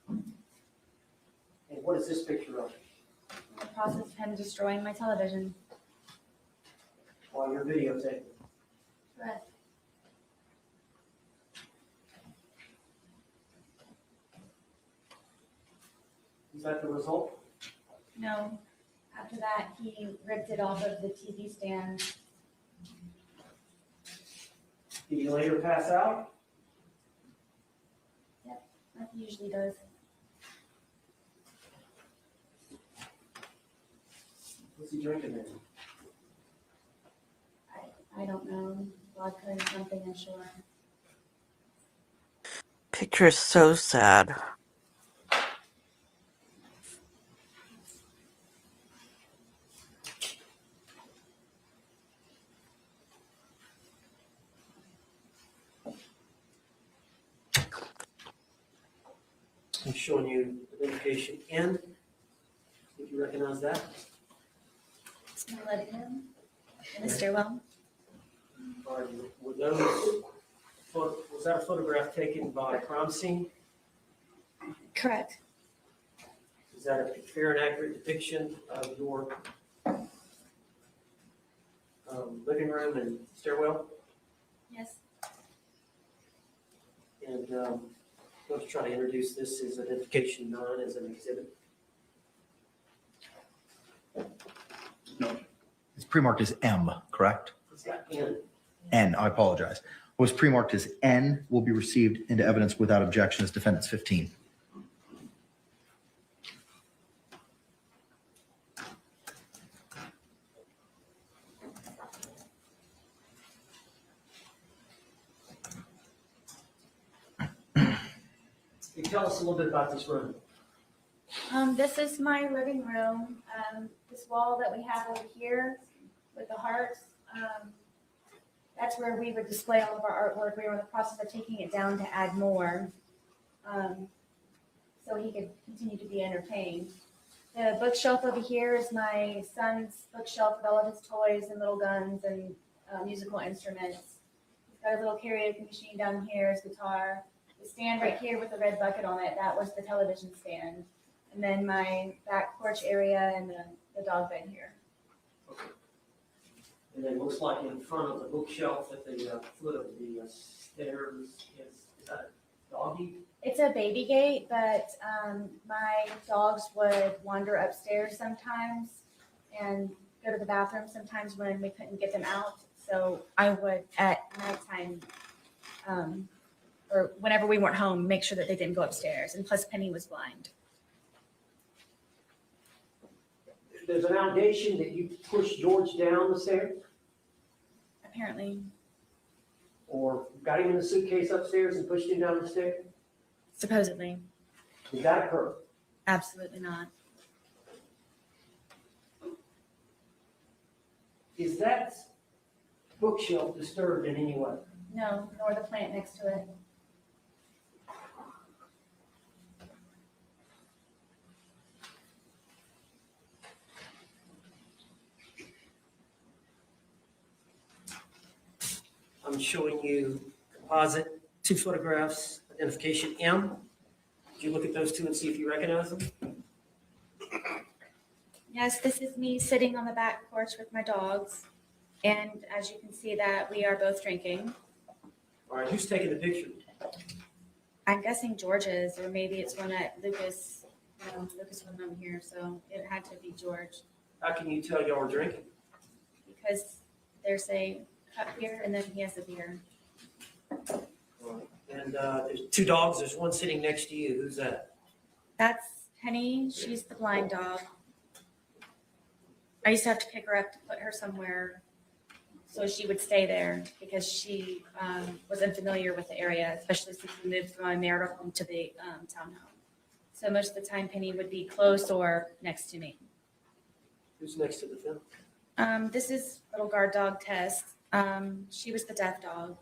S7: And what is this picture of?
S4: In the process of him destroying my television.
S7: While you're videotaping?
S4: Correct.
S7: Is that the result?
S4: No. After that, he ripped it off of the TV stand.
S7: Did you later pass out?
S4: Like he usually does.
S7: What's he drinking then?
S4: I don't know. Vodka and something, I'm sure.
S2: Picture is so sad.
S7: I'm showing you identification N. Did you recognize that?
S4: It's my living room in the stairwell.
S7: Were those, was that a photograph taken by a crime scene?
S4: Correct.
S7: Is that a fair and accurate depiction of your living room and stairwell?
S4: Yes.
S7: And let's try to introduce this as identification 9 as an exhibit.
S8: No. It's pre-marked as M, correct?
S7: It's got N.
S8: N, I apologize. What was pre-marked as N will be received into evidence without objection as defendants 15.
S7: Can you tell us a little bit about this room?
S4: This is my living room. This wall that we have over here with the hearts, that's where we would display all of our artwork. We were in the process of taking it down to add more, so he could continue to be entertained. The bookshelf over here is my son's bookshelf with all of his toys and little guns and musical instruments. He's got a little karaoke machine down here, his guitar. The stand right here with the red bucket on it, that was the television stand. And then my back porch area and the dog bed here.
S7: And then it looks like in front of the bookshelf at the foot of the stairs is that a doggy?
S4: It's a baby gate, but my dogs would wander upstairs sometimes and go to the bathroom sometimes when we couldn't get them out. So I would at nighttime, or whenever we weren't home, make sure that they didn't go upstairs. And plus Penny was blind.
S7: There's an allegation that you pushed George down the stairs
S4: Apparently,
S7: or got him in the suitcase upstairs and pushed him down the stairs?
S4: supposedly,
S7: Did that occur?
S4: absolutely not.
S7: Is that bookshelf disturbed in any way?
S4: No, nor the plant next to it.
S7: I'm showing you composite, 2 photographs, identification M. Did you look at those two and see if you recognize them?
S4: Yes, this is me sitting on the back porch with my dogs. And as you can see that we are both drinking.
S7: All right, who's taking the picture?
S4: I'm guessing George's, or maybe it's one at Lucas. No, Lucas wasn't over here, so it had to be George.
S7: How can you tell y'all are drinking?
S4: Because there's a cup here and then he has a beer.
S7: And there's 2 dogs. There's one sitting next to you. Who's that?
S4: That's Penny. She's the blind dog. I used to have to pick her up to put her somewhere so she would stay there because she was unfamiliar with the area, especially since we moved from my marital home to the townhome. So most of the time Penny would be close or next to me.
S7: Who's next to the film?
S4: This is little guard dog Tess. She was the deaf dog.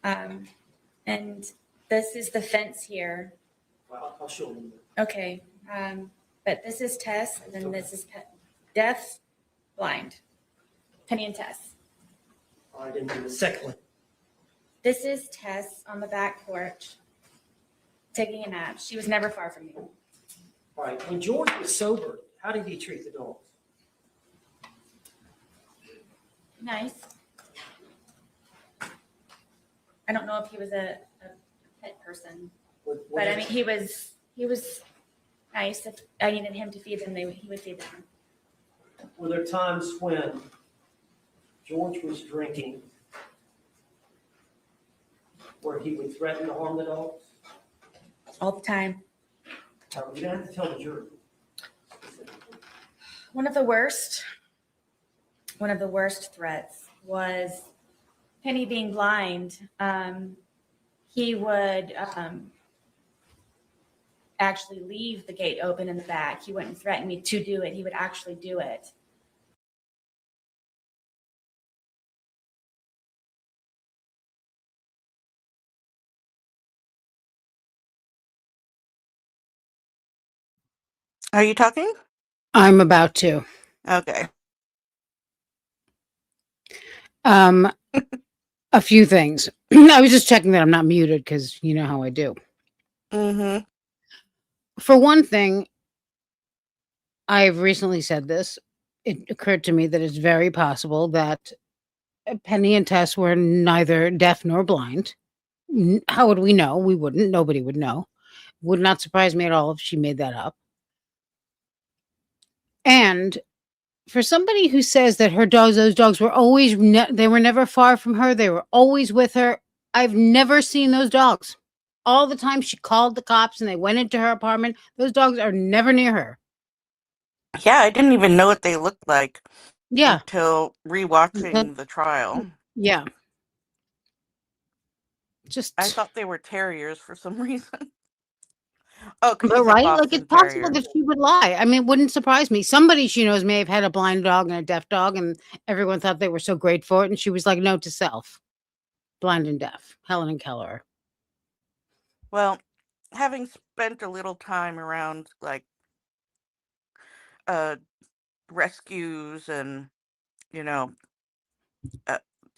S4: And this is the fence here.
S7: Well, I'll show them.
S4: Okay. But this is Tess, and then this is deaf, blind. Penny and Tess.
S7: All right, and then the second one.
S4: This is Tess on the back porch taking a nap. She was never far from me.
S7: All right, when George was sober, how did he treat the dogs?
S4: Nice. I don't know if he was a pet person, but I mean, he was nice. If I needed him to feed them, he would feed them.
S7: Were there times when George was drinking where he would threaten to harm the dogs?
S4: All the time.
S7: You don't have to tell the jury.
S4: One of the worst threats was Penny being blind. He would actually leave the gate open in the back. He wouldn't threaten me to do it. He would actually do it.
S2: Are you talking?
S1: I'm about to.
S2: Okay.
S1: A few things. I was just checking that I'm not muted because you know how I do.
S2: Mm-hmm.
S1: For one thing, I've recently said this. It occurred to me that it's very possible that Penny and Tess were neither deaf nor blind. How would we know? We wouldn't. Nobody would know. Would not surprise me at all if she made that up. And for somebody who says that those dogs were always, they were never far from her. They were always with her. I've never seen those dogs. All the time she called the cops and they went into her apartment. Those dogs are never near her.
S2: Yeah, I didn't even know what they looked like
S1: Yeah.
S2: until rewatching the trial.
S1: Yeah. Just.
S2: I thought they were terriers for some reason. Oh, because
S1: But
S2: she's a
S1: right, like
S2: Boston
S1: it's possible
S2: Terrier.
S1: that she would lie. I mean, it wouldn't surprise me. Somebody she knows may have had a blind dog and a deaf dog, and everyone thought they were so great for it. And she was like, note to self, blind and deaf, Helen and Keller.
S2: Well, having spent a little time around like rescues and you know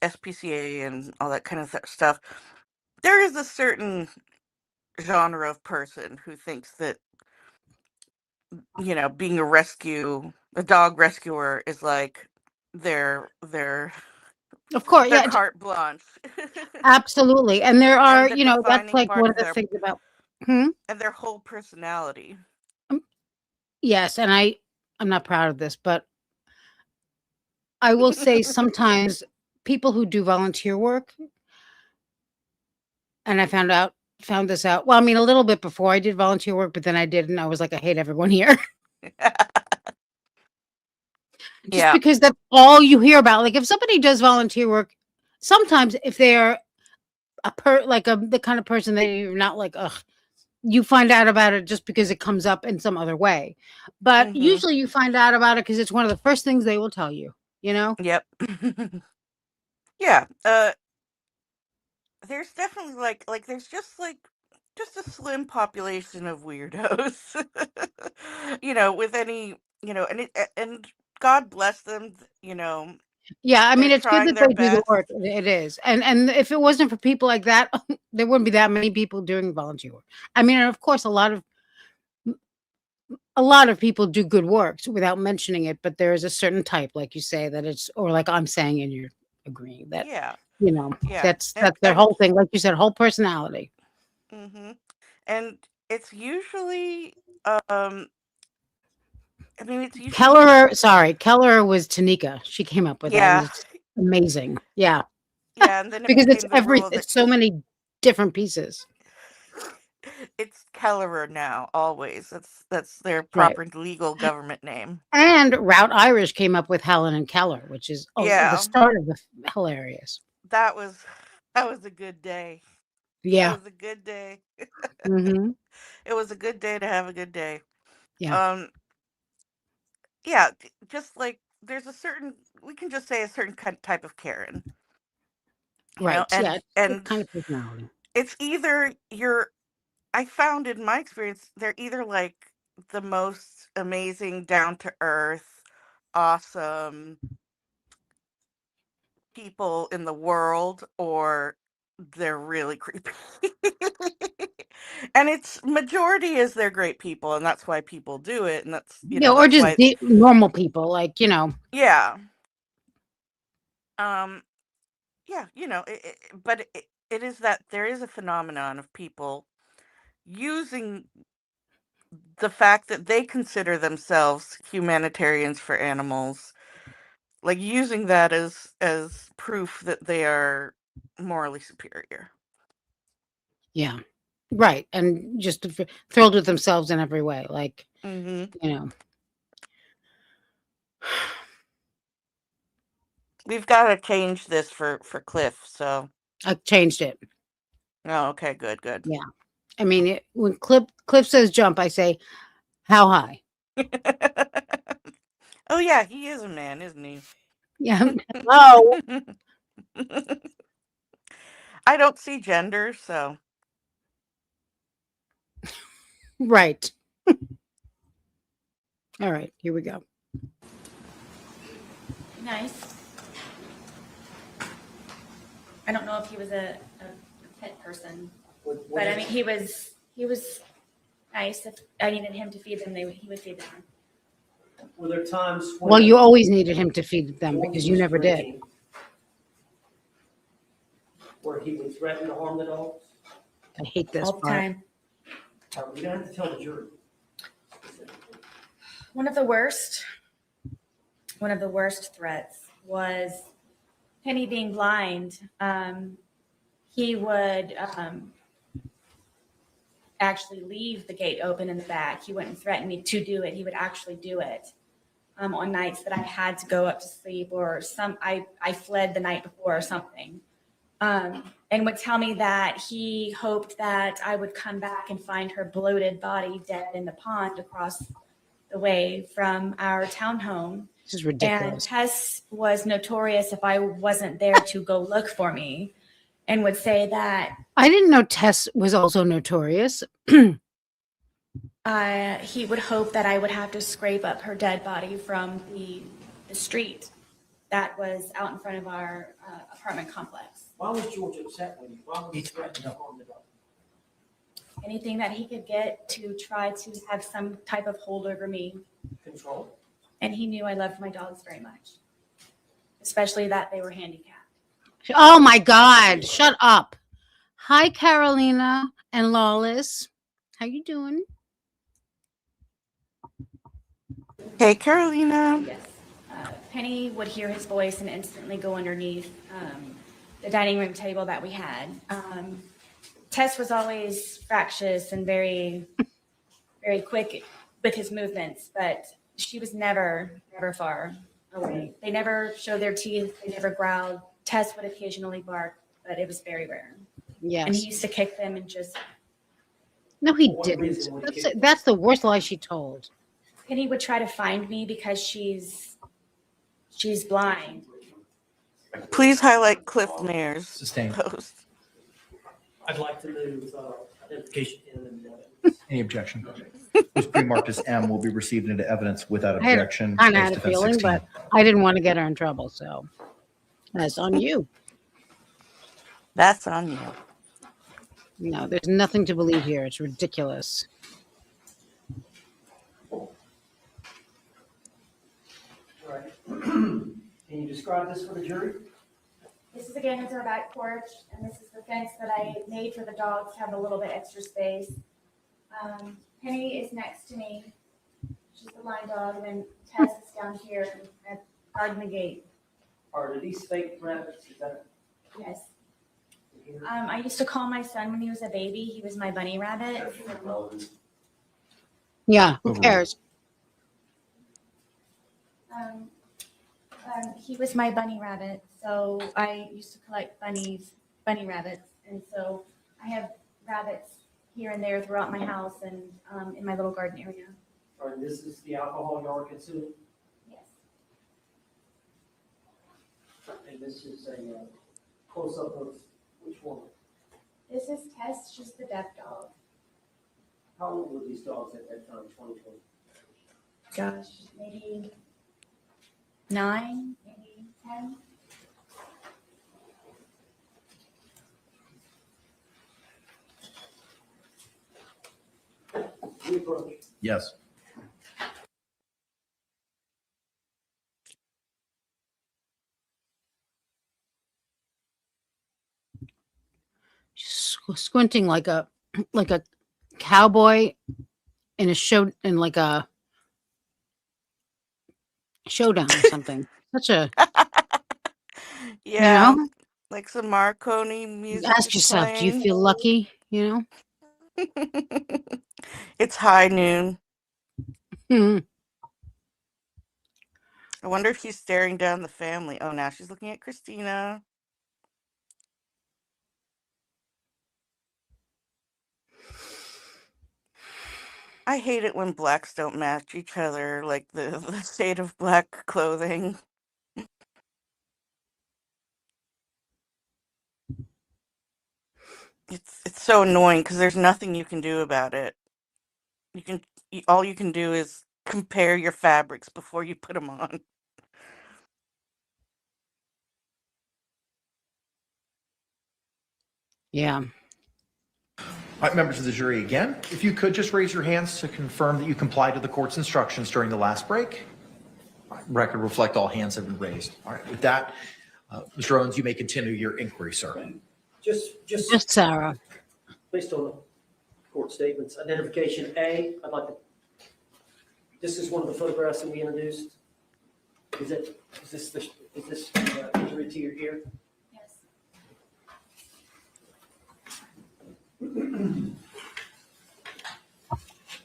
S2: SPCA and all that kind of stuff, there is a certain genre of person who thinks that being a dog rescuer is like their
S1: Of course,
S2: their
S1: yeah,
S2: carte blanche.
S1: absolutely. And there are,
S2: And the
S1: that's
S2: defining
S1: like
S2: part
S1: one
S2: of
S1: of the
S2: their
S1: things about. Hmm?
S2: and their whole personality.
S1: Yes, and I'm not proud of this, but I will say sometimes people who do volunteer work, and I found this out. Well, I mean, a little bit before I did volunteer work, but then I did, and I was like, I hate everyone here. Just
S2: Yeah.
S1: because that's all you hear about. Like if somebody does volunteer work, sometimes if they're the kind of person that you're not like, ugh, you find out about it just because it comes up in some other way. But
S2: Mhm.
S1: usually you find out about it because it's one of the first things they will tell you, you know?
S2: Yep. Yeah. there's definitely like there's just a slim population of weirdos. With any, and God bless them,
S1: Yeah, I
S2: they're
S1: mean, it's good
S2: trying
S1: that
S2: their
S1: they do the
S2: best.
S1: work. It is, and if it wasn't for people like that, there wouldn't be that many people doing volunteer work. I mean, and of course, a lot of people do good works without mentioning it, but there is a certain type, like you say, that it's, or like I'm saying, and you're agreeing that,
S2: Yeah,
S1: you know,
S2: yeah.
S1: that's their whole thing, like you said, whole personality.
S2: Hmm and it's usually, um I mean, it's usually,
S1: Keller was Tanika. She came up with that, and
S2: yeah,
S1: it's amazing. Yeah,
S2: yeah, and then it
S1: because it's
S2: became the rule that
S1: it's so many different pieces.
S2: it's Kellerer now, always. That's their
S1: Right.
S2: proper legal government name.
S1: And Route Irish came up with Helen and Keller, which is the
S2: Yeah,
S1: start of the hilarious.
S2: that was that was a good day. That
S1: Yeah.
S2: was a good day.
S1: Mhm.
S2: It was a good day to have a good day.
S1: Yeah.
S2: Um, yeah, just like there's a certain, we can just say a certain type of Karen,
S1: Right. Yeah, it's the
S2: and
S1: kind of personality.
S2: it's either you're, I found in my experience, they're either like the most amazing, down to earth, awesome people in the world, or they're really creepy. And it's majority is they're great people, and that's why people do it, and
S1: Yeah, or
S2: that's
S1: just
S2: why,
S1: normal people, like,
S2: yeah. Um, yeah, but it is that there is a phenomenon of people using the fact that they consider themselves humanitarians for animals, like using that as proof that they are morally superior.
S1: yeah. Right. And just thrilled with themselves in every way. Like,
S2: Hmm
S1: you know,
S2: We've got to change this for Cliff. So,
S1: I changed it.
S2: oh, okay, good, good.
S1: Yeah. I mean, when Cliff says jump, I say, how high?
S2: Oh yeah, he is a man, isn't he?
S1: Yeah. Hello.
S2: I don't see gender, so
S1: Right. All right. Here we go.
S4: Nice. I don't know if he was a pet person, but I mean, he was nice. If I needed him to feed them, he would feed them.
S7: Were there times when?
S1: Well, you always needed him to feed them
S7: when he
S1: because you
S7: was
S1: never did.
S7: drinking, where he would threaten to harm the dogs?
S1: I hate this
S4: All the
S1: part.
S4: time.
S7: We don't have to tell the jury.
S4: One of the worst threats was Penny being blind. He would actually leave the gate open in the back. He wouldn't threaten me to do it. He would actually do it on nights that I had to go up to sleep, or I fled the night before or something. And would tell me that he hoped that I would come back and find her bloated body dead in the pond across the way from our townhome.
S1: This is
S4: And
S1: ridiculous.
S4: Tess was notorious if I wasn't there to go look for me, and would say that
S1: I didn't know Tess was also notorious.
S4: he would hope that I would have to scrape up her dead body from the street that was out in front of our apartment complex.
S7: Why was George upset with you? Why was he threatening to harm the dog?
S4: Anything that he could get to try to have some type of hold over me.
S7: Control?
S4: And he knew I loved my dogs very much, especially that they were handicapped.
S1: Oh my God. Shut up. Hi, Carolina and Lawless. How you doing?
S2: hey, Carolina.
S4: Yes. Penny would hear his voice and instantly go underneath the dining room table that we had. Tess was always fractious and very, very quick with his movements, but she was never far away. They never showed their teeth. They never growled. Tess would occasionally bark, but it was very rare.
S1: Yes.
S4: And he used to kick them and just.
S1: No, he
S7: For what
S1: didn't.
S7: reason would he kick them?
S1: That's the worst lie she told.
S4: Penny would try to find me because she's blind.
S2: Please highlight Cliff Mayer's
S8: Sustained.
S2: post.
S7: I'd like to move identification in and
S8: Any objection? Was pre-marked as M will be received into evidence without
S1: I had
S8: objection
S1: kind of
S8: as
S1: had a
S8: defense
S1: feeling,
S8: 16.
S1: but I didn't want to get her in trouble, so that's on you.
S2: That's on you.
S1: No, there's nothing to believe here. It's ridiculous.
S7: All right. Can you describe this for the jury?
S6: This is again, it's our back porch, and this is the fence that I made for the dogs to have a little bit extra space. Penny is next to me. She's the line dog, and then Tess is down here at guarding the gate.
S7: Are these fake rabbits? Is that
S6: Yes. I used to call my son when he was a baby. He was my bunny rabbit.
S1: Yeah, who
S8: Overruled.
S1: cares?
S6: He was my bunny rabbit, so I used to collect bunny rabbits, and so I have rabbits here and there throughout my house and in my little garden area.
S7: All right, this is the alcohol you are consuming,
S6: Yes.
S7: and this is a close-up of which one?
S6: This is Tess. She's the deaf dog.
S7: How old were these dogs at that time, 2020?
S6: Gosh, maybe 9, maybe 10.
S7: We approach.
S8: Yes.
S1: Squinting like a cowboy in a show in like a showdown or something. Such a
S2: Yeah,
S1: you know.
S2: like some Marconi music
S1: Ask
S2: is
S1: yourself, do you
S2: playing.
S1: feel lucky? You know.
S2: It's high noon.
S1: Hmm.
S2: I wonder if she's staring down the family. Oh, now she's looking at Christina. I hate it when blacks don't match each other, like the shade of black clothing. It's so annoying because there's nothing you can do about it. All you can do is compare your fabrics before you put them on.
S1: Yeah.
S8: All right, members of the jury, again, if you could just raise your hands to confirm that you complied to the court's instructions during the last break. All right, record reflect all hands have been raised. All right, with that, Mr. Owens, you may continue your inquiry, sir.
S1: Just Sarah.
S7: Based on the court statements, identification A, this is one of the photographs that we introduced. Is this injury to your ear?
S6: Yes.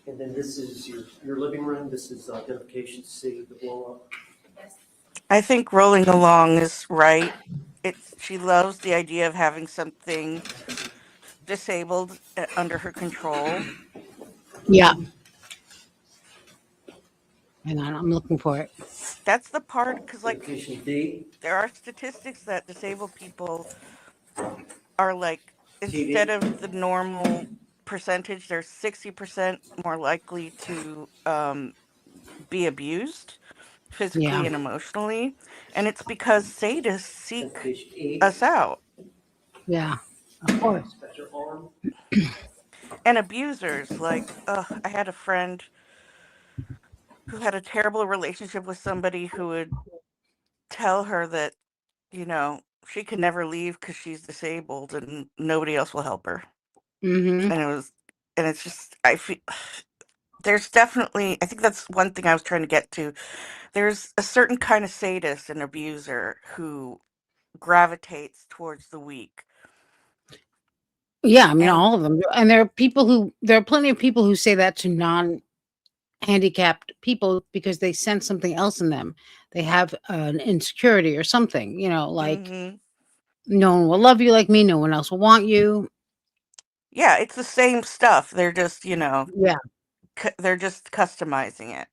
S7: And then this is your living room. This is identification C, the blow up.
S6: Yes.
S2: I think rolling along is right. She loves the idea of having something disabled under her control.
S1: Yeah. Hang on, I'm looking for it.
S2: That's the part, because like
S7: Identification D.
S2: there are statistics that disabled people are like,
S7: TV.
S2: instead of the normal percentage, they're 60% more likely to be abused physically
S1: Yeah.
S2: and emotionally. And it's because sadists seek
S7: Identification E.
S2: us out.
S1: Yeah. Of course.
S7: That's your arm.
S2: And abusers, like, I had a friend who had a terrible relationship with somebody who would tell her that, she could never leave because she's disabled and nobody else will help her.
S1: Mm-hmm.
S2: And it's just, I feel there's definitely, I think that's one thing I was trying to get to. There's a certain kind of sadist and abuser who gravitates towards the weak.
S1: Yeah, I mean,
S2: And
S1: all of them. And there are plenty of people who say that to non-handicapped people because they sense something else in them. They have an insecurity or something, like
S2: mhm.
S1: no one will love you like me. No one else will want you.
S2: Yeah, it's the same stuff. They're just,
S1: Yeah.
S2: they're just customizing it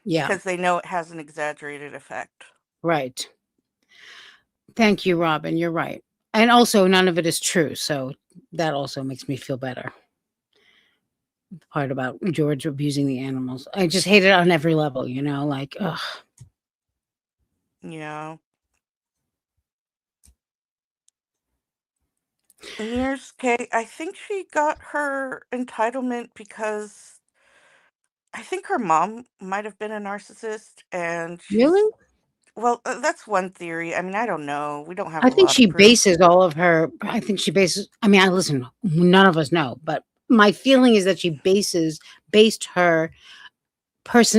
S1: Yeah.
S2: because they know it has an exaggerated effect.
S1: Right. Thank you, Robin. You're right. And also none of it is true, so that also makes me feel better. The part about George abusing the animals. I just hate it on every level, like, ugh.
S2: Yeah. And here's Kay. I think she got her entitlement because I think her mom might have been a narcissist, and
S1: Really?
S2: well, that's one theory. I mean, I don't know. We don't have
S1: I
S2: a
S1: think
S2: lot
S1: she
S2: of proof.
S1: bases all of her I think she bases I mean, I listen, none of us know, but my feeling is that she based her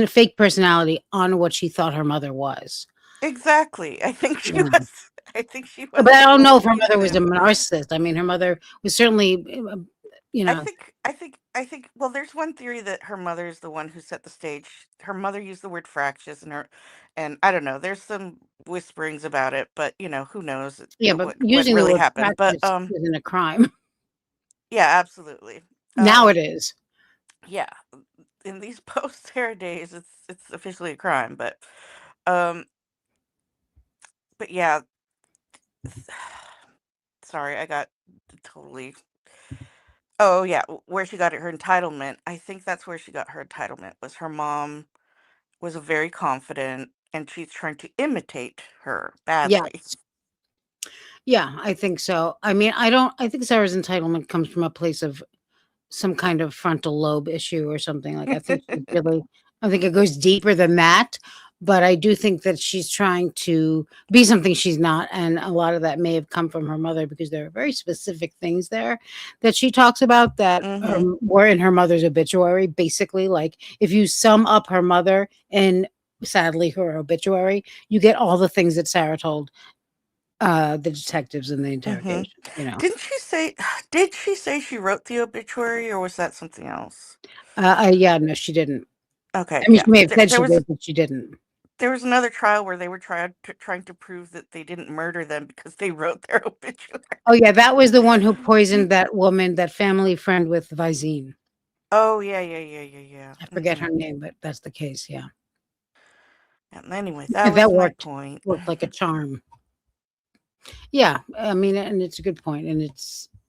S1: fake personality on what she thought her mother was.
S2: Exactly. I think she
S1: Yeah.
S2: was. I think she was
S1: But I
S2: the
S1: don't know
S2: whole
S1: if her mother was a
S2: reason.
S1: narcissist. I mean, her mother was certainly, you
S2: I
S1: know
S2: think. I think. I think. Well, there's one theory that her mother is the one who set the stage. Her mother used the word fractious, and I don't know. There's some whisperings about it, but who knows
S1: yeah, but
S2: what
S1: using the
S2: really
S1: word
S2: happened. But
S1: practice isn't a crime.
S2: yeah, absolutely.
S1: Now it
S2: Um,
S1: is.
S2: yeah, in these post-Sarah days, it's officially a crime. Um, but yeah, sorry, I got totally. Oh yeah, where she got her entitlement. I think that's where she got her entitlement. Was her mom was very confident, and she's trying to imitate her badly.
S1: Yes. Yeah, I think so. I mean, I think Sarah's entitlement comes from a place of some kind of frontal lobe issue or something. Like, I think it goes deeper than that, but I do think that she's trying to be something she's not, and a lot of that may have come from her mother because there are very specific things there that she talks about that
S2: Hmm.
S1: were in her mother's obituary. Basically, like if you sum up her mother in sadly her obituary, you get all the things that Sarah told the detectives in the
S2: Hmm.
S1: interrogation.
S2: Didn't she say? Did she say she wrote the obituary, or was that something else?
S1: Yeah, no, she didn't.
S2: Okay,
S1: I mean,
S2: yeah.
S1: she may have
S2: There,
S1: said
S2: there
S1: she
S2: was
S1: did, but she didn't.
S2: there was another trial where they were trying to prove that they didn't murder them because they wrote their obituary.
S1: Oh, yeah, that was the one who poisoned that woman, that family friend with Visine.
S2: Oh yeah, yeah, yeah, yeah, yeah.
S1: I forget her name, but that's the case, yeah.
S2: And anyway, that
S1: And that
S2: was my
S1: worked
S2: point.
S1: worked like a charm. Yeah, I mean, and it's a good point, and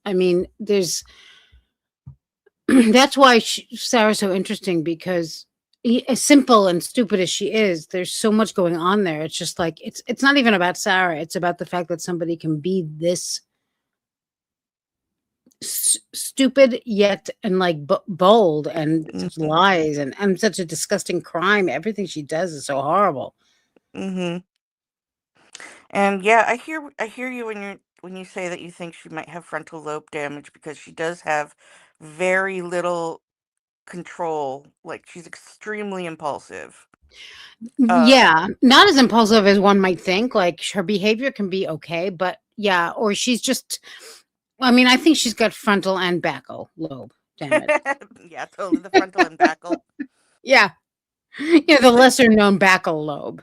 S1: I mean, there's that's why Sarah's so interesting because as simple and stupid as she is, there's so much going on there. It's just like it's not even about Sarah. It's about the fact that somebody can be this stupid yet and like bold and such
S2: Hmm.
S1: lies and such a disgusting crime. Everything she does is so horrible.
S2: Hmm. And yeah, I hear you when you say that you think she might have frontal lobe damage because she does have very little control. Like she's extremely impulsive. Um,
S1: Yeah, not as impulsive as one might think. Like her behavior can be okay, but yeah, or she's just. I mean, I think she's got frontal and backal lobe damage.
S2: yeah, totally the frontal and backal.
S1: Yeah, the lesser known backal lobe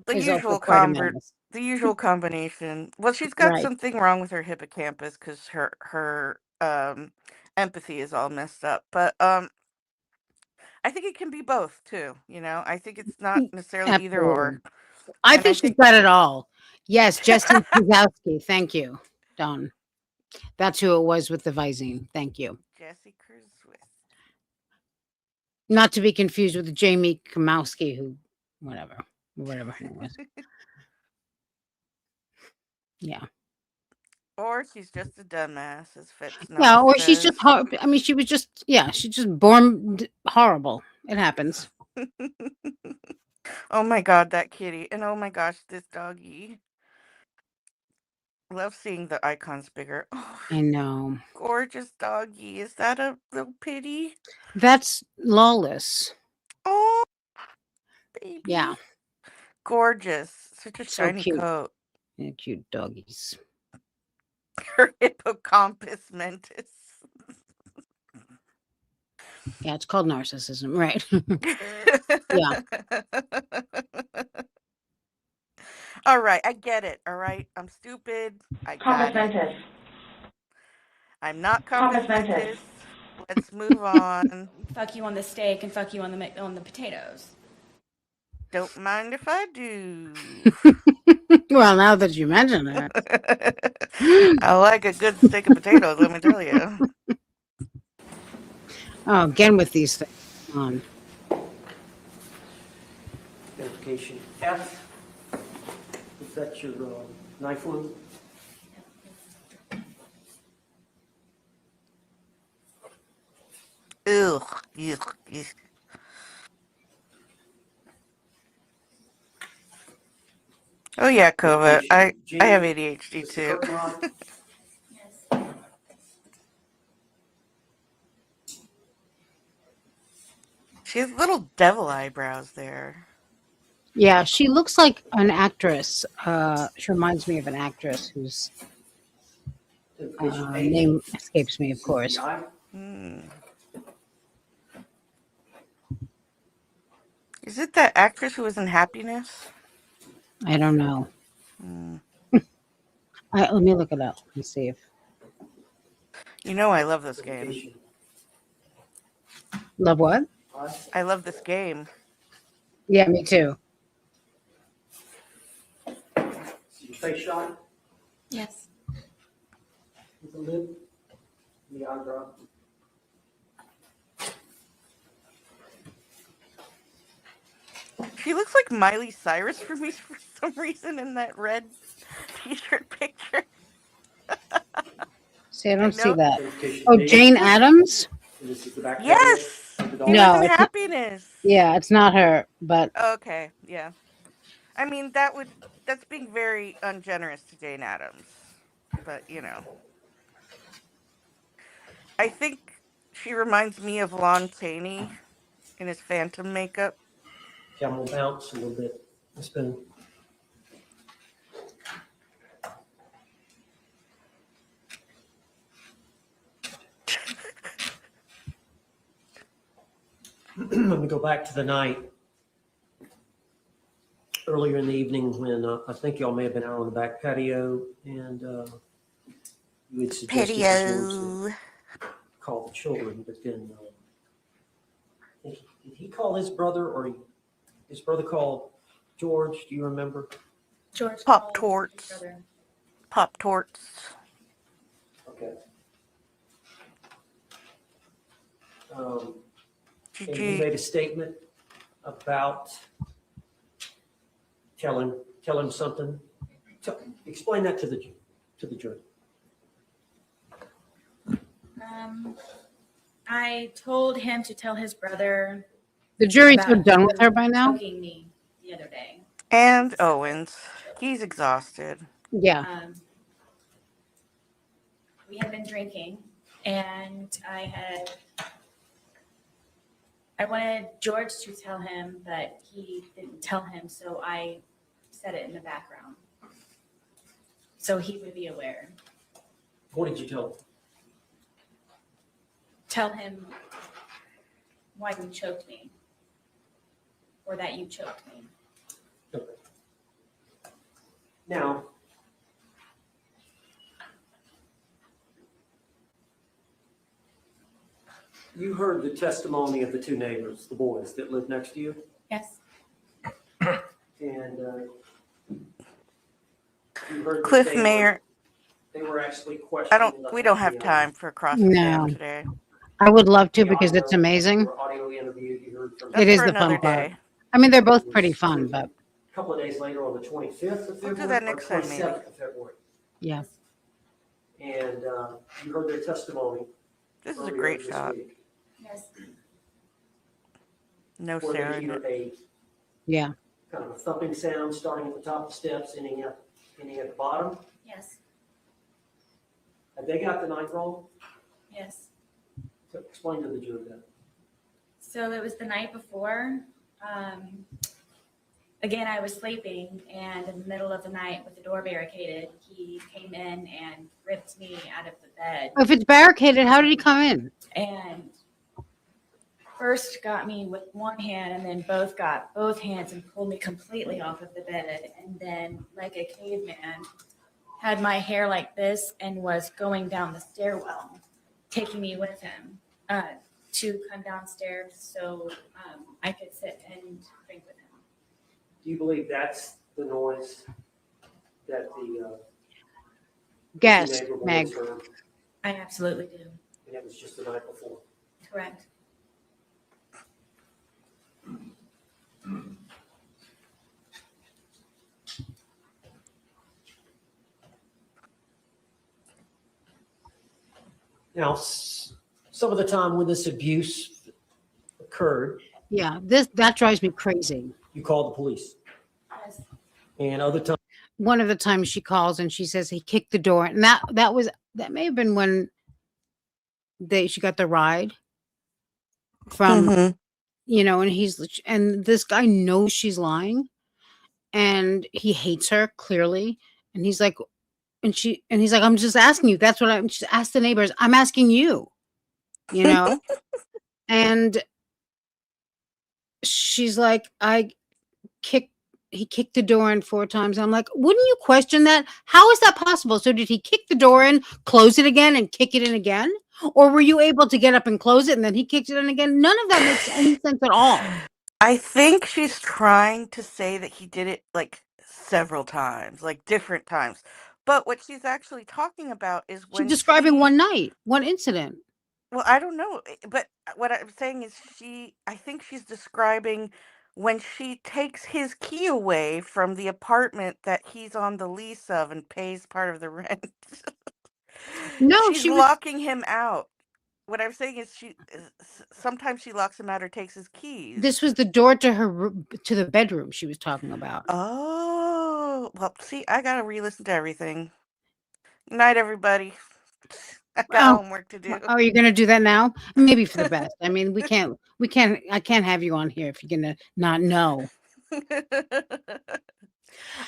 S2: The
S1: is also
S2: usual
S1: quite a
S2: convert
S1: menace.
S2: the usual combination. Well, she's got
S1: Right.
S2: something wrong with her hippocampus because her empathy is all messed up. But I think it can be both too. I think it's not necessarily either or.
S1: Absolutely. I
S2: And I
S1: think she's
S2: think
S1: got it all. Yes, Jesse Kuzowski. Thank you, Don. That's who it was with the Visine. Thank you.
S2: Jesse Cruz.
S1: Not to be confused with Jamie Kamowski, who, whatever her name was. Yeah.
S2: Or she's just a dumbass, as
S1: Yeah,
S2: Fitznose
S1: or she's
S2: says.
S1: just I mean, she's just born horrible. It happens.
S2: Oh my god, that kitty. And oh my gosh, this doggy. Love seeing the icons bigger. Oh,
S1: I know.
S2: gorgeous doggy. Is that a little pity?
S1: That's Lawless.
S2: Oh,
S1: Yeah,
S2: baby. Gorgeous. Such a
S1: so
S2: shiny
S1: cute.
S2: coat.
S1: Yeah, cute doggies.
S2: Her hippocampus mentis.
S1: Yeah, it's called narcissism, right? Yeah.
S2: All right, I get it. All right, I'm stupid. I
S9: Compass
S2: got it.
S9: Mentis.
S2: I'm not
S9: Compass
S2: compass
S9: Mentis.
S2: mentis. Let's move on.
S4: Fuck you on the steak and fuck you on the potatoes.
S2: Don't mind if I do.
S1: Well, now that you mention it.
S2: I like a good steak and potatoes, let me tell you.
S1: Oh, again with these things. Come on.
S7: Identification F. Is that your knife wound?
S2: Ugh. Yuck, yuck. Oh yeah, Kova. I have ADHD
S7: Mr.
S2: too.
S7: Kirkbride?
S6: Yes.
S2: She has little devil eyebrows there.
S1: Yeah, she looks like an actress. She reminds me of an actress whose
S7: Identification H.
S1: name escapes me, of course.
S7: CPI.
S2: Hmm. Is it that actress who was in Happiness?
S1: I don't know.
S2: Hmm.
S1: Let me look it up and see if
S2: You know I love this game.
S7: Identification
S1: love what?
S7: I.
S2: I love this game.
S1: Yeah, me too.
S7: Your face shot
S6: Yes.
S7: with the lip, the eyebrow.
S2: She looks like Miley Cyrus for me for some reason in that red t-shirt picture.
S1: See, I
S2: I
S1: don't see
S2: know.
S1: that.
S7: Identification
S1: Oh,
S7: H.
S1: Jane Adams?
S7: And this is the back patio
S2: Yes!
S7: of the
S2: He
S7: dog.
S2: was
S1: No,
S2: in
S1: it's not.
S2: Happiness.
S1: Yeah, it's not her, but
S2: Okay, yeah. I mean, that's being very ungenerous to Jane Addams. But, you know. I think she reminds me of Lon Chaney in his Phantom makeup.
S7: Okay, I'm gonna bounce a little bit. It's been. I'm gonna go back to the night earlier in the evening when I think y'all may have been out on the back patio and you had suggested to George to call the children, but then I think, did he call his brother or his brother called George? Do you remember?
S6: George
S2: Pop
S6: called his
S2: Torts.
S6: brother.
S2: Pop Torts.
S7: Okay. And he
S2: GG.
S7: made a statement about tell him something. Explain that to the jury.
S6: I told him to tell his brother
S1: the jury's so
S6: about
S1: done with her
S6: him
S1: by now.
S6: choking me the other day.
S2: And Owens. He's exhausted.
S1: Yeah.
S6: We had been drinking, and I wanted George to tell him, but he didn't tell him, so I said it in the background, so he would be aware.
S7: What did you tell him?
S6: Tell him why you choked me, or that you choked me.
S7: Okay. Now, you heard the testimony of the two neighbors, the boys that live next to you,
S6: Yes.
S7: and you heard that
S2: Cliff Mayer.
S7: they were actually questioning.
S2: We don't have time for cross
S1: No.
S2: exam today.
S1: I would love to
S7: The
S1: because
S7: audio-
S1: it's amazing.
S7: or audio interview you heard from.
S1: It
S2: That's
S1: is
S2: for
S1: the
S2: another
S1: fun part.
S2: day.
S1: I mean, they're both pretty fun, but
S7: A couple of days later, on the 25th of
S2: We'll
S7: February,
S2: do that
S7: or
S2: next time, maybe.
S7: 27th of February.
S1: yeah.
S7: And you heard their testimony.
S2: This is a
S7: earlier
S2: great
S7: this
S2: shot.
S7: week,
S6: Yes.
S2: No
S7: where
S2: Sarah
S7: they
S2: in
S7: hear
S2: it.
S7: a
S1: Yeah.
S7: kind of a thumping sound starting at the top of the steps, ending at the bottom.
S6: Yes.
S7: Have they got the night wrong?
S6: Yes.
S7: So explain to the jury that.
S6: So it was the night before. Again, I was sleeping, and in the middle of the night, with the door barricaded, he came in and ripped me out of the bed,
S1: If it's barricaded, how did he come in?
S6: and first got me with one hand, and then got both hands and pulled me completely off of the bed, and then, like a caveman, had my hair like this and was going down the stairwell, taking me with him to come downstairs so I could sit and drink with him.
S7: Do you believe that's the noise that the
S1: Guess,
S7: neighbor will
S1: Meg.
S7: return?
S4: I absolutely do.
S7: And it was just the night before.
S4: Correct.
S7: Now, some of the time when this abuse occurred,
S1: Yeah, that drives me crazy.
S7: you called the police.
S4: Yes.
S7: And other times,
S1: One of the times she calls and she says he kicked the door, and that may have been when she got the ride from,
S2: Mm-hmm.
S1: and this guy knows she's lying, and he hates her clearly, and he's like, I'm just asking you. That's what I'm just ask the neighbors. I'm asking you, you know, and she's like, kicked he kicked the door in 4 times. I'm like, wouldn't you question that? How is that possible? So did he kick the door in, close it again, and kick it in again? Or were you able to get up and close it and then he kicked it in again? None of that makes any sense at all.
S2: I think she's trying to say that he did it like several times, like different times. But what she's actually talking about is
S1: She's
S2: when
S1: describing one night, one incident.
S2: well, I don't know, but what I'm saying is I think she's describing when she takes his key away from the apartment that he's on the lease of and pays part of the rent.
S1: No,
S2: She's
S1: she was
S2: locking him out. What I'm saying is sometimes she locks him out or takes his keys.
S1: this was the door to to the bedroom she was talking about.
S2: Oh, well, see, I gotta re-listen to everything. Night, everybody. I got
S1: Oh,
S2: homework to do.
S1: are you going to do that now? Maybe for the best. I mean, I can't have you on here if you're going to not know.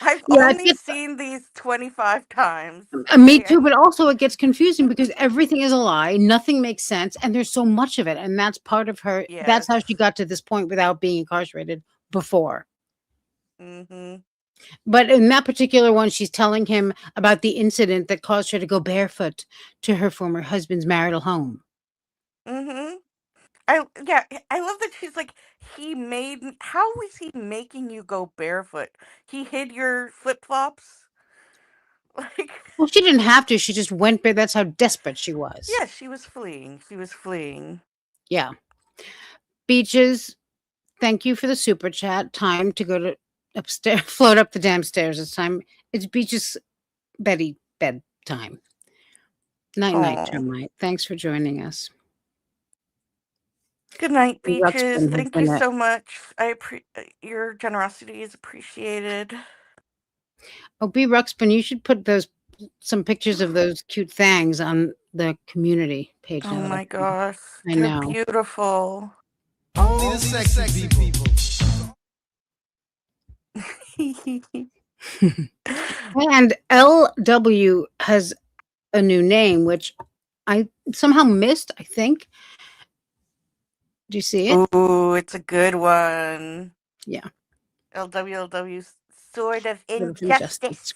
S2: I've
S1: Yeah,
S2: only seen these 25 times.
S1: me
S2: Okay,
S1: too, but also it gets confusing because everything is a lie, nothing makes sense, and there's so much of it, and that's part of her. That's how
S2: yes.
S1: she got to this point without being incarcerated before.
S2: Mm-hmm.
S1: But in that particular one, she's telling him about the incident that caused her to go barefoot to her former husband's marital home.
S2: Mm-hmm. I love that she's like, how was he making you go barefoot? He hid your flip-flops? Like,
S1: Well, she didn't have to. She just went bare. That's how desperate she was.
S2: yeah, she was fleeing. She was fleeing.
S1: Yeah. Beaches, thank you for the super chat. Time to go to upstairs, float up the damn stairs. It's time. It's Beaches Betty bedtime. Night night,
S2: Oh.
S1: termite. Thanks for joining us.
S2: Good night,
S1: And
S2: Beaches.
S1: Ruxpin has
S2: Thank you
S1: been
S2: so much. Your generosity is appreciated.
S1: Oh, B. Ruxpin, you should put some pictures of those cute things on the community page
S2: Oh
S1: now.
S2: my gosh,
S1: I
S2: they're
S1: know.
S2: beautiful.
S3: Only the sexy people.
S1: And LW has a new name, which I somehow missed, I think. Do you see it?
S2: Ooh, it's a good one.
S1: Yeah.
S2: LWLW, Sword of
S1: Sword of
S2: Injustice.
S1: Injustice.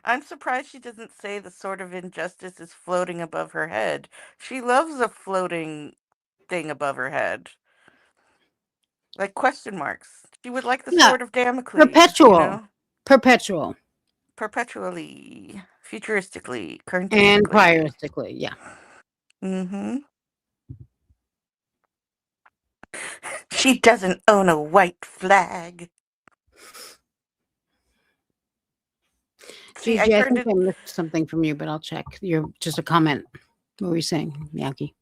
S2: I'm surprised she doesn't say the Sword of Injustice is floating above her head. She loves a floating thing above her head. Like question marks. She would like the
S1: Yeah.
S2: Sword of Damocles,
S1: Perpetual.
S2: you know?
S1: Perpetual.
S2: Perpetually, futuristically,
S1: And
S2: currentistically.
S1: prioristically, yeah.
S2: Mm-hmm. She doesn't own a white flag. See,
S1: Gigi, I
S2: turned
S1: think
S2: it.
S1: I missed something from you, but I'll check. You're just a comment. What were you saying, Miyaki?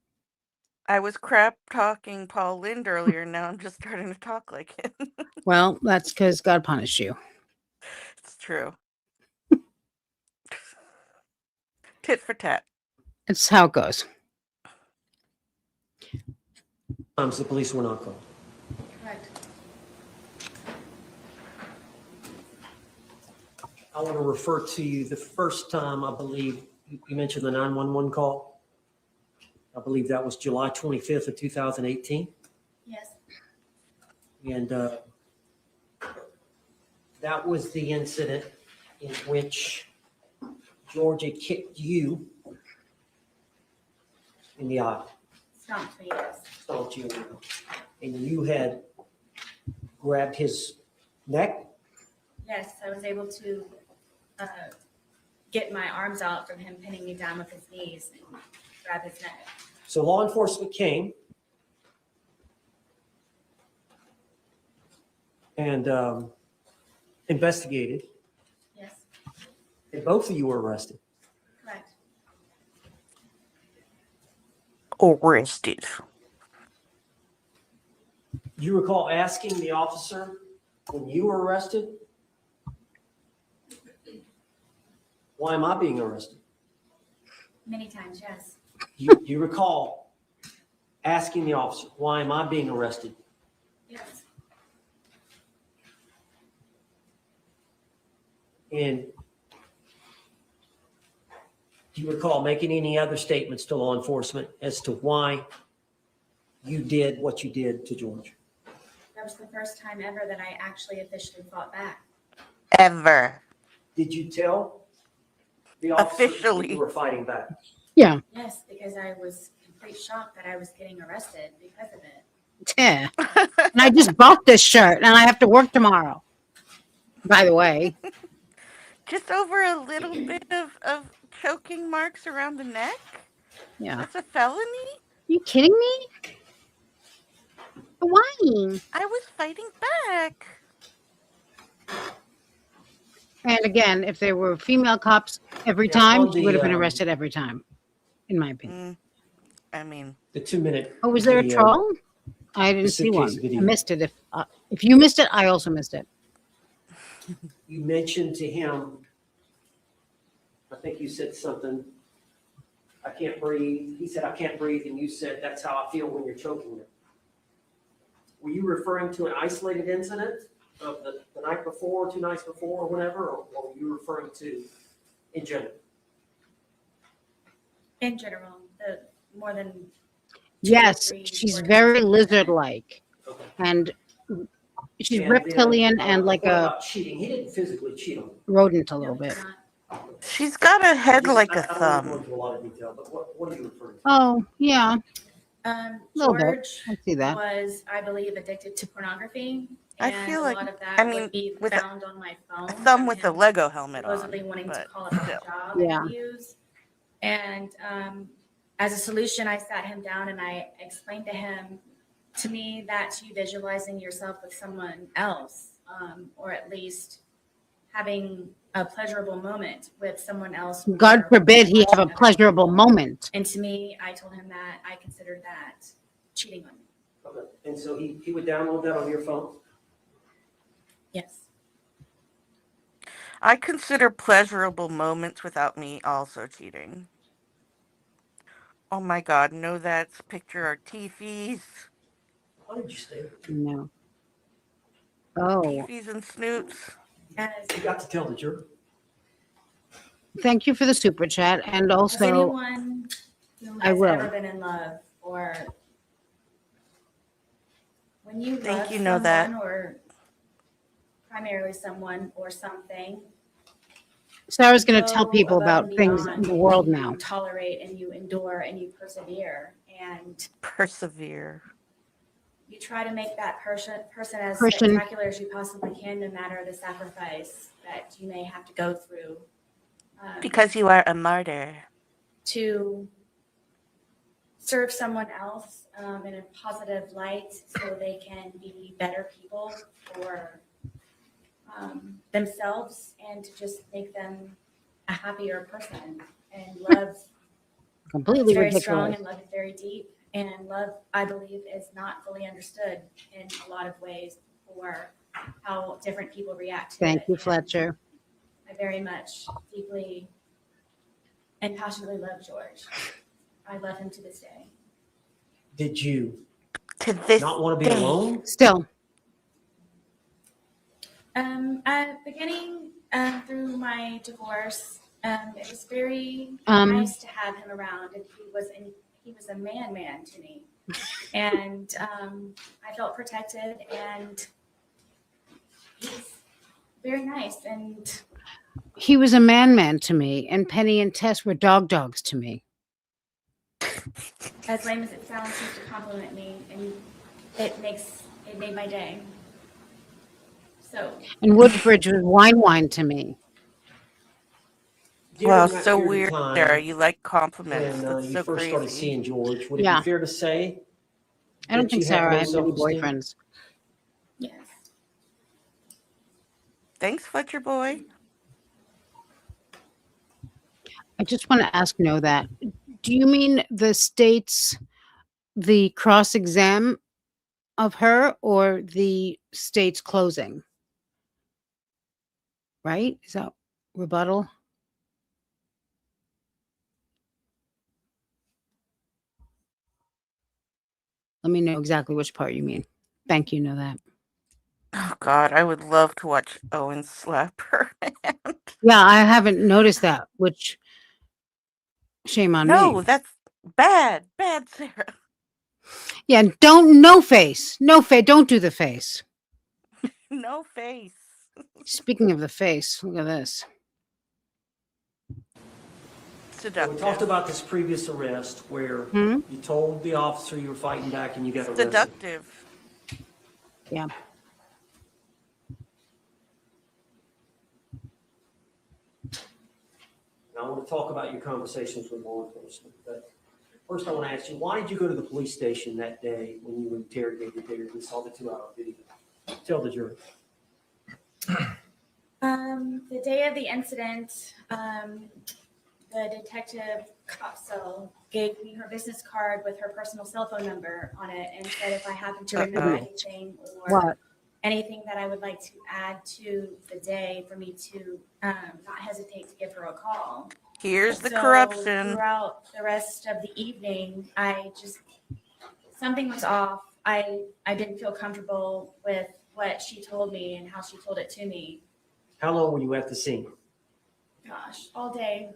S2: I was crap talking Paul Lind earlier, and now I'm just starting to talk like him.
S1: Well, that's because God punished you.
S2: It's true. Tit for tat.
S1: It's how it goes.
S7: times the police were not called.
S4: Correct.
S7: I want to refer to you the first time, I believe, you mentioned the 911 call. I believe that was July 25th of 2018.
S4: Yes.
S7: And that was the incident in which Georgia kicked you in the eye,
S4: Stomped me, yes.
S7: stomped you in the eye. And you had grabbed his neck?
S6: Yes, I was able to get my arms out from him pinning me down with his knees and grab his neck.
S7: So law enforcement came and investigated,
S6: Yes,
S7: and both of you were arrested.
S6: correct.
S2: Arrested.
S7: Do you recall asking the officer when you were arrested, why am I being arrested?
S6: Many times, yes.
S7: You recall asking the officer, why am I being arrested?
S6: Yes.
S7: And do you recall making any other statements to law enforcement as to why you did what you did to George?
S6: That was the first time ever that I actually officially fought back.
S2: Ever.
S7: Did you tell the officer that
S2: Officially.
S7: you were fighting back?
S1: Yeah.
S6: Yes, because I was in complete shock that I was getting arrested because of it.
S1: Yeah. And I just bought this shirt and I have to work tomorrow. By the way.
S2: Just over a little bit of choking marks around the neck?
S1: Yeah.
S2: That's a felony?
S1: You kidding me? Why?
S2: I was fighting back.
S1: And again, if there were female cops every
S7: Yeah,
S1: time,
S7: on
S1: she would have been
S7: the,
S1: arrested every time, in my opinion.
S2: I mean,
S7: The 2-minute.
S1: Oh, was there a
S7: video,
S1: troll? I didn't
S7: the
S1: see one.
S7: suitcase
S1: I
S7: video.
S1: missed it. If you missed it, I also missed it.
S7: You mentioned to him, I think you said something, I can't breathe. He said, I can't breathe. And you said, that's how I feel when you're choking me. Were you referring to an isolated incident of the night before, 2 nights before, or whatever, or were you referring to in general?
S6: In general, the more than
S1: Yes,
S6: 3,
S1: she's
S6: 4
S1: very
S6: times.
S1: lizard-like,
S7: Okay.
S1: and she's
S7: And
S1: reptilian
S7: then,
S1: and like
S7: what
S1: a
S7: about cheating? He didn't physically cheat on you.
S1: rodent a
S6: No,
S1: little
S6: it's
S1: bit.
S6: not.
S2: she's got a head like a
S7: I don't want to go
S2: thumb.
S7: into a lot of detail, but what are you referring to?
S1: Oh, yeah, little bit.
S6: George
S1: I see that.
S6: was, I believe, addicted to pornography.
S2: I
S6: And
S2: feel
S6: a
S2: like-
S6: lot of that
S2: I mean,
S6: would be
S2: with a-
S6: found on my phone.
S2: A thumb
S6: from
S2: with a
S6: him
S2: Lego helmet on.
S6: supposedly wanting to
S2: but
S6: call it a
S2: still.
S6: job
S1: Yeah.
S6: interviews. And as a solution, I sat him down and I explained to him, to me, that's you visualizing yourself with someone else, or at least having a pleasurable moment with someone else.
S1: God
S6: or
S1: forbid he have a
S6: watching other
S1: pleasurable
S6: people.
S1: moment.
S6: And to me, I told him that I considered that cheating on me.
S7: Okay. And so he would download that on your phone?
S6: Yes.
S2: I consider pleasurable moments without me also cheating. Oh my God, no, that's picture our teefies.
S7: Why did you stay there?
S1: No. Oh,
S2: Teefies and snoots.
S6: As,
S7: You got to tell the jury.
S1: thank you for the super chat. And
S6: as
S1: also,
S6: anyone who
S1: I
S6: has
S1: will.
S6: ever been in love, or when you
S2: Think
S6: love
S2: you know that.
S6: someone, or primarily someone or something,
S1: Sarah's going to
S6: go
S1: tell people
S6: above
S1: about
S6: and
S1: things in
S6: beyond,
S1: the world
S6: and
S1: now.
S6: you tolerate and you endure and you persevere, and
S2: Persevere.
S6: you try to make that person as
S1: Person.
S6: spectacular as you possibly can, no matter the sacrifice that you may have to go through.
S2: Because you are a martyr.
S6: To serve someone else in a positive light so they can be better people for themselves, and to just make them a happier person. And love
S1: Completely
S6: is very strong,
S1: ridiculous.
S6: and love is very deep. And love, I believe, is not fully understood in a lot of ways for how different people react to it.
S1: Thank you,
S6: And
S1: Fletcher.
S6: I very much, deeply, and passionately love George. I love him to this day.
S7: Did you
S2: To this
S7: not want to be
S2: day.
S7: alone?
S1: Still,
S6: Beginning through my divorce, it was very
S1: Um,
S6: nice to have him around, and he was a man to me, and I felt protected, and he's very nice. And
S1: he was a man to me, and Penny and Tess were dogs to me.
S6: as lame as it sounds, he used to compliment me, and it made my day. So
S1: And Woodbridge was wine to me.
S2: Wow,
S7: During that
S2: so
S7: period of
S2: weird, Sarah.
S7: time
S2: You like compliments.
S7: when
S2: That's
S7: you
S2: so
S7: first started
S2: crazy.
S7: seeing George, would it be
S1: Yeah.
S7: fair to say
S1: I don't
S7: that
S1: think
S7: you had
S1: Sarah
S7: no
S1: had many
S7: self-esteem?
S1: boyfriends.
S6: yes,
S2: Thanks, Fletcher boy.
S1: I just want to ask know that. Do you mean the cross exam of her or the state's closing? Right? Is that rebuttal? Let me know exactly which part you mean. Thank you, know that.
S2: Oh God, I would love to watch Owen slap her hand.
S1: Yeah, I haven't noticed that, which shame on
S2: No,
S1: me.
S2: that's bad, bad, Sarah.
S1: Yeah, no face. No face. Don't do the face.
S2: No face.
S1: Speaking of the face, look at this.
S7: So we talked
S2: Seductive.
S7: about this previous arrest where
S1: Hmm?
S7: you told the officer you were fighting back and you got arrested.
S2: Seductive.
S1: Yeah.
S7: And I want to talk about your conversations with law enforcement. But first, I want to ask you, why did you go to the police station that day when you were interrogated there and saw the 2-hour video? Tell the jury.
S6: the day of the incident, the detective Copsell gave me her business card with her personal cell phone number on it and said if I happened to remember
S2: Uh-oh.
S6: anything or
S1: What?
S6: anything that I would like to add to the day for me to not hesitate to give her a call.
S2: Here's the
S6: So
S2: corruption.
S6: throughout the rest of the evening, something was off. I didn't feel comfortable with what she told me and how she told it to me.
S7: How long were you at the scene?
S6: Gosh, all day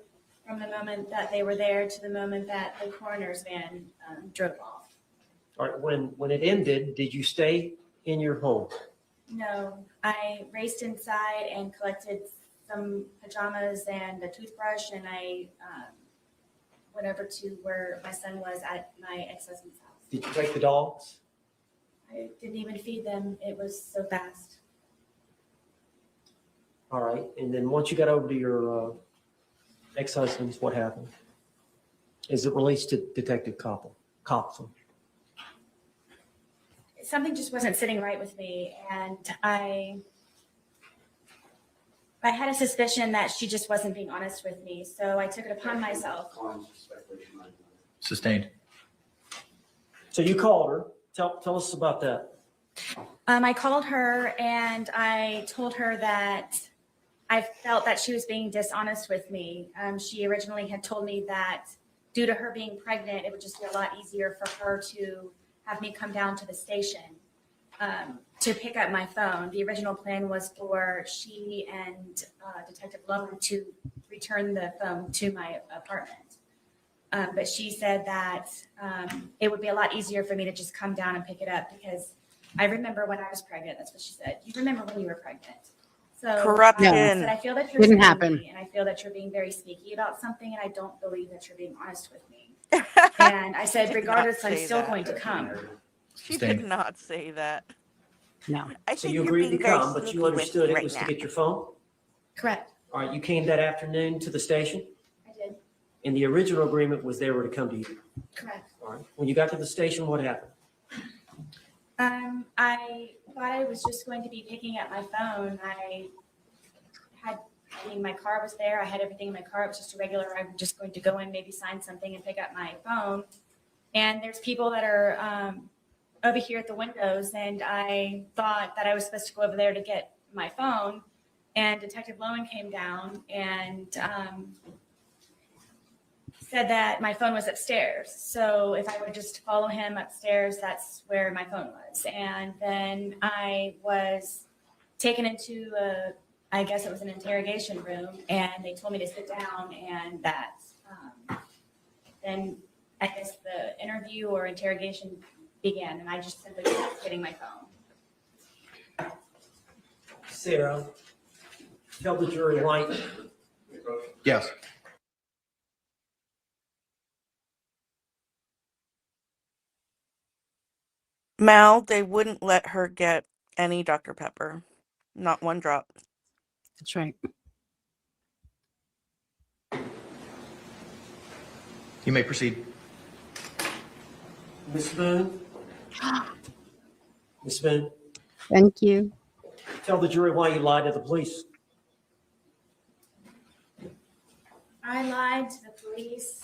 S6: from the moment that they were there to the moment that the coroner's van drove off.
S7: All right, when it ended, did you stay in your home?
S6: No, I raced inside and collected some pajamas and a toothbrush, and I went over to where my son was at my ex-husband's house.
S7: Did you take the dogs?
S6: I didn't even feed them. It was so fast.
S7: All right, and then once you got over to your ex-husband's, what happened? As it relates to Detective Copsell.
S6: Something just wasn't sitting right with me, and I had a suspicion that she just wasn't being honest with me, so I took it upon myself.
S8: Sustained.
S7: So you called her. Tell us about that.
S6: I called her and I told her that I felt that she was being dishonest with me. She originally had told me that due to her being pregnant, it would just be a lot easier for her to have me come down to the station to pick up my phone. The original plan was for she and Detective Loman to return the phone to my apartment. But she said that it would be a lot easier for me to just come down and pick it up because I remember when I was pregnant. That's what she said. You remember when you were pregnant. So
S2: Corruption.
S6: I said, I feel that you're
S1: Didn't
S6: screwing
S1: happen.
S6: me, and I feel that you're being very sneaky about something, and I don't believe that you're being honest with me. And I said,
S2: Did not
S6: regardless, I'm
S2: say
S6: still
S2: that.
S6: going to come.
S2: She
S8: Sustained.
S2: did not say that.
S1: No.
S2: I
S7: So
S2: think
S7: you
S2: you're
S7: agreed to
S2: being very
S7: come, but you
S2: sneaky with
S7: understood
S2: me
S7: it
S2: right
S7: was to
S2: now.
S7: get your phone?
S6: Correct.
S7: All right, you came that afternoon to the station,
S6: I did.
S7: and the original agreement was they were to come to you.
S6: Correct.
S7: All right, when you got to the station, what happened?
S6: I thought I was just going to be picking up my phone. My car was there. I had everything in my car. It was just a regular, I'm just going to go in, maybe sign something and pick up my phone. And there's people that are over here at the windows, and I thought that I was supposed to go over there to get my phone. And Detective Lowen came down and said that my phone was upstairs. So if I would just follow him upstairs, that's where my phone was. And then I was taken into I guess it was an interrogation room, and they told me to sit down, and that then I guess the interview or interrogation began, and I just simply kept getting my phone.
S7: Sarah, tell the jury why.
S8: Yes.
S2: Mal, they wouldn't let her get any Dr. Pepper. Not one drop.
S1: That's right.
S8: You may proceed.
S7: Ms. Boone? Ms. Boone,
S1: Thank you.
S7: tell the jury why you lied to the police.
S6: I lied to the police.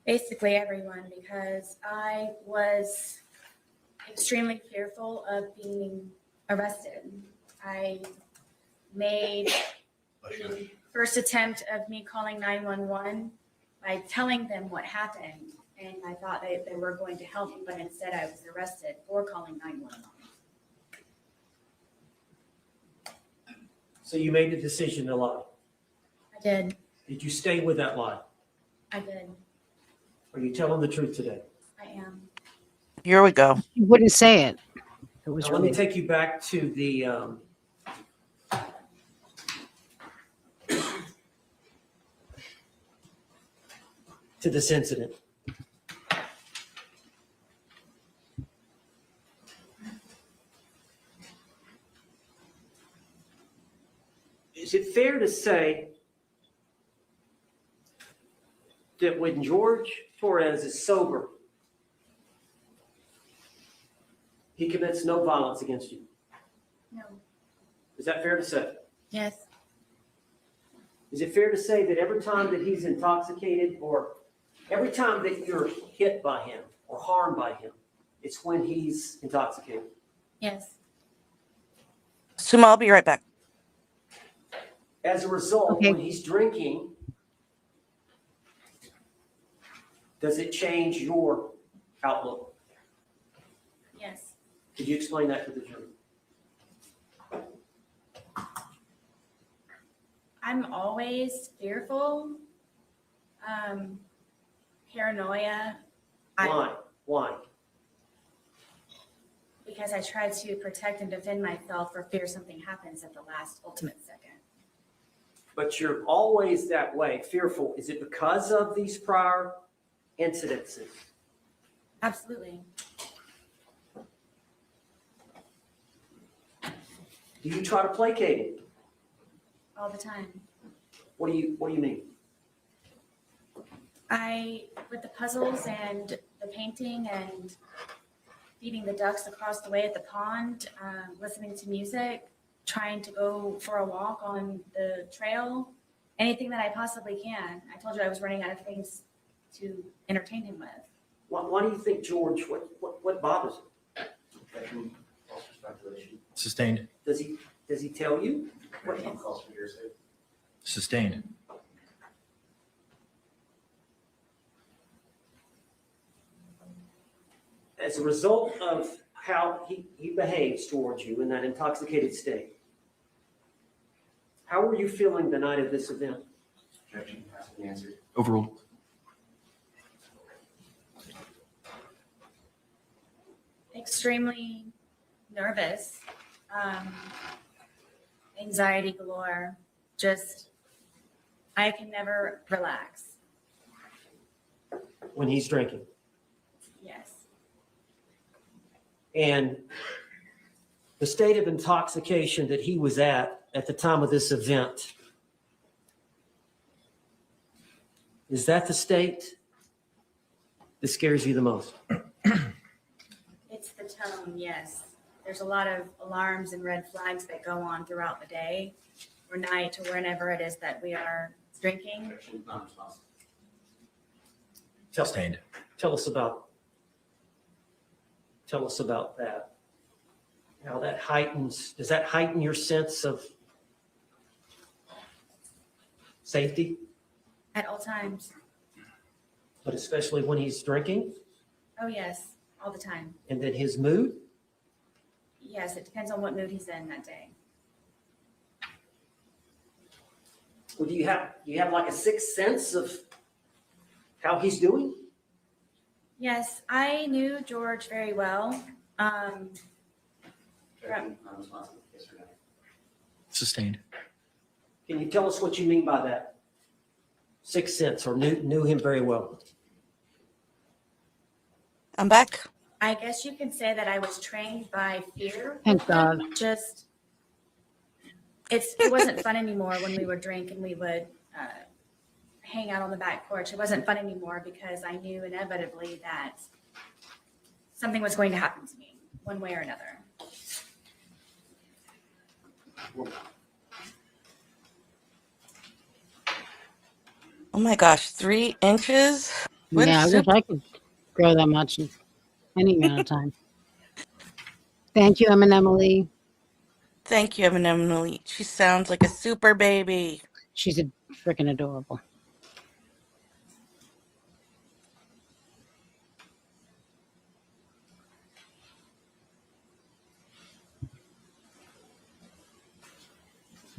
S6: Basically everyone, because I was extremely fearful of being arrested. I made the first attempt of me calling 911 by telling them what happened. And I thought they were going to help me, but instead I was arrested for calling 911.
S7: So you made the decision to lie.
S6: I did.
S7: Did you stay with that lie?
S6: I did.
S7: Are you telling the truth today?
S6: I am.
S2: Here we go.
S1: You wouldn't say it. It was
S7: Now, let me
S1: really,
S7: take you back to the to this incident. Is it fair to say that when George Torres is sober, he commits no violence against you?
S6: No.
S7: Is that fair to say?
S6: Yes.
S7: Is it fair to say that every time that he's intoxicated or every time that you're hit by him or harmed by him, it's when he's intoxicated?
S6: Yes.
S2: Suma, I'll be right back.
S7: As a result,
S1: Okay.
S7: when he's drinking, does it change your outlook?
S6: Yes.
S7: Could you explain that to the jury?
S6: I'm always fearful, paranoia.
S7: Why?
S6: Because I try to protect and defend myself for fear something happens at the last ultimate second.
S7: But you're always that way, fearful. Is it because of these prior incidences?
S6: Absolutely.
S7: Do you try to placate him?
S6: All the time.
S7: What do you mean?
S6: With the puzzles and the painting and feeding the ducks across the way at the pond, listening to music, trying to go for a walk on the trail, anything that I possibly can. I told you I was running out of things to entertain him with.
S7: Why do you think George, what bothers him?
S8: Sustained.
S7: Does he tell you?
S8: Sustained.
S7: As a result of how he behaves towards you in that intoxicated state, how were you feeling the night of this event?
S3: Objection has been answered.
S8: Overruled.
S6: Extremely nervous, anxiety galore, I can never relax.
S7: When he's drinking?
S6: Yes.
S7: And the state of intoxication that he was at the time of this event, is that the state that scares you the most?
S6: It's the tone, yes. There's a lot of alarms and red flags that go on throughout the day or night or whenever it is that we are drinking.
S3: Objection non-responsive.
S8: Sustained.
S7: Tell us about that. How that does that heighten your sense of safety,
S6: At all times.
S7: but especially when he's drinking?
S6: Oh, yes, all the time.
S7: And then his mood?
S6: Yes, it depends on what mood he's in that day.
S7: Well, do you have like a sixth sense of how he's doing?
S6: Yes, I knew George very well.
S3: Objection non-responsive. Yes or no?
S8: Sustained.
S7: Can you tell us what you mean by that? Sixth sense, or knew him very well?
S2: I'm back.
S6: I guess you can say that I was trained by fear.
S1: Thank
S6: with them.
S1: God.
S6: Just, it wasn't fun anymore when we would drink and we would hang out on the back porch. It wasn't fun anymore because I knew inevitably that something was going to happen to me one way or another.
S2: Oh my gosh, 3 inches? What
S1: Yeah, I wish
S2: super.
S1: I could grow that much in any amount of time. Thank you, Emily.
S2: Thank you, Emily. She sounds like a super baby.
S1: She's a freaking adorable.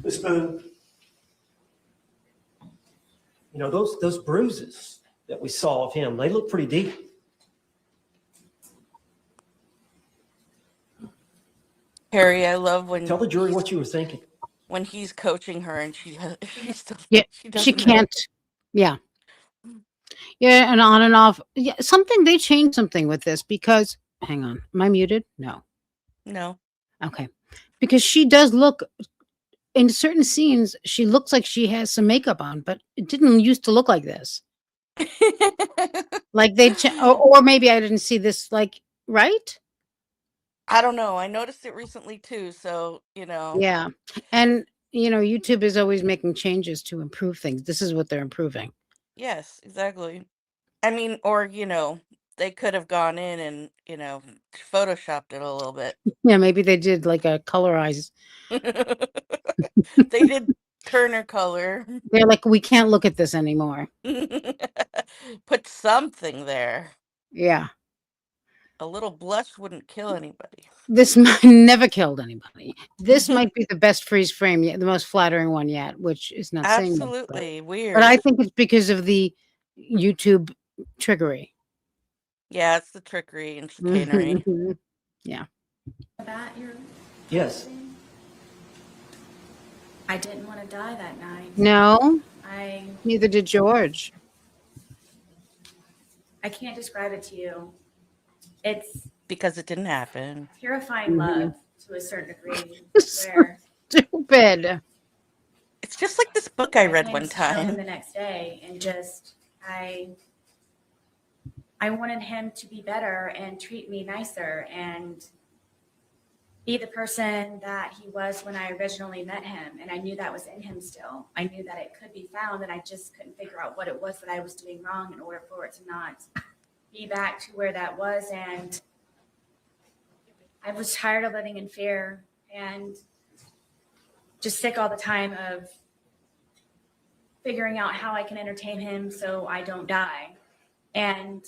S7: Miss Boone, you know, those bruises that we saw of him, they look pretty deep.
S2: Harry, I love when
S7: Tell the jury what you were thinking.
S2: when he's coaching her and she still
S1: Yeah,
S2: she
S1: she
S2: doesn't know.
S1: can't. Yeah. Yeah, and on and off. Yeah, they changed something with this because, hang on, am I muted? No.
S2: No.
S1: Okay. Because she does look, in certain scenes, she looks like she has some makeup on, but it didn't used to look like this. Like or maybe I didn't see this, like, right?
S2: I don't know. I noticed it recently too, so, you know.
S1: Yeah. And, YouTube is always making changes to improve things. This is what they're improving.
S2: Yes, exactly. I mean, or, they could have gone in and, photoshopped it a little bit.
S1: Yeah, maybe they did like a colorize.
S2: They did Turner color.
S1: They're like, we can't look at this anymore.
S2: Put something there.
S1: Yeah.
S2: A little blush wouldn't kill anybody.
S1: This might never killed anybody. This might be the best freeze frame yet, the most flattering one yet, which is not saying much,
S2: Absolutely weird.
S1: but I think it's because of the YouTube trickery.
S2: Yeah, it's the trickery and chicanery.
S1: Mhm. Yeah.
S6: That you're
S7: Yes.
S6: I didn't want to die that night.
S1: No,
S6: I
S1: neither did George.
S6: can't describe it to you. It's
S2: Because it didn't happen.
S6: purifying love to a certain degree.
S1: So
S6: Where
S1: stupid.
S2: It's just like this book I read
S6: came
S2: one
S6: to show him
S2: time.
S6: the next day, and just I wanted him to be better and treat me nicer and be the person that he was when I originally met him. And I knew that was in him still. I knew that it could be found, and I just couldn't figure out what it was that I was doing wrong in order for it to not be back to where that was. And I was tired of living in fear and just sick all the time of figuring out how I can entertain him so I don't die, and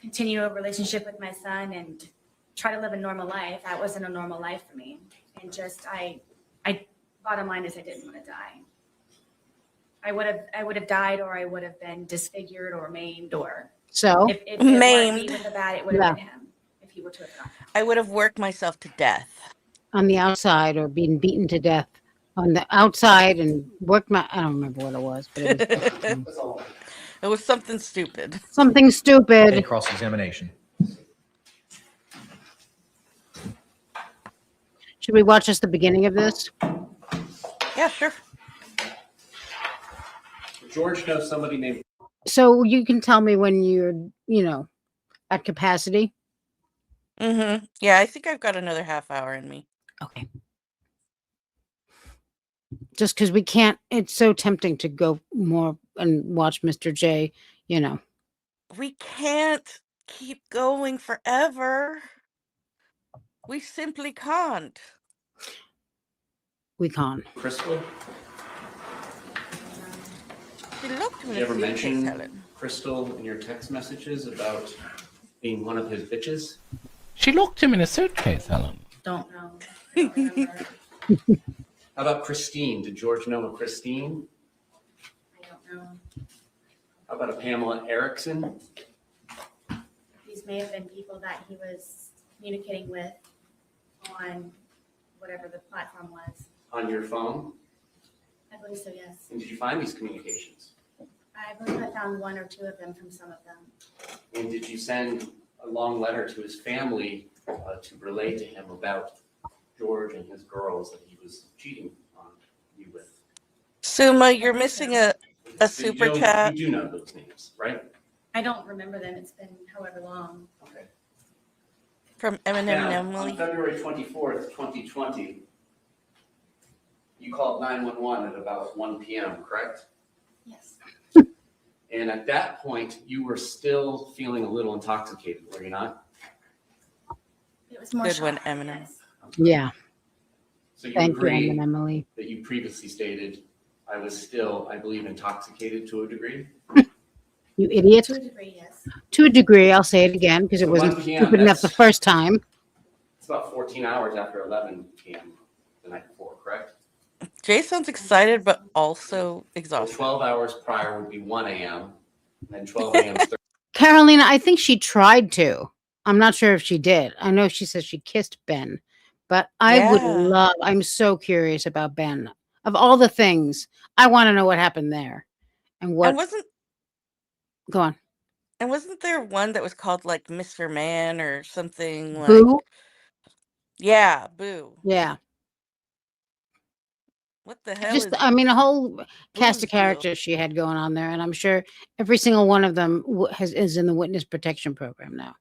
S6: continue a relationship with my son and try to live a normal life. That wasn't a normal life for me. And just, I bottom line is I didn't want to die. I would have died, or I would have been disfigured or maimed, or
S1: So
S6: if it weren't
S2: Maimed.
S6: me with the bat, it would have been him if he were to have gone.
S2: I would have worked myself to death.
S1: on the outside, or being beaten to death on the outside, and I don't remember what it was, but it was
S3: That's all.
S2: It was something stupid.
S1: something
S8: Any
S1: stupid.
S8: cross-examination?
S1: Should we watch just the beginning of this?
S2: Yeah, sure.
S3: George knows somebody named.
S1: So you can tell me when you're, at capacity.
S2: Mm-hmm. Yeah, I think I've got another half hour in me.
S1: Okay. Just because we can't, it's so tempting to go more and watch Mr. J,
S2: We can't keep going forever. We simply can't.
S1: we can't.
S3: Crystal?
S2: She looked
S3: Did
S2: in
S3: you
S2: a
S3: ever
S2: suitcase,
S3: mention
S2: Helen.
S3: Crystal in your text messages about being one of his bitches?
S5: She locked him in a suitcase, Helen.
S6: Don't know. I don't remember.
S3: How about Christine? Did George know a Christine?
S6: I don't know.
S3: How about a Pamela Erickson?
S6: These may have been people that he was communicating with on whatever the platform was.
S3: On your phone?
S6: I believe so, yes.
S3: And did you find these communications?
S6: I believe I found one or two of them from some of them.
S3: And did you send a long letter to his family to relay to him about George and his girls that he was cheating on you with.
S2: Suma, you're missing a
S3: So
S2: super chat
S3: You do know those names, right?
S6: I don't remember them. It's been however long.
S3: Okay.
S2: from Eminem
S3: Now,
S2: and
S3: on
S2: Emily.
S3: February 24th, 2020, you called 911 at about 1 p.m., correct?
S6: Yes.
S3: And at that point, you were still feeling a little intoxicated, were you not?
S6: It was more
S2: Good one,
S6: shock,
S2: Eminem.
S6: yes.
S1: Yeah.
S3: So you
S1: Thank you,
S3: agree
S1: Em and Emily.
S3: that you previously stated, I was still, I believe, intoxicated to a degree?
S1: You idiot.
S6: To a degree, yes.
S1: To a degree, I'll say it again because it
S3: So
S1: wasn't
S3: 1 p.m.,
S1: stupid enough the
S3: that's-
S1: first time.
S3: It's about 14 hours after 11 p.m. the night before, correct?
S2: Jay sounds excited, but also
S3: So
S2: exhausted.
S3: 12 hours prior would be 1 a.m., and 12 a.m. is
S1: Carolina, I think she tried to. I'm not sure if she did. I know she says she kissed Ben, but I would
S2: Yeah.
S1: I'm so curious about Ben. Of all the things, I want to know what happened there and what. Go on.
S2: And wasn't there one that was called like Mr. Man or something like?
S1: Boo?
S2: Yeah, Boo.
S1: Yeah.
S2: What the hell is
S1: I mean, a whole cast
S2: Boo's
S1: of
S2: deal?
S1: characters she had going on there, and I'm sure every single one of them is in the witness protection program now.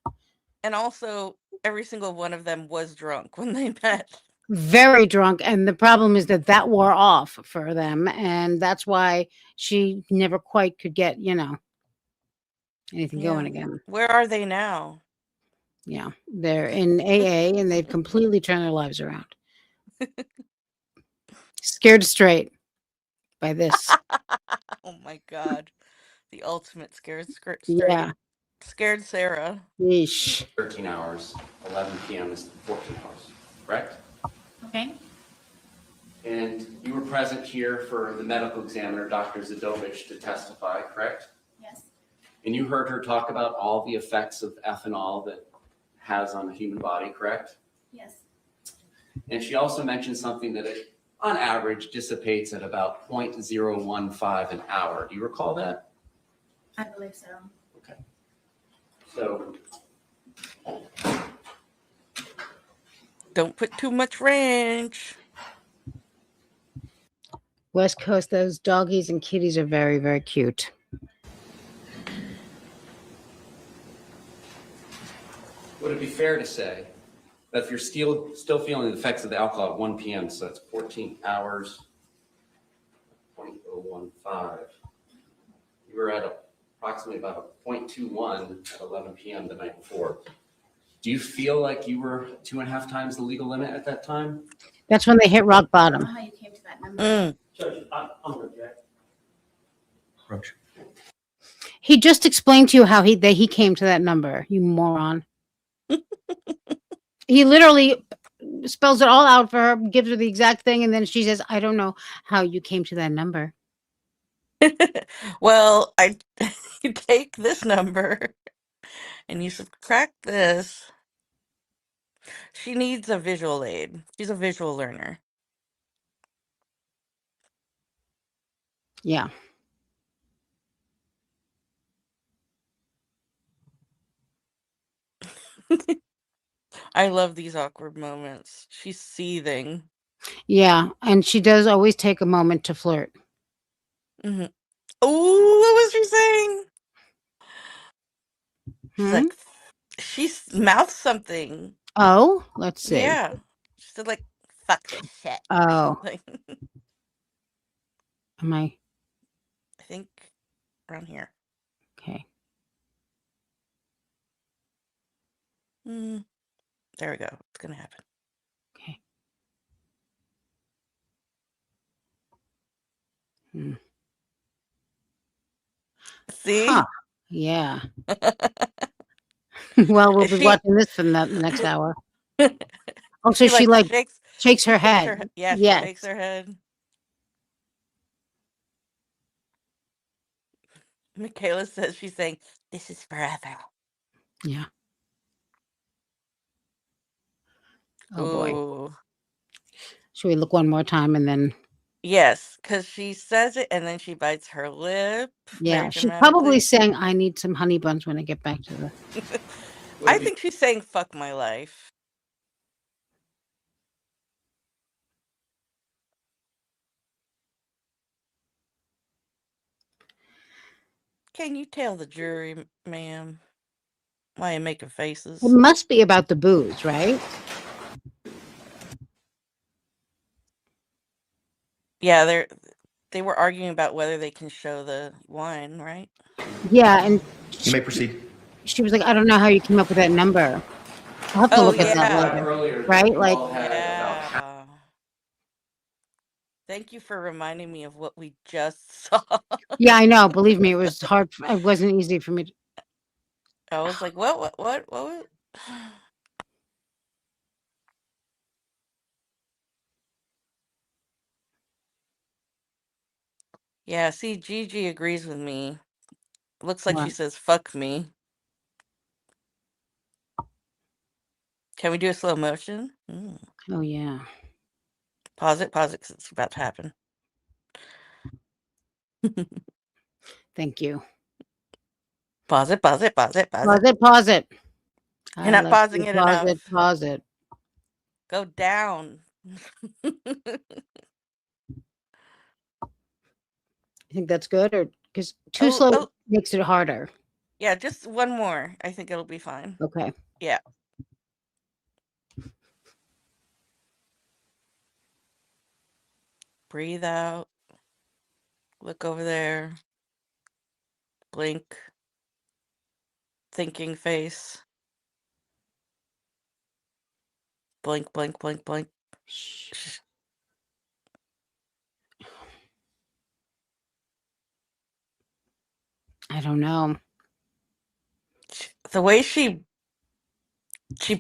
S2: And also, every single one of them was drunk when they met.
S1: Very drunk, and the problem is that that wore off for them, and that's why she never quite could get anything going again.
S2: Where are they now?
S1: Yeah, they're in AA, and they've completely turned their lives around. Scared straight by this.
S2: Oh my god. The ultimate scared straight.
S1: Yeah.
S2: Scared Sarah.
S1: Yeesh.
S3: 13 hours, 11 p.m. is 14 hours, correct?
S6: Okay.
S3: And you were present here for the medical examiner, Dr. Zadovich, to testify, correct?
S6: Yes.
S3: And you heard her talk about all the effects of ethanol that has on the human body, correct?
S6: Yes.
S3: And she also mentioned something that it, on average, dissipates at about 0.015 an hour. Do you recall that?
S6: I believe so.
S3: Okay. So
S2: Don't put too much ranch.
S1: West Coast, those doggies and kitties are very, very cute.
S3: would it be fair to say that if you're still feeling the effects of the alcohol at 1 p.m., so that's 14 hours, 0.015, you were at approximately about a 0.21 at 11 p.m. the night before. Do you feel like you were 2.5 times the legal limit at that time?
S1: That's when they hit rock
S6: I don't
S1: bottom.
S6: know how you came to that number.
S7: Judge, I'm going to object.
S8: Roach.
S1: He just explained to you how he came to that number, you moron. He literally spells it all out for her, gives her the exact thing, and then she says, I don't know how you came to that number.
S2: Well, you take this number and you subtract this. She needs a visual aid. She's a visual learner.
S1: Yeah.
S2: I love these awkward moments. She's seething.
S1: Yeah. And she does always take a moment to flirt.
S2: Mm-hmm. Oh, what was she saying? She's
S1: Hmm?
S2: like, she mouthed something.
S1: Oh, let's see.
S2: Yeah. She said like, fuck this shit. or
S1: Oh,
S2: something.
S1: am I?
S2: I think around here.
S1: Okay.
S2: There we go. It's going to happen.
S1: Okay. Hmm.
S2: See?
S1: Huh. Yeah. Well, we'll be
S2: She-
S1: watching this for the next hour. Also, she
S2: like
S1: like shakes her head.
S2: her, yeah, she
S1: Yes.
S2: shakes her head. Michaela says she's saying, this is forever.
S1: Yeah. Oh boy.
S2: Ooh.
S1: Should we look one more time and then?
S2: Yes, because she says it and then she bites her lip.
S1: Yeah,
S2: very
S1: she's probably
S2: dramatically.
S1: saying, "I need some honey buns when I get back to the."
S2: I think she's saying fuck my life. Can you tell the jury, ma'am? Why are you making faces?
S1: It must be about the booze, right?
S2: Yeah, they were arguing about whether they can show the wine, right?
S1: Yeah, and
S8: You may proceed.
S1: she was like, I don't know how you came up with that number. I'll have to
S2: Oh
S1: look at that
S2: yeah.
S1: later.
S3: Earlier,
S1: Right?
S3: you
S1: Like,
S3: all had about half.
S2: Yeah. Thank you for reminding me of what we just saw.
S1: yeah, I know. Believe me, it was hard. It wasn't easy for me.
S2: I was like, what? Yeah, see, Gigi agrees with me. Looks like she
S1: What?
S2: says fuck me. Can we do a slow motion?
S1: Oh, yeah.
S2: Pause it, because it's about to happen.
S1: Thank you.
S2: Pause it.
S1: Pause it. Pause it.
S2: You're not pausing it
S1: Pause it.
S2: enough.
S1: Pause it.
S2: Go down.
S1: I think that's good, or because too slow makes it harder.
S2: Yeah, just one more. I think it'll be fine.
S1: Okay.
S2: Yeah. Breathe out. Look over there. Blink. Thinking face. Blink.
S1: Shh. I don't know.
S2: The way she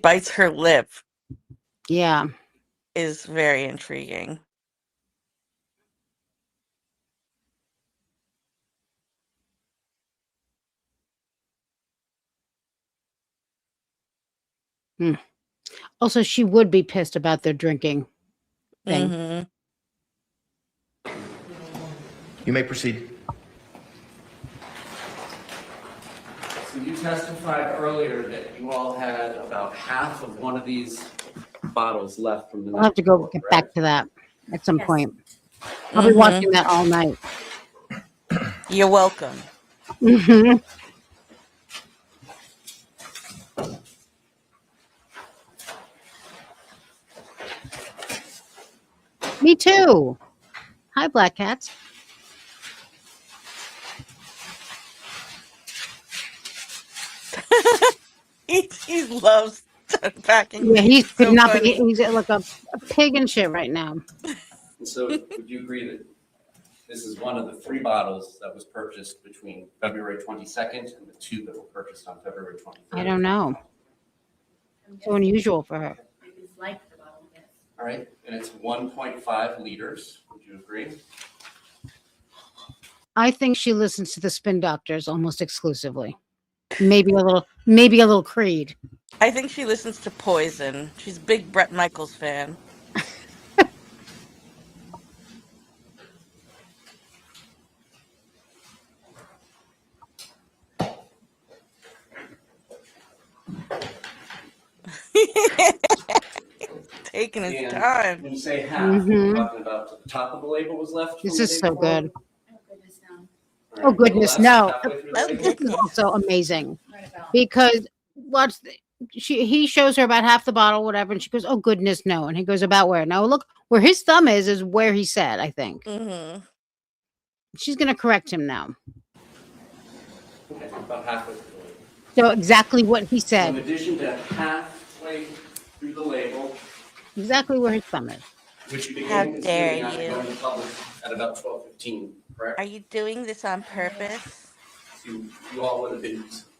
S2: bites her lip
S1: Yeah.
S2: is very intriguing.
S1: Also, she would be pissed about their drinking thing.
S2: Mm-hmm.
S8: You may proceed.
S3: So you testified earlier that you all had about half of one of these bottles left from the night.
S1: I'll have to go
S3: before,
S1: get
S3: correct?
S1: back to that at some
S6: Yes.
S1: point. I'll be watching that all night.
S2: You're welcome.
S1: Mm-hmm. Me too. Hi, Black Cats.
S2: He loves unpacking
S1: Yeah,
S2: these.
S1: he
S2: It's
S1: could
S2: so
S1: not
S2: funny.
S1: be. He's like a pig and shit right now.
S3: And so would you agree that this is one of the 3 bottles that was purchased between February 22nd and the 2 that were purchased on February 23rd?
S1: I don't know. So unusual for her.
S6: Maybe it's like the bottle, yes.
S3: All right, and it's 1.5 liters. Would you agree?
S1: I think she listens to the Spin Doctors almost exclusively. Maybe a little Creed.
S2: I think she listens to Poison. She's a big Bret Michaels fan. Taking his
S3: And
S2: time.
S3: when you say half,
S1: Mhm.
S3: you're talking about the top of the label was left?
S1: This
S3: from the
S1: is
S3: day
S1: so
S3: before?
S1: good.
S6: Oh, goodness, no.
S3: All
S1: Oh
S3: right,
S1: goodness,
S3: well,
S1: no.
S3: that's halfway through the
S2: Oh,
S3: label.
S1: This is
S2: goodness.
S1: also amazing
S6: Right about.
S1: because watch. He shows her about half the bottle, whatever, and she goes, "Oh goodness, no!" And he goes, "About where?" Now look where his thumb is where he said. I think
S2: Mm-hmm.
S1: she's gonna correct him now.
S3: Okay, about halfway through the label.
S1: So exactly what he
S3: So in
S1: said,
S3: addition to halfway through the label,
S1: exactly where his thumb is.
S3: which you
S2: How
S3: began
S2: dare
S3: consuming after
S2: you.
S3: going public at about 12:15, correct?
S2: Are you doing this on purpose?
S3: You all would have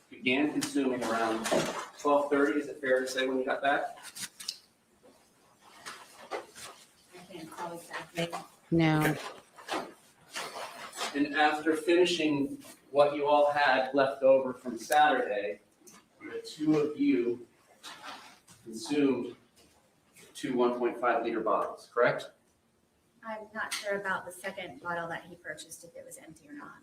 S3: began consuming around 12:30, is it fair to say, when you got back?
S6: I can't tell exactly.
S1: No,
S3: And after finishing what you all had left over from Saturday, the 2 of you consumed 2 1.5 liter bottles, correct?
S6: I'm not sure about the second bottle that he purchased, if it was empty or not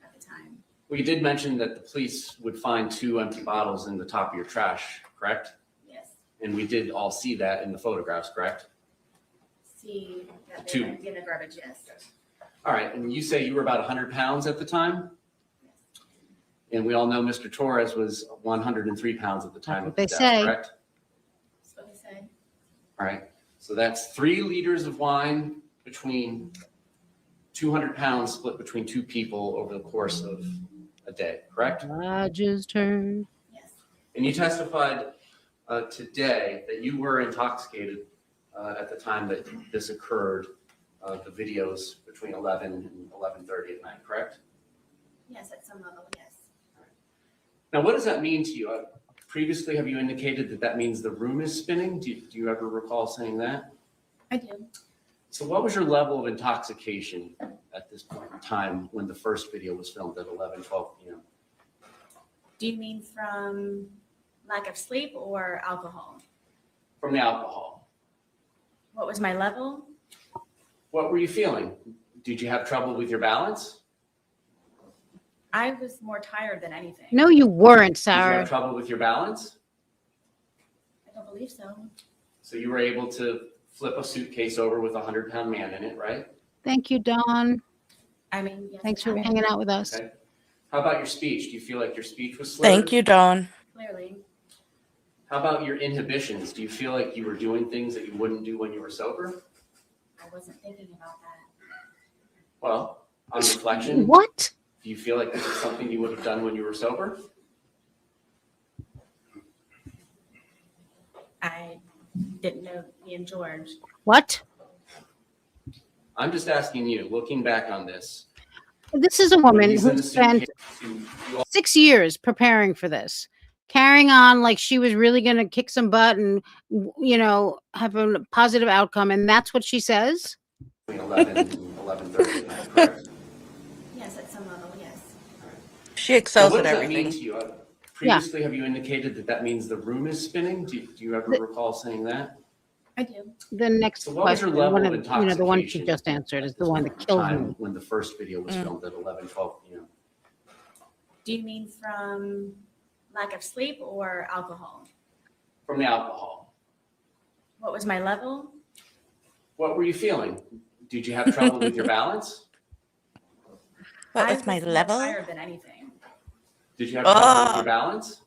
S6: at the time.
S3: Well, you did mention that the police would find 2 empty bottles in the top of your trash, correct?
S6: Yes.
S3: And we did all see that in the photographs, correct?
S6: See that
S3: Two.
S6: they were in the garbage, yes.
S3: All right, and you say you were about 100 pounds at the time? And we all know Mr. Torres was 103 pounds at the time of
S1: That's what
S3: the
S1: they
S3: death,
S1: say.
S3: correct?
S6: That's what they said.
S3: All right, so that's 3 liters of wine between 200 pounds split between 2 people over the course of a day, correct?
S1: Roger's turn.
S6: Yes.
S3: And you testified today that you were intoxicated at the time that this occurred, the videos between 11 and 11:30 at night, correct?
S6: Yes, at some level, yes.
S3: Now, what does that mean to you? Previously, have you indicated that that means the room is spinning? Do you ever recall saying that?
S6: I do.
S3: So what was your level of intoxication at this point in time when the first video was filmed at 11:12 p.m.?
S6: Do you mean from lack of sleep or alcohol?
S3: From the alcohol.
S6: What was my level?
S3: What were you feeling? Did you have trouble with your balance?
S6: I was more tired than anything.
S1: No, you weren't,
S3: Did you have
S1: Sarah.
S3: trouble with your balance?
S6: I don't believe so.
S3: So you were able to flip a suitcase over with a 100-pound man in it, right?
S1: Thank you, Dawn.
S6: I mean, yes.
S1: Thanks
S6: it
S1: for
S6: happened.
S1: hanging out with us.
S3: Okay. How about your speech? Do you feel like your speech was slurred?
S2: Thank you, Dawn.
S6: Clearly.
S3: How about your inhibitions? Do you feel like you were doing things that you wouldn't do when you were sober?
S6: I wasn't thinking about that.
S3: Well, on reflection,
S1: What?
S3: do you feel like this is something you would have done when you were sober?
S6: I didn't know me and George.
S1: What?
S3: I'm just asking you, looking back on this.
S1: This is a
S3: when
S1: woman
S3: he's in
S1: who
S3: the
S1: spent
S3: suitcase, you all
S1: 6 years preparing for this, carrying on like she was really going to kick some butt and, have a positive outcome. And that's what she says.
S3: between 11 and 11:30 at night, correct?
S6: Yes, at some level, yes.
S2: She
S3: So
S2: excels
S3: what
S2: at
S3: does that mean
S2: everything.
S3: to you? Previously, have you indicated that that means the room is spinning? Do you ever recall saying that?
S6: I do.
S1: The next
S3: So what was your
S1: question,
S3: level
S1: one
S3: of
S1: of,
S3: intoxication?
S1: the one she just answered is
S3: at
S1: the
S3: this
S1: one
S3: point
S1: that
S3: in
S1: kills
S3: time
S1: me.
S3: when the first video was filmed at 11:12 p.m.?
S6: Do you mean from lack of sleep or alcohol?
S3: From the alcohol.
S6: What was my level?
S3: What were you feeling? Did you have trouble with your balance?
S2: What
S6: I
S2: was my
S6: more
S2: level?
S6: tired than anything.
S3: Did you have trouble with
S2: Oh.
S3: your balance?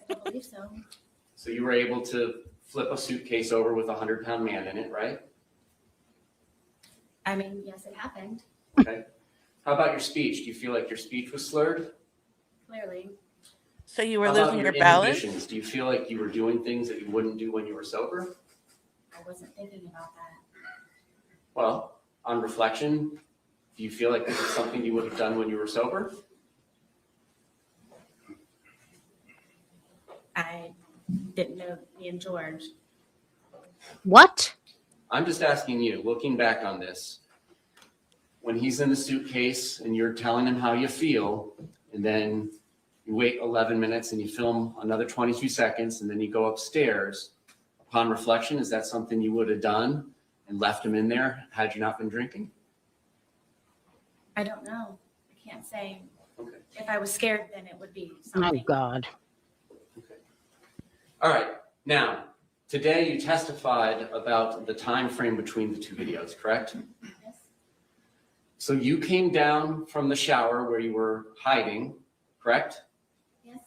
S6: I don't believe so.
S3: So you were able to flip a suitcase over with a 100-pound man in it, right?
S6: I mean, yes, it happened.
S3: Okay. How about your speech? Do you feel like your speech was slurred?
S6: Clearly.
S2: So you were
S3: How about
S2: losing your
S3: your
S2: balance?
S3: inhibitions? Do you feel like you were doing things that you wouldn't do when you were sober?
S6: I wasn't thinking about that.
S3: Well, on reflection, do you feel like this is something you would have done when you were sober?
S6: I didn't know me and George.
S1: What?
S3: I'm just asking you, looking back on this, when he's in the suitcase and you're telling him how you feel, and then you wait 11 minutes and you film another 22 seconds, and then you go upstairs, upon reflection, is that something you would have done and left him in there had you not been drinking?
S6: I don't know. I can't say.
S3: Okay.
S6: If I was scared, then it would be
S1: Oh,
S6: something.
S1: God.
S3: All right. Now, today you testified about the time frame between the 2 videos, correct?
S6: Yes.
S3: So you came down from the shower where you were hiding, correct?
S6: Yes.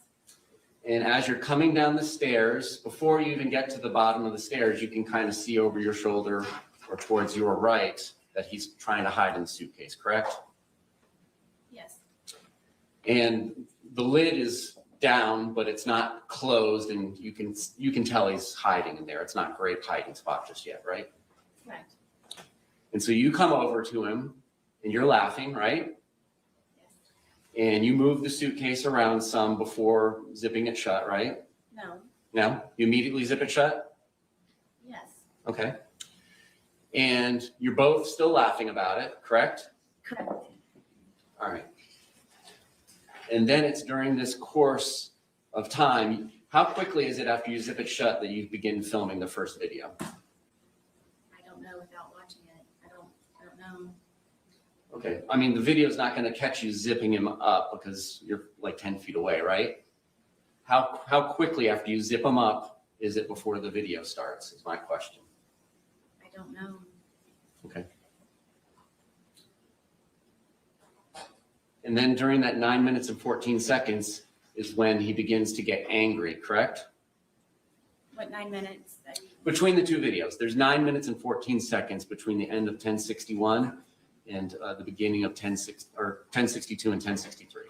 S3: And as you're coming down the stairs, before you even get to the bottom of the stairs, you can kind of see over your shoulder or towards your right that he's trying to hide in the suitcase, correct?
S6: Yes.
S3: And the lid is down, but it's not closed, and you can tell he's hiding in there. It's not a great hiding spot just yet, right?
S6: Correct.
S3: And so you come over to him and you're laughing, right?
S6: Yes.
S3: And you move the suitcase around some before zipping it shut, right?
S6: No.
S3: No? You immediately zip it shut?
S6: Yes.
S3: Okay. And you're both still laughing about it, correct?
S6: Correct.
S3: All right. And then it's during this course of time, how quickly is it after you zip it shut that you begin filming the first video?
S6: I don't know without watching it. I don't know.
S3: Okay, I mean, the video's not gonna catch you zipping him up because you're like 10 feet away, right? How quickly after you zip him up is it before the video starts, is my question.
S6: I don't know.
S3: Okay. And then during that 9 minutes and 14 seconds is when he begins to get angry, correct?
S6: What 9 minutes?
S3: Between the two videos, there's 9 minutes and 14 seconds between the end of 1061 and the beginning of 1062 and 1063.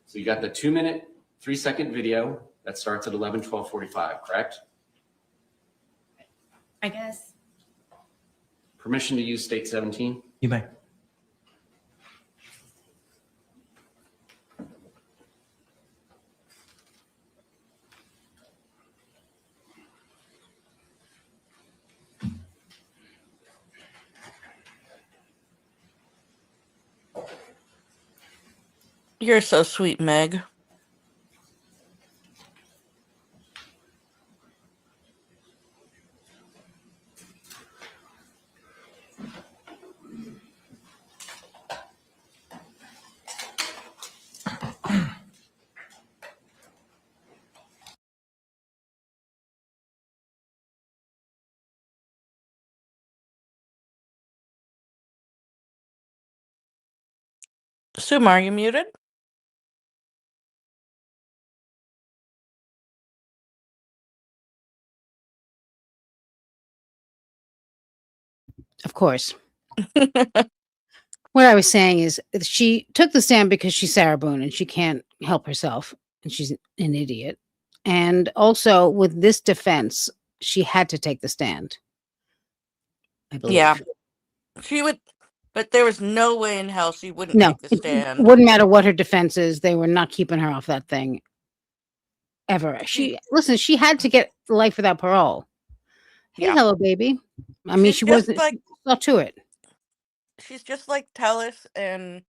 S3: So you got the 2 minute, 3 second video that starts at 11:12:45, correct?
S6: I guess.
S3: Permission to use state 17?
S8: You may.
S2: You're so sweet, Meg. Suma, are you muted?
S1: Of course. What I was saying is she took the stand because she's Sarah Boone and she can't help herself and she's an idiot. And also with this defense, she had to take the stand. I believe.
S2: Yeah. She would, but there was no way in hell she wouldn't
S1: No,
S2: take the
S1: it
S2: stand.
S1: wouldn't matter what her defense is. They were not keeping her off that thing ever.
S2: She,
S1: Listen, she had to get life without parole. Hey,
S2: yeah.
S1: hello, baby. I mean,
S2: She's
S1: she
S2: just
S1: wasn't
S2: like
S1: not to it.
S2: she's just like Tellis and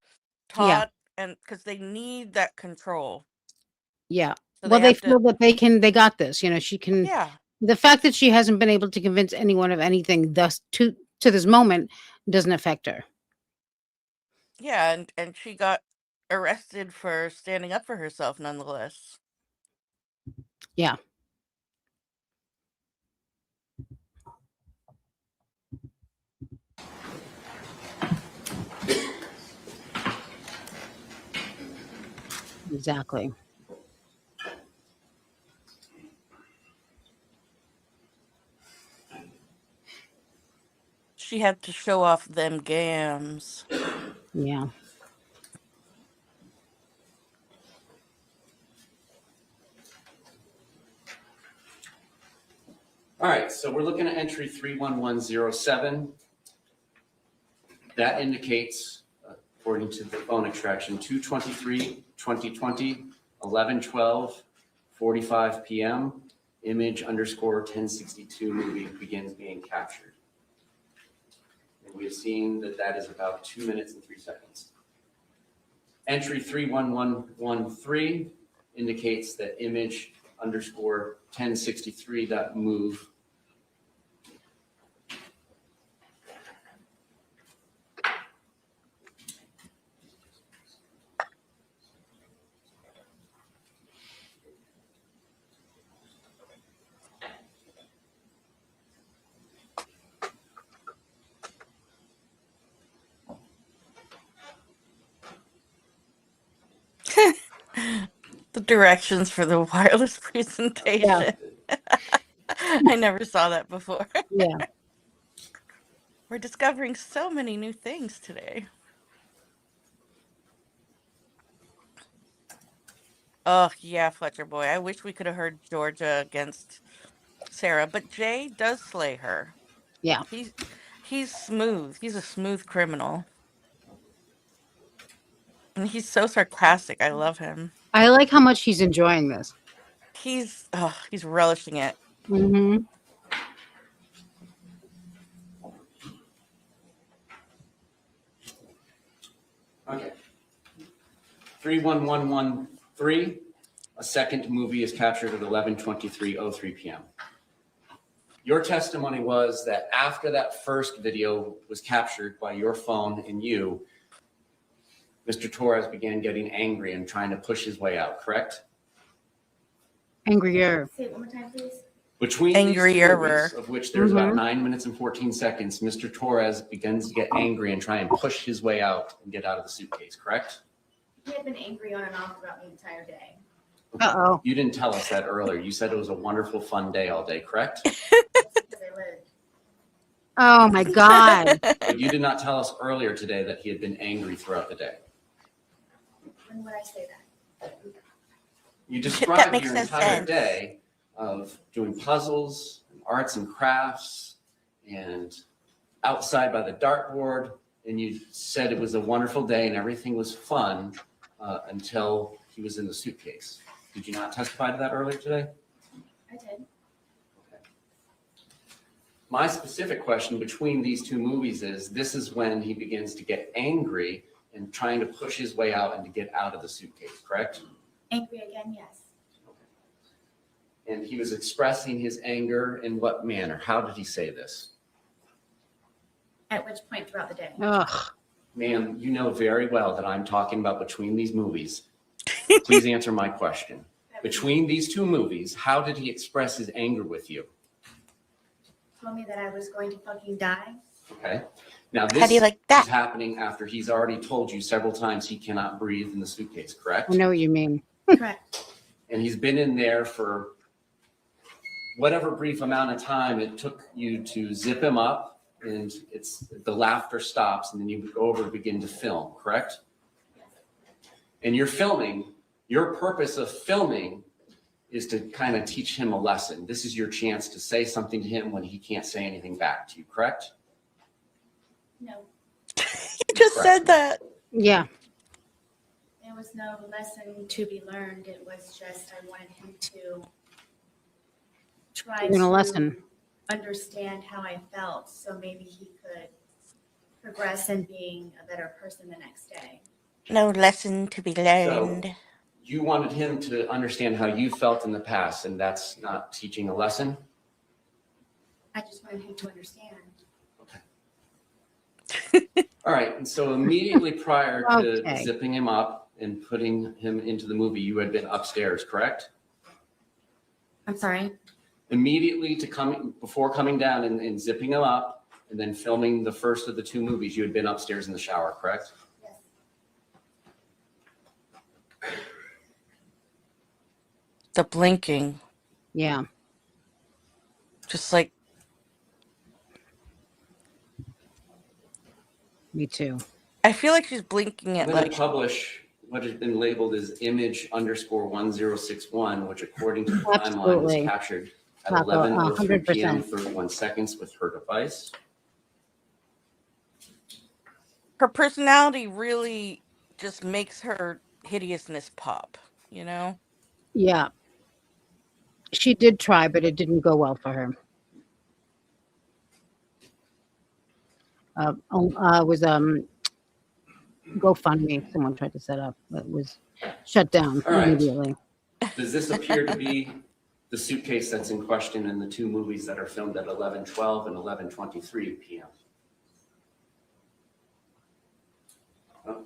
S1: Yeah.
S2: Todd, and because they need that control,
S1: Yeah.
S2: so
S1: Well,
S2: they
S1: they
S2: have to.
S1: feel that they got this. You know, she can.
S2: Yeah,
S1: The fact that she hasn't been able to convince anyone of anything thus to this moment doesn't affect her.
S2: yeah, and she got arrested for standing up for herself, nonetheless.
S1: Yeah. Exactly.
S2: She had to show off them gams.
S1: Yeah.
S3: All right, so we're looking at entry 31107. That indicates, according to the phone extraction, 2/23/2020, 11:12:45 p.m. Image underscore 1062 movie begins being captured. And we have seen that that is about 2 minutes and 3 seconds. Entry 31113 indicates that image underscore 1063.move
S2: The directions for the wireless presentation. I never saw that before.
S1: Yeah.
S2: We're discovering so many new things today. Oh, yeah, Fletcher boy. I wish we could have heard Georgia against Sarah, but Jay does slay her.
S1: Yeah.
S2: He's smooth. He's a smooth criminal. And he's so sarcastic. I love him.
S1: I like how much he's enjoying this.
S2: He's relishing it.
S1: Mm-hmm.
S3: Okay. 31113, a second movie is captured at 11:23:03 p.m. Your testimony was that after that first video was captured by your phone and you, Mr. Torres began getting angry and trying to push his way out, correct?
S1: Angrier.
S6: Say it one more time, please.
S3: Between these two
S2: Angrier.
S3: movies, of which there's about
S1: Mhm.
S3: 9 minutes and 14 seconds, Mr. Torres begins to get angry and try and push his way out and get out of the suitcase, correct?
S6: He had been angry on and off throughout the entire day.
S1: Uh-oh.
S3: You didn't tell us that earlier. You said it was a wonderful, fun day all day, correct?
S6: That's because I lived.
S1: Oh my God.
S3: But you did not tell us earlier today that he had been angry throughout the day.
S6: When would I say that?
S3: You
S2: That
S3: described
S2: makes
S3: your
S2: no
S3: entire
S2: sense.
S3: day of doing puzzles, and arts and crafts, and outside by the dartboard, and you said it was a wonderful day and everything was fun until he was in the suitcase. Did you not testify to that earlier today?
S6: I did.
S3: My specific question between these two movies is, this is when he begins to get angry and trying to push his way out and to get out of the suitcase, correct?
S6: Angry again, yes.
S3: And he was expressing his anger in what manner? How did he say this?
S6: At which point throughout the day?
S1: Ugh.
S3: Ma'am, you know very well that I'm talking about between these movies. Please answer my question. Between these two movies, how did he express his anger with you?
S6: Told me that I was going to fucking die.
S3: Okay. Now
S2: How
S3: this
S2: do you like
S3: is
S2: that?
S3: happening after he's already told you several times he cannot breathe in the suitcase, correct?
S1: I know what you mean.
S6: Correct.
S3: And he's been in there for whatever brief amount of time it took you to zip him up, and the laughter stops, and then you go over and begin to film, correct? And you're filming, your purpose of filming is to kind of teach him a lesson. This is your chance to say something to him when he can't say anything back to you, correct?
S6: No,
S2: You just said that.
S1: Yeah.
S6: there was no lesson to be learned. It was just I wanted him to try
S1: Learn a
S6: to
S1: lesson.
S6: understand how I felt, so maybe he could progress in being a better person the next day.
S2: No lesson to be learned.
S3: You wanted him to understand how you felt in the past, and that's not teaching a lesson?
S6: I just wanted him to understand.
S3: All right, and so immediately prior to
S1: Okay.
S3: zipping him up and putting him into the movie, you had been upstairs, correct?
S6: I'm sorry.
S3: Immediately before coming down and zipping him up and then filming the first of the two movies, you had been upstairs in the shower, correct?
S6: Yes.
S2: The blinking.
S1: Yeah.
S2: Just like,
S1: Me too.
S2: I feel like she's blinking
S3: I'm
S2: at
S3: going
S2: like,
S3: to publish what has been labeled as image_1061, which according to the timeline
S1: Absolutely.
S3: was captured at
S1: Taco,
S3: 11:03 p.m.
S1: 100%.
S3: 31 seconds with her device.
S2: her personality really just makes her hideousness pop, you know?
S1: Yeah. She did try, but it didn't go well for her. Was GoFundMe someone tried to set up, but was shut down
S3: All right.
S1: immediately.
S3: Does this appear to be the suitcase that's in question in the two movies that are filmed at 11:12 and 11:23 p.m.? Oh.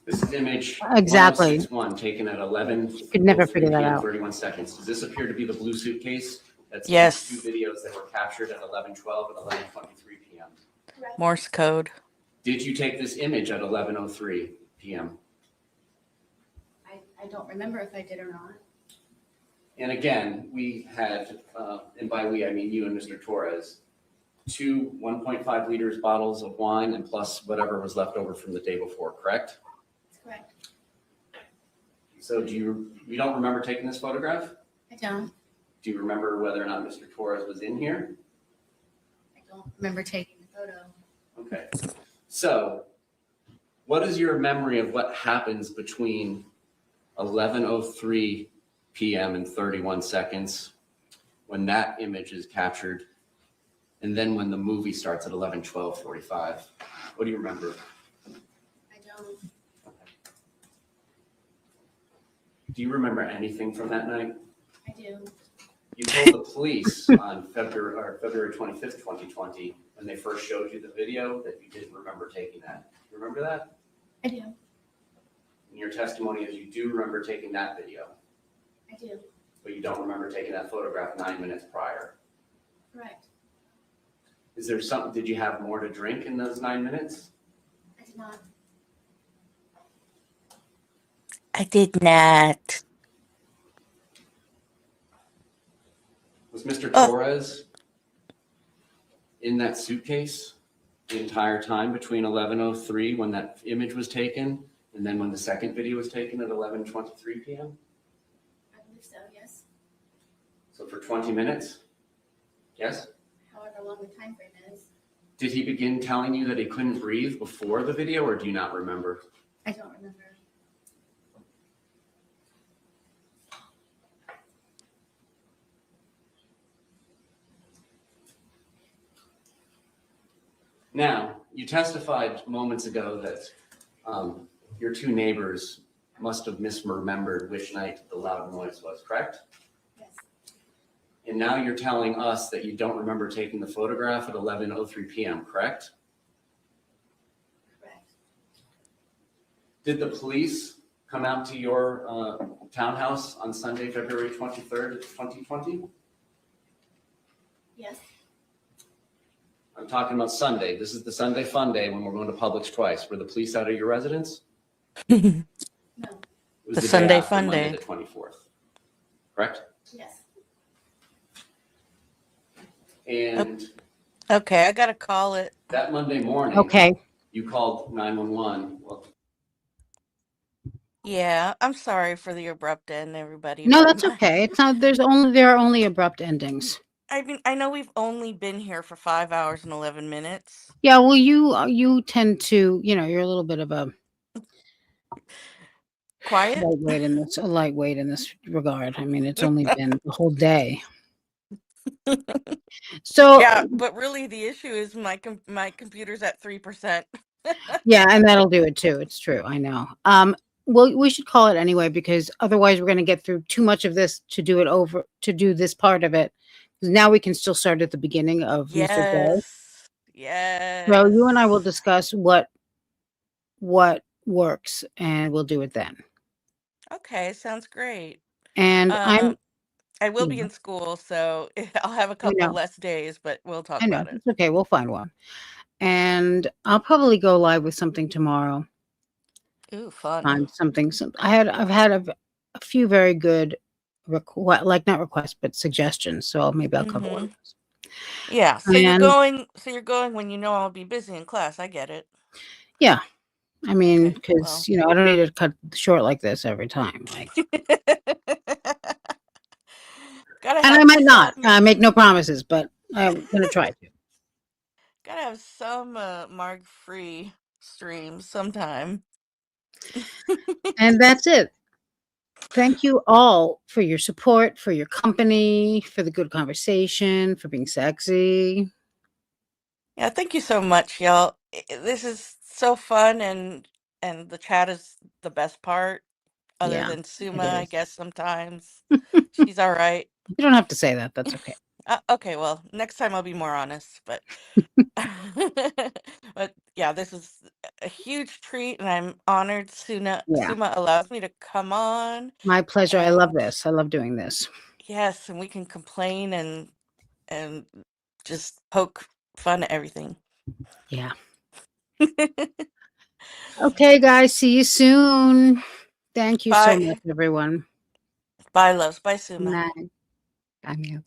S3: This is image
S1: Exactly.
S3: 1061 taken at 11.
S1: Could never figure that out.
S3: 31 seconds. Does this appear to be the blue suitcase? That's in
S2: Yes.
S3: the two videos that were captured at 11:12 and 11:23 p.m.
S6: Correct.
S2: Morse code.
S3: Did you take this image at 11:03 p.m.?
S6: I don't remember if I did or not.
S3: And again, we had, and by we, I mean you and Mr. Torres, two 1.5 liters bottles of wine and plus whatever was left over from the day before, correct?
S6: That's correct.
S3: So you don't remember taking this photograph?
S6: I don't.
S3: Do you remember whether or not Mr. Torres was in here?
S6: I don't remember taking the photo.
S3: Okay. So What is your memory of what happens between 11:03 p.m. and 31 seconds when that image is captured, and then when the movie starts at 11:12:45? What do you remember?
S6: I don't.
S3: Do you remember anything from that night?
S6: I do.
S3: You told the police on February 25th, 2020, when they first showed you the video, that you didn't remember taking that. You remember that?
S6: I do.
S3: And your testimony is you do remember taking that video,
S6: I do.
S3: but you don't remember taking that photograph 9 minutes prior.
S6: Correct.
S3: Is there something, did you have more to drink in those 9 minutes?
S6: I did not.
S2: I did not.
S3: Was Mr.
S2: Oh.
S3: Torres in that suitcase the entire time between 11:03 when that image was taken and then when the second video was taken at 11:23 p.m.?
S6: I believe so, yes.
S3: So for 20 minutes? Yes?
S6: However long the time frame is.
S3: Did he begin telling you that he couldn't breathe before the video, or do you not remember?
S6: I don't remember.
S3: Now, you testified moments ago that your two neighbors must have misremembered which night the loud noise was, correct?
S6: Yes.
S3: And now you're telling us that you don't remember taking the photograph at 11:03 p.m., correct?
S6: Correct.
S3: Did the police come out to your townhouse on Sunday, February 23rd, 2020?
S6: Yes.
S3: I'm talking about Sunday. This is the Sunday fun day when we're going to Publix twice. Were the police out of your residence?
S6: No.
S3: It was
S2: The
S3: day
S2: Sunday
S3: after
S2: fun
S3: Monday,
S2: day.
S3: the 24th, correct?
S6: Yes.
S3: And
S2: Okay, I gotta call it.
S3: that Monday morning,
S1: Okay.
S3: you called 911. Well,
S2: Yeah, I'm sorry for the abrupt end, everybody.
S1: No,
S2: but
S1: that's okay. It's not, there are only abrupt endings.
S2: I mean, I know we've only been here for 5 hours and 11 minutes.
S1: Yeah, well, you tend to, you're a little bit of a
S2: Quiet?
S1: lightweight in this regard. I mean, it's only been the whole day. So
S2: Yeah, but really the issue is my computer's at 3%.
S1: yeah, and that'll do it too. It's true. I know. Well, we should call it anyway because otherwise we're going to get through too much of this to do this part of it. 'Cause now we can still start at the beginning of Mr. Day.
S2: Yes.
S1: So you and I will
S2: Yes.
S1: discuss what works, and we'll do it then.
S2: Okay, sounds great.
S1: And
S2: I will be
S1: yeah,
S2: in school, so I'll have a
S1: I
S2: couple
S1: know,
S2: less days, but we'll talk
S1: I know.
S2: about it.
S1: It's okay. We'll find one. And I'll probably go live with something tomorrow.
S2: Ooh, fun.
S1: On something. I've had a few very good not requests, but suggestions. So maybe I'll cover one
S2: Mm-hmm.
S1: of those.
S2: Yeah, so
S1: And
S2: you're going when you know I'll be busy in class. I get it.
S1: yeah, I mean,
S2: Okay, well.
S1: because I don't need to cut short like this every time. Like,
S2: Gotta
S1: and I
S2: have
S1: might not
S2: some
S1: make no promises, but I'm gonna try to.
S2: gotta have some marg-free streams sometime.
S1: And that's it. Thank you all for your support, for your company, for the good conversation, for being sexy.
S2: Yeah, thank you so much, y'all. This is so fun, and the chat is the best part, other
S1: Yeah,
S2: than
S1: it
S2: Suma, I
S1: is.
S2: guess sometimes. She's all right.
S1: You don't have to say that. That's okay.
S2: Okay, well, next time I'll be more honest, but but yeah, this is a huge treat, and I'm honored
S1: Yeah,
S2: Suma allows me to come on,
S1: my pleasure. I love
S2: and
S1: this. I love doing this.
S2: yes, and we can complain and just poke fun at everything.
S1: Yeah. Okay, guys. See you soon. Thank you so
S2: Bye.
S1: much, everyone.
S2: Bye, loves. Bye,
S1: Good
S2: Suma.
S1: night. Bye, Meow.